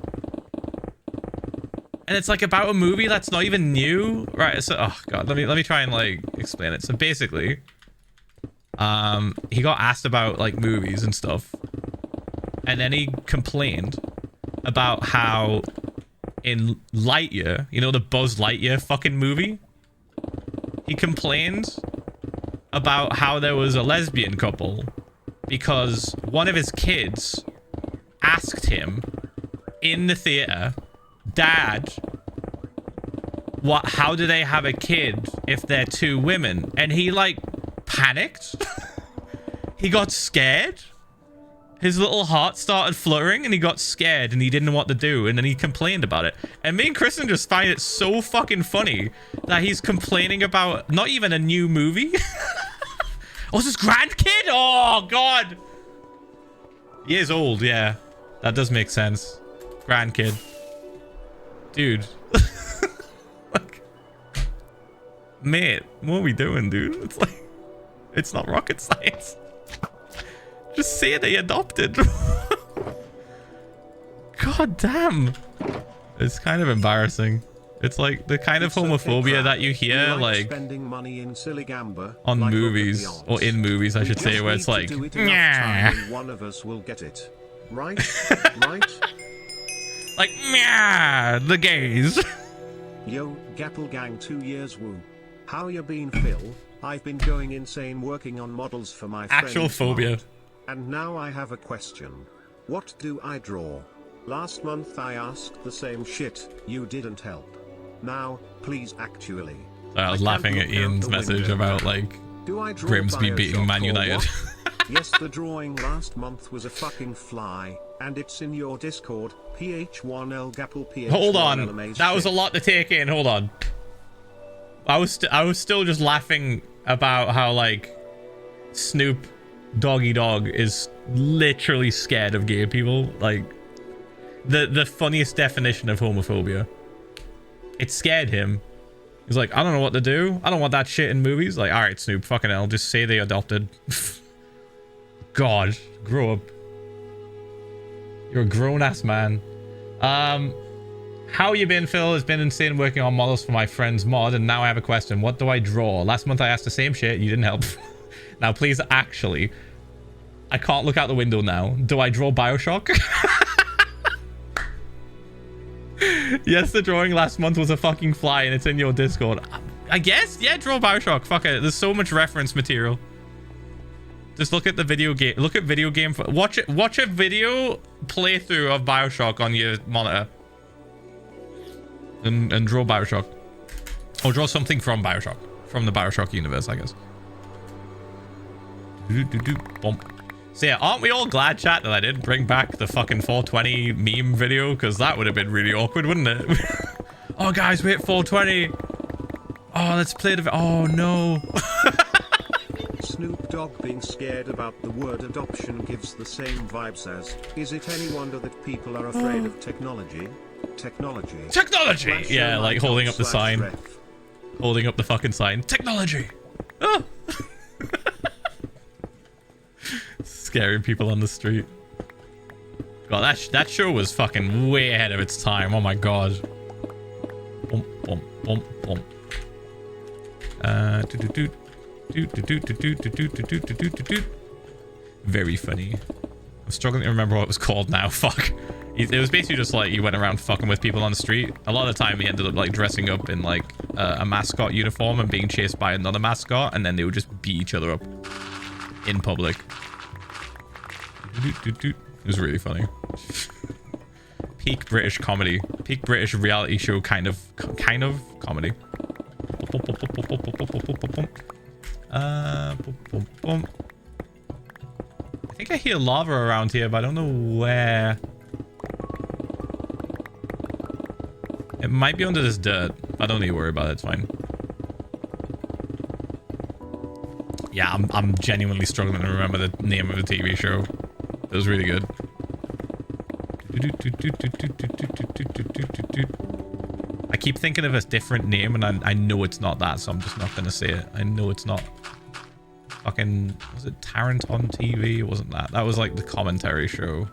And it's like about a movie that's not even new, right? So, oh god, let me try and like explain it. So basically, he got asked about like movies and stuff, and then he complained about how in Lightyear, you know, the Buzz Lightyear fucking movie, he complained about how there was a lesbian couple because one of his kids asked him in the theater, Dad, how do they have a kid if they're two women? And he like panicked. He got scared. His little heart started fluttering and he got scared and he didn't know what to do, and then he complained about it. And me and Kristen just find it so fucking funny that he's complaining about not even a new movie. Oh, is this grandkid? Oh god. He is old, yeah. That does make sense. Grandkid. Dude. Like, mate, what are we doing, dude? It's like, it's not rocket science. Just say they adopted. God damn. It's kind of embarrassing. It's like the kind of homophobia that you hear like spending money in silly gamba, on like movies, or in movies I should say, where it's like, yeah, one of us will get it. Right? Right? Like, yeah, the gays. Yo, Gapple Gang 2 years woo. How you been, Phil? I've been going insane working on models for my actual phobia. Mod. And now I have a question. What do I draw? Last month I asked the same shit, you didn't help. Now, please actually. I was laughing at Ian's message about like Grimsby beating Man United. Yes, the drawing last month was a fucking fly, and it's in your Discord, Ph1lza VODS. Hold on, that was a lot to take in. Hold on. I was still just laughing about how like Snoop Doggy Dogg is literally scared of gay people. Like the funniest definition of homophobia. It scared him. He's like, I don't know what to do. I don't want that shit in movies. Like, all right, Snoop, fucking hell, just say they adopted. God, grow up. You're a grown-ass man. How you been, Phil? It's been insane working on models for my friend's mod, and now I have a question. What do I draw? Last month I asked the same shit. You didn't help. Now, please, actually, I can't look out the window now. Do I draw Bioshock? Yes, the drawing last month was a fucking fly and it's in your Discord. I guess? Yeah, draw Bioshock. Fuck it. There's so much reference material. Just look at the video game. Look at video game. Watch it. Watch a video playthrough of Bioshock on your monitor. And draw Bioshock. Or draw something from Bioshock. From the Bioshock universe, I guess. So yeah, aren't we all glad, chat, that I didn't bring back the fucking 420 meme video? Because that would have been really awkward, wouldn't it? Oh, guys, wait, 420. Oh, let's play the... Oh, no. Snoop Dogg being scared about the word adoption gives the same vibes as, is it any wonder that people are afraid of technology? Technology. Technology! Yeah, like holding up the sign. Ref. Holding up the fucking sign. Technology! Oh! Scaring people on the street. God, that show was fucking way ahead of its time. Oh my god. Bump, bump, bump, bump. Very funny. I'm struggling to remember what it was called now. Fuck. It was basically just like you went around fucking with people on the street. A lot of the time he ended up like dressing up in like a mascot uniform and being chased by another mascot, and then they would just beat each other up in public. It was really funny. Peak British comedy. Peak British reality show kind of comedy. I think I hear lava around here, but I don't know where. It might be under this dirt. I don't need to worry about it. It's fine. Yeah, I'm genuinely struggling to remember the name of the TV show. It was really good. I keep thinking of a different name, and I know it's not that, so I'm just not gonna say it. I know it's not. Fucking, was it Tarrant on TV? It wasn't that. That was like the commentary show.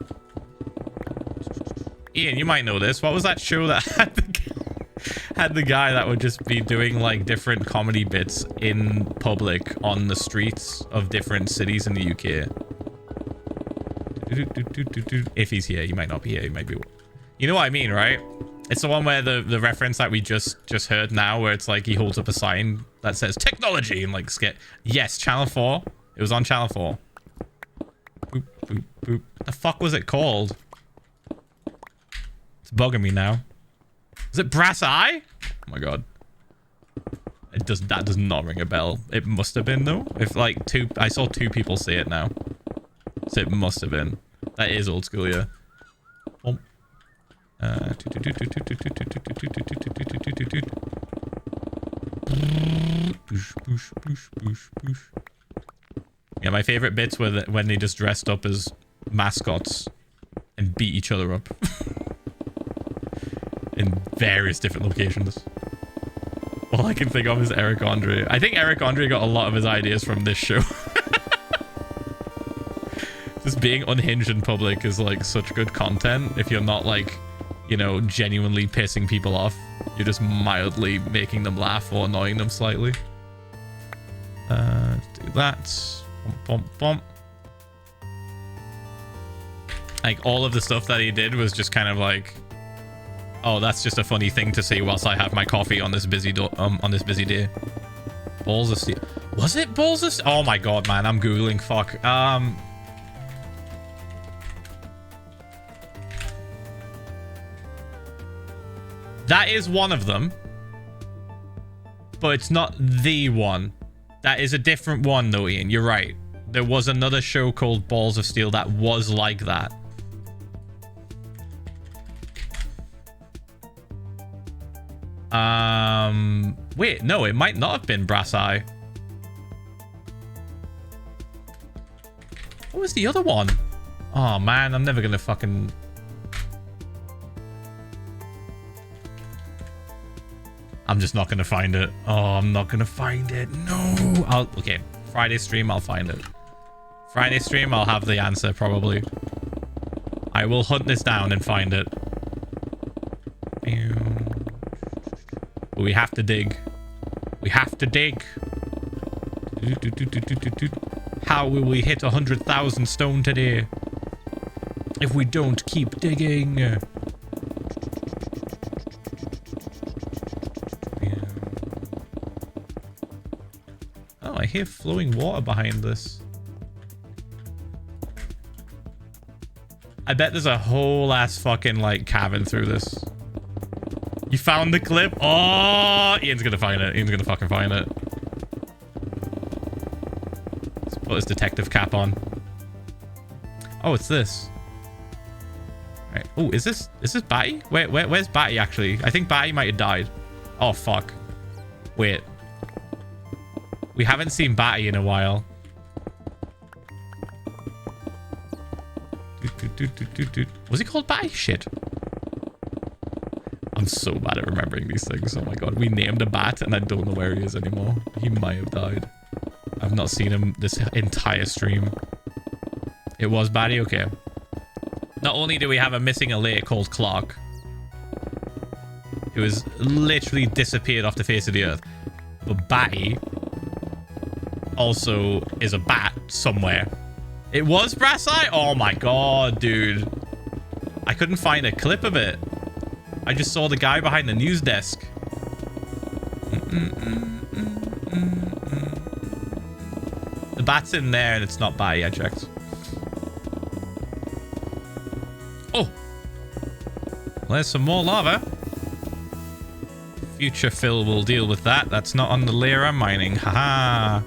Ian, you might know this. What was that show that had the guy that would just be doing like different comedy bits in public on the streets of different cities in the UK? If he's here, he might not be here. He might be. You know what I mean, right? It's the one where the reference that we just heard now, where it's like he holds up a sign that says technology and like skit. Yes, Channel 4. It was on Channel 4. Boop, boop, boop. The fuck was it called? It's bugging me now. Is it Brass Eye? Oh my god. That does not ring a bell. It must have been though. If like I saw two people say it now. So it must have been. That is old school, yeah. Yeah, my favorite bits were when they just dressed up as mascots and beat each other up in various different locations. All I can think of is Eric Andre. I think Eric Andre got a lot of his ideas from this show. Just being unhinged in public is like such good content if you're not like, you know, genuinely pissing people off. You're just mildly making them laugh or annoying them slightly. Let's do that. Bump, bump, bump. Like all of the stuff that he did was just kind of like, oh, that's just a funny thing to say whilst I have my coffee on this busy day. Balls of Steel. Was it Balls of Steel? Oh my god, man, I'm googling. Fuck. That is one of them, but it's not the one. That is a different one though, Ian. You're right. There was another show called Balls of Steel that was like that. Wait, no, it might not have been Brass Eye. What was the other one? Oh man, I'm never gonna fucking... I'm just not gonna find it. Oh, I'm not gonna find it. No. Okay, Friday stream, I'll find it. Friday stream, I'll have the answer probably. I will hunt this down and find it. But we have to dig. We have to dig. how will we hit 100,000 stone today if we don't keep digging. Oh, I hear flowing water behind this. I bet there's a whole ass fucking like cavern through this. You found the clip? Oh, Ian's gonna find it. Ian's gonna fucking find it. Let's put his detective cap on. Oh, it's this. All right. Oh, is this Batty? Where's Batty actually? I think Batty might have died. Oh fuck. Wait. We haven't seen Batty in a while. Was he called Batty? Shit. I'm so bad at remembering these things. Oh my god. We named a bat and I don't know where he is anymore. He might have died. I've not seen him this entire stream. It was Batty? Okay. Not only do we have a missing elite called Clark, who has literally disappeared off the face of the earth, but Batty also is a bat somewhere. It was Brass Eye? Oh my god, dude. I couldn't find a clip of it. I just saw the guy behind the news desk. The bat's in there and it's not Batty. I checked. Oh. Well, there's some more lava. Future Phil will deal with that. That's not on the layer I'm mining. Haha.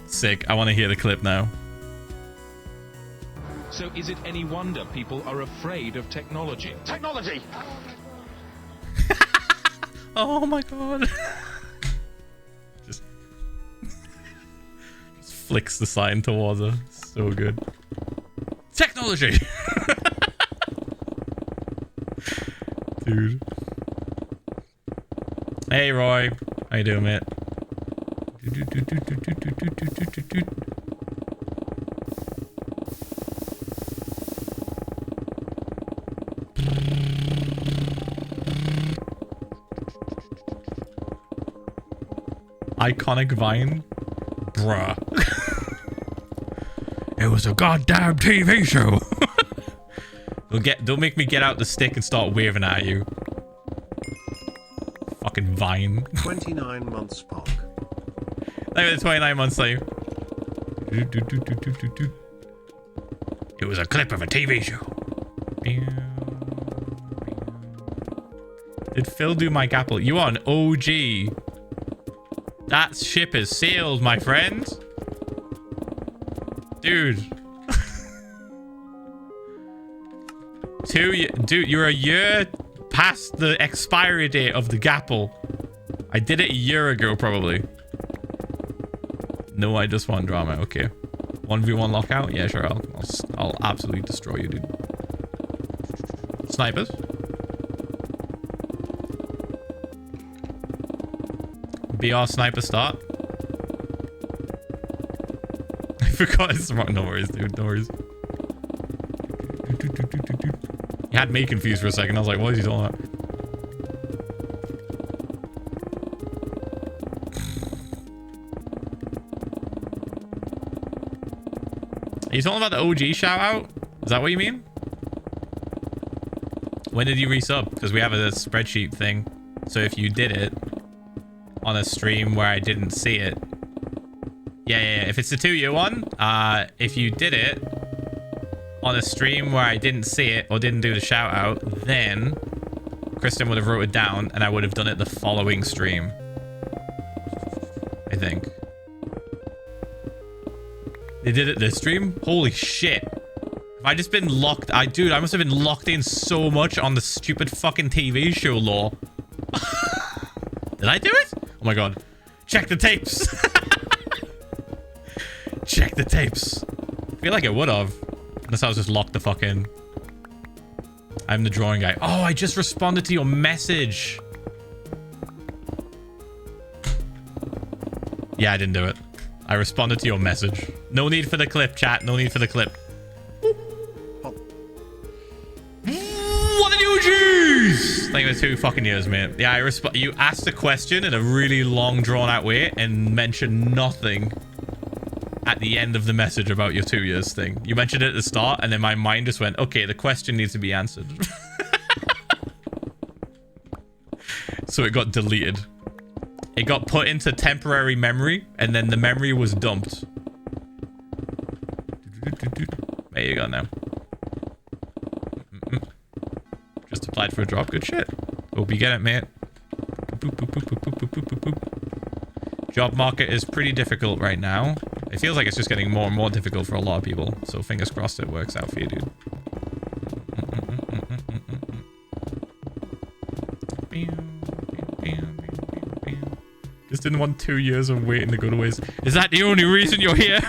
Sick. I want to hear the clip now. So is it any wonder people are afraid of technology? Technology! Oh my god. just flicks the sign towards her. So good. Technology! Dude. Hey Roy. How you doing, mate? Iconic Vine? Bruh. It was a goddamn TV show. Don't make me get out the stick and start waving at you. Fucking Vine. 29 months, Pog. Thank you for the 29 months, though. It was a clip of a TV show. Did Phil do my gapple? You are an OG. That ship is sailed, my friend. Dude. Dude, you're a year past the expiry date of the gapple. I did it a year ago, probably. No, I just want drama. Okay. 1v1 lockout? Yeah, sure. I'll absolutely destroy you, dude. Snipers. BR sniper start. I forgot it's wrong. No worries, dude. No worries. You had me confused for a second. I was like, what is he talking about? Are you talking about the OG shout out? Is that what you mean? When did you resub? Because we have a spreadsheet thing. So if you did it on a stream where I didn't see it. Yeah. If it's the 2-year one, if you did it on a stream where I didn't see it or didn't do the shout out, then Kristen would have wrote it down and I would have done it the following stream. I think. They did it this stream? Holy shit. Have I just been locked? Dude, I must have been locked in so much on the stupid fucking TV show lore. Did I do it? Oh my god. Check the tapes. Check the tapes. I feel like I would have. Unless I was just locked the fuck in. I'm the drawing guy. Oh, I just responded to your message. Yeah, I didn't do it. I responded to your message. No need for the clip, chat. No need for the clip. What the new G's? Thank you for of 2 fucking years, mate. Yeah, you asked a question in a really long, drawn-out way and mentioned nothing at the end of the message about your 2 years thing. You mentioned it at the start, and then my mind just went, okay, the question needs to be answered. So it got deleted. It got put into temporary memory, and then the memory was dumped. There you go now. Just applied for a drop. Good shit. Hope you get it, mate. Job market is pretty difficult right now. It feels like it's just getting more and more difficult for a lot of people. So fingers crossed it works out for you, dude. Just didn't want 2 years of waiting to go to waste. Is that the only reason you're here?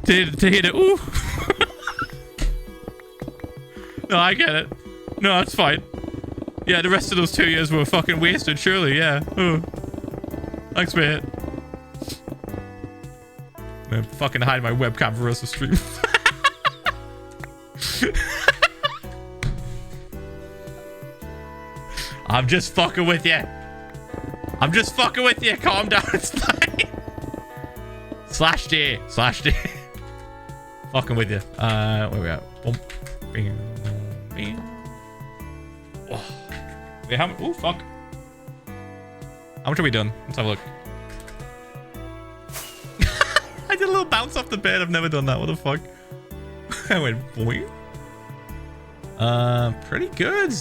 to hear the ooh? No, I get it. No, that's fine. Yeah, the rest of those 2 years were fucking wasted, surely, yeah. Oh. Thanks, mate. I'm gonna fucking hide my webcam for us to stream. I'm just fucking with you. I'm just fucking with you. Calm down. It's fine. /D. Fucking with you. Where we at? Oh. Wait, how much? Oh, fuck. How much are we done? Let's have a look. I did a little bounce off the bed. I've never done that. What the fuck? I went boing. Pretty good.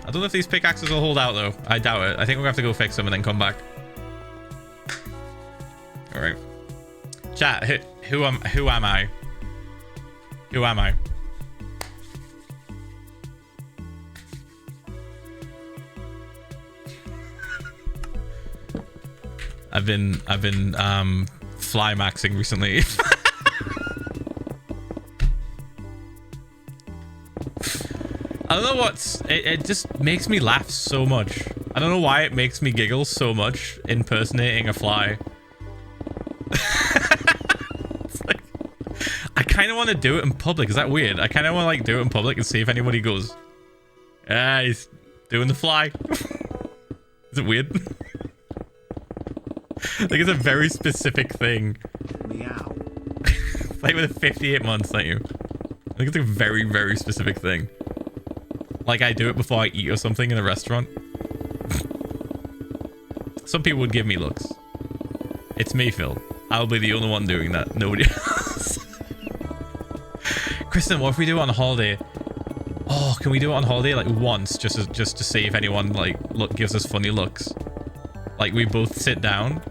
I don't know if these pickaxes will hold out though. I doubt it. I think we're gonna have to go fix them and then come back. All right. Chat. Who am I? Who am I? I've been fly maxing recently. I don't know what's it just makes me laugh so much. I don't know why it makes me giggle so much impersonating a fly. It's like, I kind of want to do it in public. Is that weird? I kind of want to like do it in public and see if anybody goes, yeah, he's doing the fly. Is it weird? Like it's a very specific thing. Meow. Play with it 58 months, don't you? I think it's a very, very specific thing. Like I do it before I eat or something in a restaurant. Some people would give me looks. It's me, Phil. I'll be the only one doing that. Nobody else. Kristen, what if we do it on holiday? Oh, can we do it on holiday like once just to see if anyone like gives us funny looks? Like we both sit down.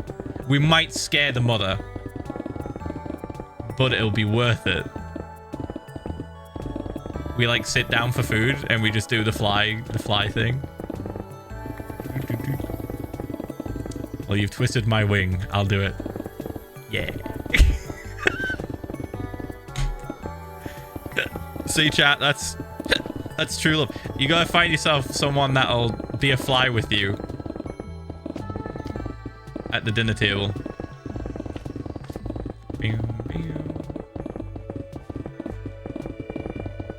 We might scare the mother, but it'll be worth it. We like sit down for food and we just do the fly thing. Well, you've twisted my wing. I'll do it. Yeah. See, chat, that's true love. You gotta find yourself someone that'll be a fly with you at the dinner table.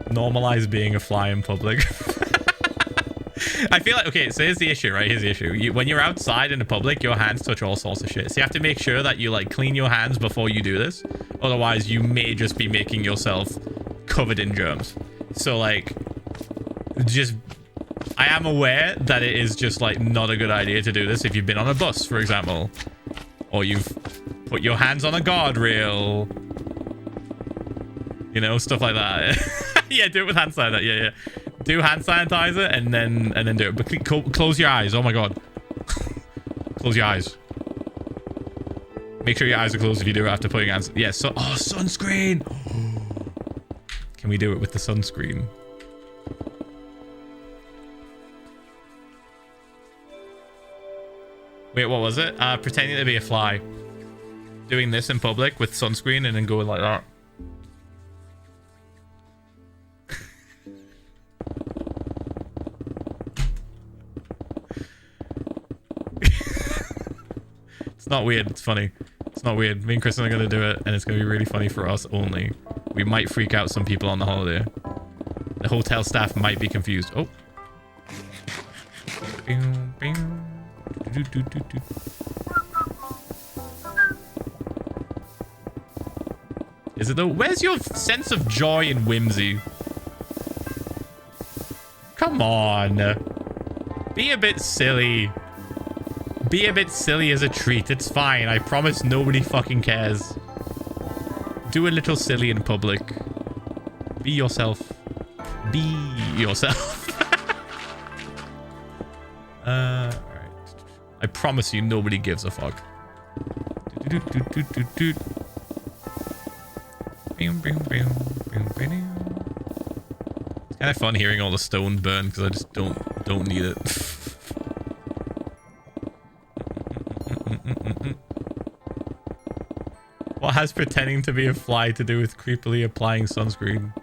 Normalize being a fly in public. I feel like, okay, so here's the issue, right? Here's the issue. When you're outside in the public, your hands touch all sorts of shit. So you have to make sure that you like clean your hands before you do this. Otherwise, you may just be making yourself covered in germs. So like, just, I am aware that it is just like not a good idea to do this if you've been on a bus, for example. Or you've put your hands on a guardrail. You know, stuff like that. Yeah, do it with hand sanitizer. Yeah. Do hand sanitizer and then do it. But close your eyes. Oh my god. Close your eyes. Make sure your eyes are closed if you do it after putting hands. Yeah, so sunscreen. Can we do it with the sunscreen? Wait, what was it? Pretending to be a fly. Doing this in public with sunscreen and then going like that. It's not weird. It's funny. It's not weird. Me and Kristen are going to do it, and it's going to be really funny for us only. We might freak out some people on the holiday. The hotel staff might be confused. Oh. Is it though? Where's your sense of joy and whimsy? Come on. Be a bit silly. Be a bit silly as a treat. It's fine. I promise nobody fucking cares. Do a little silly in public. Be yourself. Be yourself. Alright. I promise you nobody gives a fuck. It's kind of fun hearing all the stone burn because I just don't need it. What has pretending to be a fly to do with creepily applying sunscreen?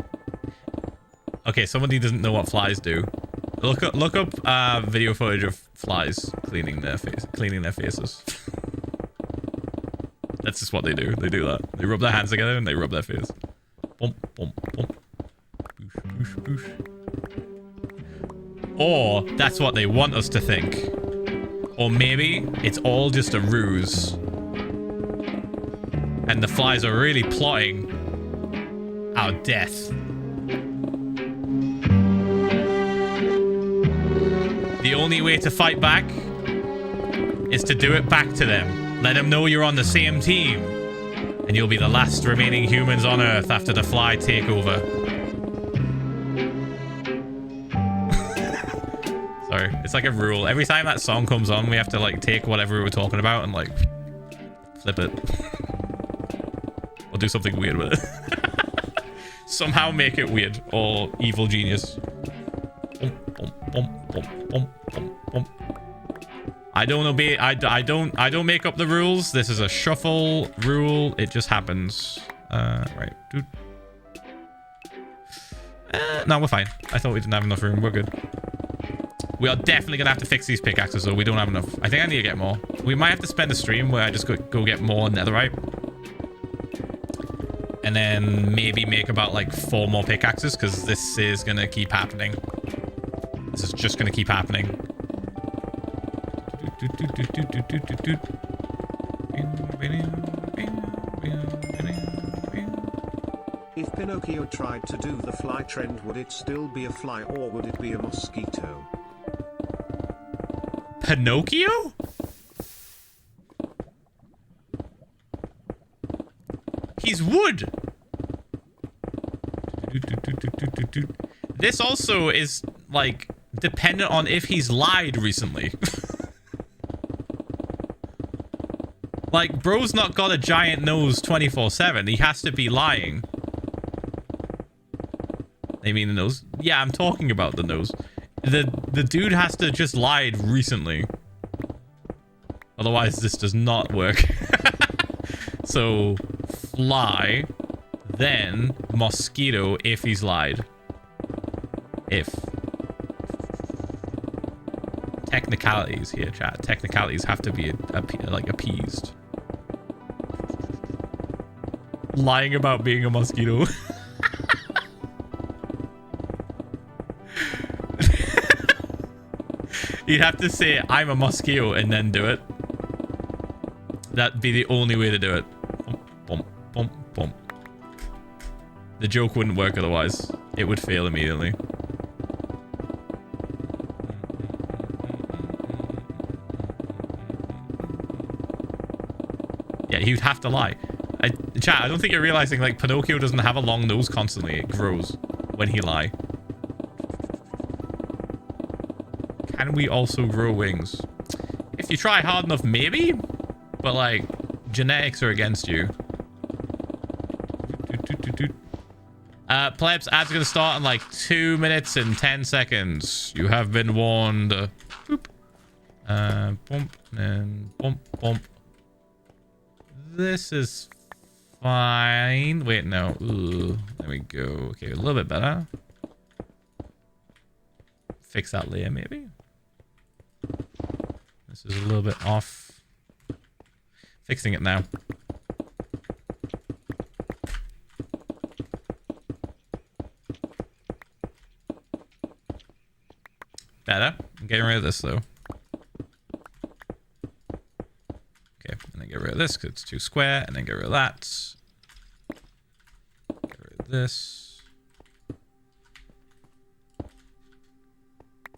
Okay, somebody doesn't know what flies do. Look up video footage of flies cleaning their faces. That's just what they do. They do that. They rub their hands together and they rub their face. Bump, bump, bump. Boosh, boosh, boosh. Or that's what they want us to think. Or maybe it's all just a ruse. And the flies are really plotting our death. The only way to fight back is to do it back to them. Let them know you're on the same team. And you'll be the last remaining humans on Earth after the fly takeover. Sorry, it's like a rule. Every time that song comes on, we have to like take whatever we were talking about and like flip it. Or do something weird with it. Somehow make it weird or evil genius. I don't obey. I don't make up the rules. This is a shuffle rule. It just happens. Right. No, we're fine. I thought we didn't have enough room. We're good. We are definitely gonna have to fix these pickaxes, though. We don't have enough. I think I need to get more. We might have to spend a stream where I just go get more netherite. And then maybe make about like 4 more pickaxes, because this is gonna keep happening. This is just gonna keep happening. If Pinocchio tried to do the fly trend, would it still be a fly or would it be a mosquito? Pinocchio? He's wood. This also is like dependent on if he's lied recently. Like, bro's not got a giant nose 24/7. He has to be lying. I mean the nose. Yeah, I'm talking about the nose. The dude has to just lied recently. Otherwise, this does not work. So, fly, then mosquito if he's lied. If. Technicalities here, chat. Technicalities have to be like appeased. Lying about being a mosquito. You'd have to say, I'm a mosquito, and then do it. That'd be the only way to do it. Bump, bump, bump. The joke wouldn't work otherwise. It would fail immediately. Yeah, he'd have to lie. Chat, I don't think you're realizing, like, Pinocchio doesn't have a long nose constantly. It grows when he lies. Can we also grow wings? If you try hard enough, maybe. But, like, genetics are against you. Plebs, ads are going to start in, like, 2 minutes and 10 seconds. You have been warned. Boop. Bump and bump, bump. This is fine. Wait, no. Ooh, there we go. Okay, a little bit better. Fix that layer, maybe. This is a little bit off. Fixing it now. Better. I'm getting rid of this, though. Get rid of this because it's too square, and then get rid of that. Get rid of this.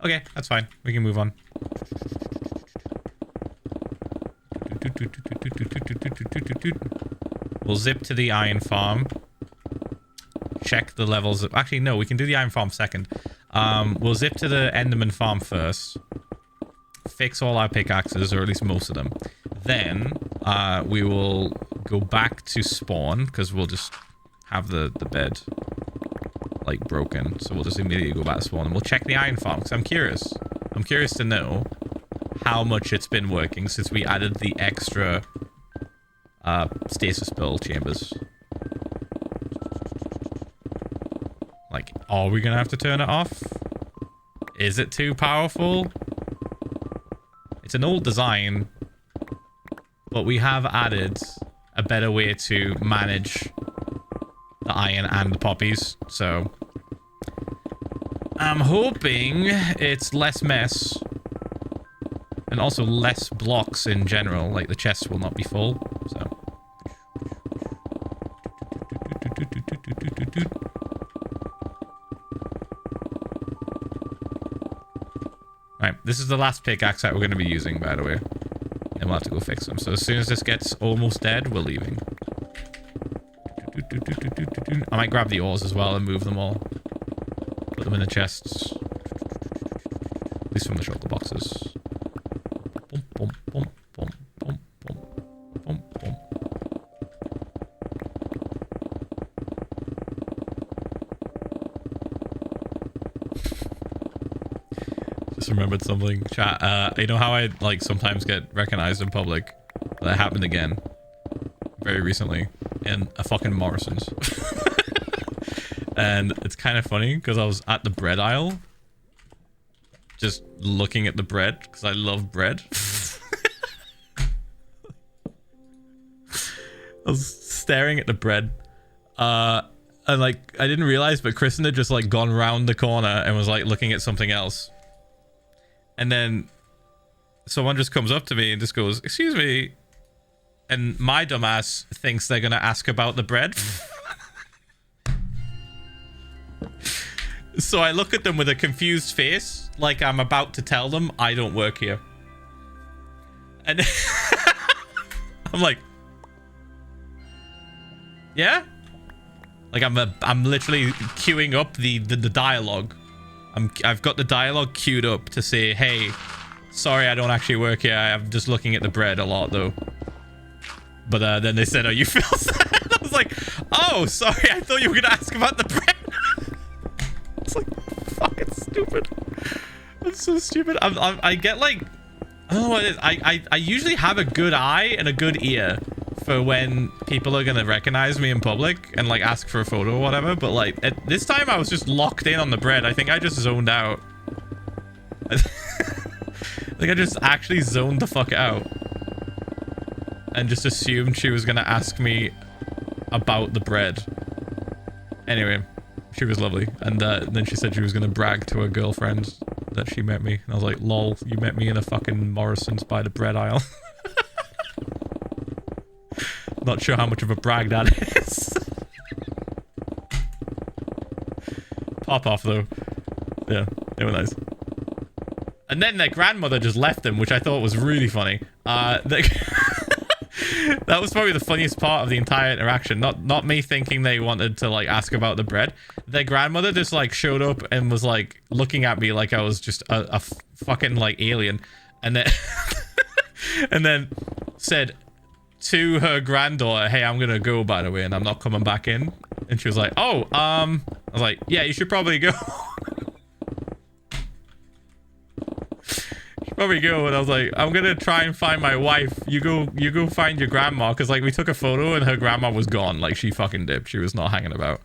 Okay, that's fine. We can move on. We'll zip to the iron farm. Check the levels of... Actually, no, we can do the iron farm second. We'll zip to the Enderman farm first. Fix all our pickaxes, or at least most of them. Then, we will go back to spawn, because we'll just have the bed, like, broken. So we'll just immediately go back to spawn, and we'll check the iron farm, because I'm curious. I'm curious to know how much it's been working since we added the extra stasis build chambers. Like, are we gonna have to turn it off? Is it too powerful? It's an old design, but we have added a better way to manage the iron and the poppies, so I'm hoping it's less mess and also less blocks in general, like the chests will not be full, so. Alright, this is the last pickaxe that we're going to be using, by the way. And we'll have to go fix them. So as soon as this gets almost dead, we're leaving. I might grab the ores as well and move them all. Put them in the chests. At least from the shulker boxes. Boom, boom, boom, boom, boom, boom, boom, boom. Just remembered something, chat. You know how I like sometimes get recognized in public? That happened again very recently in a fucking Morrison's. And it's kind of funny because I was at the bread aisle just looking at the bread because I love bread. I was staring at the bread and like I didn't realize, but Kristen had just like gone round the corner and was like looking at something else. And then someone just comes up to me and just goes, "Excuse me," and my dumbass thinks they're gonna ask about the bread. So I look at them with a confused face, like I'm about to tell them I don't work here. And I'm like, yeah? Like I'm literally queuing up the dialogue. I've got the dialogue queued up to say, hey, sorry I don't actually work here. I'm just looking at the bread a lot though. But then they said, "Are you Philza?" And I was like, oh, sorry, I thought you were gonna ask about the bread. It's like fucking stupid. I'm so stupid. I get like, I don't know what it is. I usually have a good eye and a good ear for when people are gonna recognize me in public and like ask for a photo or whatever. But like at this time I was just locked in on the bread. I think I just zoned out. I think I just actually zoned the fuck out and just assumed she was gonna ask me about the bread. Anyway, she was lovely, and then she said she was gonna brag to her girlfriend that she met me, and I was like, lol, you met me in a fucking Morrison's by the bread aisle. Not sure how much of a brag that is. Pop off though. Yeah, they were nice. And then their grandmother just left them, which I thought was really funny. That was probably the funniest part of the entire interaction. Not me thinking they wanted to like ask about the bread. Their grandmother just like showed up and was like looking at me like I was just a fucking like alien, and then and then said to her granddaughter, "Hey, I'm gonna go, by the way, and I'm not coming back in." And she was like, "Oh, I was like, yeah, you should probably go." Probably go. And I was like, I'm gonna try and find my wife. You go find your grandma, because like we took a photo and her grandma was gone. Like she fucking dipped. She was not hanging about.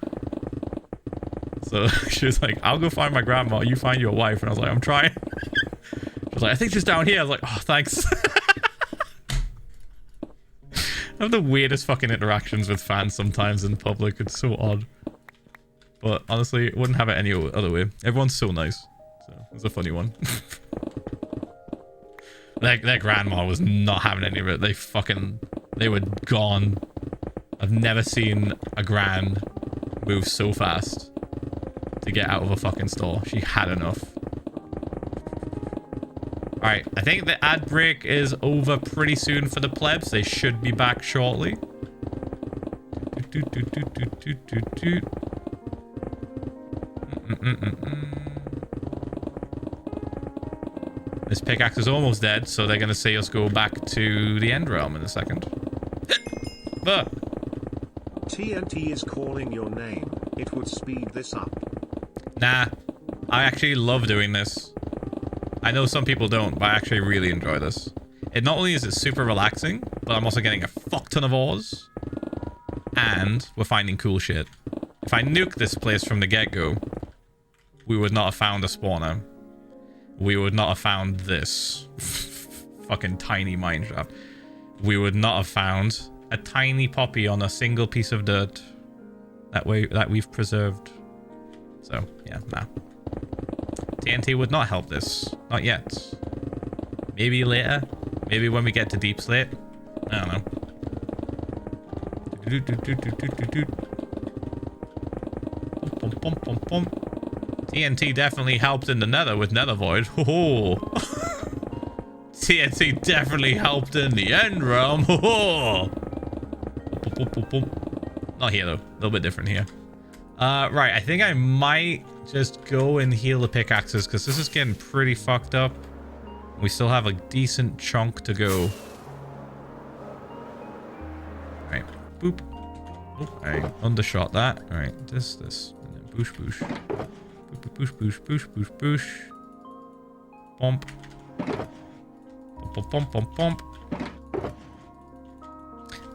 So she was like, I'll go find my grandma, you find your wife. And I was like, I'm trying. She was like, I think she's down here. I was like, oh, thanks. I have the weirdest fucking interactions with fans sometimes in public. It's so odd. But honestly, wouldn't have it any other way. Everyone's so nice. So it's a funny one. Their grandma was not having any of it. They fucking They were gone. I've never seen a gran move so fast to get out of a fucking store. She had enough. Alright, I think the ad break is over pretty soon for the plebs. They should be back shortly. This pickaxe is almost dead, so they're going to see us go back to the end realm in a second. But TNT is calling your name. It would speed this up. nah, I actually love doing this. I know some people don't, but I actually really enjoy this. It not only is it super relaxing, but I'm also getting a fuck ton of ores. And we're finding cool shit. If I nuke this place from the get-go, we would not have found a spawner. We would not have found this fucking tiny mine shaft. We would not have found a tiny poppy on a single piece of dirt that we've preserved. So yeah, nah. TNT would not help this. Not yet. Maybe later. Maybe when we get to Deep Slate. I don't know. TNT definitely helped in the nether with Nether Void. Oh. TNT definitely helped in the end realm. Oh. Not here though. A little bit different here. Right, I think I might just go and heal the pickaxes because this is getting pretty fucked up. We still have a decent chunk to go. Right, boop. Oh, I undershot that. All right, this, and then boosh, boosh. Boosh, boosh, boosh, boosh, boosh. Bump. Bump, bump, bump, bump.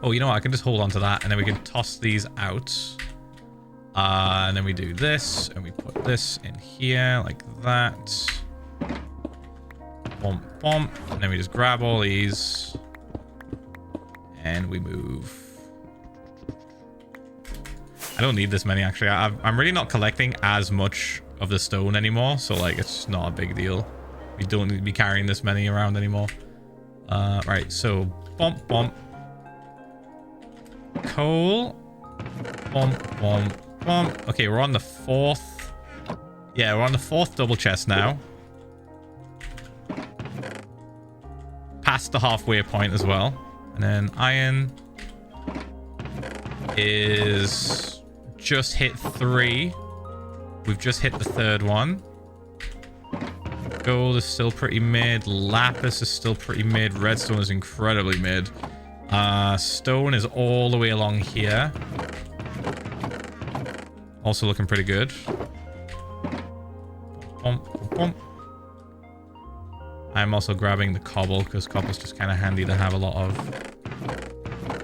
Oh, you know what? I can just hold on to that, and then we can toss these out. And then we do this, and we put this in here, like that. Bump, bump. And then we just grab all these. And we move. I don't need this many, actually. I'm really not collecting as much of the stone anymore, so, like, it's not a big deal. We don't need to be carrying this many around anymore. Right, so bump, bump. Coal. Bump, bump, bump. Okay, we're on the fourth. Yeah, we're on the fourth double chest now. Past the halfway point as well. And then iron is just hit 3. We've just hit the 3rd one. Gold is still pretty mid. Lapis is still pretty mid. Redstone is incredibly mid. Stone is all the way along here. Also looking pretty good. Bump, bump, bump. I'm also grabbing the cobble because cobble's just kind of handy to have a lot of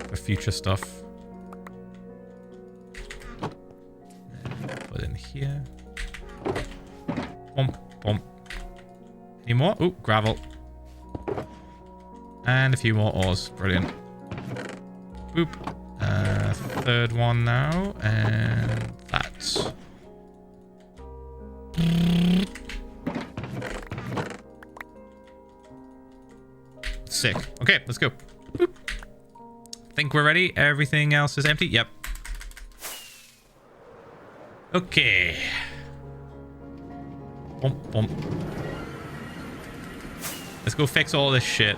for future stuff. Put in here. Bump, bump. Any more? Ooh, gravel. And a few more ores. Brilliant. Boop. 3rd one now. And that. Sick. Okay, let's go. Boop. Think we're ready. Everything else is empty. Yep. Okay. Bump, bump. Let's go fix all this shit.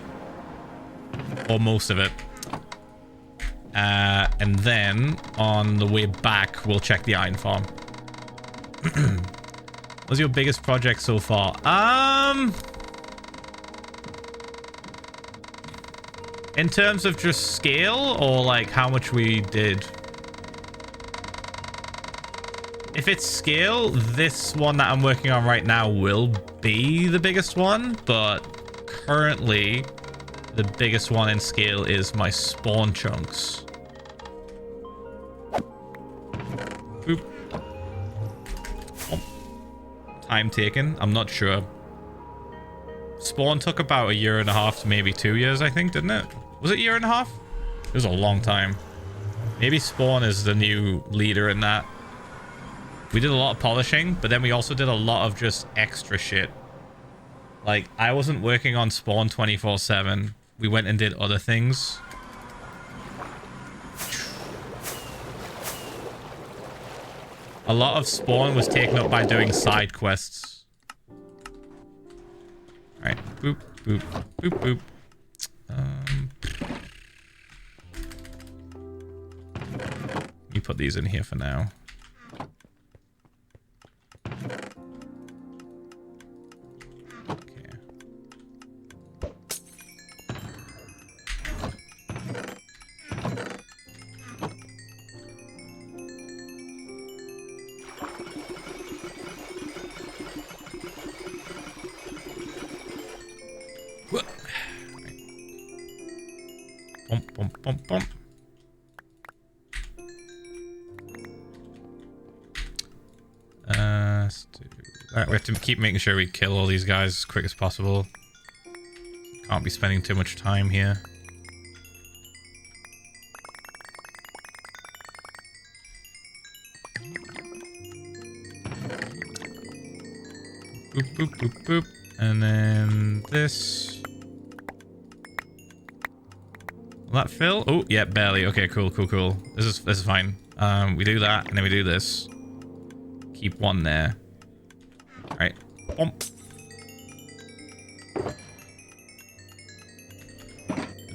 Or most of it. And then on the way back, we'll check the iron farm. What's your biggest project so far? In terms of just scale or like how much we did? If it's scale, this one that I'm working on right now will be the biggest one, but currently the biggest one in scale is my spawn chunks. Boop. Oh. Time taken? I'm not sure. Spawn took about 1.5 years to maybe 2 years, I think, didn't it? Was it 1.5 years? It was a long time. Maybe Spawn is the new leader in that. We did a lot of polishing, but then we also did a lot of just extra shit. Like, I wasn't working on Spawn 24/7. We went and did other things. A lot of spawn was taken up by doing side quests. Alright. Boop, boop, boop, boop. You put these in here for now. Bump, bump, bump, bump. Alright, we have to keep making sure we kill all these guys as quick as possible. Can't be spending too much time here. Boop, boop, boop, boop. And then this. Will that fill? Oh, yeah, barely. Okay, cool, cool, cool. This is fine. We do that, and then we do this. Keep one there. Alright. Bump.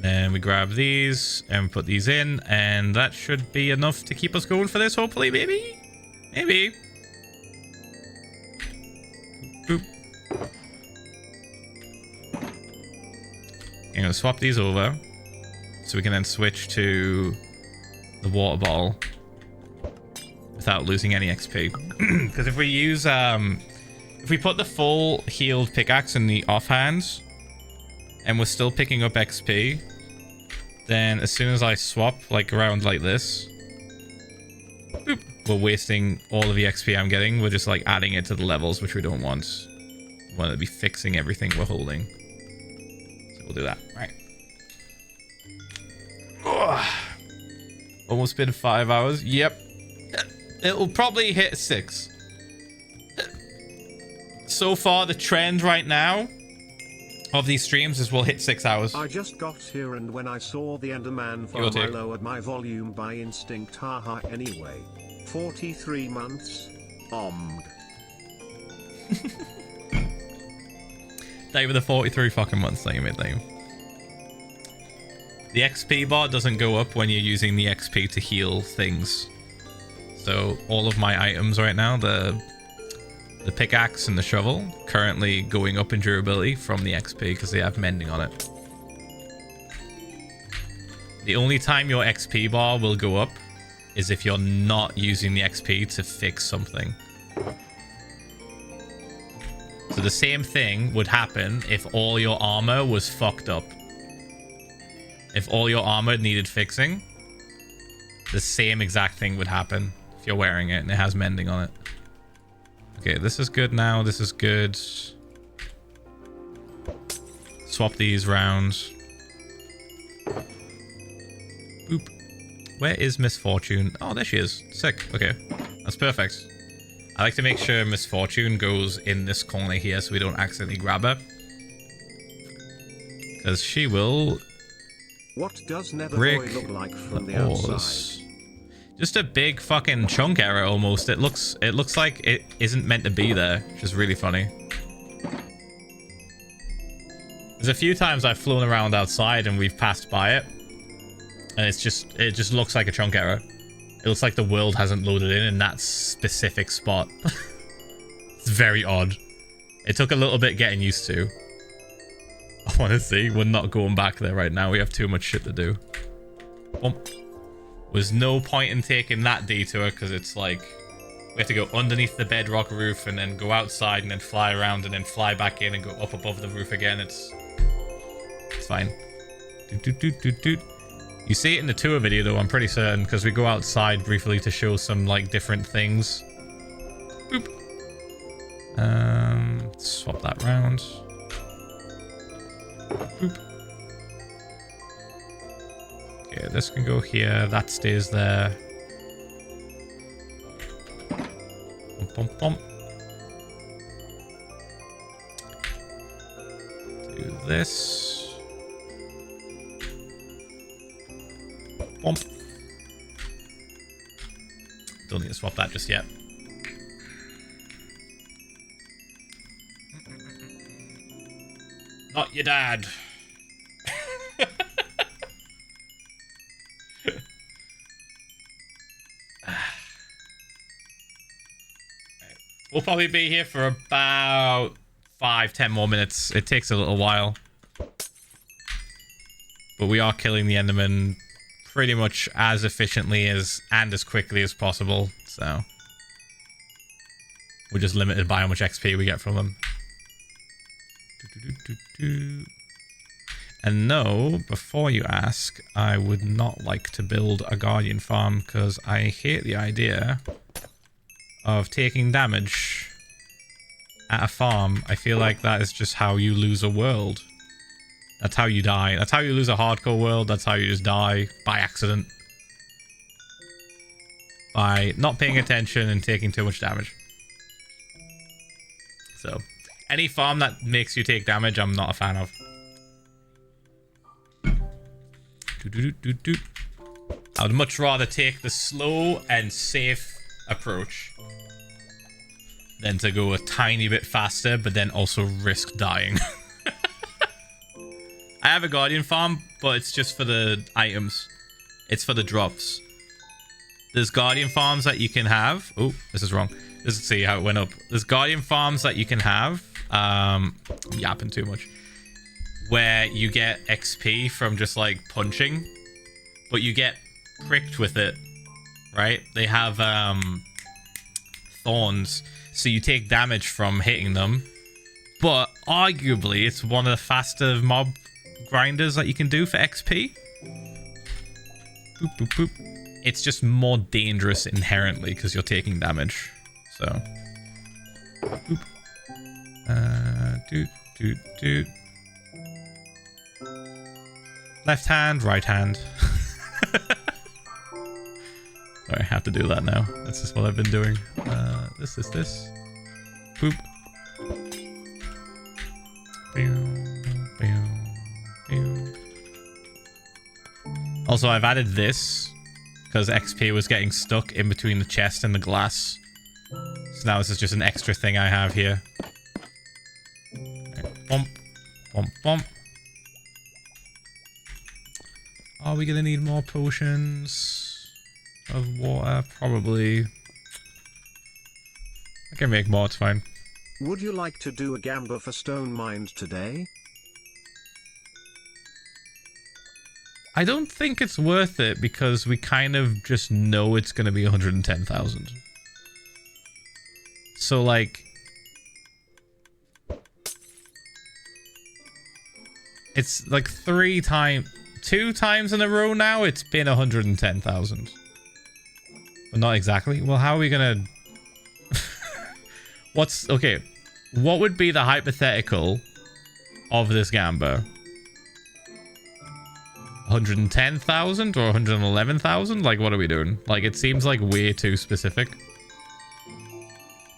Then we grab these and put these in, and that should be enough to keep us going for this, hopefully, maybe? Maybe. Boop. I'm gonna swap these over so we can then switch to the water bottle without losing any XP. Because if we use if we put the full healed pickaxe in the offhand and we're still picking up XP, then as soon as I swap like around like this, boop, we're wasting all of the XP I'm getting. We're just like adding it to the levels, which we don't want. We want to be fixing everything we're holding. So we'll do that. Right. Almost been 5 hours. Yep. It'll probably hit 6. So far, the trend right now of these streams is we'll hit 6 hours. I just got here, and when I saw the Enderman farm, I lowered my volume by instinct. Haha. Anyway, 43 months. Day with the 43 fucking months. Thank you, mate. Thank you. The XP bar doesn't go up when you're using the XP to heal things. So all of my items right now, the pickaxe and the shovel, currently going up in durability from the XP because they have mending on it. The only time your XP bar will go up is if you're not using the XP to fix something. So the same thing would happen if all your armor was fucked up. If all your armor needed fixing, the same exact thing would happen if you're wearing it and it has mending on it. Okay, this is good now. This is good. Swap these rounds. Boop. Where is Misfortune? Oh, there she is. Sick. Okay, that's perfect. I like to make sure Misfortune goes in this corner here so we don't accidentally grab her. Because she will... What does Netherboy look like from the outside? Just a big fucking chunk error almost. It looks like it isn't meant to be there, which is really funny. There's a few times I've flown around outside and we've passed by it, and it just looks like a chunk error. It looks like the world hasn't loaded in that specific spot. It's very odd. It took a little bit getting used to. Honestly, we're not going back there right now. We have too much shit to do. Bump. There's no point in taking that detour because it's like we have to go underneath the bedrock roof and then go outside and then fly around and then fly back in and go up above the roof again. It's fine. You see it in the tour video though, I'm pretty certain, because we go outside briefly to show some like different things. Boop. Swap that round. Boop. Okay, this can go here. That stays there. Bump, bump, bump. Do this. Bump. Don't need to swap that just yet. Not your dad. We'll probably be here for about 5-10 more minutes. It takes a little while. But we are killing the Enderman pretty much as efficiently and as quickly as possible. So we're just limited by how much XP we get from them. And no, before you ask, I would not like to build a Guardian farm because I hate the idea of taking damage at a farm. I feel like that is just how you lose a world. That's how you die. That's how you lose a hardcore world. That's how you just die by accident. By not paying attention and taking too much damage. So, any farm that makes you take damage, I'm not a fan of. I would much rather take the slow and safe approach than to go a tiny bit faster, but then also risk dying. I have a Guardian farm, but it's just for the items. It's for the drops. There's Guardian farms that you can have. Oh, this is wrong. Let's see how it went up. There's Guardian farms that you can have. Yapping too much. Where you get XP from just like punching, but you get pricked with it, right? They have thorns, so you take damage from hitting them. But arguably, it's one of the faster mob grinders that you can do for XP. Boop, boop, boop. It's just more dangerous inherently because you're taking damage. So, boop. Doot. Left hand, right hand. Sorry, I have to do that now. That's just what I've been doing. This. Boop. Also, I've added this because XP was getting stuck in between the chest and the glass. So now this is just an extra thing I have here. Bump. Bump, bump. Are we gonna need more potions of water? Probably. I can make more, it's fine. Would you like to do a gamble for stone mined today? I don't think it's worth it because we kind of just know it's gonna be 110,000. So like, it's like 2 times in a row now, it's been 110,000. But not exactly. Well, how are we gonna... Okay, what would be the hypothetical of this Gamba? 110,000 or 111,000? Like, what are we doing? Like, it seems like way too specific.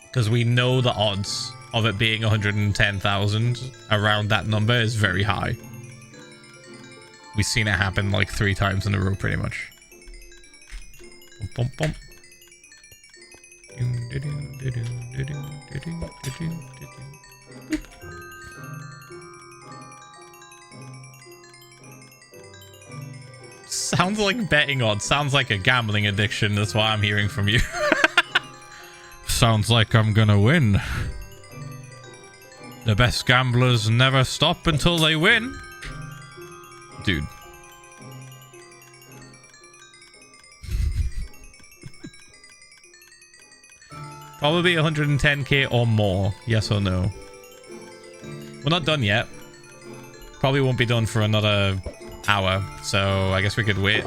Because we know the odds of it being 110,000 around that number is very high. We've seen it happen like 3 times in a row, pretty much. Bump, bump. Sounds like betting odds. Sounds like a gambling addiction. That's what I'm hearing from you. Sounds like I'm gonna win. The best gamblers never stop until they win. Dude. Probably 110k or more. Yes or no? We're not done yet. Probably won't be done for another hour. So I guess we could wait.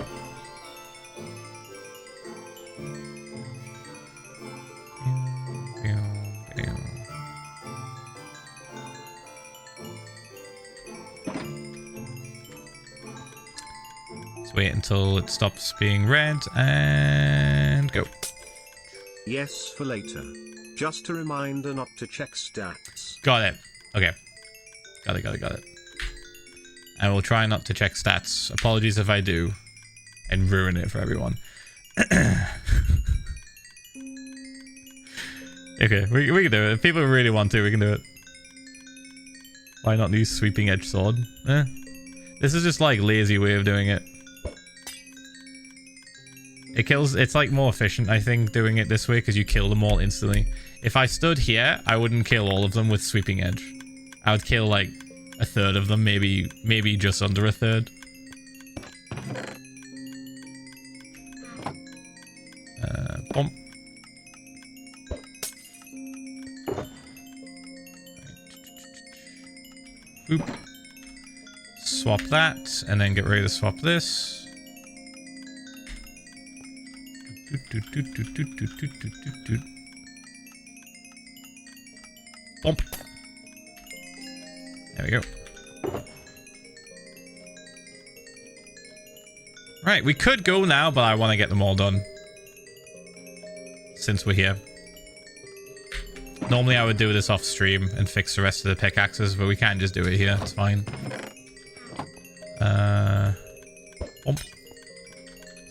Let's wait until it stops being red and go. Yes, for later. Just a reminder not to check stats. Got it. Okay. Got it. I will try not to check stats. Apologies if I do. And ruin it for everyone. Okay, we can do it. If people really want to, we can do it. Why not use sweeping edge sword? This is just like lazy way of doing it. It's like more efficient, I think, doing it this way because you kill them all instantly. If I stood here, I wouldn't kill all of them with sweeping edge. I would kill like a third of them, maybe just under a third. Bump. Boop. Swap that, and then get ready to swap this. Bump. There we go. Right, we could go now, but I want to get them all done. Since we're here. Normally I would do this off stream and fix the rest of the pickaxes, but we can't just do it here. It's fine. Bump.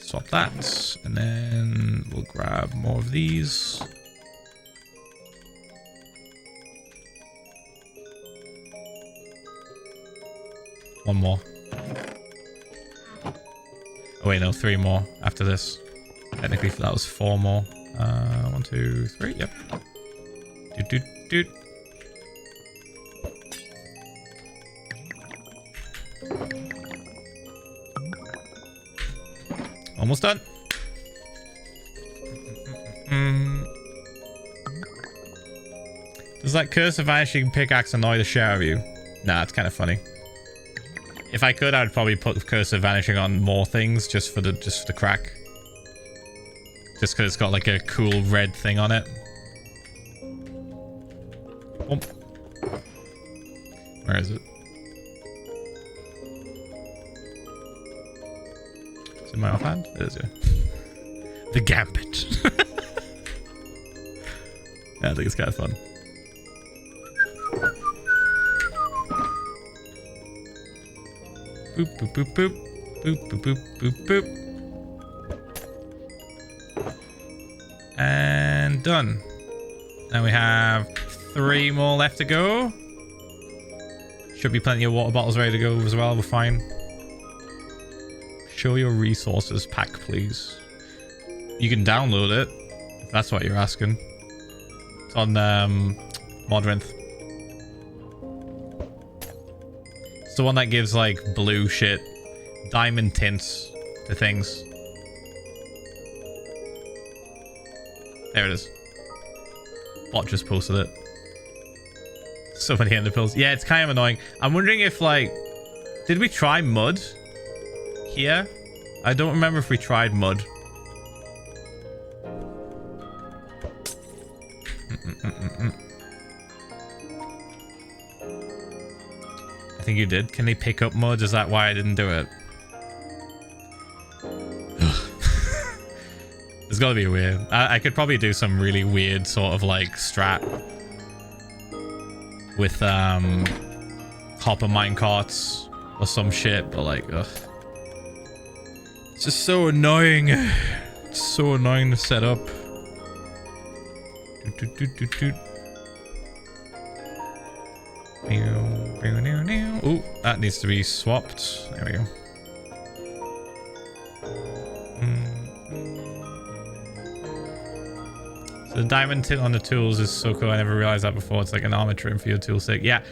Swap that, and then we'll grab more of these. One more. Oh wait, no, 3 more after this. Technically that was 4 more. 1, 2, 3, yep. Doot. Almost done. Does that curse of vanishing pickaxe annoy the shit out of you? Nah, it's kind of funny. If I could, I'd probably put curse of vanishing on more things just for the crack. Just because it's got like a cool red thing on it. Oh. Where is it? It's in my offhand? It is, yeah. The Gambit. Yeah, I think it's kind of fun. Boop, boop, boop, boop. Boop, boop, boop, boop, boop. And done. And we have 3 more left to go. Should be plenty of water bottles ready to go as well. We're fine. Show your resources pack, please. You can download it, if that's what you're asking. It's on Modrinth. It's the one that gives like blue shit, diamond tints to things. There it is. Bot just posted it. So many ender pills. Yeah, it's kind of annoying. I'm wondering if like, did we try mud here? I don't remember if we tried mud. I think you did. Can they pick up mud? Is that why I didn't do it? There's got to be a way. I could probably do some really weird sort of like strat with copper minecarts or some shit, but like, ugh. It's just so annoying. It's so annoying to set up. Ooh, that needs to be swapped. There we go. So the diamond tint on the tools is so cool. I never realized that before. It's like an armor trim for your tool stick. Yeah.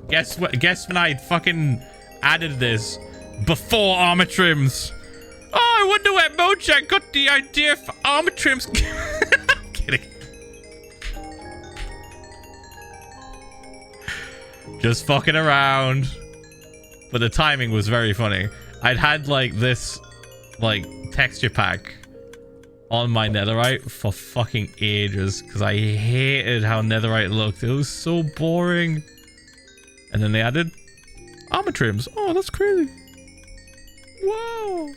Guess what? Guess when I fucking added this before armor trims. Oh, I wonder where Mojang got the idea for armor trims. I'm kidding. Just fucking around. But the timing was very funny. I'd had like this like texture pack on my netherite for fucking ages because I hated how netherite looked. It was so boring. And then they added armor trims. Oh, that's crazy. Whoa.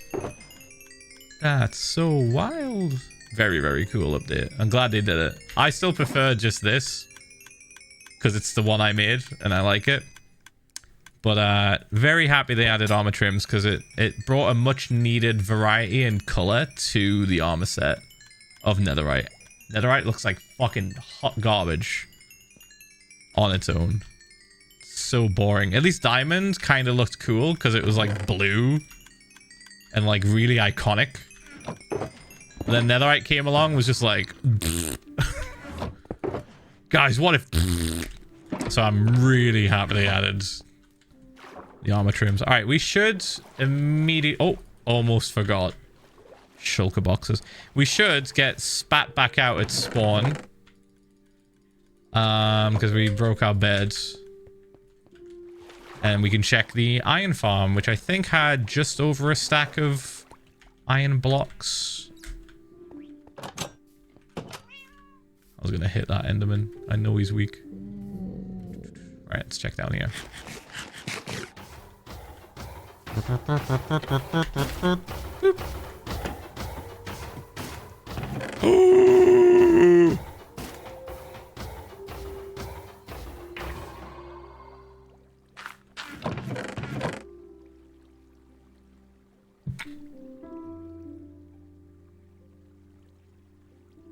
That's so wild. Very, very cool update. I'm glad they did it. I still prefer just this because it's the one I made and I like it. But very happy they added armor trims because it brought a much needed variety and color to the armor set of netherite. Netherite looks like fucking hot garbage on its own. so boring. At least diamond kind of looked cool because it was like blue and like really iconic. But then netherite came along, was just like, guys, what if? So I'm really happy they added the armor trims. All right, we should immediately. Oh, almost forgot. Shulker boxes. We should get spat back out at spawn. Because we broke our beds. And we can check the iron farm, which I think had just over a stack of iron blocks. I was going to hit that Enderman. I know he's weak. Right, let's check down here.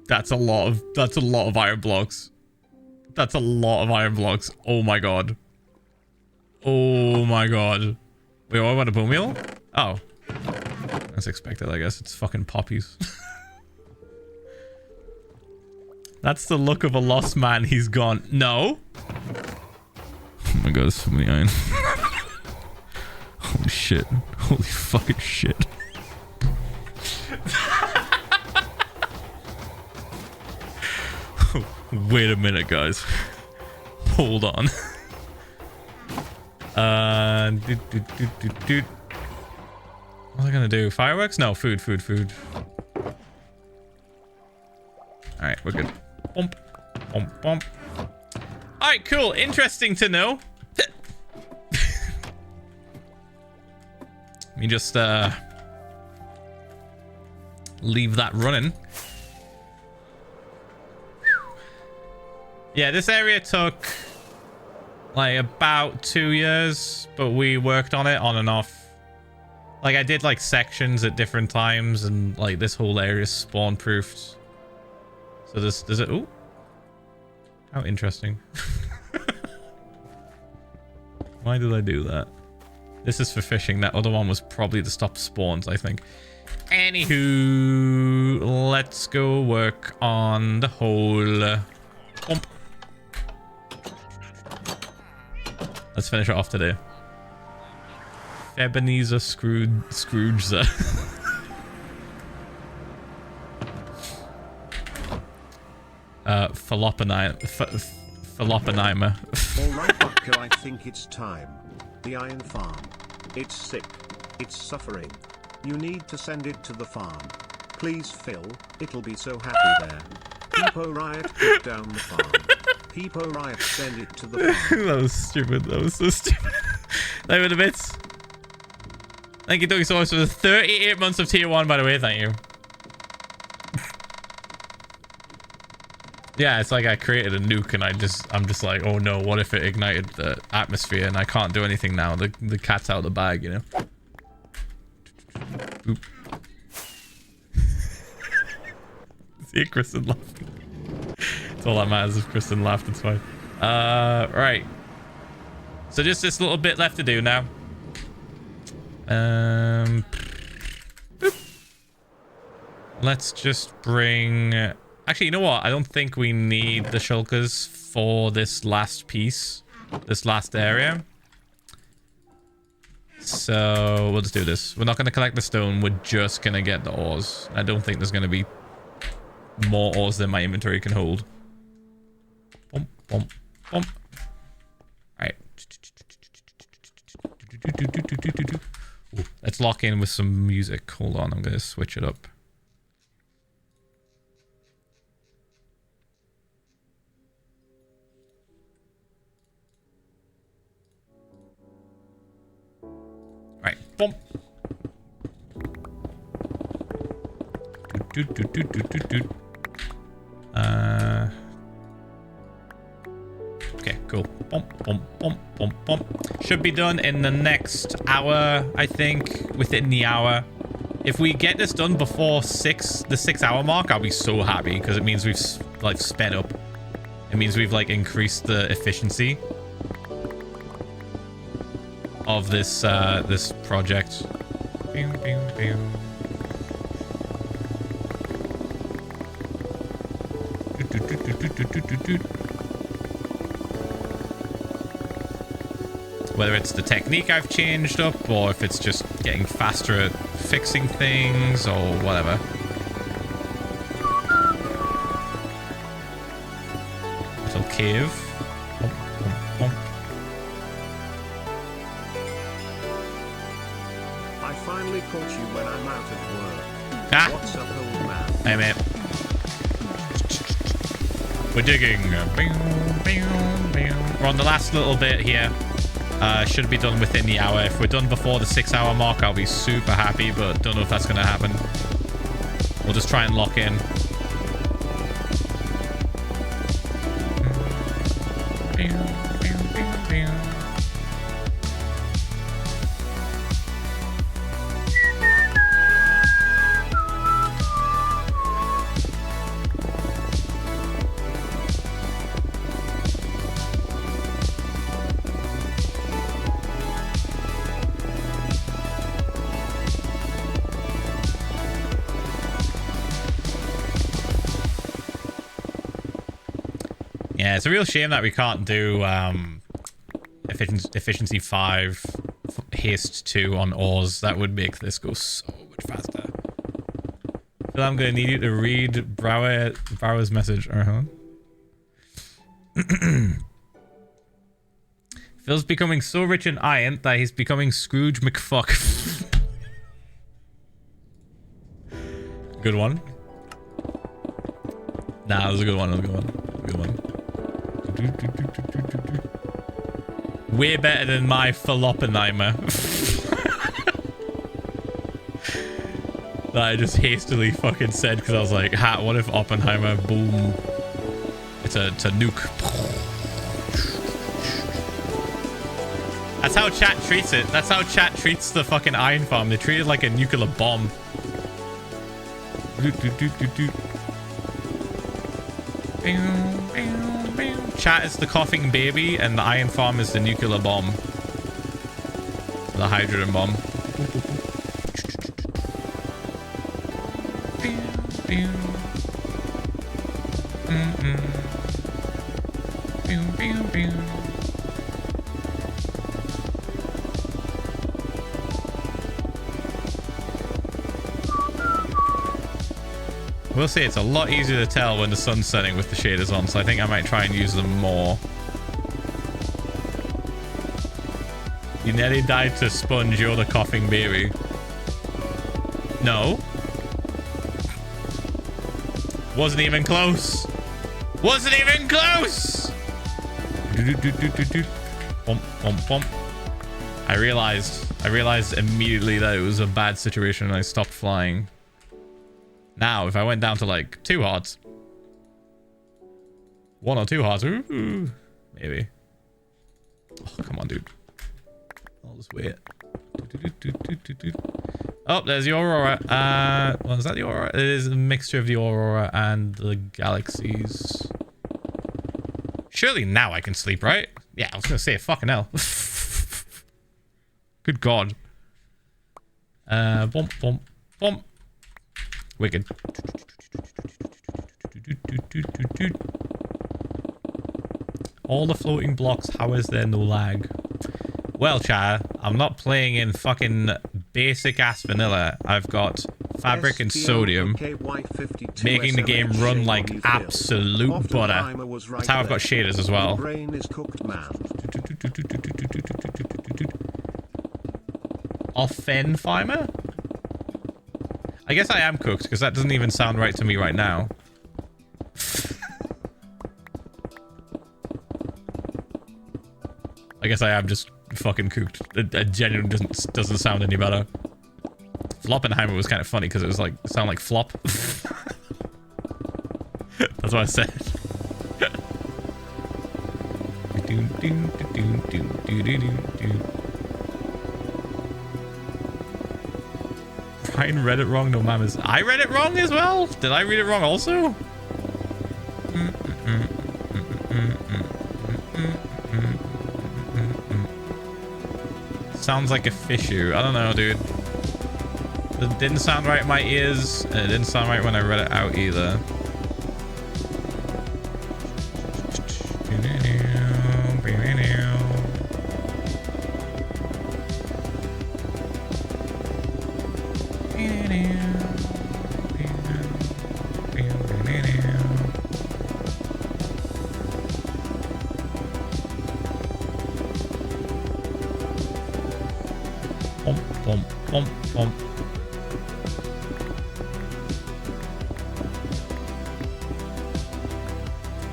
That's a lot of iron blocks. That's a lot of iron blocks. Oh my god. Oh my god. Wait, what about a bone meal? Oh. That's expected, I guess. It's fucking poppies. That's the look of a lost man. He's gone. No. Oh my god, there's so many iron. Holy shit. Holy fucking shit. Wait a minute, guys. Hold on. What was I gonna do? Fireworks? No, food. Alright, we're good. Bump. Bump, bump. Alright, cool. Interesting to know. Let me just leave that running. Yeah, this area took like about 2 years, but we worked on it on and off. Like I did like sections at different times, and like this whole area is spawn proofed. So there's it. Ooh, how interesting. Why did I do that? This is for fishing. That other one was probably to stop spawns, I think. Anywho, let's go work on the whole pump. Let's finish it off today. Ebenezer Scrooge-za. Philoppenheimer. Alright, Bucker, I think it's time. The iron farm. It's sick. It's suffering. You need to send it to the farm. Please, Phil. It'll be so happy there. Peepo Riot, put down the farm. Peepo Riot, send it to the farm. That was stupid. That was so stupid. They were the bits. Thank you, Doggy Source, for the 38 months of tier 1, by the way. Thank you. Yeah, it's like I created a nuke and I'm just like, oh no, what if it ignited the atmosphere and I can't do anything now? The cat's out of the bag, you know? Oop. See Kristen laughing. It's all that matters if Kristen laughed, it's fine. Right. So just this little bit left to do now. Boop. Let's just bring... Actually, you know what? I don't think we need the shulkers for this last piece. This last area. So we'll just do this. We're not going to collect the stone. We're just going to get the ores. I don't think there's going to be more ores than my inventory can hold. Bump, bump, bump. Alright. Ooh, let's lock in with some music. Hold on, I'm going to switch it up. Right, bump. Okay, cool. Bump, bump, bump, bump, bump. Should be done in the next hour, I think. Within the hour. If we get this done before the 6 hour mark, I'll be so happy because it means we've like sped up. It means we've like increased the efficiency. of this this project. Whether it's the technique I've changed up, or if it's just getting faster at fixing things, or whatever. Little cave. I finally caught you when I'm out of work. Ah. What's up, old man? Hey, mate. We're digging. We're on the last little bit here. Should be done within the hour. If we're done before the 6-hour mark, I'll be super happy, but don't know if that's going to happen. We'll just try and lock in. Yeah, it's a real shame that we can't do efficiency 5 haste 2 on ores. That would make this go so much faster. Phil, I'm gonna need you to read Brower's message. Phil's becoming so rich in iron that he's becoming Scrooge McFuck. Good one. Nah, that was a good one. That was a good one. Good one. Way better than my Oppenheimer. That I just hastily fucking said because I was like, ha, what if Oppenheimer, boom. It's a nuke. That's how chat treats it. That's how chat treats the fucking iron farm. They treat it like a nuclear bomb. Chat is the coughing baby, and the iron farm is the nuclear bomb. The hydrogen bomb. I will say it's a lot easier to tell when the sun's setting with the shaders on, so I think I might try and use them more. You nearly died to Sponge, you're the coughing baby. No. Wasn't even close. Wasn't even close! Bump, bump, bump. I realized immediately that it was a bad situation and I stopped flying. Now, if I went down to like 2 hearts, 1 or 2 hearts, ooh, maybe. Oh, come on, dude. I'll just wait. Oh, there's the Aurora. Well, is that the Aurora? It is a mixture of the Aurora and the galaxies. Surely now I can sleep, right? Yeah, I was gonna say fucking hell. Good God. Bump, bump, bump. Wicked. All the floating blocks, how is there no lag? Well, Chad, I'm not playing in fucking basic ass vanilla. I've got fabric and sodium, making the game run like absolute butter. That's how I've got shaders as well. Offenheimer? I guess I am cooked, because that doesn't even sound right to me right now. I guess I am just fucking cooked. It genuinely doesn't sound any better. Floppenheimer was kind of funny, because it was like, it sounded like flop. That's what I said. Brian read it wrong, no mamas. I read it wrong as well? Did I read it wrong also? Sounds like a fishu. I don't know, dude. It didn't sound right in my ears, and it didn't sound right when I read it out either.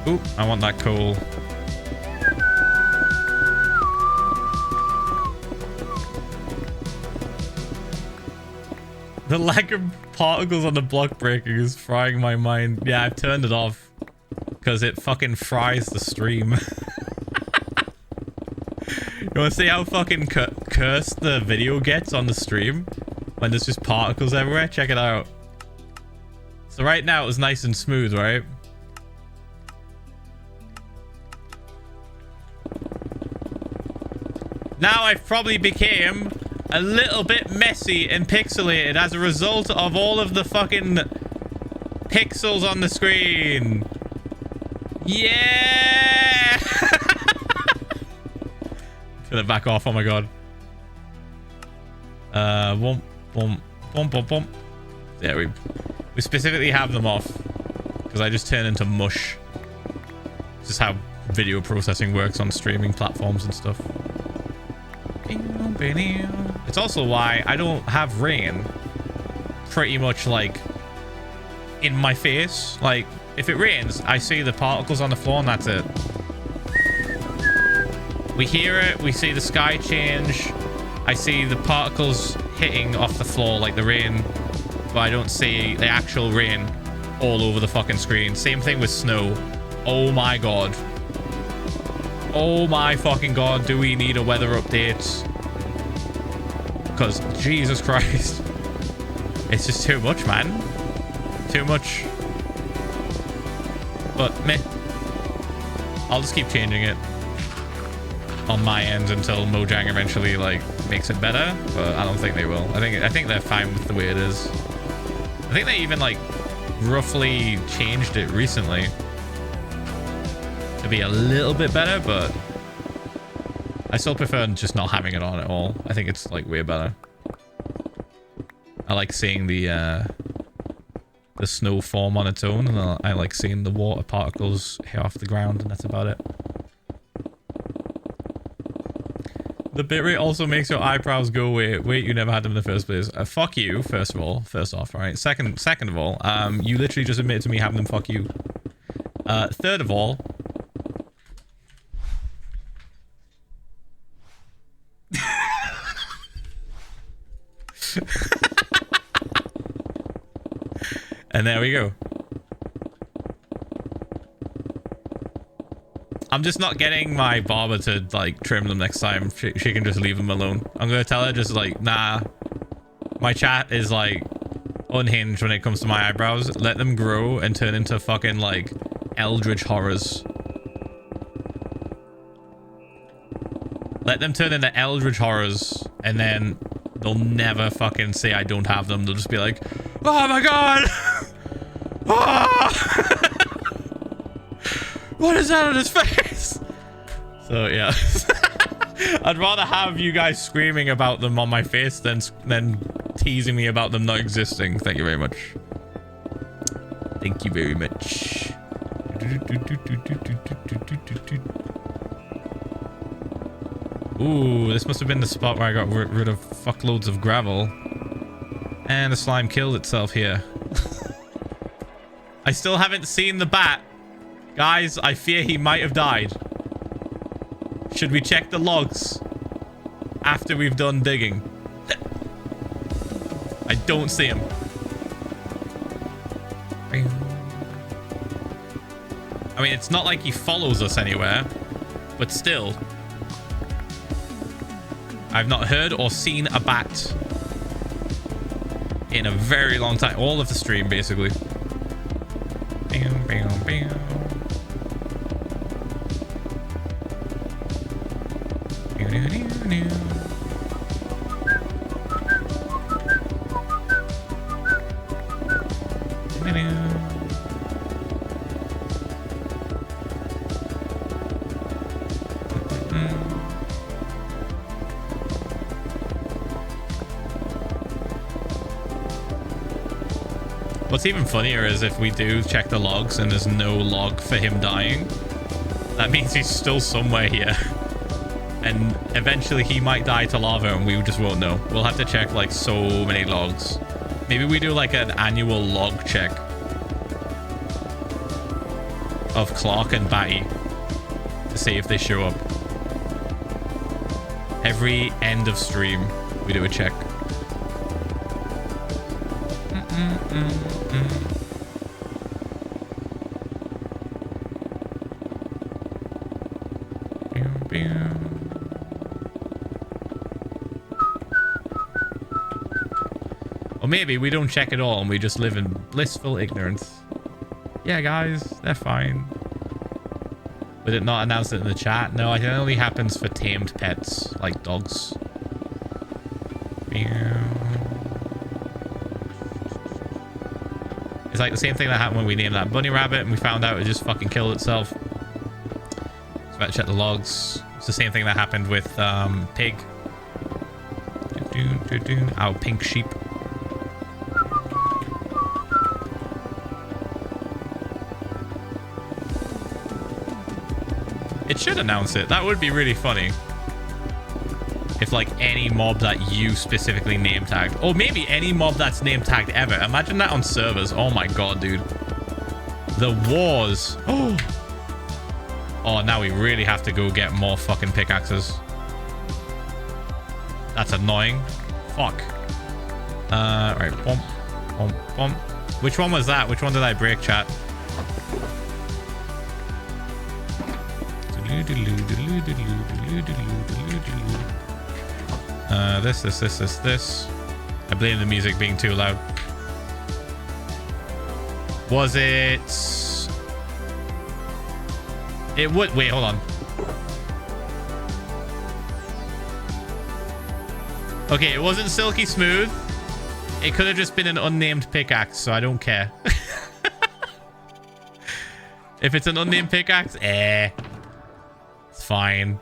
Ooh, I want that coal. The lack of particles on the block breaking is frying my mind. Yeah, I've turned it off because it fucking fries the stream. You want to see how fucking cursed the video gets on the stream when there's just particles everywhere? Check it out. So right now it was nice and smooth, right? Now I've probably became a little bit messy and pixelated as a result of all of the fucking pixels on the screen. Yeah! Gonna back off, oh my god. Boom, boom, boom, boom, boom. There we specifically have them off because I just turn into mush. This is how video processing works on streaming platforms and stuff. It's also why I don't have rain pretty much like in my face. Like if it rains, I see the particles on the floor and that's it. We hear it, we see the sky change, I see the particles hitting off the floor like the rain, but I don't see the actual rain all over the fucking screen. Same thing with snow. Oh my god. Oh my fucking god, do we need a weather update? Because Jesus Christ, it's just too much, man. Too much. But meh, I'll just keep changing it on my end until Mojang eventually like makes it better, but I don't think they will. I think they're fine with the way it is. I think they even like roughly changed it recently to be a little bit better, but I still prefer just not having it on at all. I think it's like way better. I like seeing the snow form on its own, and I like seeing the water particles hit off the ground, and that's about it. The bitrate also makes your eyebrows go away. Wait, you never had them in the first place. Fuck you, first of all. First off, right? Second of all, you literally just admitted to me having them. Fuck you. Third of all, and there we go. I'm just not getting my barber to like trim them next time. She can just leave them alone. I'm gonna tell her just like, nah, my chat is like unhinged when it comes to my eyebrows. Let them grow and turn into fucking like eldritch horrors. Let them turn into eldritch horrors, and then they'll never fucking say I don't have them. They'll just be like, oh my god! Oh! What is that on his face? So yeah. I'd rather have you guys screaming about them on my face than teasing me about them not existing. Thank you very much. Thank you very much. Ooh, this must have been the spot where I got rid of fuckloads of gravel. And the slime killed itself here. I still haven't seen the bat. Guys, I fear he might have died. Should we check the logs after we've done digging? I don't see him. I mean, it's not like he follows us anywhere, but still. I've not heard or seen a bat in a very long time. All of the stream, basically. Bam, bam, bam. What's even funnier is if we do check the logs and there's no log for him dying, that means he's still somewhere here. And eventually he might die to lava and we just won't know. We'll have to check like so many logs. Maybe we do like an annual log check of Clark and Batty to see if they show up. Every end of stream, we do a check. Or maybe we don't check at all and we just live in blissful ignorance. Yeah, guys, they're fine. Would it not announce it in the chat? No, it only happens for tamed pets, like dogs. It's like the same thing that happened when we named that bunny rabbit and we found out it just fucking killed itself. So about to check the logs. It's the same thing that happened with pig. Our pink sheep. It should announce it. That would be really funny. If like any mob that you specifically name tagged. Or maybe any mob that's name tagged ever. Imagine that on servers. Oh my god, dude. The wars. Oh, now we really have to go get more fucking pickaxes. That's annoying. Fuck. Right. Bump. Bump. Bump. Which one was that? Which one did I break, chat? This. I blame the music being too loud. Was it... It would... Wait, hold on. Okay, it wasn't silky smooth. It could have just been an unnamed pickaxe, so I don't care. If it's an unnamed pickaxe, it's fine.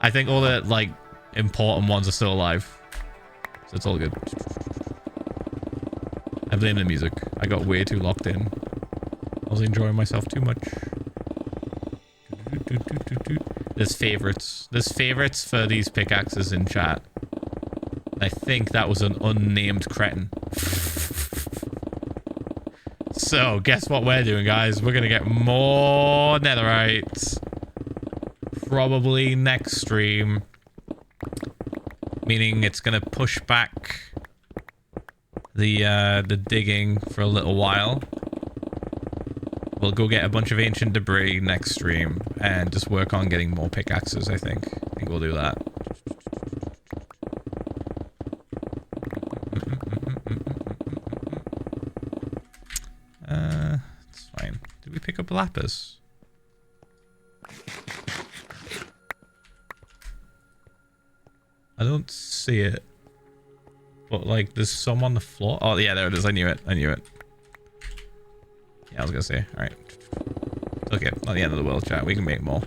I think all the, like, important ones are still alive. So it's all good. I blame the music. I got way too locked in. I was enjoying myself too much. There's favorites. There's favorites for these pickaxes in chat. I think that was an unnamed cretin. So, guess what we're doing, guys? We're gonna get more netherite. Probably next stream. Meaning it's gonna push back the digging for a little while. We'll go get a bunch of ancient debris next stream and just work on getting more pickaxes, I think. I think we'll do that. It's fine. Did we pick up lapis? I don't see it. But, like, there's some on the floor. Oh, yeah, there it is. I knew it. I knew it. Yeah, I was gonna say. Alright. Okay, not the end of the world, chat. We can make more.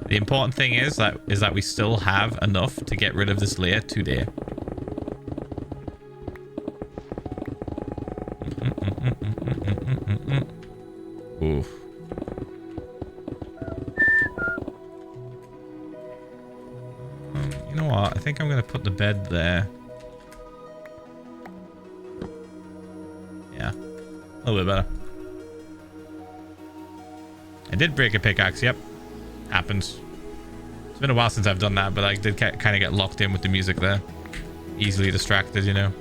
The important thing is that we still have enough to get rid of this layer today. Oof. You know what? I think I'm gonna put the bed there. Yeah, a little bit better. I did break a pickaxe. Yep, happens. It's been a while since I've done that, but I did kind of get locked in with the music there. Easily distracted, you know.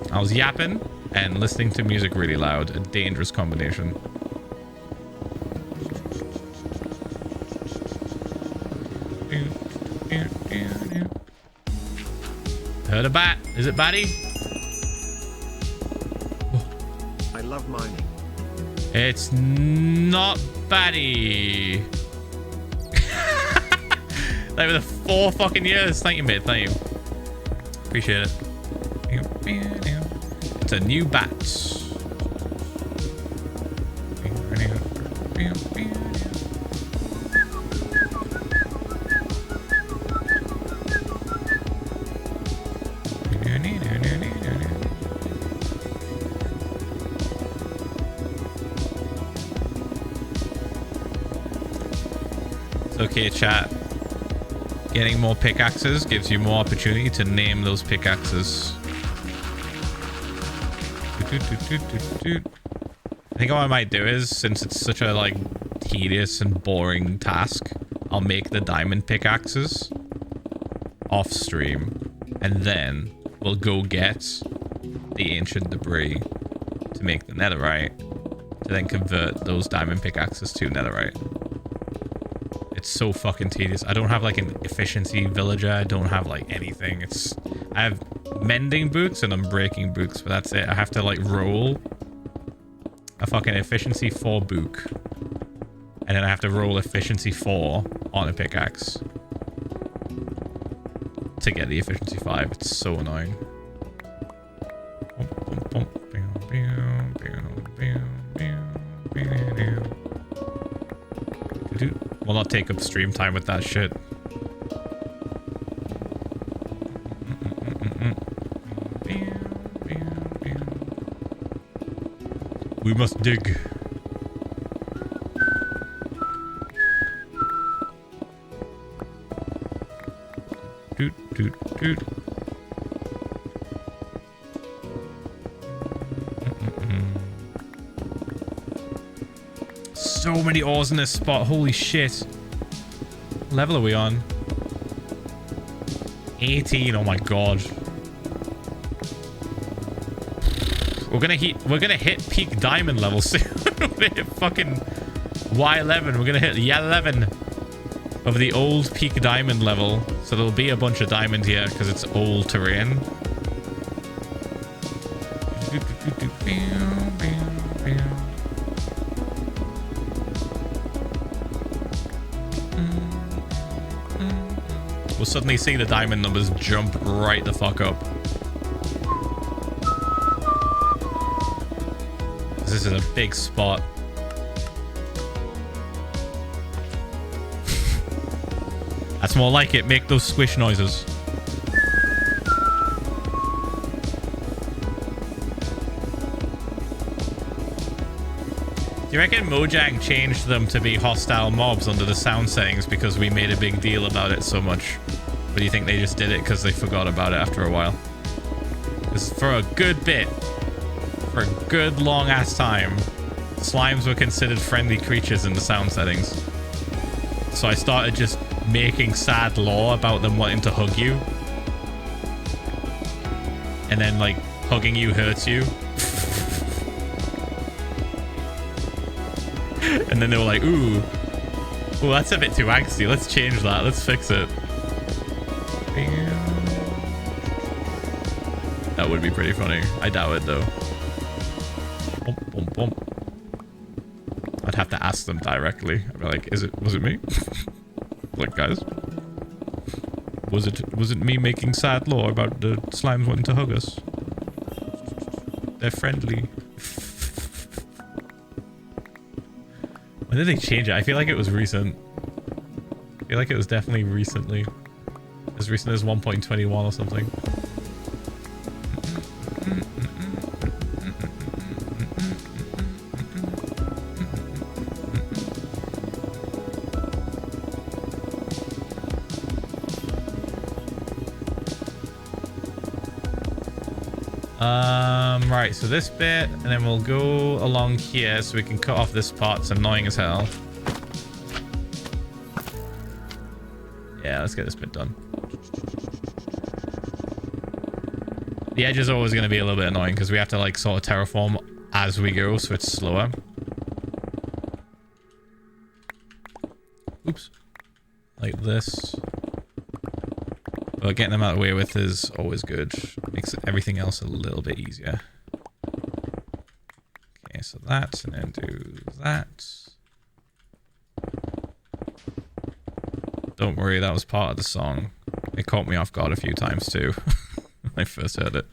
I was yapping and listening to music really loud. A dangerous combination. Heard a bat. Is it batty? I love mining. It's not batty. Like with 4 fucking years. Thank you, mate. Thank you. Appreciate it. It's a new bat. It's okay, chat. Getting more pickaxes gives you more opportunity to name those pickaxes. I think what I might do is, since it's such a like tedious and boring task, I'll make the diamond pickaxes off stream, and then we'll go get the ancient debris to make the netherite, to then convert those diamond pickaxes to netherite. It's so fucking tedious. I don't have like an efficiency villager. I don't have like anything. I have mending boots and unbreaking boots, but that's it. I have to like roll a fucking efficiency 4 book, and then I have to roll efficiency 4 on a pickaxe to get the efficiency 5. It's so annoying. We'll not take up stream time with that shit. We must dig. Doot, doot, doot. So many ores in this spot. Holy shit. What level are we on? 18. Oh my god. We're gonna hit peak diamond level soon. We're gonna hit fucking Y11. We're gonna hit Y11 of the old peak diamond level. So there'll be a bunch of diamond here because it's old terrain. We'll suddenly see the diamond numbers jump right the fuck up. This is a big spot. That's more like it. Make those squish noises. Do you reckon Mojang changed them to be hostile mobs under the sound settings because we made a big deal about it so much? Or do you think they just did it because they forgot about it after a while? Because for a good bit, for a good long ass time, slimes were considered friendly creatures in the sound settings. So I started just making sad lore about them wanting to hug you. And then like hugging you hurts you. And then they were like, ooh, that's a bit too angsty. Let's change that. Let's fix it. That would be pretty funny. I doubt it though. Bump, bump, bump. I'd have to ask them directly. I'd be like, was it me? Like, guys, was it me making sad lore about the slimes wanting to hug us? They're friendly. When did they change it? I feel like it was recent. I feel like it was definitely recently. As recent as 1.21 or something. Right, so this bit, and then we'll go along here so we can cut off this part. It's annoying as hell. Yeah, let's get this bit done. The edge is always going to be a little bit annoying because we have to like sort of terraform as we go, so it's slower. Oops. Like this. But getting them out of the way with is always good. Makes everything else a little bit easier. Okay, so that, and then do that. Don't worry, that was part of the song. It caught me off guard a few times too when I first heard it.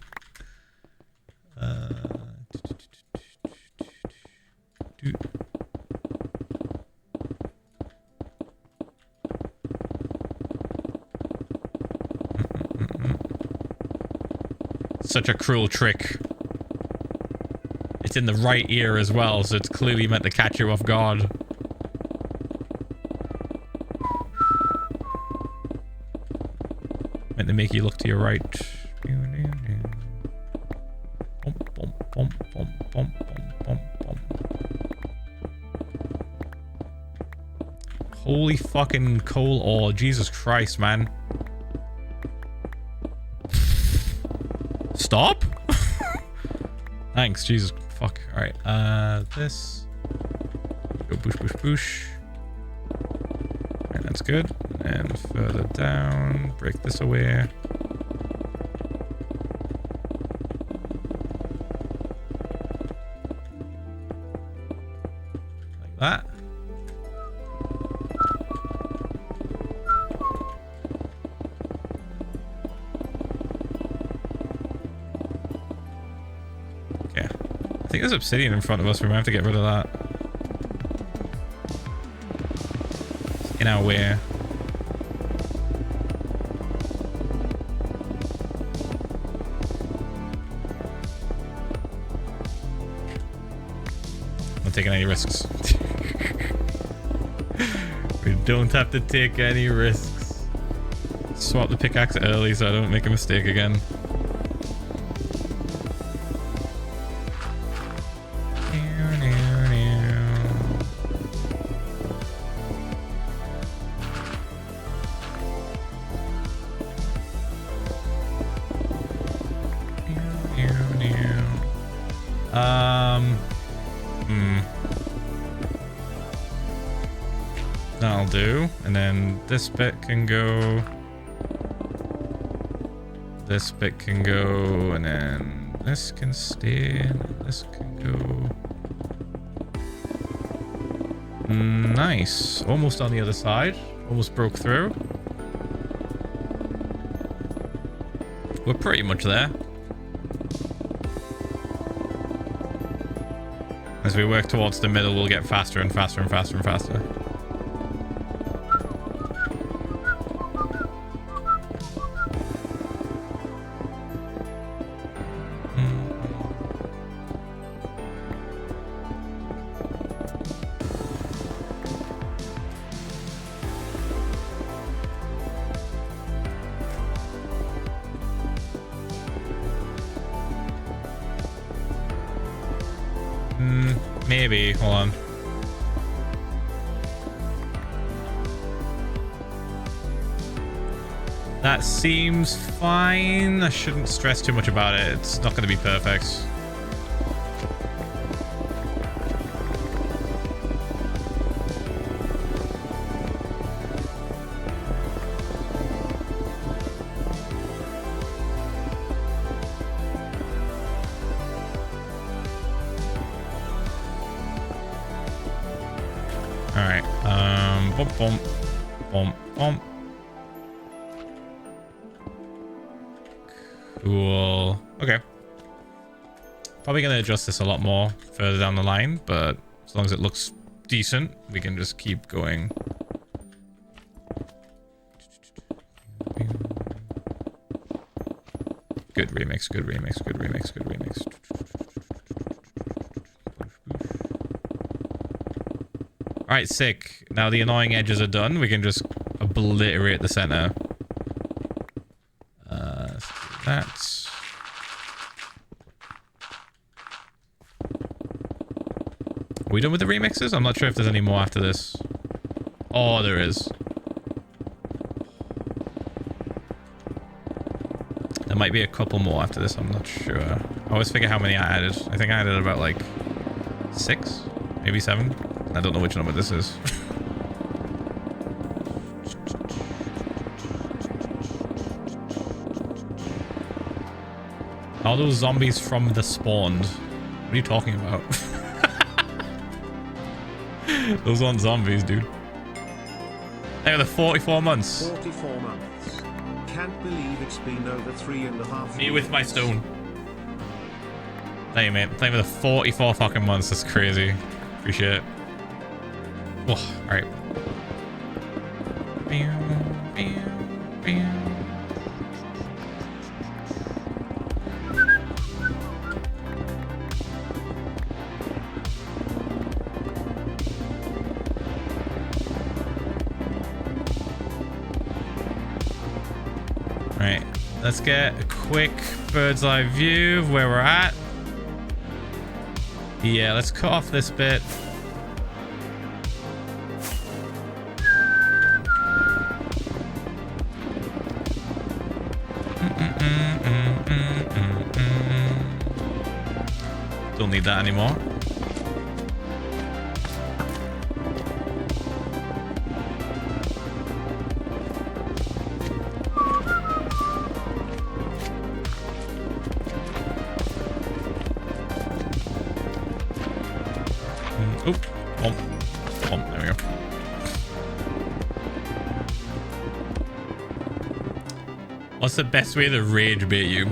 such a cruel trick. It's in the right ear as well, so it's clearly meant to catch you off guard. Meant to make you look to your right. Holy fucking coal ore. Jesus Christ, man. Stop? Thanks, Jesus. Fuck. Alright, this. Go boosh, boosh, boosh. Alright, that's good. And further down. Break this away. Like that. I think there's obsidian in front of us. We might have to get rid of that. It's in our way. I'm not taking any risks. We don't have to take any risks. Swap the pickaxe early so I don't make a mistake again. That'll do. And then this bit can go. This bit can go. And then this can stay. And this can go. Nice. Almost on the other side. Almost broke through. We're pretty much there. As we work towards the middle, we'll get faster and faster and faster and faster. Maybe. Hold on. That seems fine. I shouldn't stress too much about it. It's not going to be perfect. Alright, bump, bump, bump, bump. Cool. Okay. Probably gonna adjust this a lot more further down the line, but as long as it looks decent, we can just keep going. Good remix, good remix, good remix, good remix. Alright, sick. Now the annoying edges are done. We can just obliterate the center. Let's do that. Are we done with the remixes? I'm not sure if there's any more after this. Oh, there is. There might be a couple more after this. I'm not sure. I always figure how many I added. I think I added about like 6, maybe 7. I don't know which number this is. Are those zombies from the spawned? What are you talking about? Those aren't zombies, dude. They were the 44 months. 44 months. Can't believe it's been over 3.5 years. Me with my stone. Thank you, mate. Thank you for the 44 fucking months. That's crazy. Appreciate it. Whoa, alright. Let's get a quick bird's eye view of where we're at. Yeah, let's cut off this bit. Don't need that anymore. Oop. There we go. What's the best way to rage bait you?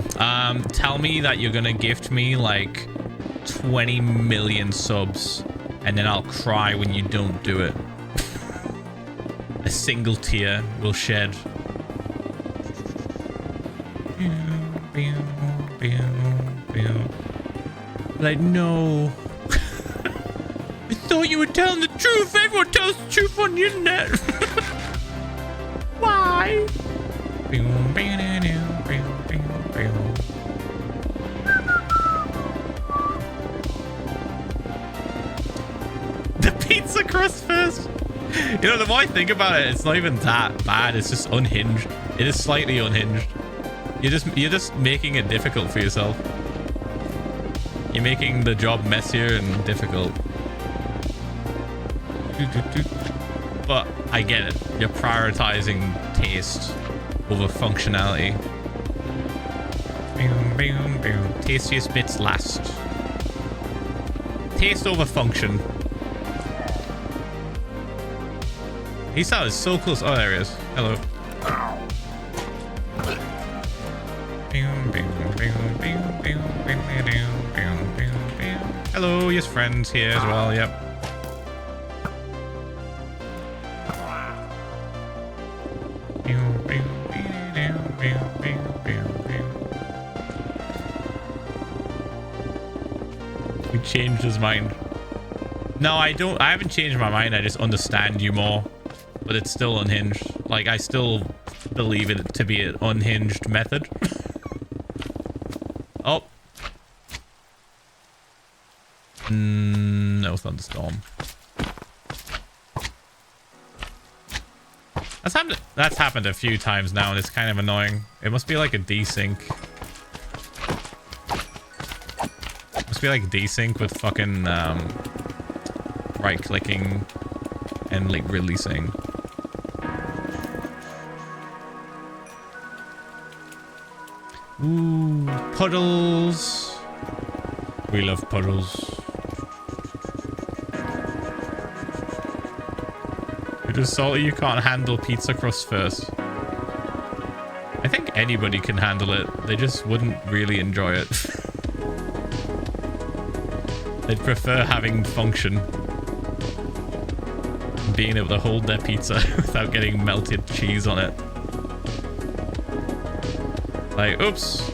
Tell me that you're gonna gift me like 20 million subs and then I'll cry when you don't do it. A single tear will shed. Like, no. I thought you were telling the truth. Everyone tells the truth on the internet. Why? The pizza crust first. You know, the more I think about it, it's not even that bad. It's just unhinged. It is slightly unhinged. You're just making it difficult for yourself. You're making the job messier and difficult. But I get it. You're prioritizing taste over functionality. Tastiest bits last. Taste over function. He sounded so close. Oh, there he is. Hello. Hello, yes, friends here as well. Yep. He changed his mind. No, I don't. I haven't changed my mind. I just understand you more. But it's still unhinged. Like, I still believe it to be an unhinged method. Oh. No thunderstorm. That's happened a few times now, and it's kind of annoying. It must be like a desync. Must be like desync with fucking right-clicking and like releasing. Ooh, puddles. We love puddles. You're just salty you can't handle pizza crust first. I think anybody can handle it. They just wouldn't really enjoy it. They'd prefer having function. Being able to hold their pizza without getting melted cheese on it. Like, oops.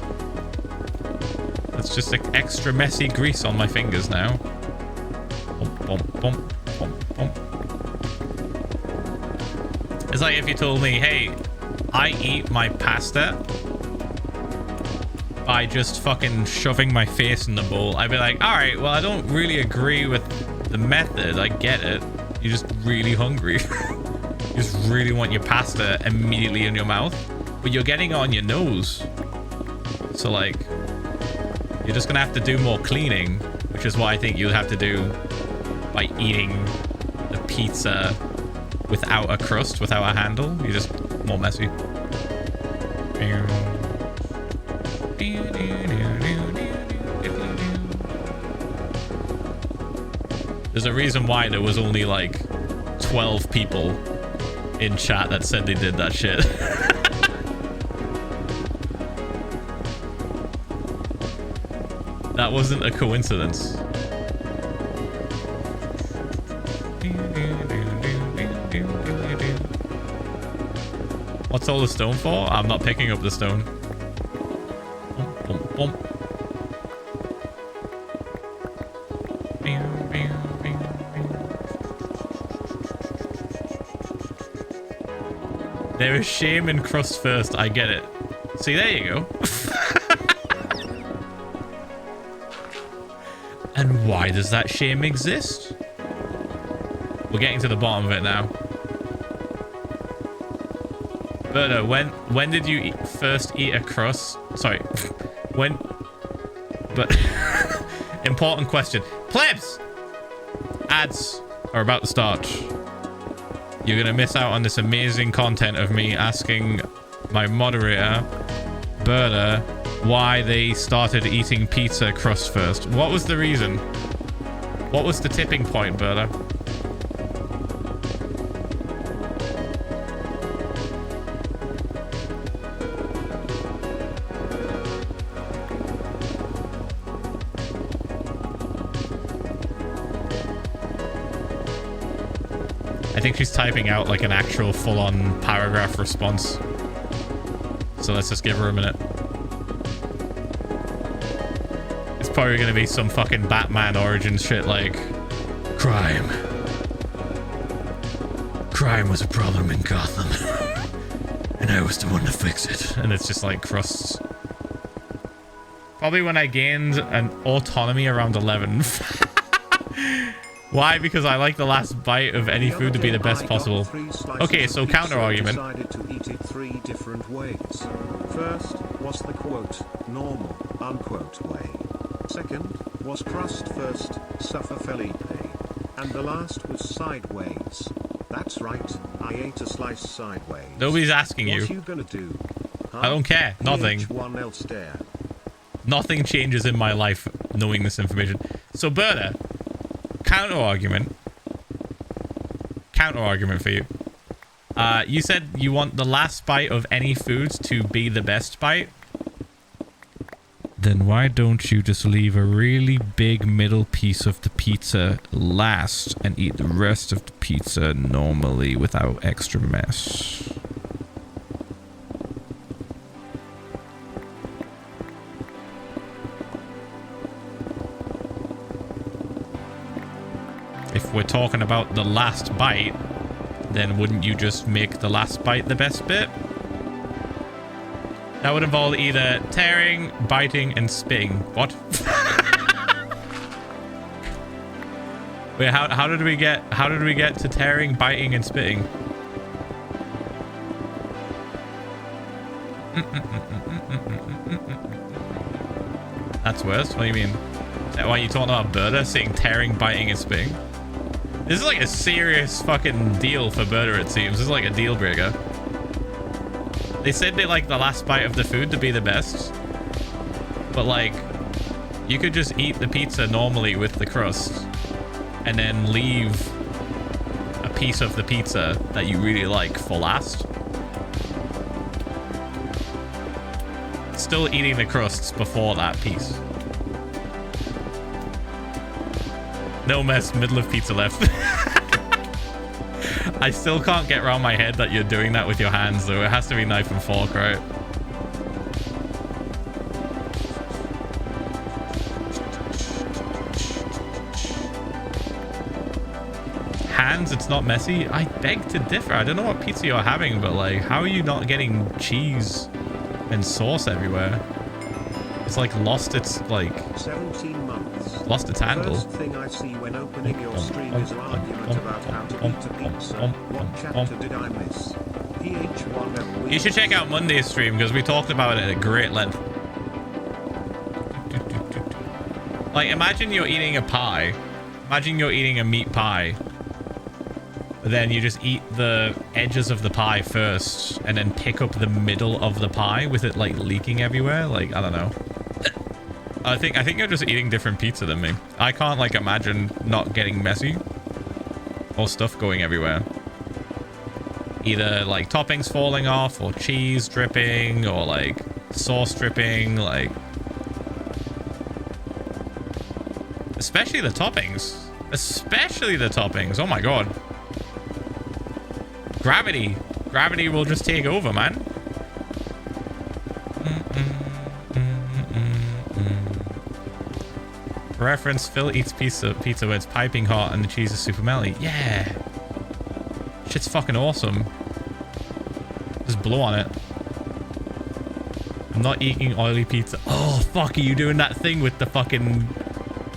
That's just like extra messy grease on my fingers now. Bump, bump, bump, bump, bump. It's like if you told me, hey, I eat my pasta by just fucking shoving my face in the bowl. I'd be like, all right, well, I don't really agree with the method. I get it. You're just really hungry. You just really want your pasta immediately in your mouth. But you're getting it on your nose. So, like, you're just going to have to do more cleaning, which is what I think you'll have to do by eating the pizza without a crust, without a handle. You're just more messy. There's a reason why there was only, like, 12 people in chat that said they did that shit. That wasn't a coincidence. What's all the stone for? I'm not picking up the stone. Bump, bump, bump. There is shame in crust first. I get it. See, there you go. And why does that shame exist? We're getting to the bottom of it now. Berta, when did you first eat a crust? Sorry, when? But important question. Plebs! Ads are about to start. You're gonna miss out on this amazing content of me asking my moderator, Berta, why they started eating pizza crust first. What was the reason? What was the tipping point, Berta? I think she's typing out like an actual full-on paragraph response. So let's just give her a minute. It's probably going to be some fucking Batman origin shit like... Crime was a problem in Gotham. And I was the one to fix it. And it's just like crusts. Probably when I gained an autonomy around 11. Why? Because I like the last bite of any food to be the best possible. Okay, so counter argument. Decided to eat it 3 different ways. First was the quote normal unquote way. Second was crust first, suffer Felipe, and the last was sideways. That's right, I ate a slice sideways. Nobody's asking you. What you gonna do? Huh? I don't care. Nothing. Ph1lza. Nothing changes in my life knowing this information. So Berta. Counter argument for you. You said you want the last bite of any food to be the best bite. Then why don't you just leave a really big middle piece of the pizza last and eat the rest of the pizza normally without extra mess? If we're talking about the last bite, then wouldn't you just make the last bite the best bit? That would involve either tearing, biting, and spitting. What? Wait, how did we get to tearing, biting, and spitting? That's worse. What do you mean? Why are you talking about Berta saying tearing, biting, and spitting? This is like a serious fucking deal for Berta, it seems. This is like a deal breaker. They said they like the last bite of the food to be the best. But like, you could just eat the pizza normally with the crust and then leave a piece of the pizza that you really like for last. Still eating the crusts before that piece. No mess, middle of pizza left. I still can't get around my head that you're doing that with your hands, though. It has to be knife and fork, right? Hands, it's not messy? I beg to differ. I don't know what pizza you're having, but like, how are you not getting cheese and sauce everywhere? It's like lost its, like... 17 months. Lost its handle. First thing I see when opening your stream is an argument about how to eat a pizza. What chapter did I miss? Ph1lza. You should check out Monday's stream because we talked about it at great length. Like, imagine you're eating a pie. Imagine you're eating a meat pie. But then you just eat the edges of the pie first and then pick up the middle of the pie with it like leaking everywhere. Like, I don't know. I think you're just eating different pizza than me. I can't like imagine not getting messy or stuff going everywhere. Either like toppings falling off or cheese dripping or like sauce dripping, like especially the toppings. Especially the toppings. Oh my god. Gravity will just take over, man. For reference, Phil eats pizza when it's piping hot and the cheese is super melty. Yeah. Shit's fucking awesome. Just blow on it. I'm not eating oily pizza. Oh, fuck, are you doing that thing with the fucking...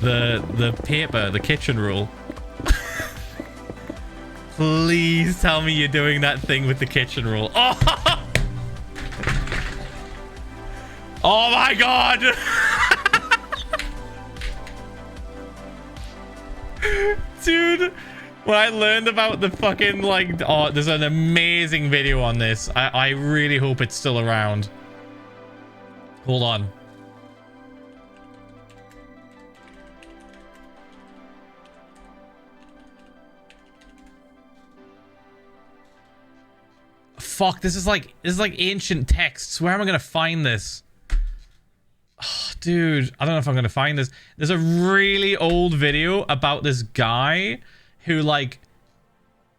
The paper, the kitchen rule? Please tell me you're doing that thing with the kitchen rule. Oh, oh my god! Dude, when I learned about the fucking, like, oh, there's an amazing video on this. I really hope it's still around. Hold on. Fuck, this is like ancient texts. Where am I gonna find this? Oh, dude, I don't know if I'm gonna find this. There's a really old video about this guy who, like,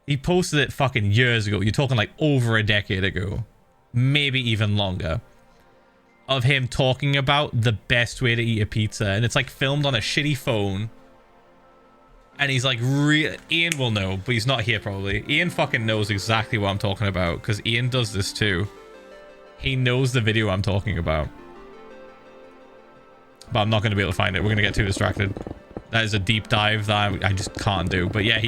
he posted it fucking years ago. You're talking like over a decade ago, maybe even longer, of him talking about the best way to eat a pizza, and it's like filmed on a shitty phone. And he's like, Ian will know, but he's not here probably. Ian fucking knows exactly what I'm talking about, because Ian does this too. He knows the video I'm talking about. But I'm not going to be able to find it. We're going to get too distracted. That is a deep dive that I just can't do. But yeah,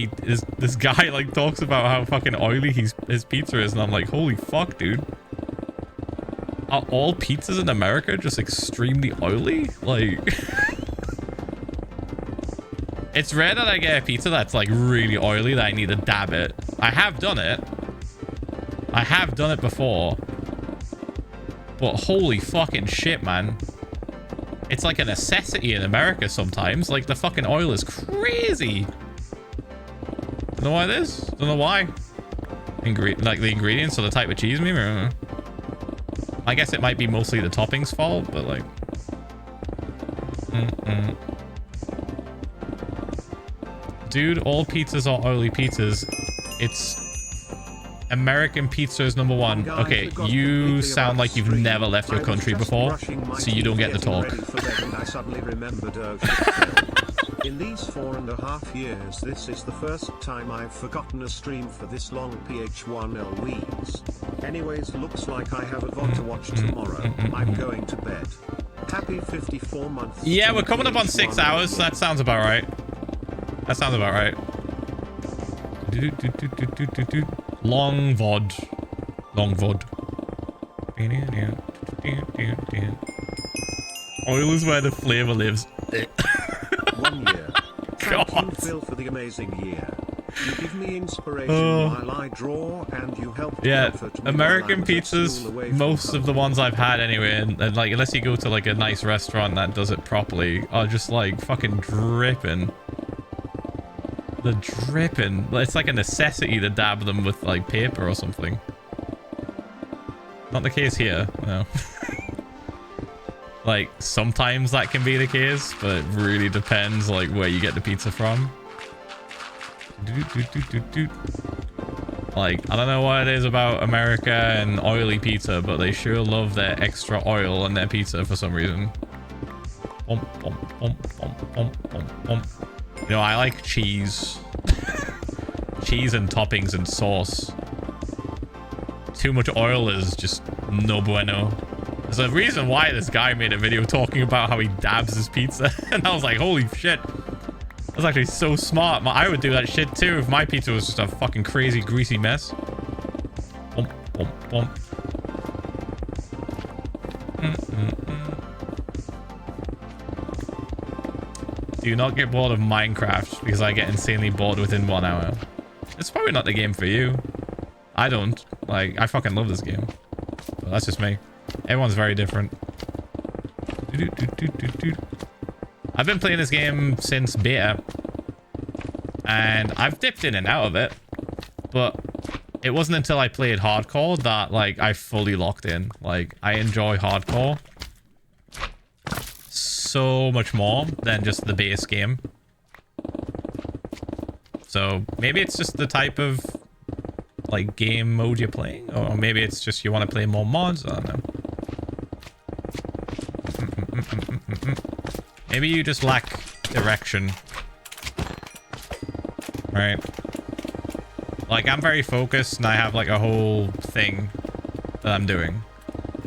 this guy like talks about how fucking oily his pizza is, and I'm like, holy fuck, dude. Are all pizzas in America just extremely oily? Like... It's rare that I get a pizza that's like really oily that I need to dab it. I have done it. I have done it before. But holy fucking shit, man. It's like a necessity in America sometimes. Like the fucking oil is crazy. Don't know why it is. Don't know why. Like the ingredients or the type of cheese maybe. I don't know. I guess it might be mostly the toppings fault, but like... Dude, all pizzas are oily pizzas. It's American pizza is number one. Okay, you sound like you've never left your country before, so you don't get to talk. In these 4.5 years, this is the first time I've forgotten a stream for this long. Ph1lza. Anyways, looks like I have a VOD to watch tomorrow. I'm going to bed. Happy 54 months. Yeah, we're coming up on 6 hours, so that sounds about right. That sounds about right. Long VOD. Long VOD. Oil is where the flavor lives. 1 year. Thank you, Phil, for the amazing year. You give me inspiration while I draw, and you help. Yeah, American pizzas, most of the ones I've had anyway, and like unless you go to like a nice restaurant that does it properly, are just like fucking dripping. The dripping. It's like a necessity to dab them with like paper or something. Not the case here, no. Like sometimes that can be the case, but it really depends like where you get the pizza from. Like, I don't know what it is about America and oily pizza, but they sure love their extra oil on their pizza for some reason. You know, I like cheese. Cheese and toppings and sauce. Too much oil is just no bueno. There's a reason why this guy made a video talking about how he dabs his pizza. And I was like, holy shit. That's actually so smart. I would do that shit too if my pizza was just a fucking crazy greasy mess. Do not get bored of Minecraft, because I get insanely bored within 1 hour. It's probably not the game for you. I don't. Like, I fucking love this game. But that's just me. Everyone's very different. I've been playing this game since beta. And I've dipped in and out of it. But it wasn't until I played hardcore that, like, I fully locked in. Like, I enjoy hardcore so much more than just the base game. So maybe it's just the type of like game mode you're playing, or maybe it's just you want to play more mods. I don't know. Maybe you just lack direction, right? Like I'm very focused and I have like a whole thing that I'm doing,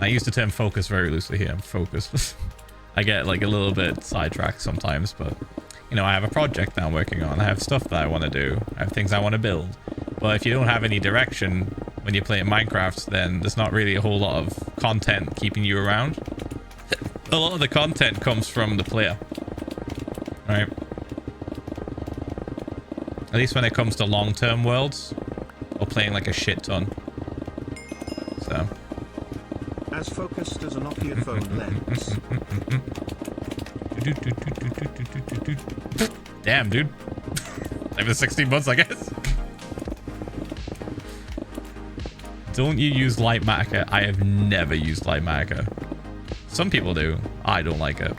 I use the term focus very loosely here. Focus. I get like a little bit sidetracked sometimes, but you know, I have a project that I'm working on. I have stuff that I want to do. I have things I want to build. But if you don't have any direction when you're playing Minecraft, then there's not really a whole lot of content keeping you around. A lot of the content comes from the player, right? At least when it comes to long-term worlds or playing like a shit ton. So. As focused as a Nokia phone lens. Damn, dude. Over 16 months, I guess. Don't you use light matter? I have never used light matter. Some people do. I don't like it.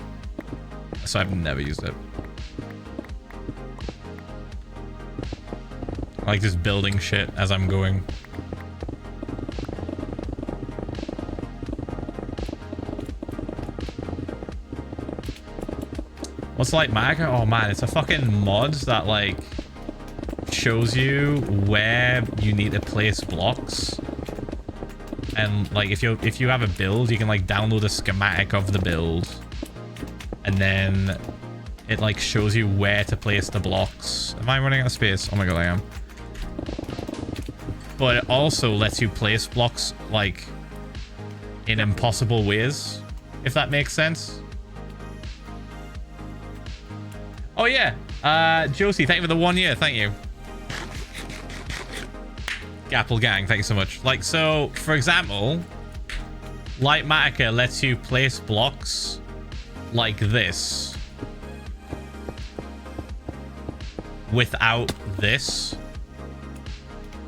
So I've never used it. I like just building shit as I'm going. What's light matter? Oh man, it's a fucking mod that like shows you where you need to place blocks. And like if you have a build, you can like download a schematic of the build, and then it like shows you where to place the blocks. Am I running out of space? Oh my god, I am. But it also lets you place blocks like in impossible ways, if that makes sense. Oh yeah, Josie, thank you for the 1 year. Thank you. Gapple gang, thank you so much. Like, so for example, light matter lets you place blocks like this without this.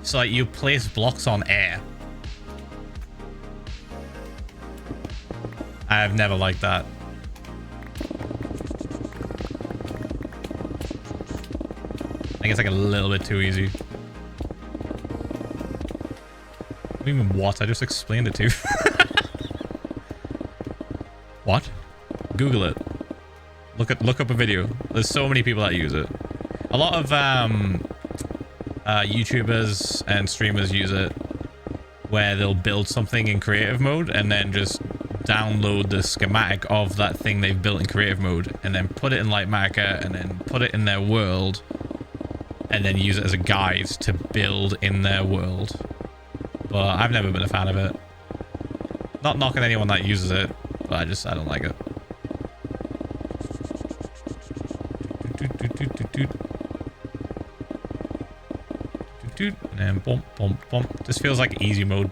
So like you place blocks on air. I've never liked that. I think it's like a little bit too easy. What do you mean what? I just explained it to you. What? Google it. Look up a video. There's so many people that use it. A lot of YouTubers and streamers use it, where they'll build something in creative mode and then just download the schematic of that thing they've built in creative mode and then put it in light matter and then put it in their world and then use it as a guide to build in their world. But I've never been a fan of it. Not knocking anyone that uses it, but I don't like it. And then bump, bump, bump. This feels like easy mode.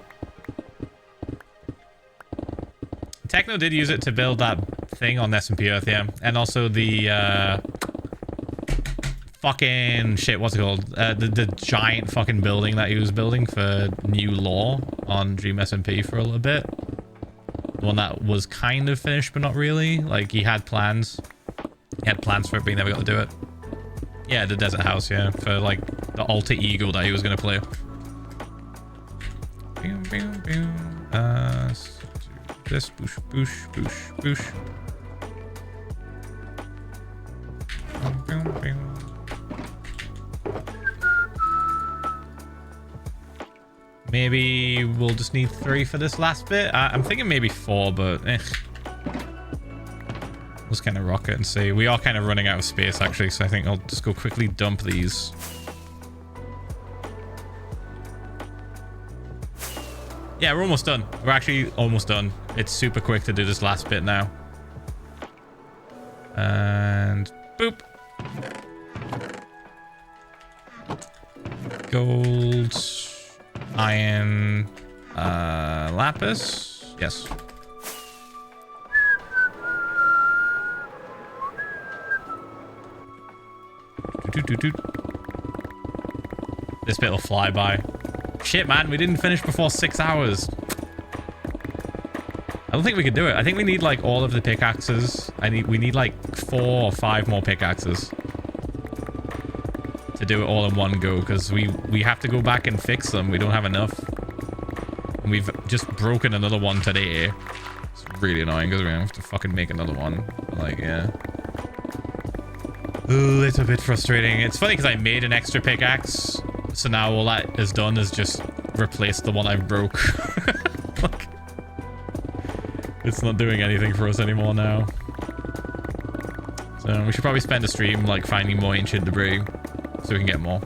Techno did use it to build that thing on SMP Earth, yeah. And also the fucking shit, what's it called? The giant fucking building that he was building for New Law on Dream SMP for a little bit. The one that was kind of finished, but not really. Like, he had plans. He had plans for it, but he never got to do it. Yeah, the Desert House, yeah. For, like, the alter ego that he was going to play. This, boosh, boosh, boosh, boosh. Maybe we'll just need 3 for this last bit. I'm thinking maybe 4, but let's kind of rock it and see. We are kind of running out of space, actually, so I think I'll just go quickly dump these. Yeah, we're almost done. We're actually almost done. It's super quick to do this last bit now. And boop. Gold, iron, lapis. Yes. This bit will fly by. Shit, man, we didn't finish before 6 hours. I don't think we could do it. I think we need like all of the pickaxes. We need like 4 or 5 more pickaxes to do it all in one go, because we have to go back and fix them. We don't have enough. And we've just broken another one today. It's really annoying because we have to fucking make another one. Like, yeah. Ooh, it's a bit frustrating. It's funny because I made an extra pickaxe, so now all that is done is just replace the one I broke. Like, It's not doing anything for us anymore now. So we should probably spend a stream like finding more ancient debris so we can get more.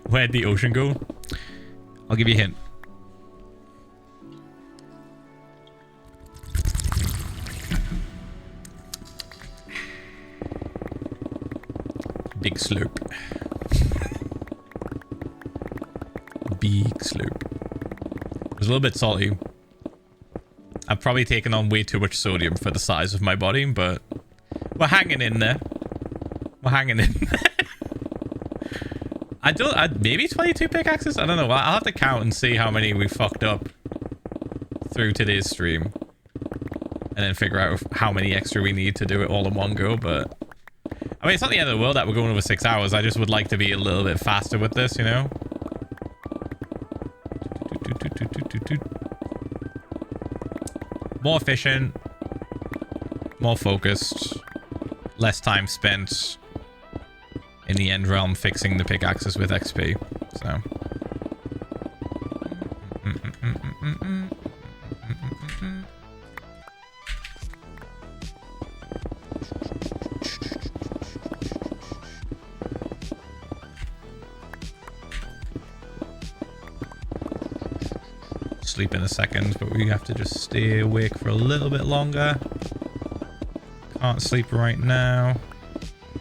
Where'd the ocean go? I'll give you a hint. Big slope. Big slope. It was a little bit salty. I've probably taken on way too much sodium for the size of my body, but we're hanging in there. We're hanging in there. Maybe 22 pickaxes? I don't know. I'll have to count and see how many we fucked up through today's stream. And then figure out how many extra we need to do it all in one go, but... I mean, it's not the end of the world that we're going over 6 hours. I just would like to be a little bit faster with this, you know? More efficient. More focused. Less time spent in the end realm fixing the pickaxes with XP. So... sleep in a second, but we have to just stay awake for a little bit longer. Can't sleep right now.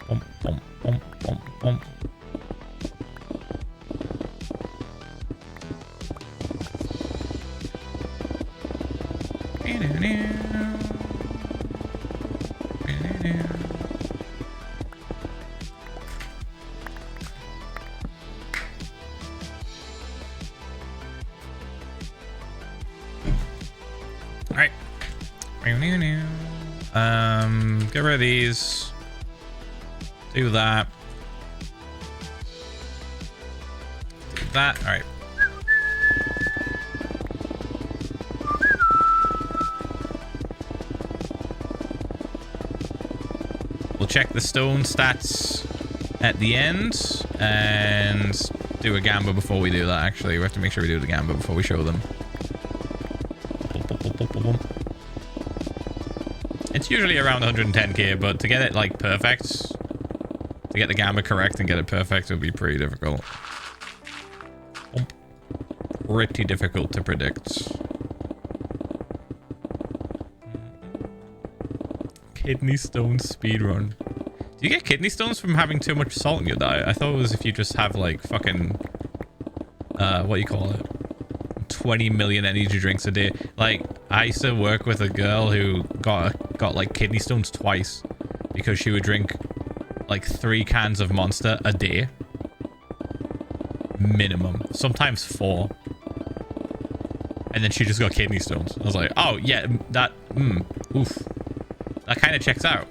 Bump, bump, bump, bump, bump. Get rid of these. Do that. Do that. All right. We'll check the stone stats at the end and do a gamba before we do that. Actually, we have to make sure we do the gamba before we show them. It's usually around 110k, but to get it like perfect, to get the gamma correct and get it perfect, it would be pretty difficult. Pretty difficult to predict. Kidney stone speedrun. Do you get kidney stones from having too much salt in your diet? I thought it was if you just have like fucking, what do you call it? 20 million energy drinks a day. Like, I used to work with a girl who got like kidney stones twice because she would drink like 3 cans of Monster a day. Minimum. Sometimes 4. And then she just got kidney stones. I was like, oh yeah, that, oof. That kind of checks out.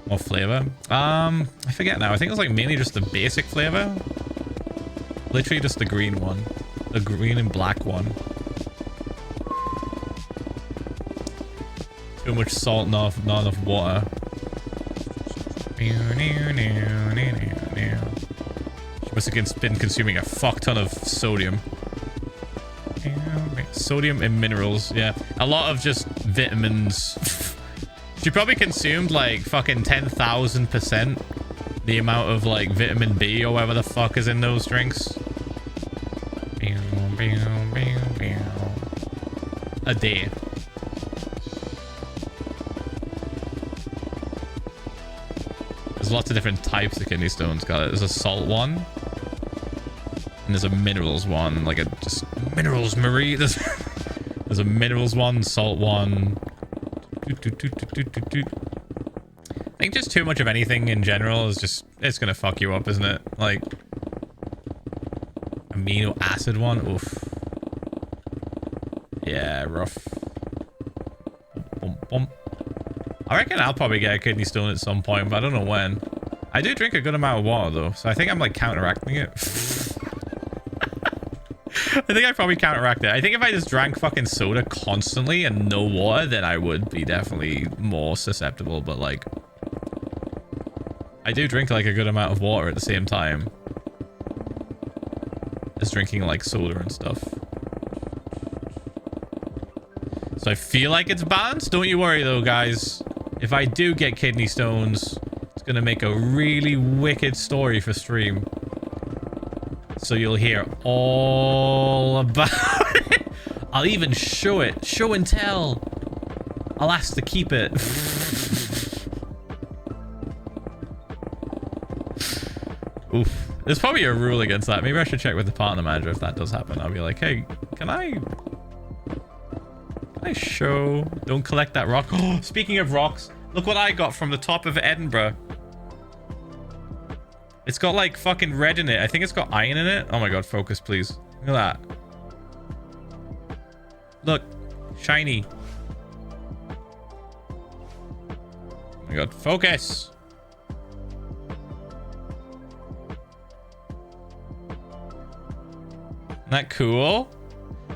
More flavor. I forget now. I think it was like mainly just the basic flavor. Literally just the green one. The green and black one. Too much salt, not enough water. She must have been consuming a fuck ton of sodium. Sodium and minerals, yeah. A lot of just vitamins. She probably consumed like fucking 10,000% the amount of like vitamin B or whatever the fuck is in those drinks. A day. There's lots of different types of kidney stones. Got it. There's a salt one. And there's a minerals one. Like a just minerals, Marie. There's a minerals one, salt one. I think just too much of anything in general is just, it's gonna fuck you up, isn't it? Like amino acid one. Oof. Yeah, rough. Bump, bump. I reckon I'll probably get a kidney stone at some point, but I don't know when. I do drink a good amount of water though, so I think I'm like counteracting it. I think I probably counteract it. I think if I just drank fucking soda constantly and no water, then I would be definitely more susceptible, but like I do drink like a good amount of water at the same time. he's drinking like soda and stuff. So I feel like it's balanced. Don't you worry though, guys. If I do get kidney stones, it's gonna make a really wicked story for stream. So you'll hear all about it. I'll even show it. Show and tell. I'll ask to keep it. Oof. There's probably a rule against that. Maybe I should check with the partner manager if that does happen. I'll be like, hey, can I show? Don't collect that rock. Oh, speaking of rocks, look what I got from the top of Edinburgh. It's got like fucking red in it. I think it's got iron in it. Oh my god, focus please. Look at that. Look, shiny. Oh my god, focus. Isn't that cool?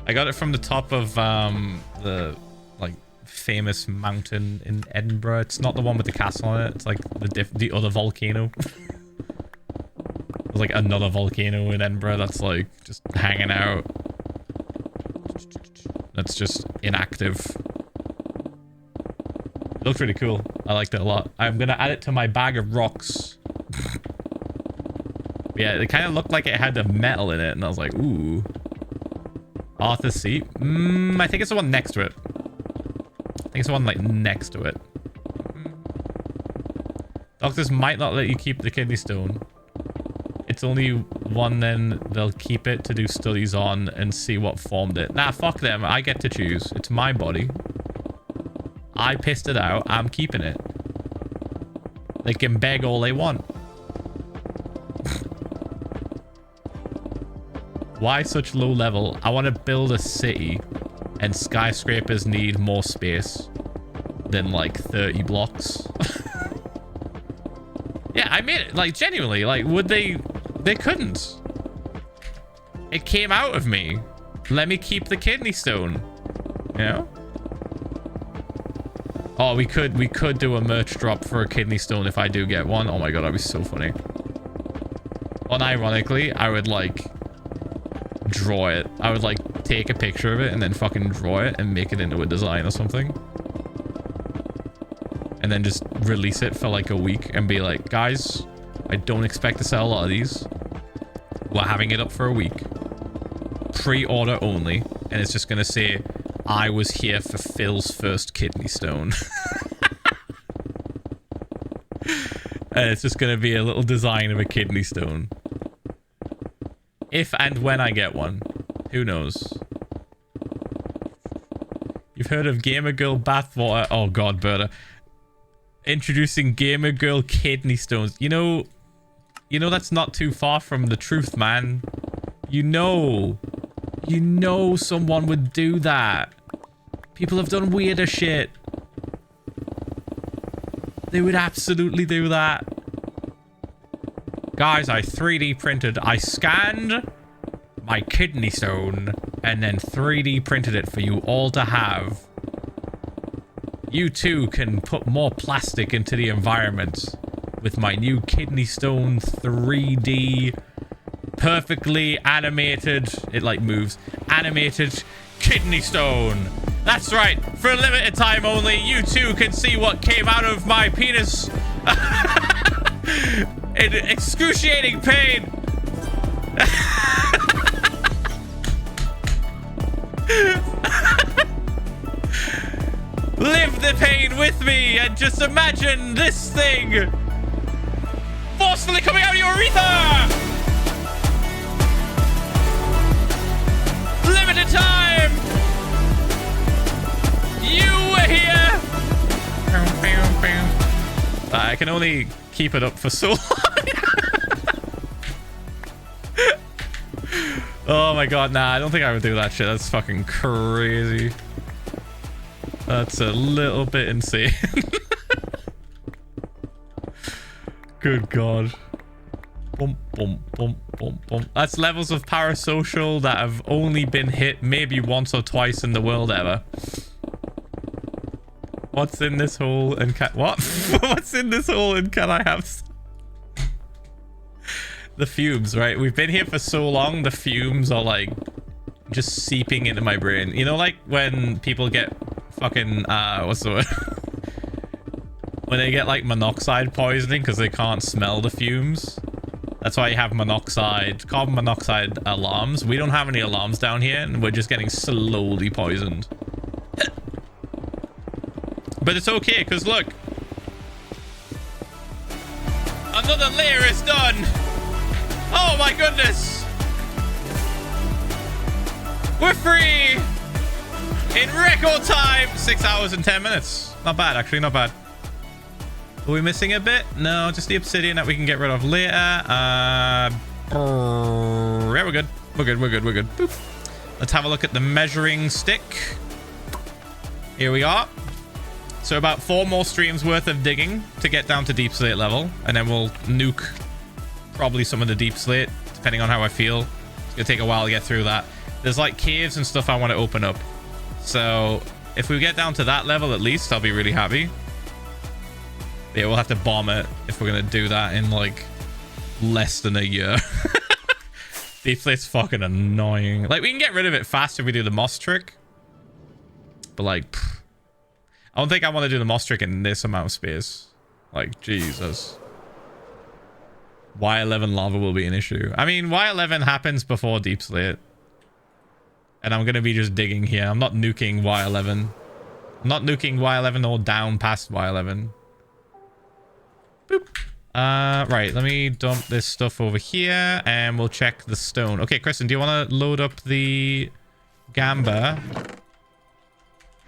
I got it from the top of the like famous mountain in Edinburgh. It's not the one with the castle on it. It's like the other volcano. There's like another volcano in Edinburgh that's like just hanging out. That's just inactive. It looked really cool. I liked it a lot. I'm gonna add it to my bag of rocks. Yeah, it kind of looked like it had a metal in it, and I was like, ooh. Arthur's seat? I think it's the one next to it. I think it's the one like next to it. Doctors might not let you keep the kidney stone. It's only one, then they'll keep it to do studies on and see what formed it. Nah, fuck them. I get to choose. It's my body. I pissed it out. I'm keeping it. They can beg all they want. Why such low level? I want to build a city, and skyscrapers need more space than like 30 blocks. Yeah, I made it. Like, genuinely, like, would they... They couldn't. It came out of me. Let me keep the kidney stone. You know? Oh, we could do a merch drop for a kidney stone if I do get one. Oh my god, that'd be so funny. Unironically, I would like draw it. I would like take a picture of it and then fucking draw it and make it into a design or something. And then just release it for like a week and be like, guys, I don't expect to sell a lot of these. We're having it up for a week. Pre-order only. And it's just going to say, I was here for Phil's first kidney stone. And it's just going to be a little design of a kidney stone. If and when I get one. Who knows? You've heard of Gamer Girl bathwater? Oh god, Berta. Introducing Gamer Girl kidney stones. You know that's not too far from the truth, man. You know someone would do that. People have done weirder shit. They would absolutely do that. Guys, I 3D printed. I scanned my kidney stone and then 3D printed it for you all to have. You too can put more plastic into the environment with my new kidney stone 3D perfectly animated, it like moves, animated kidney stone. That's right, for a limited time only, you too can see what came out of my penis in excruciating pain. Live the pain with me and just imagine this thing forcefully coming out of your urethra! Limited time! You were here! I can only keep it up for so long. Oh my god, nah, I don't think I would do that shit. That's fucking crazy. That's a little bit insane. Good god. Boom, boom, boom, boom, boom. That's levels of parasocial that have only been hit maybe once or twice in the world ever. What's in this hole and can... What? What's in this hole and can I have... The fumes, right? We've been here for so long, the fumes are like just seeping into my brain. You know, like when people get fucking what's the word? When they get like monoxide poisoning because they can't smell the fumes. That's why you have carbon monoxide alarms. We don't have any alarms down here, and we're just getting slowly poisoned. But it's okay, because look. Another layer is done. Oh my goodness. We're free. In record time. 6 hours and 10 minutes. Not bad, actually, not bad. Are we missing a bit? No, just the obsidian that we can get rid of later. Yeah, we're good. We're good. Boop. Let's have a look at the measuring stick. Here we are. So about 4 more streams worth of digging to get down to deep slate level. And then we'll nuke probably some of the deep slate, depending on how I feel. It's going to take a while to get through that. There's like caves and stuff I want to open up. So if we get down to that level at least, I'll be really happy. Yeah, we'll have to bomb it if we're gonna do that in like less than a year. Deep slate's fucking annoying. Like, we can get rid of it fast if we do the moss trick, but like I don't think I want to do the moss trick in this amount of space. Like, Jesus. Y11 lava will be an issue. I mean, Y11 happens before deep slate, and I'm gonna be just digging here. I'm not nuking Y11. I'm not nuking Y11 or down past Y11. Boop. Right, let me dump this stuff over here and we'll check the stone. Okay, Kristen, do you want to load up the gamba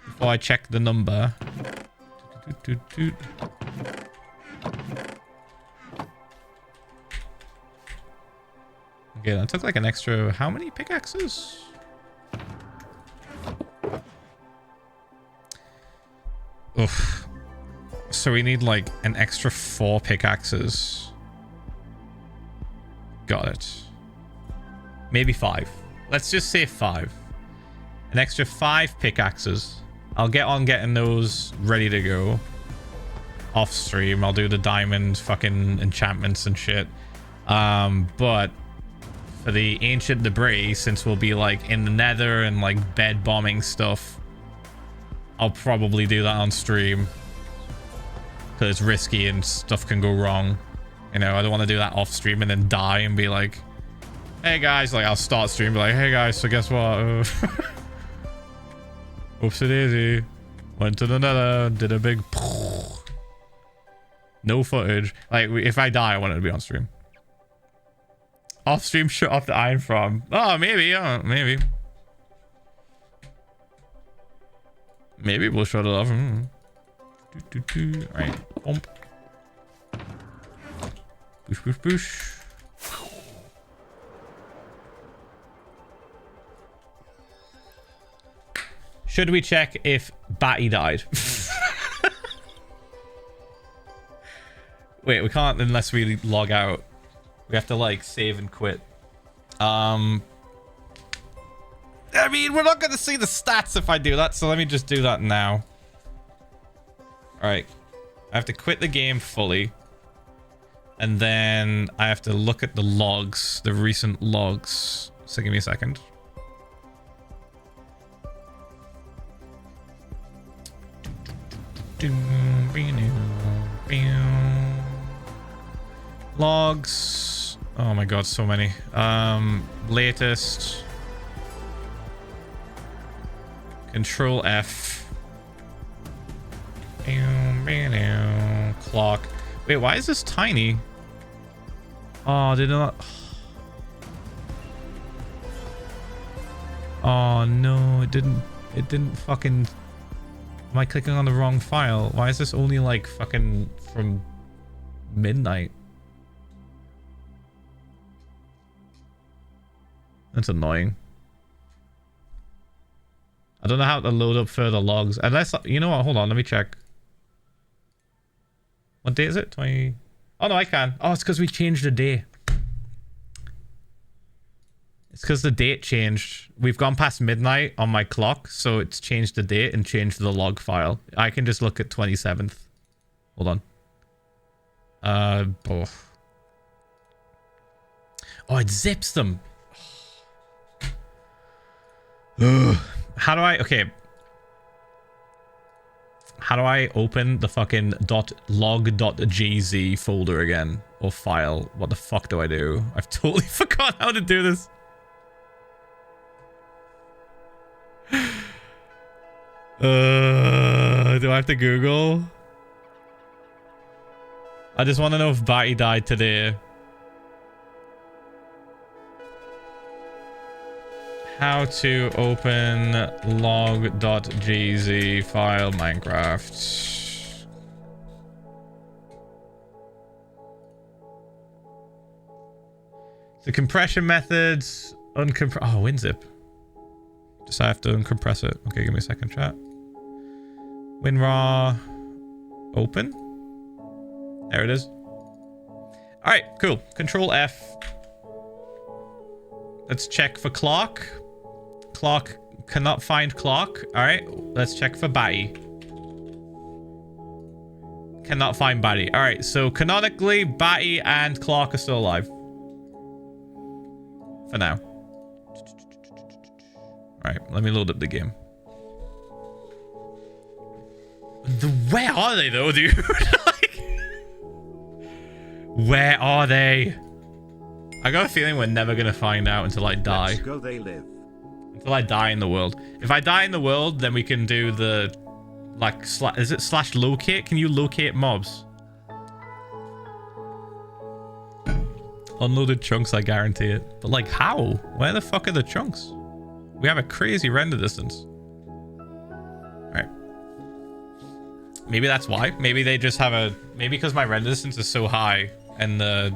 before I check the number? Okay, that took like an extra... How many pickaxes? Oof. So we need like an extra 4 pickaxes. Got it. Maybe 5. Let's just say 5. An extra 5 pickaxes. I'll get on getting those ready to go. Off stream. I'll do the diamond fucking enchantments and shit. But for the ancient debris, since we'll be like in the nether and like bed bombing stuff, I'll probably do that on stream. Because it's risky and stuff can go wrong. You know, I don't want to do that off stream and then die and be like, hey guys, like I'll start stream, be like, hey guys, so guess what? Oopsie daisy. Went to the nether, did a big no footage. Like, if I die, I want it to be on stream. Off stream, shut off the iron from. Oh, maybe, maybe. Maybe we'll shut it off. Right. Bump. Boosh, boosh, boosh. Should we check if Batty died? Wait, we can't unless we log out. We have to like save and quit. I mean, we're not going to see the stats if I do that, so let me just do that now. Alright. I have to quit the game fully. And then I have to look at the logs, the recent logs. So give me a second. Logs. Oh my god, so many. Latest. Control F. Clock. Wait, why is this tiny? Oh, did not. Oh no, it didn't fucking. Am I clicking on the wrong file? Why is this only like fucking from midnight? That's annoying. I don't know how to load up further logs. Unless, you know what? Hold on, let me check. What day is it? 20. Oh no, I can. Oh, it's because we changed the day. It's because the date changed. We've gone past midnight on my clock, so it's changed the date and changed the log file. I can just look at 27th. Hold on. Oh, it zips them. How do I... Okay. How do I open the fucking .log.gz folder again? Or file? What the fuck do I do? I've totally forgot how to do this. Do I have to Google? I just want to know if Batty died today. How to open log.gz file Minecraft. The compression methods. Oh, WinZip. Just I have to uncompress it. Okay, give me a second, chat. WinRAR. Open. There it is. All right, cool. Control F. Let's check for Clark. Clark cannot find Clark. All right, let's check for Batty. Cannot find Batty. All right, so canonically, Batty and Clark are still alive. For now. All right, let me load up the game. Where are they though, dude? Like, where are they? I got a feeling we're never gonna find out until I die. Let's go they live. Until I die in the world. If I die in the world, then we can do the like is it slash locate? Can you locate mobs? Unloaded chunks, I guarantee it. But like how? Where the fuck are the chunks? We have a crazy render distance. Alright. Maybe that's why. Maybe they just have a... Maybe because my render distance is so high and the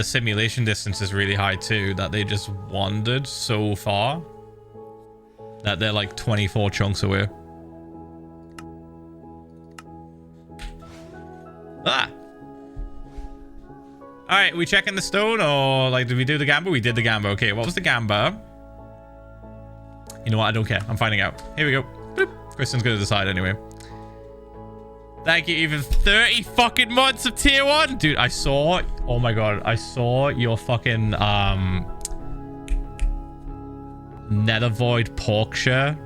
simulation distance is really high too, that they just wandered so far that they're like 24 chunks away. Ah! Alright, we checking the stone or like did we do the gamba? We did the gamba. Okay, what was the gamba? You know what? I don't care. I'm finding out. Here we go. Boop. Kristen's gonna decide anyway. Thank you, even 30 fucking months of tier 1. Dude, I saw... Oh my god. I saw your fucking... Nether Void Porkshire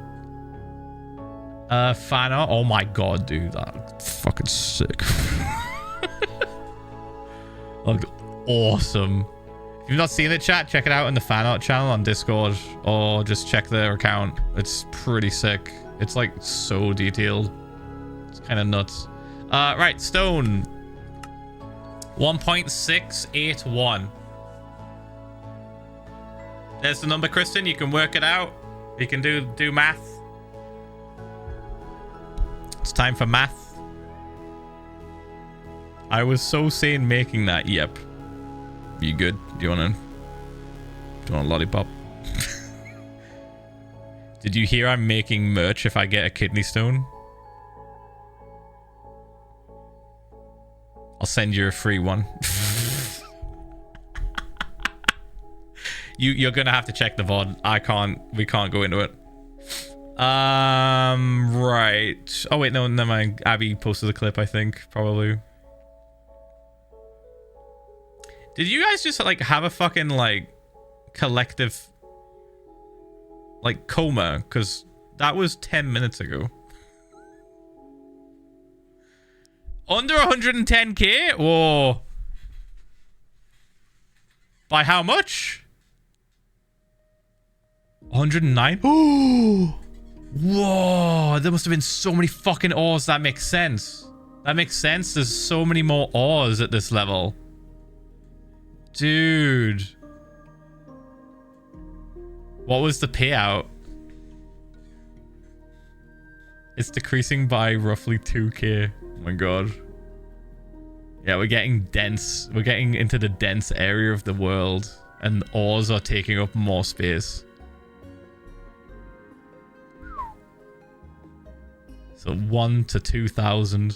fan art. Oh my god, dude. That's fucking sick. Look, awesome. If you've not seen it, chat, check it out in the fan art channel on Discord. Or just check their account. It's pretty sick. It's like so detailed. It's kind of nuts. Right, stone. 1.681. There's the number, Kristen. You can work it out. You can do math. It's time for math. I was so sane making that. Yep. You good? Do you want a lollipop? Did you hear I'm making merch if I get a kidney stone? I'll send you a free one. You're gonna have to check the VOD. We can't go into it. Right. Oh wait, no, never mind. Abby posted the clip, I think, probably. Did you guys just like have a fucking like collective like coma? Because that was 10 minutes ago. Under 110k? Whoa. By how much? 109? Oh, whoa. There must have been so many fucking ores. That makes sense. That makes sense. There's so many more ores at this level. Dude. What was the payout? It's decreasing by roughly 2k. Oh my god. Yeah, we're getting dense. We're getting into the dense area of the world. And ores are taking up more space. So 1 to 2,000.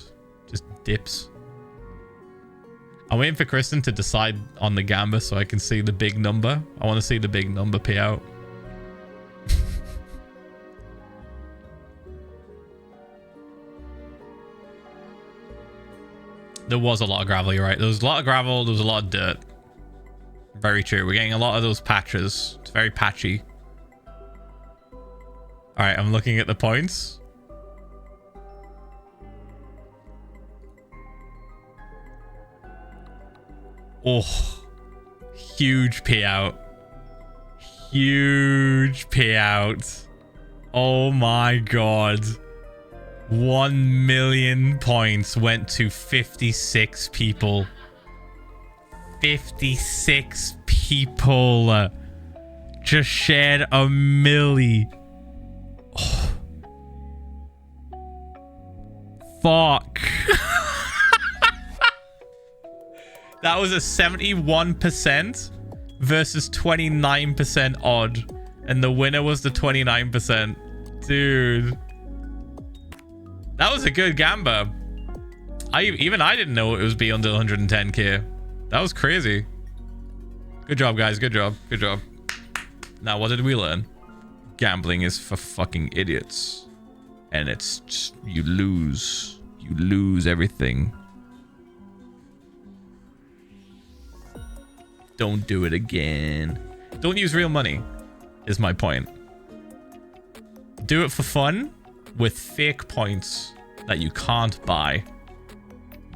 Just dips. I'm waiting for Kristen to decide on the gamba so I can see the big number. I want to see the big number payout. There was a lot of gravel, you're right. There was a lot of gravel, there was a lot of dirt. Very true. We're getting a lot of those patches. It's very patchy. All right, I'm looking at the points. Oh, huge payout. Huge payout. Oh my god. 1 million points went to 56 people. 56 people just shared a milli. Oh. Fuck. That was a 71% versus 29% odd. And the winner was the 29%. Dude. That was a good gamba. Even I didn't know it was be under 110k. That was crazy. Good job, guys. Good job. Good job. Now, what did we learn? Gambling is for fucking idiots. And it's just, you lose. You lose everything. Don't do it again. Don't use real money, is my point. Do it for fun with fake points that you can't buy.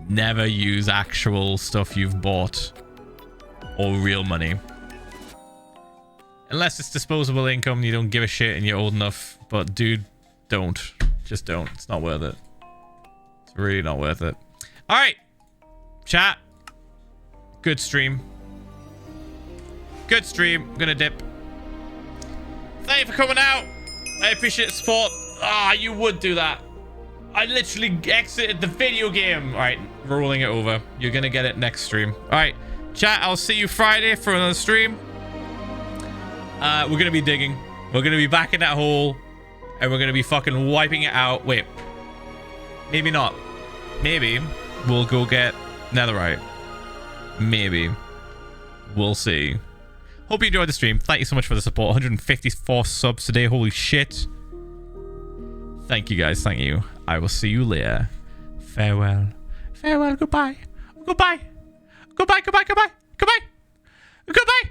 Never use actual stuff you've bought or real money. Unless it's disposable income, you don't give a shit and you're old enough. But dude, don't. Just don't. It's not worth it. It's really not worth it. All right, chat. Good stream. Good stream. I'm gonna dip. Thank you for coming out. I appreciate the support. Ah, you would do that. I literally exited the video game. All right, rolling it over. You're gonna get it next stream. All right, chat. I'll see you Friday for another stream. We're gonna be digging. We're gonna be back in that hole, and we're gonna be fucking wiping it out. Wait, maybe not. Maybe we'll go get netherite. Maybe. We'll see. Hope you enjoyed the stream. Thank you so much for the support. 154 subs today. Holy shit. Thank you, guys. Thank you. I will see you later. Farewell. Farewell. Goodbye. Goodbye. Goodbye. Goodbye. Goodbye. Goodbye. Goodbye.